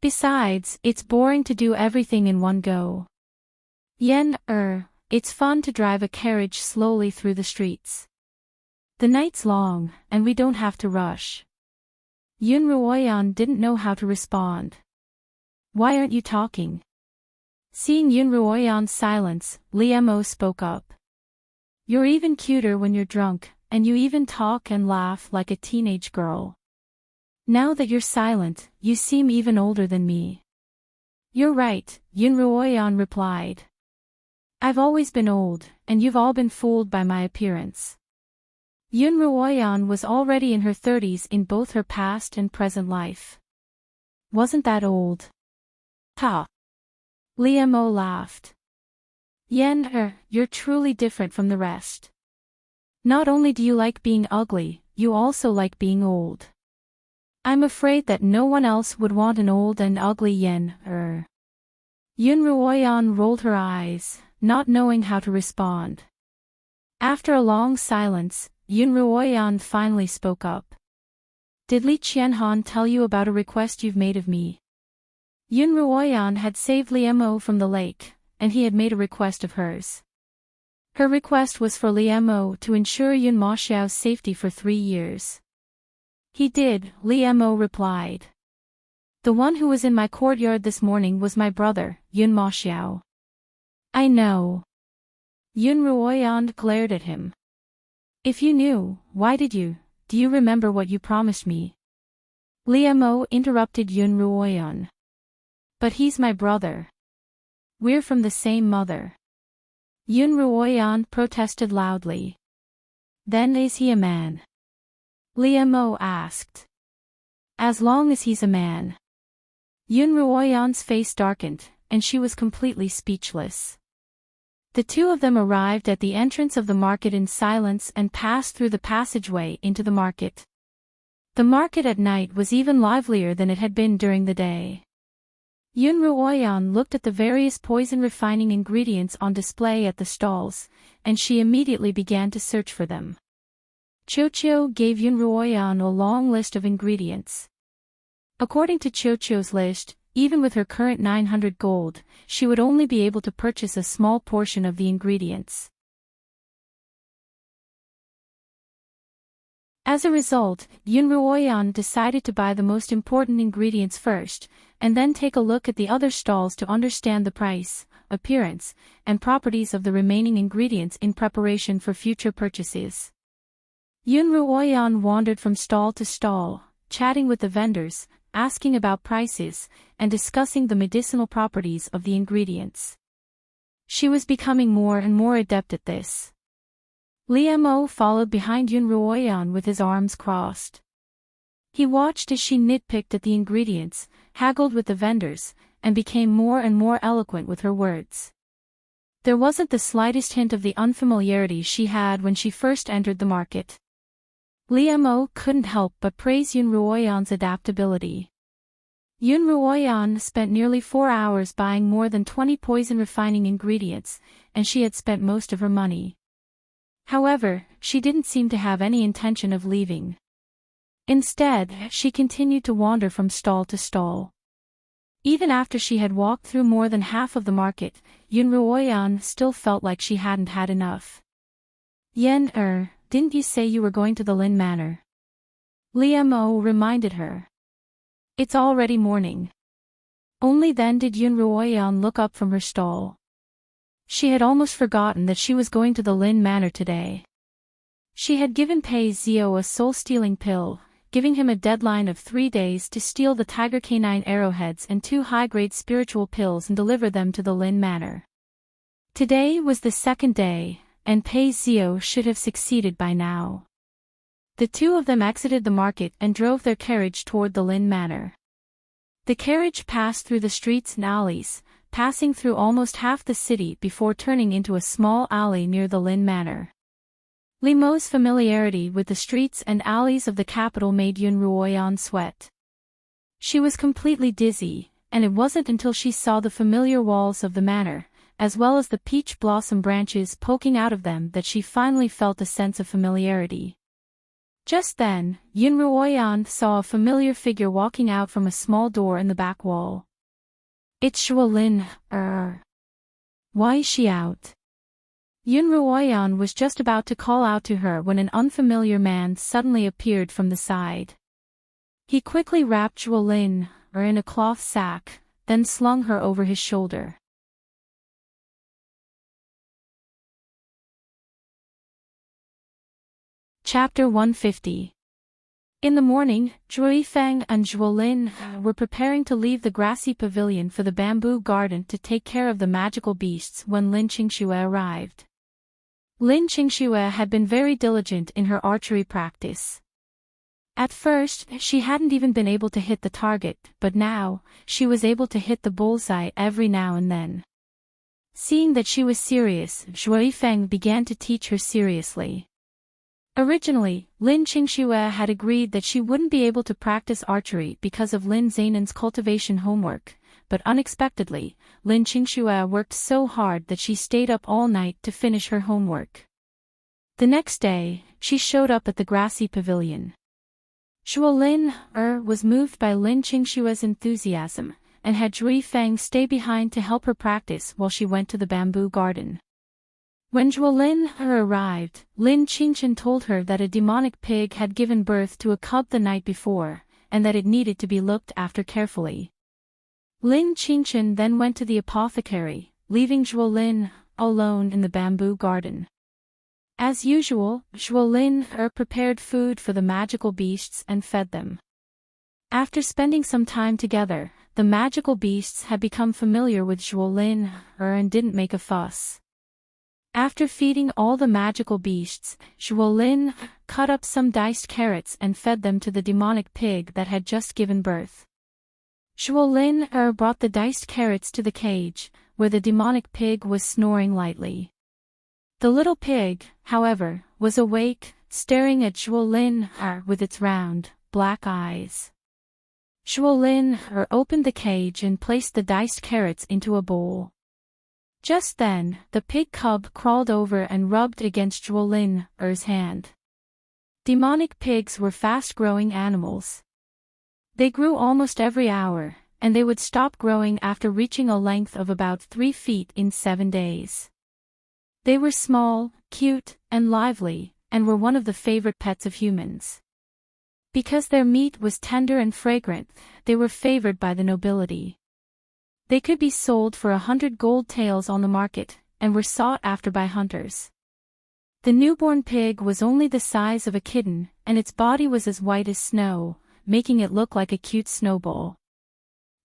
"Besides, it's boring to do everything in one go. It's fun to drive a carriage slowly through the streets. The night's long, and we don't have to rush." Yun Ruoyan didn't know how to respond. "Why aren't you talking?" Seeing Yun Ruoyan's silence, Li Mo spoke up. "You're even cuter when you're drunk, and you even talk and laugh like a teenage girl. Now that you're silent, you seem even older than me." "You're right," Yun Ruoyan replied. "I've always been old, and you've all been fooled by my appearance." Yun Ruoyan was already in her 30s in both her past and present life. "Wasn't that old?" "Ha!" Li Mo laughed. You're truly different from the rest." Not only do you like being ugly, you also like being old. I'm afraid that no one else would want an old and ugly Yen. Yun Ruoyan rolled her eyes, not knowing how to respond. After a long silence, Yun Ruoyan finally spoke up. Did Li Qianhan tell you about a request you've made of me? Yun Ruoyan had saved Li Mo from the lake, and he had made a request of hers. Her request was for Li Mo to ensure Yun Ma Xiao's safety for 3 years. He did, Li Mo replied. The one who was in my courtyard this morning was my brother, Yun Ma Xiao. I know. Yun Ruoyan glared at him. If you knew, why did you? Do you remember what you promised me? Li Mo interrupted Yun Ruoyan. But he's my brother. We're from the same mother. Yun Ruoyan protested loudly. Then is he a man? Li Mo asked. As long as he's a man. Yun Ruoyan's face darkened, and she was completely speechless. The two of them arrived at the entrance of the market in silence and passed through the passageway into the market. The market at night was even livelier than it had been during the day. Yun Ruoyan looked at the various poison refining ingredients on display at the stalls, and she immediately began to search for them. Qiuqiu gave Yun Ruoyan a long list of ingredients. According to Qiuqiu's list, even with her current 900 gold, she would only be able to purchase a small portion of the ingredients. As a result, Yun Ruoyan decided to buy the most important ingredients first, and then take a look at the other stalls to understand the price, appearance, and properties of the remaining ingredients in preparation for future purchases. Yun Ruoyan wandered from stall to stall, chatting with the vendors, asking about prices, and discussing the medicinal properties of the ingredients. She was becoming more and more adept at this. Li Mo followed behind Yun Ruoyan with his arms crossed. He watched as she nitpicked at the ingredients, haggled with the vendors, and became more and more eloquent with her words. There wasn't the slightest hint of the unfamiliarity she had when she first entered the market. Li Mo couldn't help but praise Yun Ruoyan's adaptability. Yun Ruoyan spent nearly 4 hours buying more than 20 poison refining ingredients, and she had spent most of her money. However, she didn't seem to have any intention of leaving. Instead, she continued to wander from stall to stall. Even after she had walked through more than half of the market, Yun Ruoyan still felt like she hadn't had enough. Yen, didn't you say you were going to the Lin Manor? Li Mo reminded her. It's already morning. Only then did Yun Ruoyan look up from her stall. She had almost forgotten that she was going to the Lin Manor today. She had given Pei Zio a soul-stealing pill, giving him a deadline of 3 days to steal the tiger canine arrowheads and 2 high-grade spiritual pills and deliver them to the Lin Manor. Today was the 2nd day, and Pei Zio should have succeeded by now. The two of them exited the market and drove their carriage toward the Lin Manor. The carriage passed through the streets and alleys, passing through almost half the city before turning into a small alley near the Lin Manor. Li Mo's familiarity with the streets and alleys of the capital made Yun Ruoyan sweat. She was completely dizzy, and it wasn't until she saw the familiar walls of the manor, as well as the peach blossom branches poking out of them, that she finally felt a sense of familiarity. Just then, Yun Ruoyan saw a familiar figure walking out from a small door in the back wall. It's Shuolin, Why is she out? Yun Ruoyan was just about to call out to her when an unfamiliar man suddenly appeared from the side. He quickly wrapped Shuolin, in a cloth sack, then slung her over his shoulder. Chapter 150. In the morning, Zhui Feng and Zhuolin were preparing to leave the grassy pavilion for the bamboo garden to take care of the magical beasts when Lin Qingxue arrived. Lin Qingxue had been very diligent in her archery practice. At first, she hadn't even been able to hit the target, but now, she was able to hit the bullseye every now and then. Seeing that she was serious, Zhui Feng began to teach her seriously. Originally, Lin Qingxue had agreed that she wouldn't be able to practice archery because of Lin Zainan's cultivation homework, but unexpectedly, Lin Qingxue worked so hard that she stayed up all night to finish her homework. The next day, she showed up at the grassy pavilion. Zhuolin was moved by Lin Qingxue's enthusiasm, and had Zhui Feng stay behind to help her practice while she went to the bamboo garden. When Zhuolin arrived, Lin Qingchen told her that a demonic pig had given birth to a cub the night before, and that it needed to be looked after carefully. Lin Qingchen then went to the apothecary, leaving Zhuolin alone in the bamboo garden. As usual, Zhuolin prepared food for the magical beasts and fed them. After spending some time together, the magical beasts had become familiar with Zhuolin and didn't make a fuss. After feeding all the magical beasts, Zhuolin cut up some diced carrots and fed them to the demonic pig that had just given birth. Zhuolin brought the diced carrots to the cage, where the demonic pig was snoring lightly. The little pig, however, was awake, staring at Zhuolin with its round, black eyes. Zhuolin opened the cage and placed the diced carrots into a bowl. Just then, the pig cub crawled over and rubbed against Zhuolin's hand. Demonic pigs were fast-growing animals. They grew almost every hour, and they would stop growing after reaching a length of about 3 feet in 7 days. They were small, cute, and lively, and were one of the favorite pets of humans. Because their meat was tender and fragrant, they were favored by the nobility. They could be sold for 100 gold taels on the market, and were sought after by hunters. The newborn pig was only the size of a kitten, and its body was as white as snow, making it look like a cute snowball.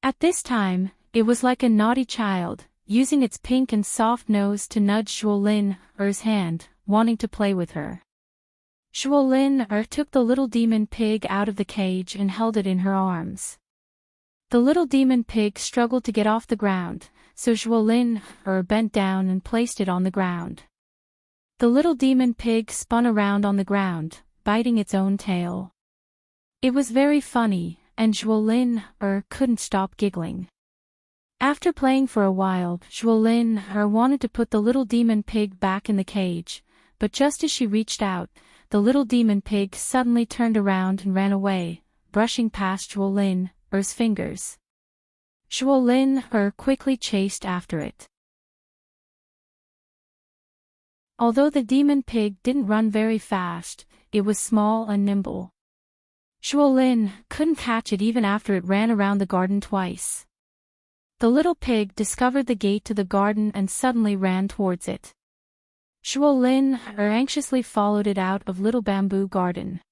At this time, it was like a naughty child, using its pink and soft nose to nudge Zhuolin's hand, wanting to play with her. Zhuolin took the little demon pig out of the cage and held it in her arms. The little demon pig struggled to get off the ground, so Zhuolin bent down and placed it on the ground. The little demon pig spun around on the ground, biting its own tail. It was very funny, and Zhuolin couldn't stop giggling. After playing for a while, Zhuolin wanted to put the little demon pig back in the cage, but just as she reached out, the little demon pig suddenly turned around and ran away, brushing past Zhuolin's fingers. Zhuolin quickly chased after it. Although the demon pig didn't run very fast, it was small and nimble. Zhuolin couldn't catch it even after it ran around the garden twice. The little pig discovered the gate to the garden and suddenly ran towards it. Zhuolin anxiously followed it out of little bamboo garden.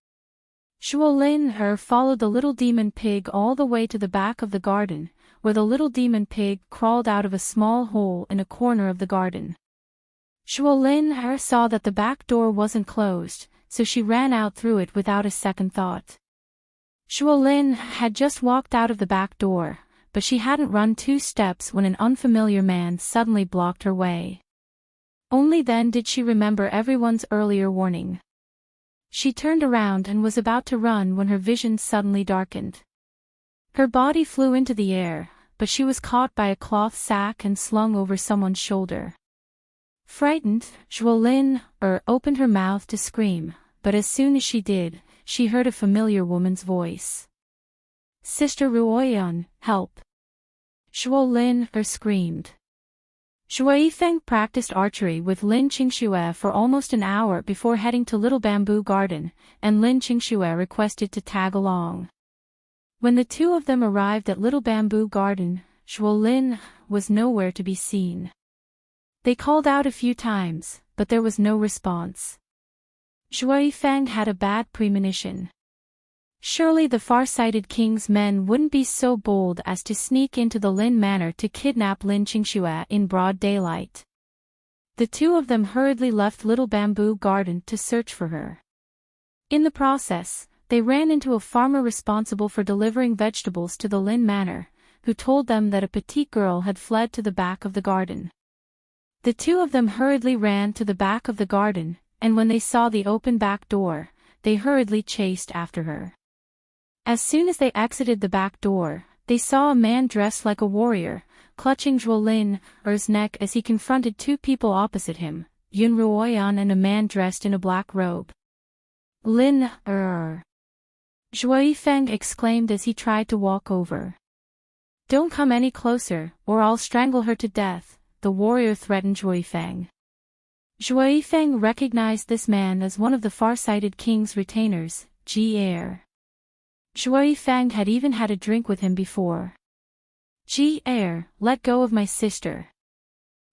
Zhuolin followed the little demon pig all the way to the back of the garden, where the little demon pig crawled out of a small hole in a corner of the garden. Zhuolin saw that the back door wasn't closed, so she ran out through it without a second thought. Zhuolin had just walked out of the back door, but she hadn't run 2 steps when an unfamiliar man suddenly blocked her way. Only then did she remember everyone's earlier warning. She turned around and was about to run when her vision suddenly darkened. Her body flew into the air, but she was caught by a cloth sack and slung over someone's shoulder. Frightened, Zhuolin opened her mouth to scream, but as soon as she did, she heard a familiar woman's voice. "Sister Ruoyun, help!" Zhuolin screamed. Zhui Feng practiced archery with Lin Qingxue for almost an hour before heading to Little Bamboo Garden, and Lin Qingxue requested to tag along. When the two of them arrived at Little Bamboo Garden, Zhuolin was nowhere to be seen. They called out a few times, but there was no response. Zhui Feng had a bad premonition. Surely the far-sighted king's men wouldn't be so bold as to sneak into the Lin Manor to kidnap Lin Qingxue in broad daylight. The two of them hurriedly left Little Bamboo Garden to search for her. In the process, they ran into a farmer responsible for delivering vegetables to the Lin Manor, who told them that a petite girl had fled to the back of the garden. The two of them hurriedly ran to the back of the garden, and when they saw the open back door, they hurriedly chased after her. As soon as they exited the back door, they saw a man dressed like a warrior, clutching Zhuo Lin's neck as he confronted two people opposite him, Yun Ruoyan and a man dressed in a black robe. Lin, Zhuo Yifeng exclaimed as he tried to walk over. "Don't come any closer, or I'll strangle her to death," the warrior threatened Zhuo Yifeng. Zhuo Yifeng recognized this man as one of the far-sighted king's retainers, Ji Er. Zhuo Yifeng had even had a drink with him before. "Ji Er, let go of my sister."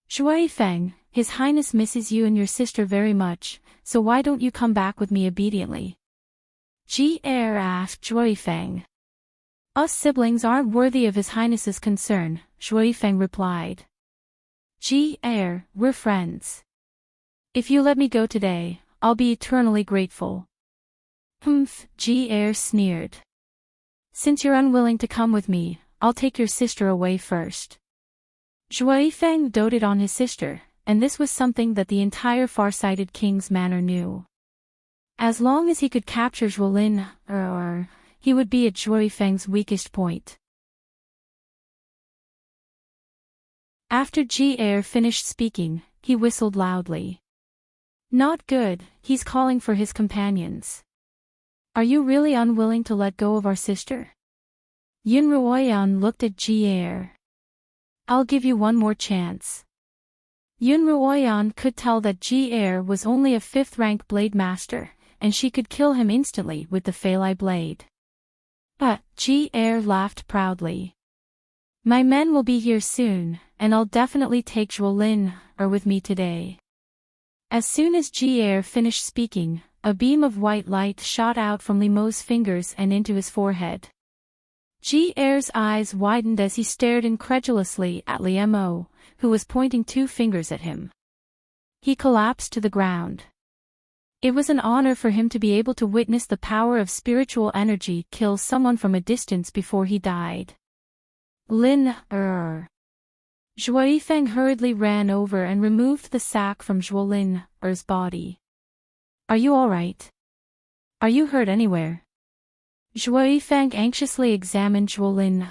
"Zhuo Yifeng, His Highness misses you and your sister very much, so why don't you come back with me obediently?" Ji Er asked Zhuo Yifeng. "Us siblings aren't worthy of His Highness's concern," Zhuo Yifeng replied. "Ji Er, we're friends. If you let me go today, I'll be eternally grateful." "Humph," Ji Er sneered. "Since you're unwilling to come with me, I'll take your sister away first." Zhuo Yifeng doted on his sister, and this was something that the entire far-sighted king's manor knew. As long as he could capture Zhuo Lin, he would be at Zhuo Yifeng's weakest point. After Ji Er finished speaking, he whistled loudly. "Not good, he's calling for his companions. Are you really unwilling to let go of our sister?" Yun Ruoyan looked at Ji Er. "I'll give you one more chance." Yun Ruoyan could tell that Ji Er was only a 5th-rank blade master, and she could kill him instantly with the Feilai blade. But Ji Er laughed proudly. "My men will be here soon, and I'll definitely take Zhuo Lin with me today." As soon as Ji Er finished speaking, a beam of white light shot out from Li Mo's fingers and into his forehead. Ji Er's eyes widened as he stared incredulously at Li Mo, who was pointing 2 fingers at him. He collapsed to the ground. It was an honor for him to be able to witness the power of spiritual energy kill someone from a distance before he died. Lin, Zhuo Yifeng hurriedly ran over and removed the sack from Zhuo Lin's body. "Are you all right? Are you hurt anywhere?" Zhuo Yifeng anxiously examined Zhuo Lin.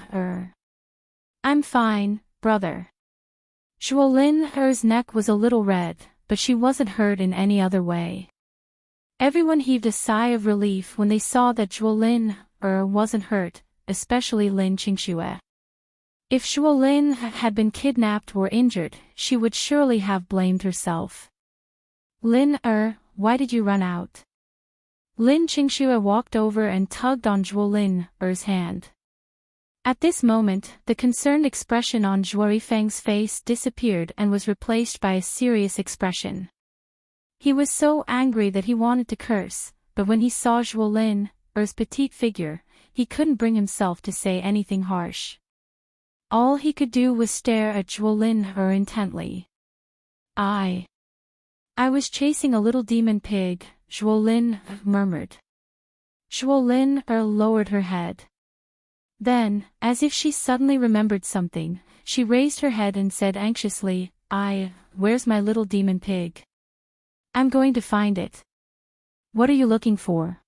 "I'm fine, brother." Zhuo Lin's neck was a little red, but she wasn't hurt in any other way. Everyone heaved a sigh of relief when they saw that Zhuo Lin wasn't hurt, especially Lin Qingxue. If Zhuo Lin had been kidnapped or injured, she would surely have blamed herself. "Lin, why did you run out?" Lin Qingxue walked over and tugged on Zhuo Lin's hand. At this moment, the concerned expression on Zhuo Yifeng's face disappeared and was replaced by a serious expression. He was so angry that he wanted to curse, but when he saw Zhuo Lin's petite figure, he couldn't bring himself to say anything harsh. All he could do was stare at Zhuo Lin intently. I was chasing a little demon pig," Zhuo Lin murmured. Zhuo Lin lowered her head. Then, as if she suddenly remembered something, she raised her head and said anxiously, "Where's my little demon pig? I'm going to find it." "What are you looking for?"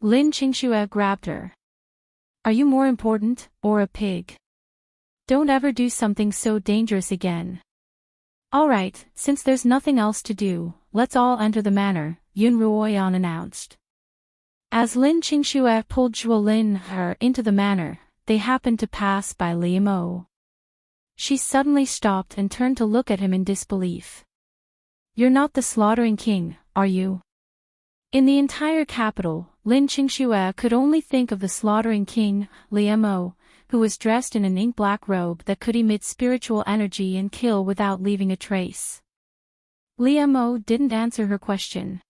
Lin Qingxue grabbed her. "Are you more important, or a pig? Don't ever do something so dangerous again." "All right, since there's nothing else to do, let's all enter the manor," Yun Ruoyan announced. As Lin Qingxue pulled Zhuo Lin into the manor, they happened to pass by Li Mo. She suddenly stopped and turned to look at him in disbelief. "You're not the slaughtering king, are you?" In the entire capital, Lin Qingxue could only think of the slaughtering king, Li Mo, who was dressed in an ink-black robe that could emit spiritual energy and kill without leaving a trace. Li Mo didn't answer her question.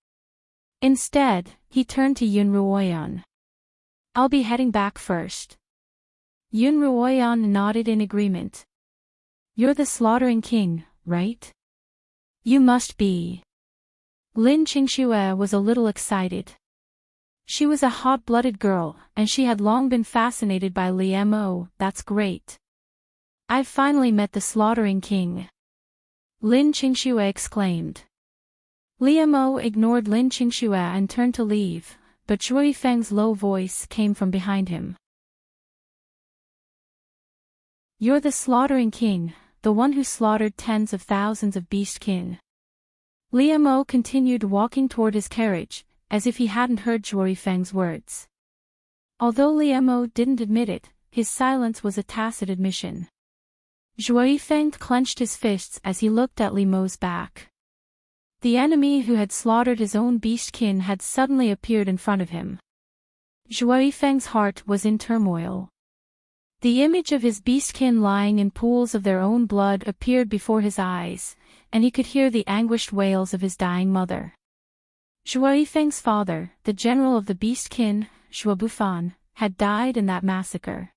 Instead, he turned to Yun Ruoyan. "I'll be heading back first." Yun Ruoyan nodded in agreement. "You're the slaughtering king, right?" "You must be." Lin Qingxue was a little excited. She was a hot-blooded girl, and she had long been fascinated by Li Mo. "That's great. I've finally met the slaughtering king," Lin Qingxue exclaimed. Liamo ignored Lin Qingxue and turned to leave, but Zhuyi Feng's low voice came from behind him. You're the slaughtering king, the one who slaughtered tens of thousands of beastkin. Liamo continued walking toward his carriage, as if he hadn't heard Zhuyi Feng's words. Although Liamo didn't admit it, his silence was a tacit admission. Zhuyi Feng clenched his fists as he looked at Liamo's back. The enemy who had slaughtered his own beastkin had suddenly appeared in front of him. Zhuyi Feng's heart was in turmoil. The image of his beastkin lying in pools of their own blood appeared before his eyes, and he could hear the anguished wails of his dying mother. Zhuyi Feng's father, the general of the beastkin, Zhuo Bufan, had died in that massacre.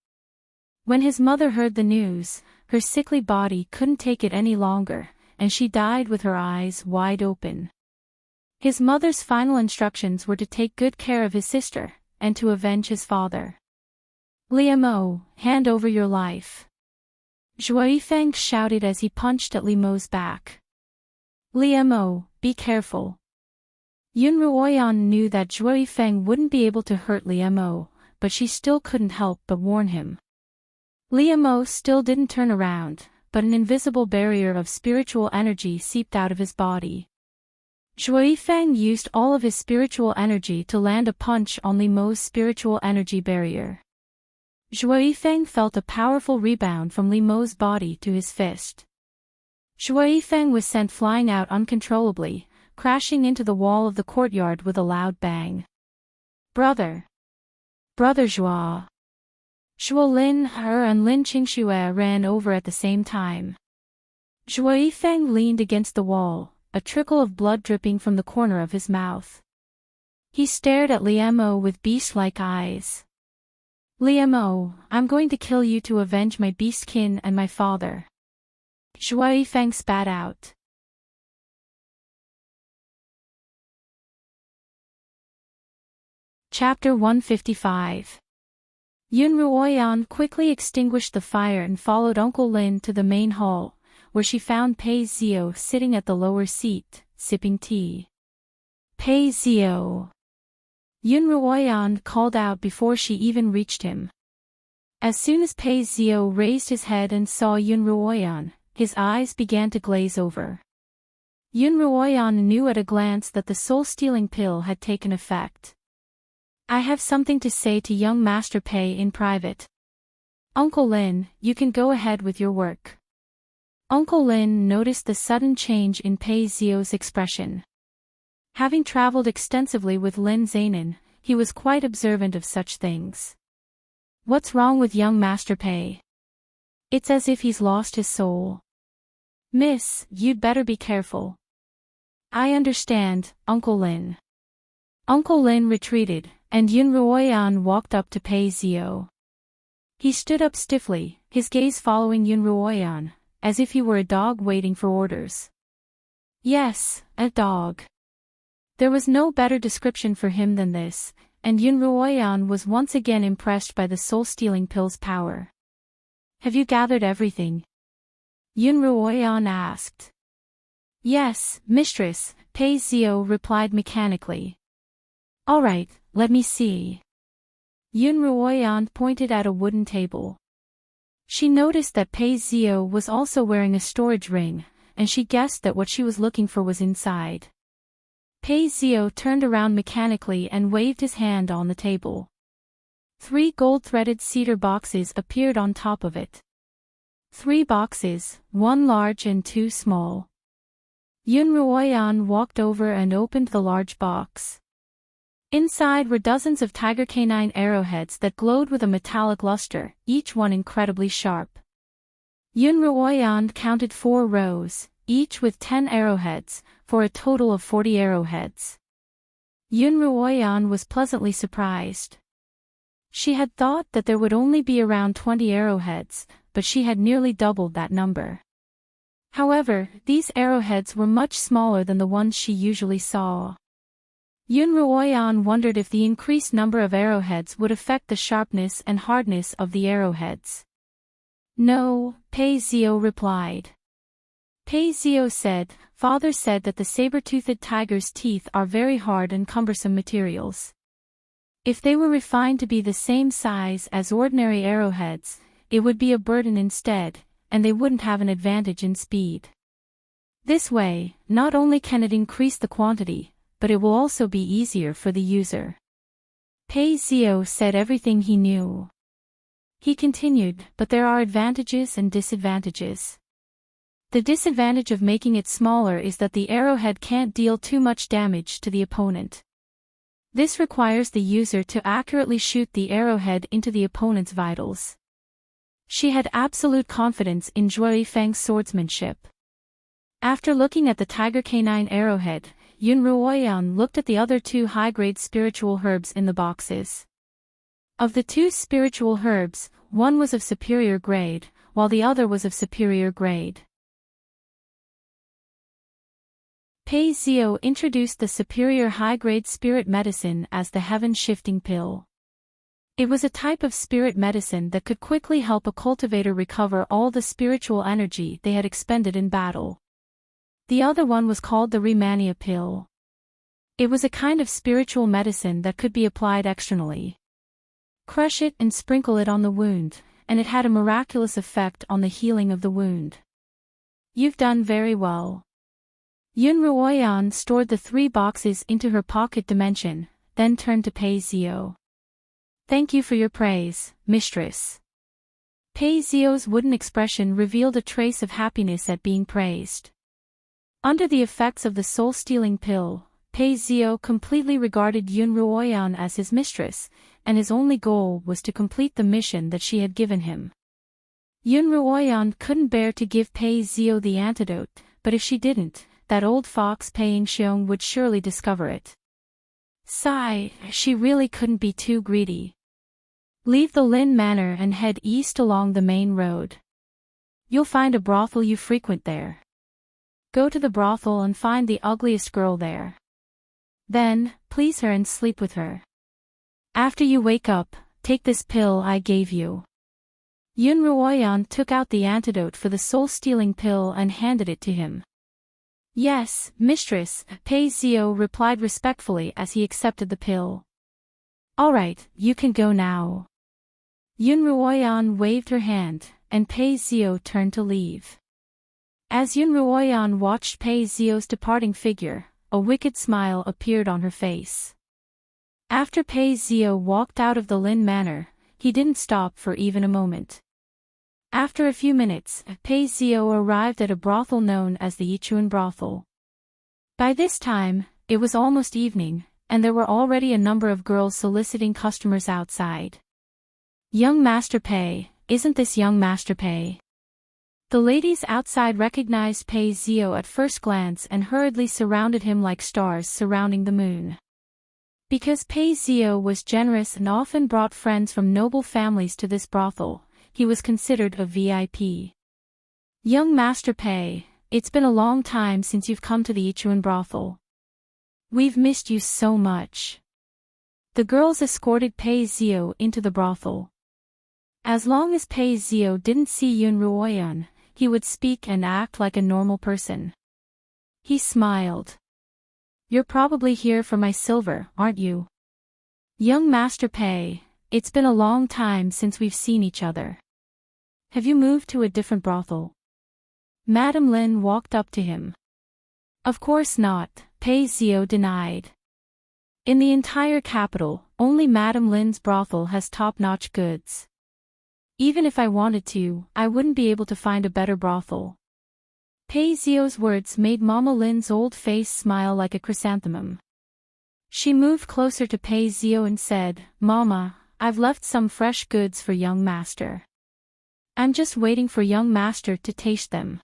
When his mother heard the news, her sickly body couldn't take it any longer, and she died with her eyes wide open. His mother's final instructions were to take good care of his sister, and to avenge his father. Liamo, hand over your life. Zhuyi Feng shouted as he punched at Liamo's back. Liamo, be careful. Yun Ruoyan knew that Zhuyi Feng wouldn't be able to hurt Liamo, but she still couldn't help but warn him. Liamo still didn't turn around, but an invisible barrier of spiritual energy seeped out of his body. Zhuyi Feng used all of his spiritual energy to land a punch on Liamo's spiritual energy barrier. Zhuyi Feng felt a powerful rebound from Liamo's body to his fist. Zhuyi Feng was sent flying out uncontrollably, crashing into the wall of the courtyard with a loud bang. Brother! Brother Zhua! Zhuo Lin and Lin Qingxue ran over at the same time. Zhuyi Feng leaned against the wall, a trickle of blood dripping from the corner of his mouth. He stared at Liamo with beast-like eyes. Liamo, I'm going to kill you to avenge my beastkin and my father. Zhuyi Feng spat out. Chapter 155. Yun Ruoyan quickly extinguished the fire and followed Uncle Lin to the main hall, where she found Pei Zio sitting at the lower seat, sipping tea. Pei Zio! Yun Ruoyan called out before she even reached him. As soon as Pei Zio raised his head and saw Yun Ruoyan, his eyes began to glaze over. Yun Ruoyan knew at a glance that the soul-stealing pill had taken effect. I have something to say to young Master Pei in private. Uncle Lin, you can go ahead with your work. Uncle Lin noticed the sudden change in Pei Zio's expression. Having traveled extensively with Lin Zainan, he was quite observant of such things. What's wrong with young Master Pei? It's as if he's lost his soul. Miss, you'd better be careful. I understand, Uncle Lin. Uncle Lin retreated, and Yun Ruoyan walked up to Pei Zio. He stood up stiffly, his gaze following Yun Ruoyan, as if he were a dog waiting for orders. Yes, a dog. There was no better description for him than this, and Yun Ruoyan was once again impressed by the soul-stealing pill's power. Have you gathered everything? Yun Ruoyan asked. Yes, mistress, Pei Zio replied mechanically. All right, let me see. Yun Ruoyan pointed at a wooden table. She noticed that Pei Zio was also wearing a storage ring, and she guessed that what she was looking for was inside. Pei Zio turned around mechanically and waved his hand on the table. 3 gold-threaded cedar boxes appeared on top of it. 3 boxes, 1 large and 2 small. Yun Ruoyan walked over and opened the large box. Inside were dozens of tiger canine arrowheads that glowed with a metallic luster, each one incredibly sharp. Yun Ruoyan counted 4 rows, each with 10 arrowheads, for a total of 40 arrowheads. Yun Ruoyan was pleasantly surprised. She had thought that there would only be around 20 arrowheads, but she had nearly doubled that number. However, these arrowheads were much smaller than the ones she usually saw. Yun Ruoyan wondered if the increased number of arrowheads would affect the sharpness and hardness of the arrowheads. No, Pei Zio replied. Pei Zio said, "Father said that the saber-toothed tiger's teeth are very hard and cumbersome materials. If they were refined to be the same size as ordinary arrowheads, it would be a burden instead, and they wouldn't have an advantage in speed. This way, not only can it increase the quantity, but it will also be easier for the user." Pei Zio said everything he knew. He continued, "But there are advantages and disadvantages. The disadvantage of making it smaller is that the arrowhead can't deal too much damage to the opponent. This requires the user to accurately shoot the arrowhead into the opponent's vitals." She had absolute confidence in Zhuo Feng's swordsmanship. After looking at the Tiger Canine arrowhead, Yun Ruoyan looked at the other two high-grade spiritual herbs in the boxes. Of the two spiritual herbs, one was of superior grade, while the other was of superior grade. Pei Zio introduced the superior high-grade spirit medicine as the heaven-shifting pill. It was a type of spirit medicine that could quickly help a cultivator recover all the spiritual energy they had expended in battle. The other one was called the Remania pill. It was a kind of spiritual medicine that could be applied externally. Crush it and sprinkle it on the wound, and it had a miraculous effect on the healing of the wound. "You've done very well." Yun Ruoyan stored the 3 boxes into her pocket dimension, then turned to Pei Zio. "Thank you for your praise, mistress." Pei Zio's wooden expression revealed a trace of happiness at being praised. Under the effects of the soul-stealing pill, Pei Zio completely regarded Yun Ruoyan as his mistress, and his only goal was to complete the mission that she had given him. Yun Ruoyan couldn't bear to give Pei Zio the antidote, but if she didn't, that old fox Pei Yingxiong would surely discover it. Sigh, she really couldn't be too greedy. "Leave the Lin Manor and head east along the main road. You'll find a brothel you frequent there. Go to the brothel and find the ugliest girl there. Then, please her and sleep with her. After you wake up, take this pill I gave you." Yun Ruoyan took out the antidote for the soul-stealing pill and handed it to him. "Yes, mistress," Pei Zio replied respectfully as he accepted the pill. "All right, you can go now." Yun Ruoyan waved her hand, and Pei Zio turned to leave. As Yun Ruoyan watched Pei Zio's departing figure, a wicked smile appeared on her face. After Pei Zio walked out of the Lin Manor, he didn't stop for even a moment. After a few minutes, Pei Zio arrived at a brothel known as the Yichuan brothel. By this time, it was almost evening, and there were already a number of girls soliciting customers outside. "Young Master Pei, isn't this young Master Pei?" The ladies outside recognized Pei Zio at first glance and hurriedly surrounded him like stars surrounding the moon. Because Pei Zio was generous and often brought friends from noble families to this brothel, he was considered a VIP. "Young Master Pei, it's been a long time since you've come to the Yichuan brothel. We've missed you so much." The girls escorted Pei Zio into the brothel. As long as Pei Zio didn't see Yun Ruoyan, he would speak and act like a normal person. He smiled. "You're probably here for my silver, aren't you? Young Master Pei, it's been a long time since we've seen each other. Have you moved to a different brothel?" Madame Lin walked up to him. "Of course not," Pei Zio denied. "In the entire capital, only Madame Lin's brothel has top-notch goods. Even if I wanted to, I wouldn't be able to find a better brothel." Pei Zio's words made Mama Lin's old face smile like a chrysanthemum. She moved closer to Pei Zio and said, "Mama, I've left some fresh goods for young master. I'm just waiting for young master to taste them."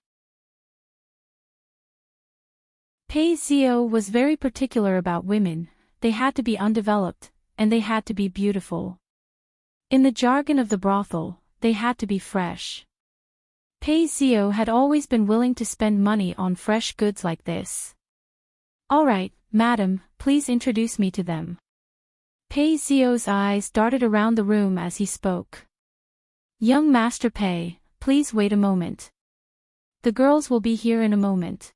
Pei Zio was very particular about women. They had to be undeveloped, and they had to be beautiful. In the jargon of the brothel, they had to be fresh. Pei Zio had always been willing to spend money on fresh goods like this. "All right, madam, please introduce me to them." Pei Zio's eyes darted around the room as he spoke. "Young Master Pei, please wait a moment." The girls will be here in a moment.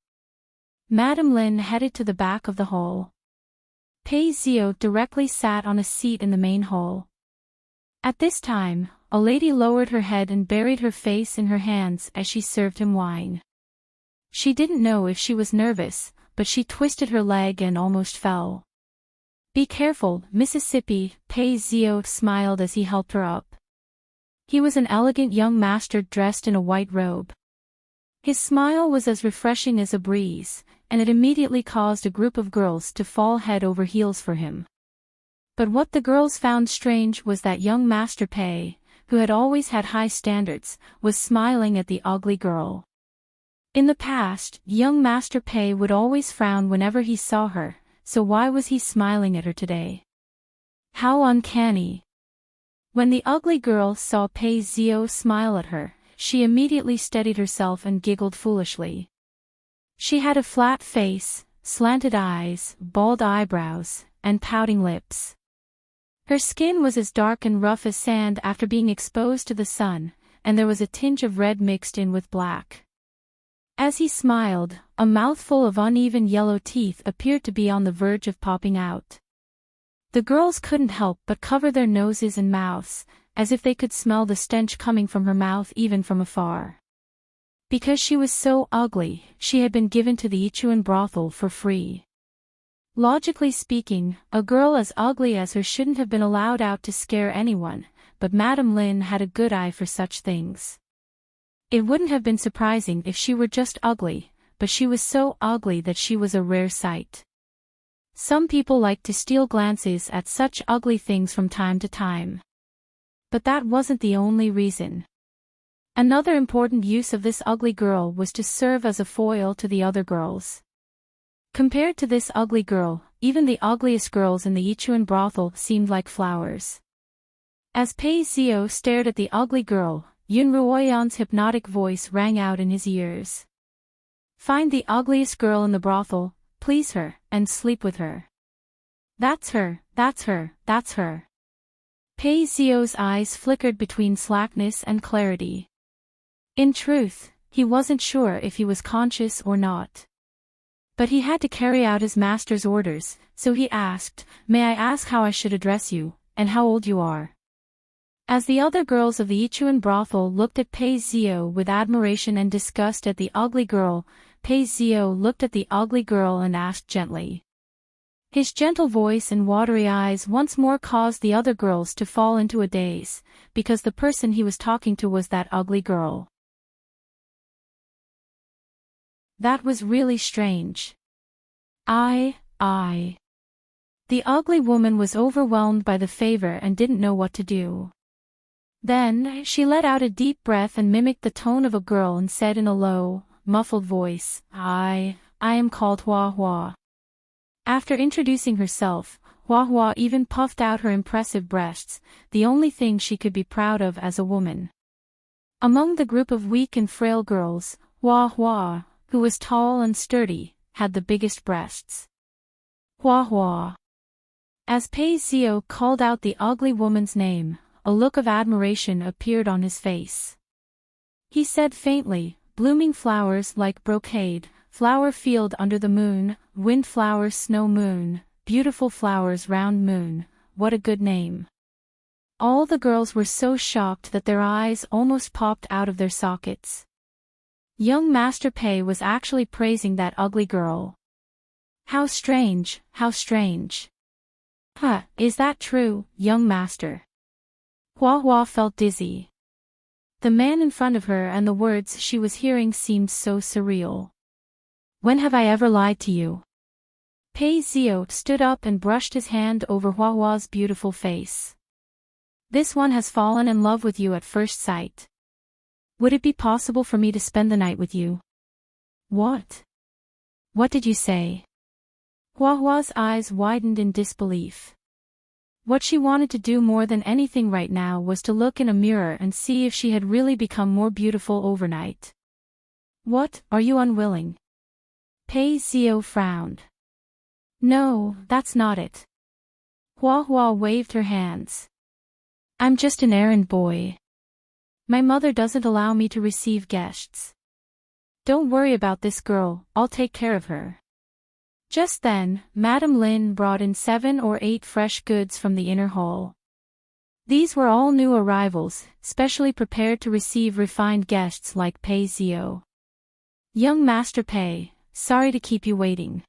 Madame Lin headed to the back of the hall. Pei Zio directly sat on a seat in the main hall. At this time, a lady lowered her head and buried her face in her hands as she served him wine. She didn't know if she was nervous, but she twisted her leg and almost fell. Be careful, Mississippi, Pei Zio smiled as he helped her up. He was an elegant young master dressed in a white robe. His smile was as refreshing as a breeze, and it immediately caused a group of girls to fall head over heels for him. But what the girls found strange was that young Master Pei, who had always had high standards, was smiling at the ugly girl. In the past, young Master Pei would always frown whenever he saw her, so why was he smiling at her today? How uncanny. When the ugly girl saw Pei Zio smile at her, she immediately steadied herself and giggled foolishly. She had a flat face, slanted eyes, bald eyebrows, and pouting lips. Her skin was as dark and rough as sand after being exposed to the sun, and there was a tinge of red mixed in with black. As he smiled, a mouthful of uneven yellow teeth appeared to be on the verge of popping out. The girls couldn't help but cover their noses and mouths, as if they could smell the stench coming from her mouth even from afar. Because she was so ugly, she had been given to the Ichuan brothel for free. Logically speaking, a girl as ugly as her shouldn't have been allowed out to scare anyone, but Madame Lin had a good eye for such things. It wouldn't have been surprising if she were just ugly, but she was so ugly that she was a rare sight. Some people like to steal glances at such ugly things from time to time. But that wasn't the only reason. Another important use of this ugly girl was to serve as a foil to the other girls. Compared to this ugly girl, even the ugliest girls in the Ichuan brothel seemed like flowers. As Pei Zio stared at the ugly girl, Yun Ruoyan's hypnotic voice rang out in his ears. Find the ugliest girl in the brothel, please her, and sleep with her. That's her, that's her, that's her. Pei Zio's eyes flickered between slackness and clarity. In truth, he wasn't sure if he was conscious or not. But he had to carry out his master's orders, so he asked, "May I ask how I should address you, and how old you are?" As the other girls of the Ichuan brothel looked at Pei Zio with admiration and disgust at the ugly girl, Pei Zio looked at the ugly girl and asked gently. His gentle voice and watery eyes once more caused the other girls to fall into a daze, because the person he was talking to was that ugly girl. That was really strange. The ugly woman was overwhelmed by the favor and didn't know what to do. Then, she let out a deep breath and mimicked the tone of a girl and said in a low, muffled voice, I am called Hua Hua. After introducing herself, Hua Hua even puffed out her impressive breasts, the only thing she could be proud of as a woman. Among the group of weak and frail girls, Hua Hua, who was tall and sturdy, had the biggest breasts. Hua Hua. As Pei Zio called out the ugly woman's name, a look of admiration appeared on his face. He said faintly, blooming flowers like brocade, flower field under the moon, wind flower snow moon, beautiful flowers round moon, what a good name. All the girls were so shocked that their eyes almost popped out of their sockets. Young Master Pei was actually praising that ugly girl. How strange, how strange. Is that true, young master? Hua Hua felt dizzy. The man in front of her and the words she was hearing seemed so surreal. When have I ever lied to you? Pei Zio stood up and brushed his hand over Hua Hua's beautiful face. This one has fallen in love with you at first sight. Would it be possible for me to spend the night with you? What? What did you say? Hua Hua's eyes widened in disbelief. What she wanted to do more than anything right now was to look in a mirror and see if she had really become more beautiful overnight. What, are you unwilling? Pei Zio frowned. No, that's not it. Hua Hua waved her hands. I'm just an errand boy. My mother doesn't allow me to receive guests. Don't worry about this girl, I'll take care of her. Just then, Madame Lin brought in 7 or 8 fresh goods from the inner hall. These were all new arrivals, specially prepared to receive refined guests like Pei Zio. Young Master Pei, sorry to keep you waiting.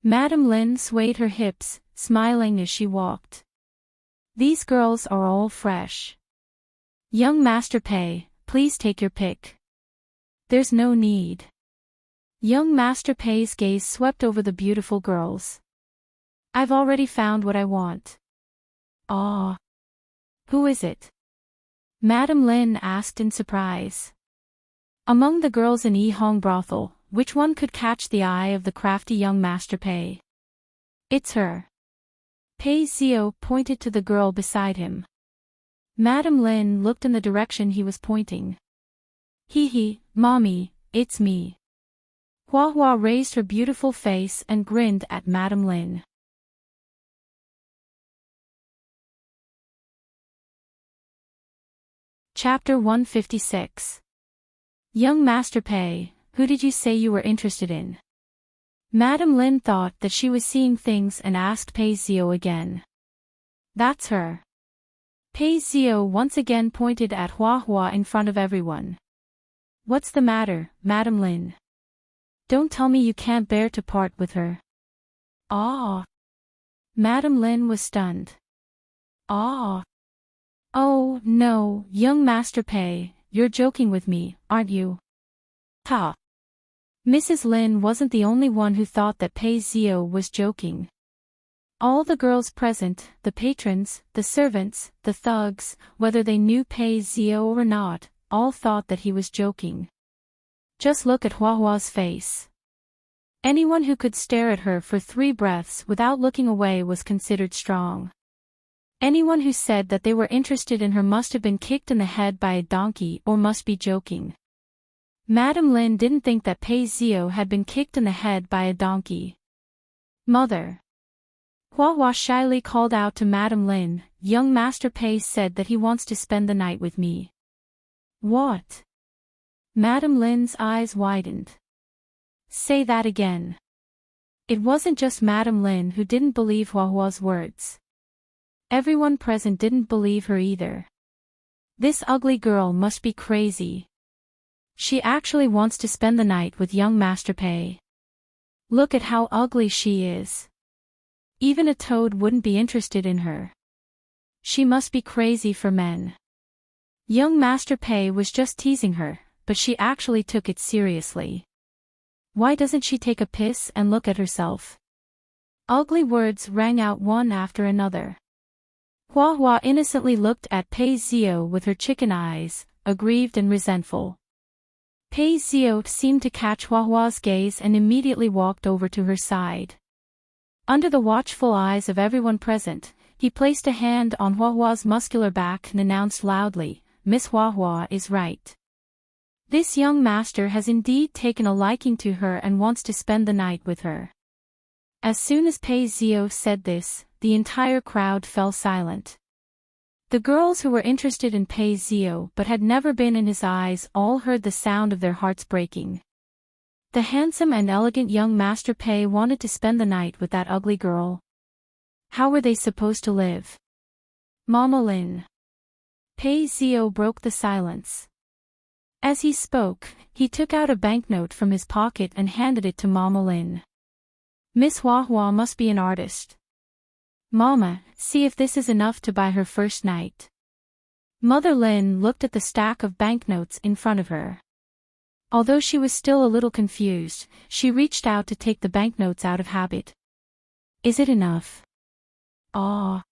Madame Lin swayed her hips, smiling as she walked. These girls are all fresh. Young Master Pei, please take your pick. There's no need. Young Master Pei's gaze swept over the beautiful girls. I've already found what I want. Ah. Who is it? Madame Lin asked in surprise. Among the girls in Yihong brothel, which one could catch the eye of the crafty young Master Pei? It's her. Pei Zio pointed to the girl beside him. Madame Lin looked in the direction he was pointing. Hee, mommy, it's me. Hua Hua raised her beautiful face and grinned at Madame Lin. Chapter 156. Young Master Pei, who did you say you were interested in? Madame Lin thought that she was seeing things and asked Pei Zio again. That's her. Pei Zio once again pointed at Hua Hua in front of everyone. What's the matter, Madame Lin? Don't tell me you can't bear to part with her. Ah. Madame Lin was stunned. Ah. Oh, no, young Master Pei, you're joking with me, aren't you? Ha. Mrs. Lin wasn't the only one who thought that Pei Zio was joking. All the girls present, the patrons, the servants, the thugs, whether they knew Pei Zio or not, all thought that he was joking. Just look at Hua Hua's face. Anyone who could stare at her for 3 breaths without looking away was considered strong. Anyone who said that they were interested in her must have been kicked in the head by a donkey or must be joking. Madame Lin didn't think that Pei Zio had been kicked in the head by a donkey. Mother. Hua Hua shyly called out to Madame Lin, young Master Pei said that he wants to spend the night with me. What? Madame Lin's eyes widened. Say that again. It wasn't just Madame Lin who didn't believe Hua Hua's words. Everyone present didn't believe her either. This ugly girl must be crazy. She actually wants to spend the night with young Master Pei. Look at how ugly she is. Even a toad wouldn't be interested in her. She must be crazy for men. Young Master Pei was just teasing her, but she actually took it seriously. Why doesn't she take a piss and look at herself? Ugly words rang out one after another. Hua Hua innocently looked at Pei Zio with her chicken eyes, aggrieved and resentful. Pei Zio seemed to catch Hua Hua's gaze and immediately walked over to her side. Under the watchful eyes of everyone present, he placed a hand on Hua Hua's muscular back and announced loudly, Miss Hua Hua is right. This young master has indeed taken a liking to her and wants to spend the night with her. As soon as Pei Zio said this, the entire crowd fell silent. The girls who were interested in Pei Zio but had never been in his eyes all heard the sound of their hearts breaking. The handsome and elegant young Master Pei wanted to spend the night with that ugly girl. How were they supposed to live? Mama Lin. Pei Zio broke the silence. As he spoke, he took out a banknote from his pocket and handed it to Mama Lin. Miss Hua Hua must be an artist. Mama, see if this is enough to buy her first night. Mother Lin looked at the stack of banknotes in front of her. Although she was still a little confused, she reached out to take the banknotes out of habit. Is it enough? Ah.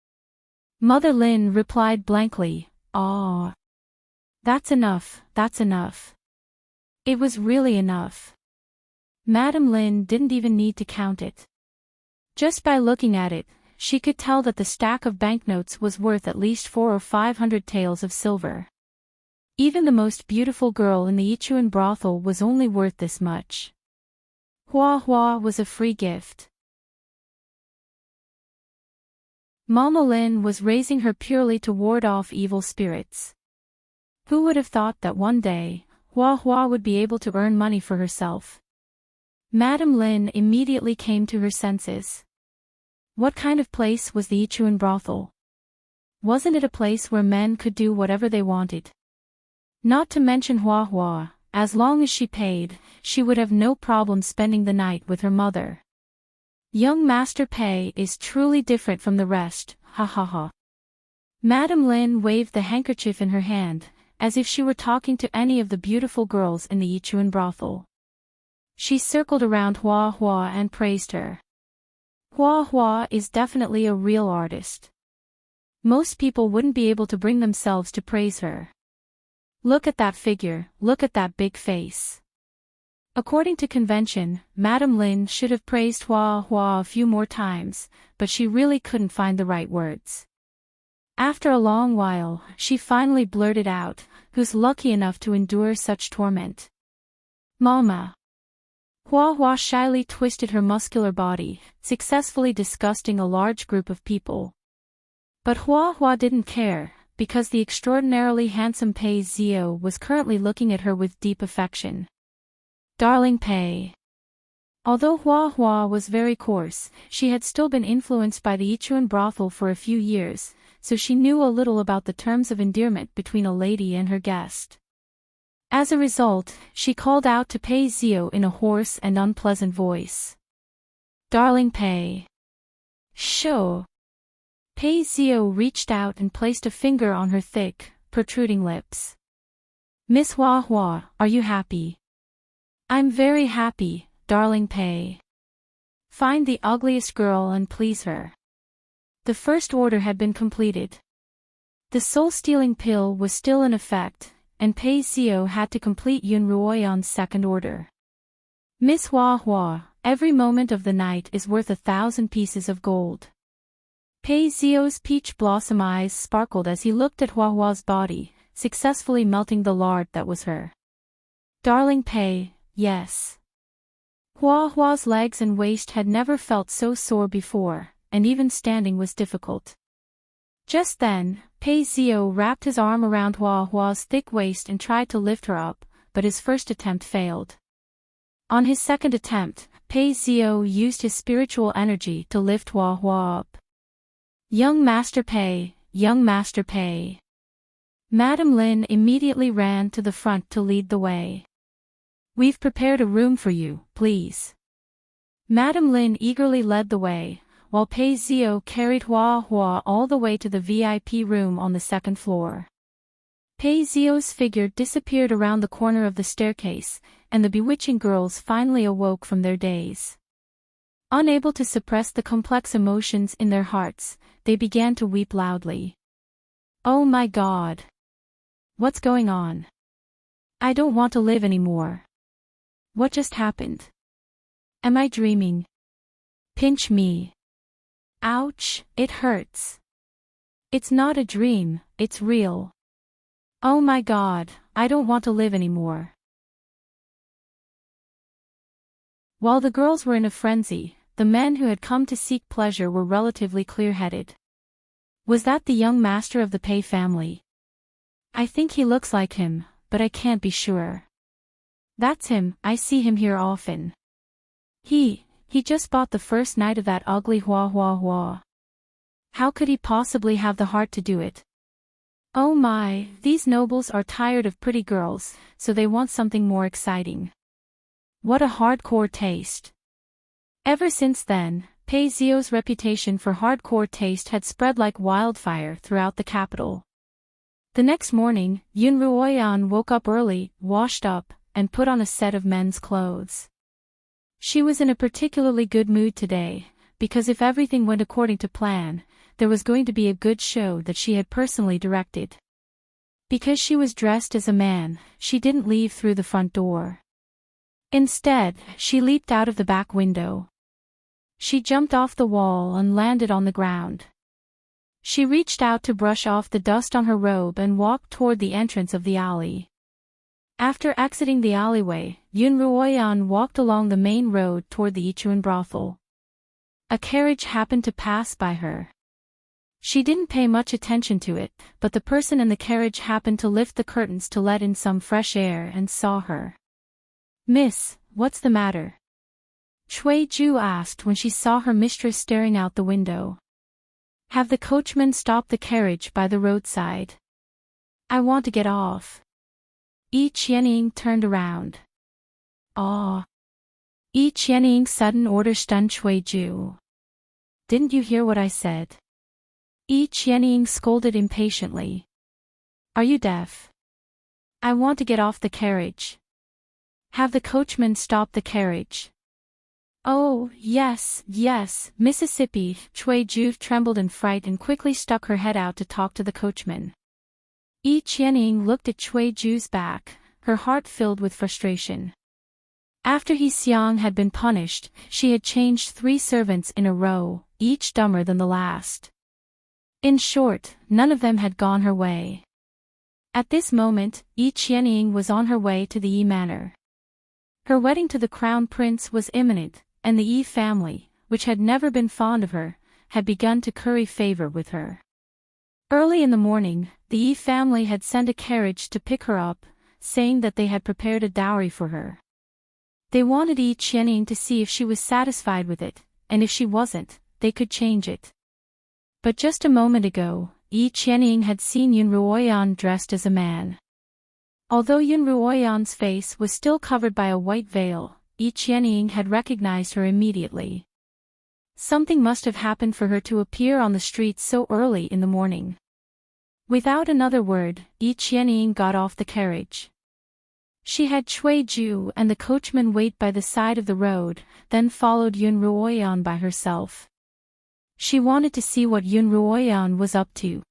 Mother Lin replied blankly, ah. That's enough, that's enough. It was really enough. Madame Lin didn't even need to count it. Just by looking at it, she could tell that the stack of banknotes was worth at least 400 or 500 taels of silver. Even the most beautiful girl in the Yichuan brothel was only worth this much. Hua Hua was a free gift. Mama Lin was raising her purely to ward off evil spirits. Who would have thought that one day, Hua Hua would be able to earn money for herself. Madame Lin immediately came to her senses. What kind of place was the Yichuan brothel? Wasn't it a place where men could do whatever they wanted? Not to mention Hua Hua, as long as she paid, she would have no problem spending the night with her mother. Young Master Pei is truly different from the rest, ha ha ha. Madame Lin waved the handkerchief in her hand, as if she were talking to any of the beautiful girls in the Yichuan brothel. She circled around Hua Hua and praised her. Hua Hua is definitely a real artist. Most people wouldn't be able to bring themselves to praise her. Look at that figure, look at that big face. According to convention, Madame Lin should have praised Hua Hua a few more times, but she really couldn't find the right words. After a long while, she finally blurted out, "Who's lucky enough to endure such torment?" Mama. Hua Hua shyly twisted her muscular body, successfully disgusting a large group of people. But Hua Hua didn't care, because the extraordinarily handsome Pei Zio was currently looking at her with deep affection. Darling Pei. Although Hua Hua was very coarse, she had still been influenced by the Yichuan brothel for a few years, so she knew a little about the terms of endearment between a lady and her guest. As a result, she called out to Pei Zio in a hoarse and unpleasant voice. Darling Pei. Sho. Pei Zio reached out and placed a finger on her thick, protruding lips. Miss Hua Hua, are you happy? I'm very happy, darling Pei. Find the ugliest girl and please her. The first order had been completed. The soul-stealing pill was still in effect, and Pei Zio had to complete Yun Ruoyan's second order. Miss Hua Hua, every moment of the night is worth 1,000 pieces of gold. Pei Zio's peach blossom eyes sparkled as he looked at Hua Hua's body, successfully melting the lard that was her. Darling Pei, yes. Hua Hua's legs and waist had never felt so sore before, and even standing was difficult. Just then, Pei Zio wrapped his arm around Hua Hua's thick waist and tried to lift her up, but his first attempt failed. On his second attempt, Pei Zio used his spiritual energy to lift Hua Hua up. Young Master Pei, young Master Pei. Madame Lin immediately ran to the front to lead the way. We've prepared a room for you, please. Madame Lin eagerly led the way, while Pei Zio carried Hua Hua all the way to the VIP room on the second floor. Pei Zio's figure disappeared around the corner of the staircase, and the bewitching girls finally awoke from their daze. Unable to suppress the complex emotions in their hearts, they began to weep loudly. Oh my God! What's going on? I don't want to live anymore. What just happened? Am I dreaming? Pinch me. Ouch, it hurts. It's not a dream, it's real. Oh my God, I don't want to live anymore. While the girls were in a frenzy, the men who had come to seek pleasure were relatively clear-headed. Was that the young master of the Pei family? I think he looks like him, but I can't be sure. That's him, I see him here often. He just bought the first night of that ugly Hua Hua Hua. How could he possibly have the heart to do it? Oh my, these nobles are tired of pretty girls, so they want something more exciting. What a hardcore taste. Ever since then, Pei Zio's reputation for hardcore taste had spread like wildfire throughout the capital. The next morning, Yun Ruoyan woke up early, washed up, and put on a set of men's clothes. She was in a particularly good mood today, because if everything went according to plan, there was going to be a good show that she had personally directed. Because she was dressed as a man, she didn't leave through the front door. Instead, she leaped out of the back window. She jumped off the wall and landed on the ground. She reached out to brush off the dust on her robe and walked toward the entrance of the alley. After exiting the alleyway, Yun Ruoyan walked along the main road toward the Yichuan brothel. A carriage happened to pass by her. She didn't pay much attention to it, but the person in the carriage happened to lift the curtains to let in some fresh air and saw her. "Miss, what's the matter?" Cui Ju asked when she saw her mistress staring out the window. "Have the coachman stopped the carriage by the roadside? I want to get off." Yi Qianying turned around. "Ah." Yi Qianying's sudden order stunned Cui Ju. "Didn't you hear what I said?" Yi Qianying scolded impatiently. "Are you deaf? I want to get off the carriage. Have the coachman stop the carriage." "Oh, yes, yes, Mississippi." Cui Ju trembled in fright and quickly stuck her head out to talk to the coachman. Yi Qianying looked at Cui Ju's back, her heart filled with frustration. After He Xiang had been punished, she had changed 3 servants in a row, each dumber than the last. In short, none of them had gone her way. At this moment, Yi Qianying was on her way to the Yi Manor. Her wedding to the crown prince was imminent, and the Yi family, which had never been fond of her, had begun to curry favor with her. Early in the morning, the Yi family had sent a carriage to pick her up, saying that they had prepared a dowry for her. They wanted Yi Qianying to see if she was satisfied with it, and if she wasn't, they could change it. But just a moment ago, Yi Qianying had seen Yun Ruoyan dressed as a man. Although Yun Ruoyan's face was still covered by a white veil, Yi Qianying had recognized her immediately. Something must have happened for her to appear on the streets so early in the morning. Without another word, Yi Qianying got off the carriage. She had Cui Ju and the coachman wait by the side of the road, then followed Yun Ruoyan by herself. She wanted to see what Yun Ruoyan was up to.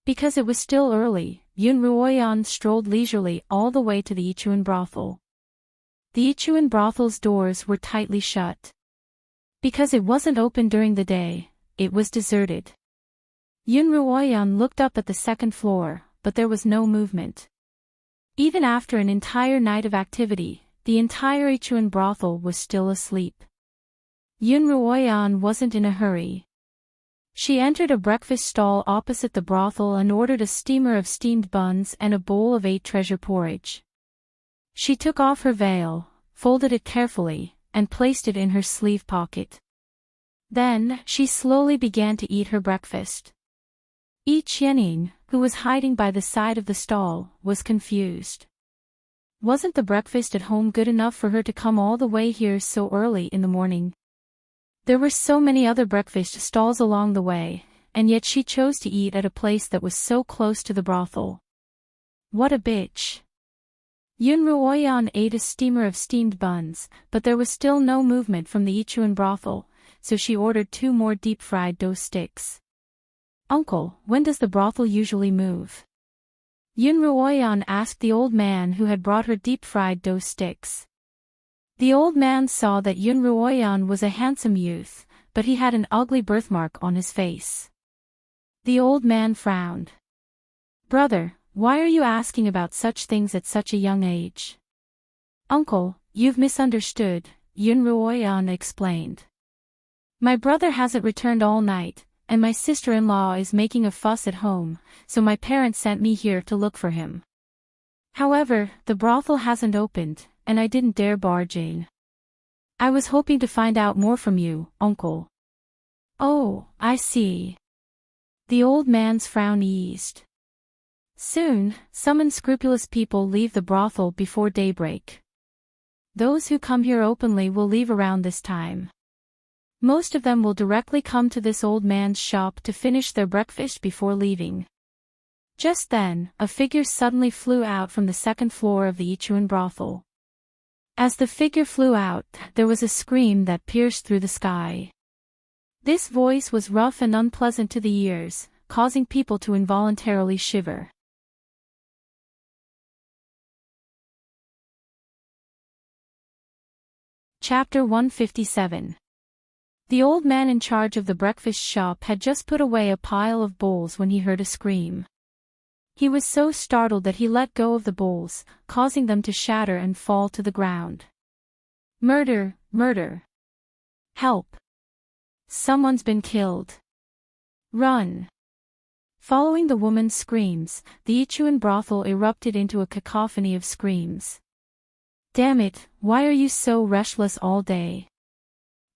Because it was still early, Yun Ruoyan strolled leisurely all the way to the Yichuan brothel. The Yichuan brothel's doors were tightly shut. Because it wasn't open during the day, it was deserted. Yun Ruoyan looked up at the second floor, but there was no movement. Even after an entire night of activity, the entire Yichuan brothel was still asleep. Yun Ruoyan wasn't in a hurry. She entered a breakfast stall opposite the brothel and ordered a steamer of steamed buns and a bowl of 8 treasure porridge. She took off her veil, folded it carefully, and placed it in her sleeve pocket. Then, she slowly began to eat her breakfast. Yi Qianying, who was hiding by the side of the stall, was confused. Wasn't the breakfast at home good enough for her to come all the way here so early in the morning? There were so many other breakfast stalls along the way, and yet she chose to eat at a place that was so close to the brothel. What a bitch. Yun Ruoyan ate a steamer of steamed buns, but there was still no movement from the Yichuan brothel, so she ordered 2 more deep-fried dough sticks. "Uncle, when does the brothel usually move?" Yun Ruoyan asked the old man who had brought her deep-fried dough sticks. The old man saw that Yun Ruoyan was a handsome youth, but he had an ugly birthmark on his face. The old man frowned. "Brother, why are you asking about such things at such a young age?" "Uncle, you've misunderstood," Yun Ruoyan explained. "My brother hasn't returned all night, and my sister-in-law is making a fuss at home, so my parents sent me here to look for him. However, the brothel hasn't opened, and I didn't dare barge in. I was hoping to find out more from you, uncle." "Oh, I see." The old man's frown eased. "Soon, some unscrupulous people leave the brothel before daybreak. Those who come here openly will leave around this time. Most of them will directly come to this old man's shop to finish their breakfast before leaving." Just then, a figure suddenly flew out from the second floor of the Yichuan brothel. As the figure flew out, there was a scream that pierced through the sky. This voice was rough and unpleasant to the ears, causing people to involuntarily shiver. Chapter 157. The old man in charge of the breakfast shop had just put away a pile of bowls when he heard a scream. He was so startled that he let go of the bowls, causing them to shatter and fall to the ground. "Murder! Murder! Help! Someone's been killed. Run. Following the woman's screams, the Ichuan brothel erupted into a cacophony of screams. Damn it, why are you so restless all day?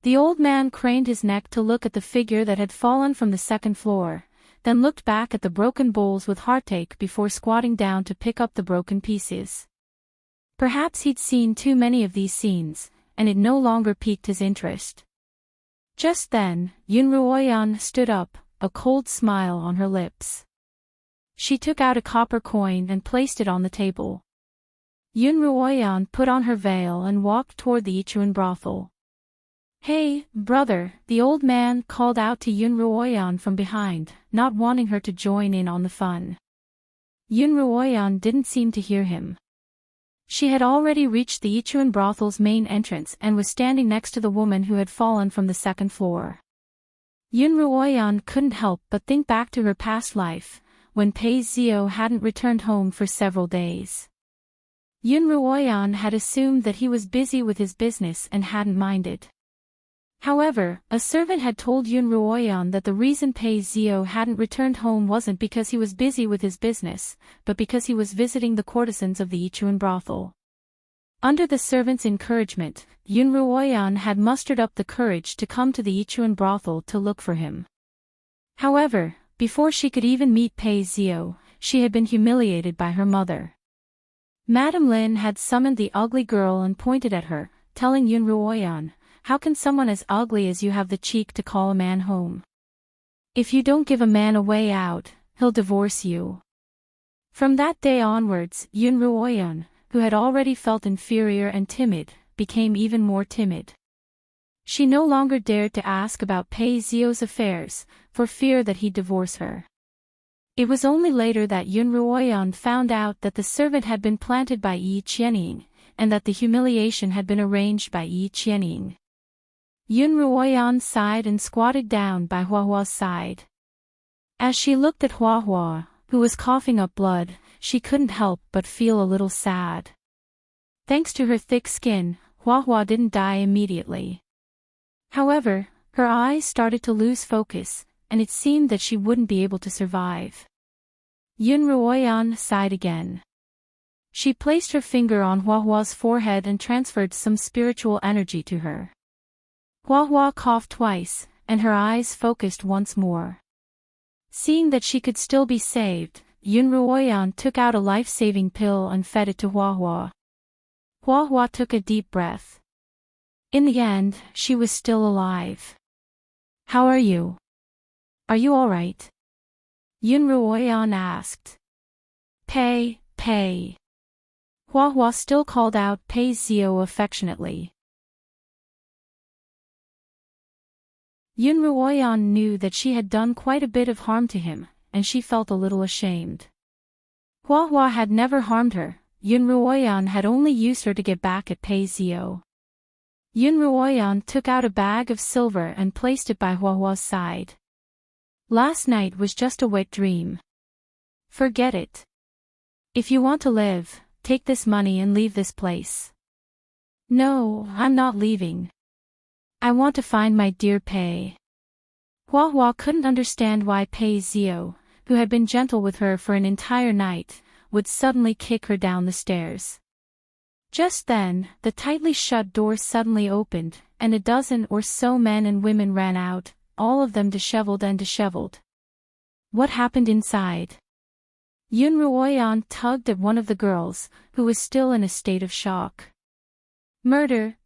The old man craned his neck to look at the figure that had fallen from the second floor, then looked back at the broken bowls with heartache before squatting down to pick up the broken pieces. Perhaps he'd seen too many of these scenes, and it no longer piqued his interest. Just then, Yun Ruoyan stood up, a cold smile on her lips. She took out a copper coin and placed it on the table. Yun Ruoyan put on her veil and walked toward the Ichuan brothel. Hey, brother, the old man called out to Yun Ruoyan from behind, not wanting her to join in on the fun. Yun Ruoyan didn't seem to hear him. She had already reached the Ichuan brothel's main entrance and was standing next to the woman who had fallen from the second floor. Yun Ruoyan couldn't help but think back to her past life, when Pei Zio hadn't returned home for several days. Yun Ruoyan had assumed that he was busy with his business and hadn't minded. However, a servant had told Yun Ruoyan that the reason Pei Zio hadn't returned home wasn't because he was busy with his business, but because he was visiting the courtesans of the Ichuan brothel. Under the servant's encouragement, Yun Ruoyan had mustered up the courage to come to the Ichuan brothel to look for him. However, before she could even meet Pei Zio, she had been humiliated by her mother. Madame Lin had summoned the ugly girl and pointed at her, telling Yun Ruoyan, "How can someone as ugly as you have the cheek to call a man home? If you don't give a man a way out, he'll divorce you." From that day onwards, Yun Ruoyan, who had already felt inferior and timid, became even more timid. She no longer dared to ask about Pei Zio's affairs, for fear that he'd divorce her. It was only later that Yun Ruoyan found out that the servant had been planted by Yi Qianying, and that the humiliation had been arranged by Yi Qianying. Yun Ruoyan sighed and squatted down by Huahua's side. As she looked at Huahua, who was coughing up blood, she couldn't help but feel a little sad. Thanks to her thick skin, Huahua didn't die immediately. However, her eyes started to lose focus, and it seemed that she wouldn't be able to survive. Yun Ruoyan sighed again. She placed her finger on Huahua's forehead and transferred some spiritual energy to her. Huahua coughed twice, and her eyes focused once more. Seeing that she could still be saved, Yun Ruoyan took out a life-saving pill and fed it to Huahua. Huahua took a deep breath. In the end, she was still alive. "How are you? Are you all right?" Yun Ruoyan asked. Pei. Huahua still called out Pei Zio affectionately. Yun Ruoyan knew that she had done quite a bit of harm to him, and she felt a little ashamed. Huahua had never harmed her, Yun Ruoyan had only used her to get back at Pei Zio. Yun Ruoyan took out a bag of silver and placed it by Huahua's side. "Last night was just a wet dream. Forget it. If you want to live, take this money and leave this place." "No, I'm not leaving. I want to find my dear Pei." Huahua couldn't understand why Pei Zio, who had been gentle with her for an entire night, would suddenly kick her down the stairs. Just then, the tightly shut door suddenly opened, and a dozen or so men and women ran out, all of them disheveled. What happened inside? Yun Ruoyan tugged at one of the girls, who was still in a state of shock. Murder,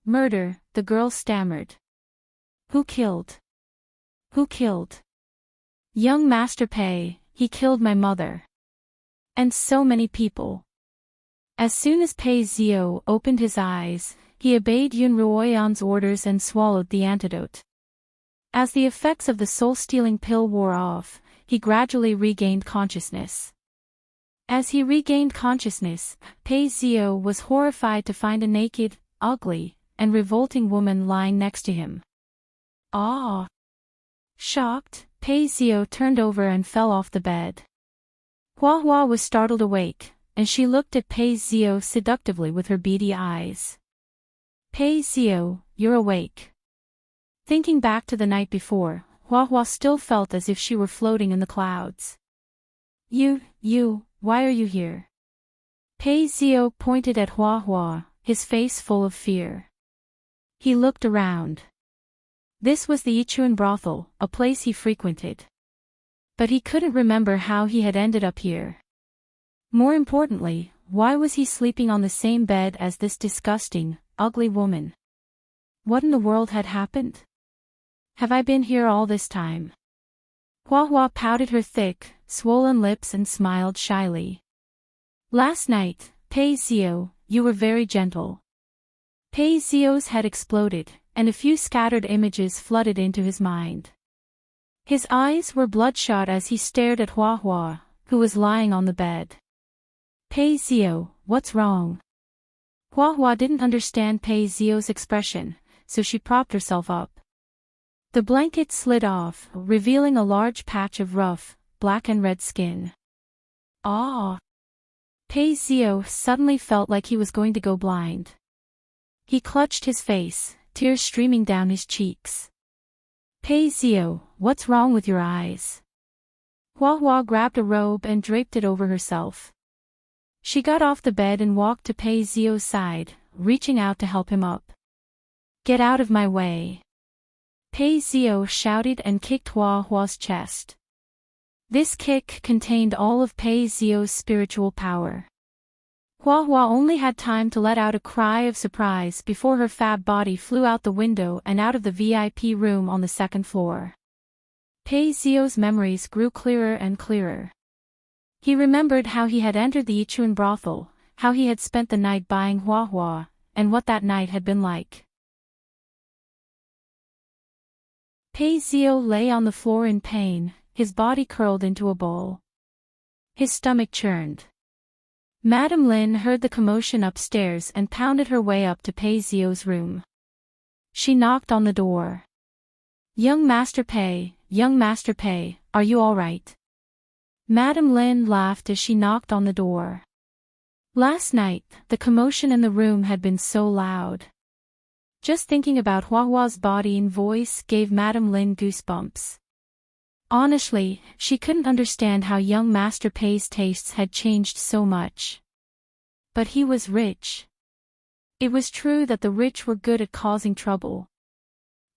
the girl stammered. Who killed? Young Master Pei, he killed my mother. And so many people. As soon as Pei Zio opened his eyes, he obeyed Yun Ruoyan's orders and swallowed the antidote. As the effects of the soul-stealing pill wore off, he gradually regained consciousness. As he regained consciousness, Pei Zio was horrified to find a naked, ugly, and revolting woman lying next to him. Ah! Shocked, Pei Zio turned over and fell off the bed. Huahua was startled awake, and she looked at Pei Zio seductively with her beady eyes. "Pei Zio, you're awake. Thinking back to the night before, Hua Hua still felt as if she were floating in the clouds. Why are you here? Pei Zio pointed at Hua Hua, his face full of fear. He looked around. This was the Ichuan brothel, a place he frequented. But he couldn't remember how he had ended up here. More importantly, why was he sleeping on the same bed as this disgusting, ugly woman? What in the world had happened? Have I been here all this time? Hua Hua pouted her thick, swollen lips and smiled shyly. Last night, Pei Zio, you were very gentle. Pei Zio's head exploded, and a few scattered images flooded into his mind. His eyes were bloodshot as he stared at Hua Hua, who was lying on the bed. Pei Zio, what's wrong? Hua Hua didn't understand Pei Zio's expression, so she propped herself up. The blanket slid off, revealing a large patch of rough, black and red skin. Ah! Pei Zio suddenly felt like he was going to go blind. He clutched his face, tears streaming down his cheeks. Pei Zio, what's wrong with your eyes? Hua Hua grabbed a robe and draped it over herself. She got off the bed and walked to Pei Zio's side, reaching out to help him up. Get out of my way! Pei Zio shouted and kicked Hua Hua's chest. This kick contained all of Pei Zio's spiritual power. Hua Hua only had time to let out a cry of surprise before her fab body flew out the window and out of the VIP room on the second floor. Pei Zio's memories grew clearer and clearer. He remembered how he had entered the Ichuan brothel, how he had spent the night buying Hua Hua, and what that night had been like. Pei Zio lay on the floor in pain, his body curled into a ball. His stomach churned. Madame Lin heard the commotion upstairs and pounded her way up to Pei Zio's room. She knocked on the door. Young Master Pei, are you all right? Madame Lin laughed as she knocked on the door. Last night, the commotion in the room had been so loud. Just thinking about Hua Hua's body and voice gave Madame Lin goosebumps. Honestly, she couldn't understand how young Master Pei's tastes had changed so much. But he was rich. It was true that the rich were good at causing trouble.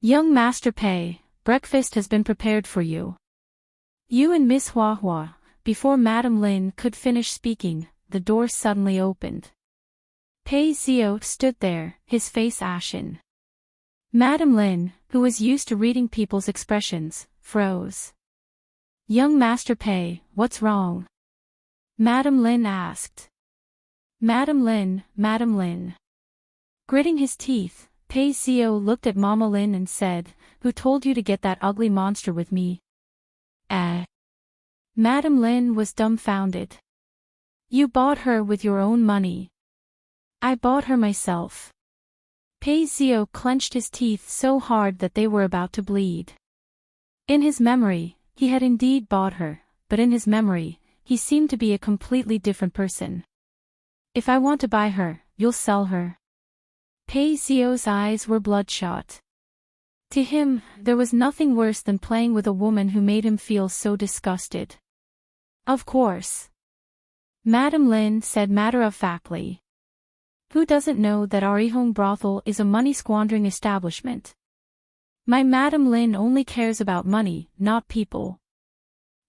Young Master Pei, breakfast has been prepared for you. You and Miss Hua Hua. Before Madame Lin could finish speaking, the door suddenly opened. Pei Zio stood there, his face ashen. Madame Lin, who was used to reading people's expressions, froze. Young Master Pei, what's wrong? Madame Lin asked. Madame Lin. Gritting his teeth, Pei Zio looked at Mama Lin and said, who told you to get that ugly monster with me? Madame Lin was dumbfounded. You bought her with your own money. I bought her myself. Pei Zio clenched his teeth so hard that they were about to bleed. In his memory, he had indeed bought her, but in his memory, he seemed to be a completely different person. If I want to buy her, you'll sell her. Pei Zio's eyes were bloodshot. To him, there was nothing worse than playing with a woman who made him feel so disgusted. Of course. Madame Lin said matter-of-factly. Who doesn't know that our Ihong brothel is a money-squandering establishment? My Madame Lin only cares about money, not people.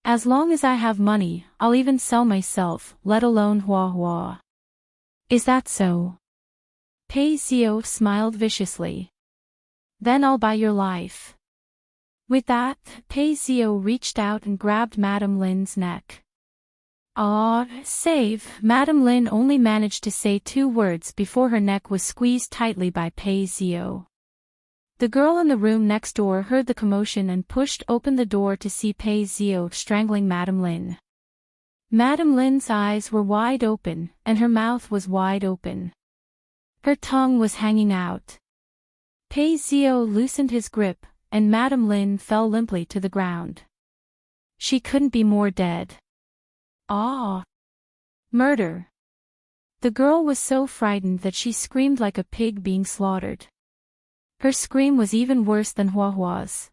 As long as I have money, I'll even sell myself, let alone Hua Hua. Is that so? Pei Zio smiled viciously. Then I'll buy your life. With that, Pei Zio reached out and grabbed Madame Lin's neck. Save! Madame Lin only managed to say 2 words before her neck was squeezed tightly by Pei Zio. The girl in the room next door heard the commotion and pushed open the door to see Pei Zio strangling Madame Lin. Madame Lin's eyes were wide open, and her mouth was wide open. Her tongue was hanging out. Pei Zio loosened his grip, and Madame Lin fell limply to the ground. She couldn't be more dead. Murder. The girl was so frightened that she screamed like a pig being slaughtered. Her scream was even worse than Hua Hua's.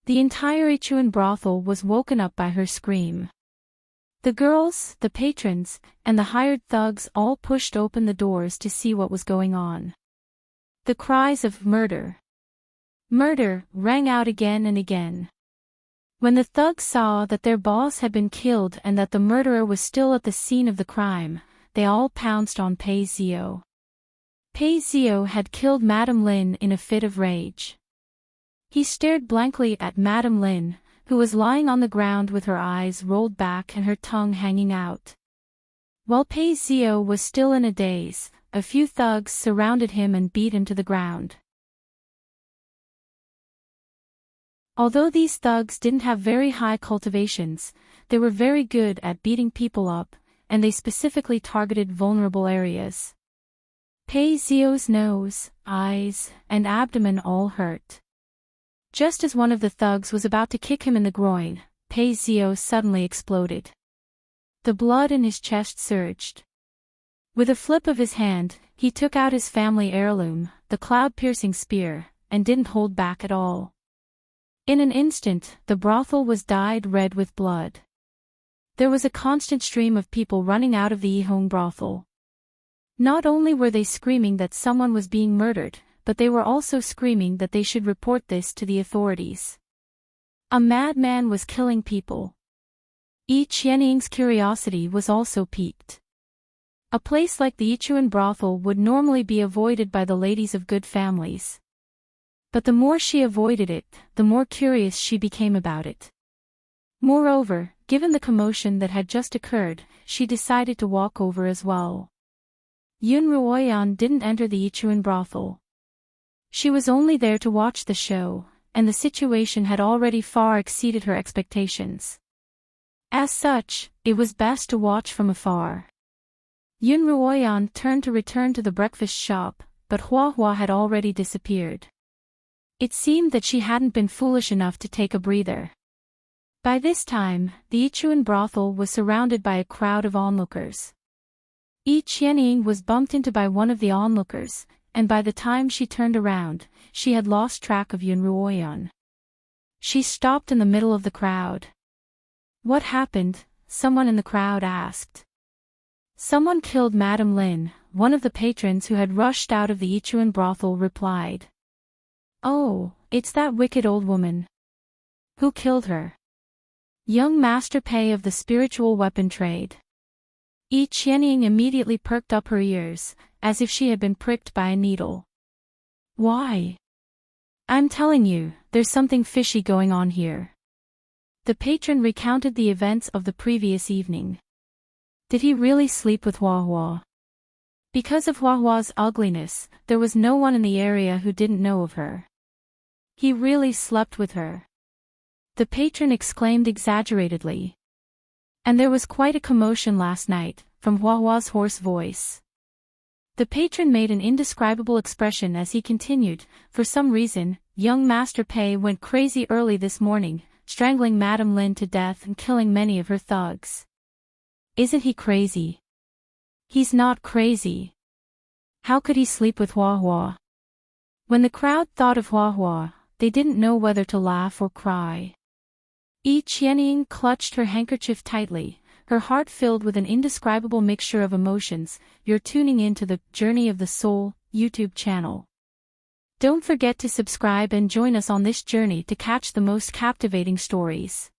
The entire Ichuan brothel was woken up by her scream. The girls, the patrons, and the hired thugs all pushed open the doors to see what was going on. The cries of "Murder! Murder!" rang out again and again. When the thugs saw that their boss had been killed and that the murderer was still at the scene of the crime, they all pounced on Pei Zio. Pei Zio had killed Madame Lin in a fit of rage. He stared blankly at Madame Lin, who was lying on the ground with her eyes rolled back and her tongue hanging out. While Pei Zio was still in a daze, a few thugs surrounded him and beat him to the ground. Although these thugs didn't have very high cultivations, they were very good at beating people up, and they specifically targeted vulnerable areas. Pei Zio's nose, eyes, and abdomen all hurt. Just as one of the thugs was about to kick him in the groin, Pei Zio suddenly exploded. The blood in his chest surged. With a flip of his hand, he took out his family heirloom, the cloud-piercing spear, and didn't hold back at all. In an instant, the brothel was dyed red with blood. There was a constant stream of people running out of the Yihong brothel. Not only were they screaming that someone was being murdered, but they were also screaming that they should report this to the authorities. A madman was killing people. Yi Qianying's curiosity was also piqued. A place like the Yichuan brothel would normally be avoided by the ladies of good families. But the more she avoided it, the more curious she became about it. Moreover, given the commotion that had just occurred, she decided to walk over as well. Yun Ruoyan didn't enter the Yichuan brothel. She was only there to watch the show, and the situation had already far exceeded her expectations. As such, it was best to watch from afar. Yun Ruoyan turned to return to the breakfast shop, but Hua Hua had already disappeared. It seemed that she hadn't been foolish enough to take a breather. By this time, the Yichuan brothel was surrounded by a crowd of onlookers. Yi Qianying was bumped into by one of the onlookers, and by the time she turned around, she had lost track of Yun Ruoyan. She stopped in the middle of the crowd. "What happened?" someone in the crowd asked. "Someone killed Madame Lin," one of the patrons who had rushed out of the Yichuan brothel replied. "Oh, it's that wicked old woman. Who killed her?" "Young Master Pei of the spiritual weapon trade." Yi Qianying immediately perked up her ears, as if she had been pricked by a needle. "Why?" "I'm telling you, there's something fishy going on here." The patron recounted the events of the previous evening. Did he really sleep with Hua Hua? Because of Hua Hua's ugliness, there was no one in the area who didn't know of her. He really slept with her. The patron exclaimed exaggeratedly. And there was quite a commotion last night, from Hua Hua's hoarse voice. The patron made an indescribable expression as he continued. For some reason, young Master Pei went crazy early this morning, strangling Madame Lin to death and killing many of her thugs. Isn't he crazy? He's not crazy. How could he sleep with Hua Hua? When the crowd thought of Hua Hua, they didn't know whether to laugh or cry. Yi Qianying clutched her handkerchief tightly, her heart filled with an indescribable mixture of emotions. You're tuning in to the Journey of the Soul YouTube channel. Don't forget to subscribe and join us on this journey to catch the most captivating stories.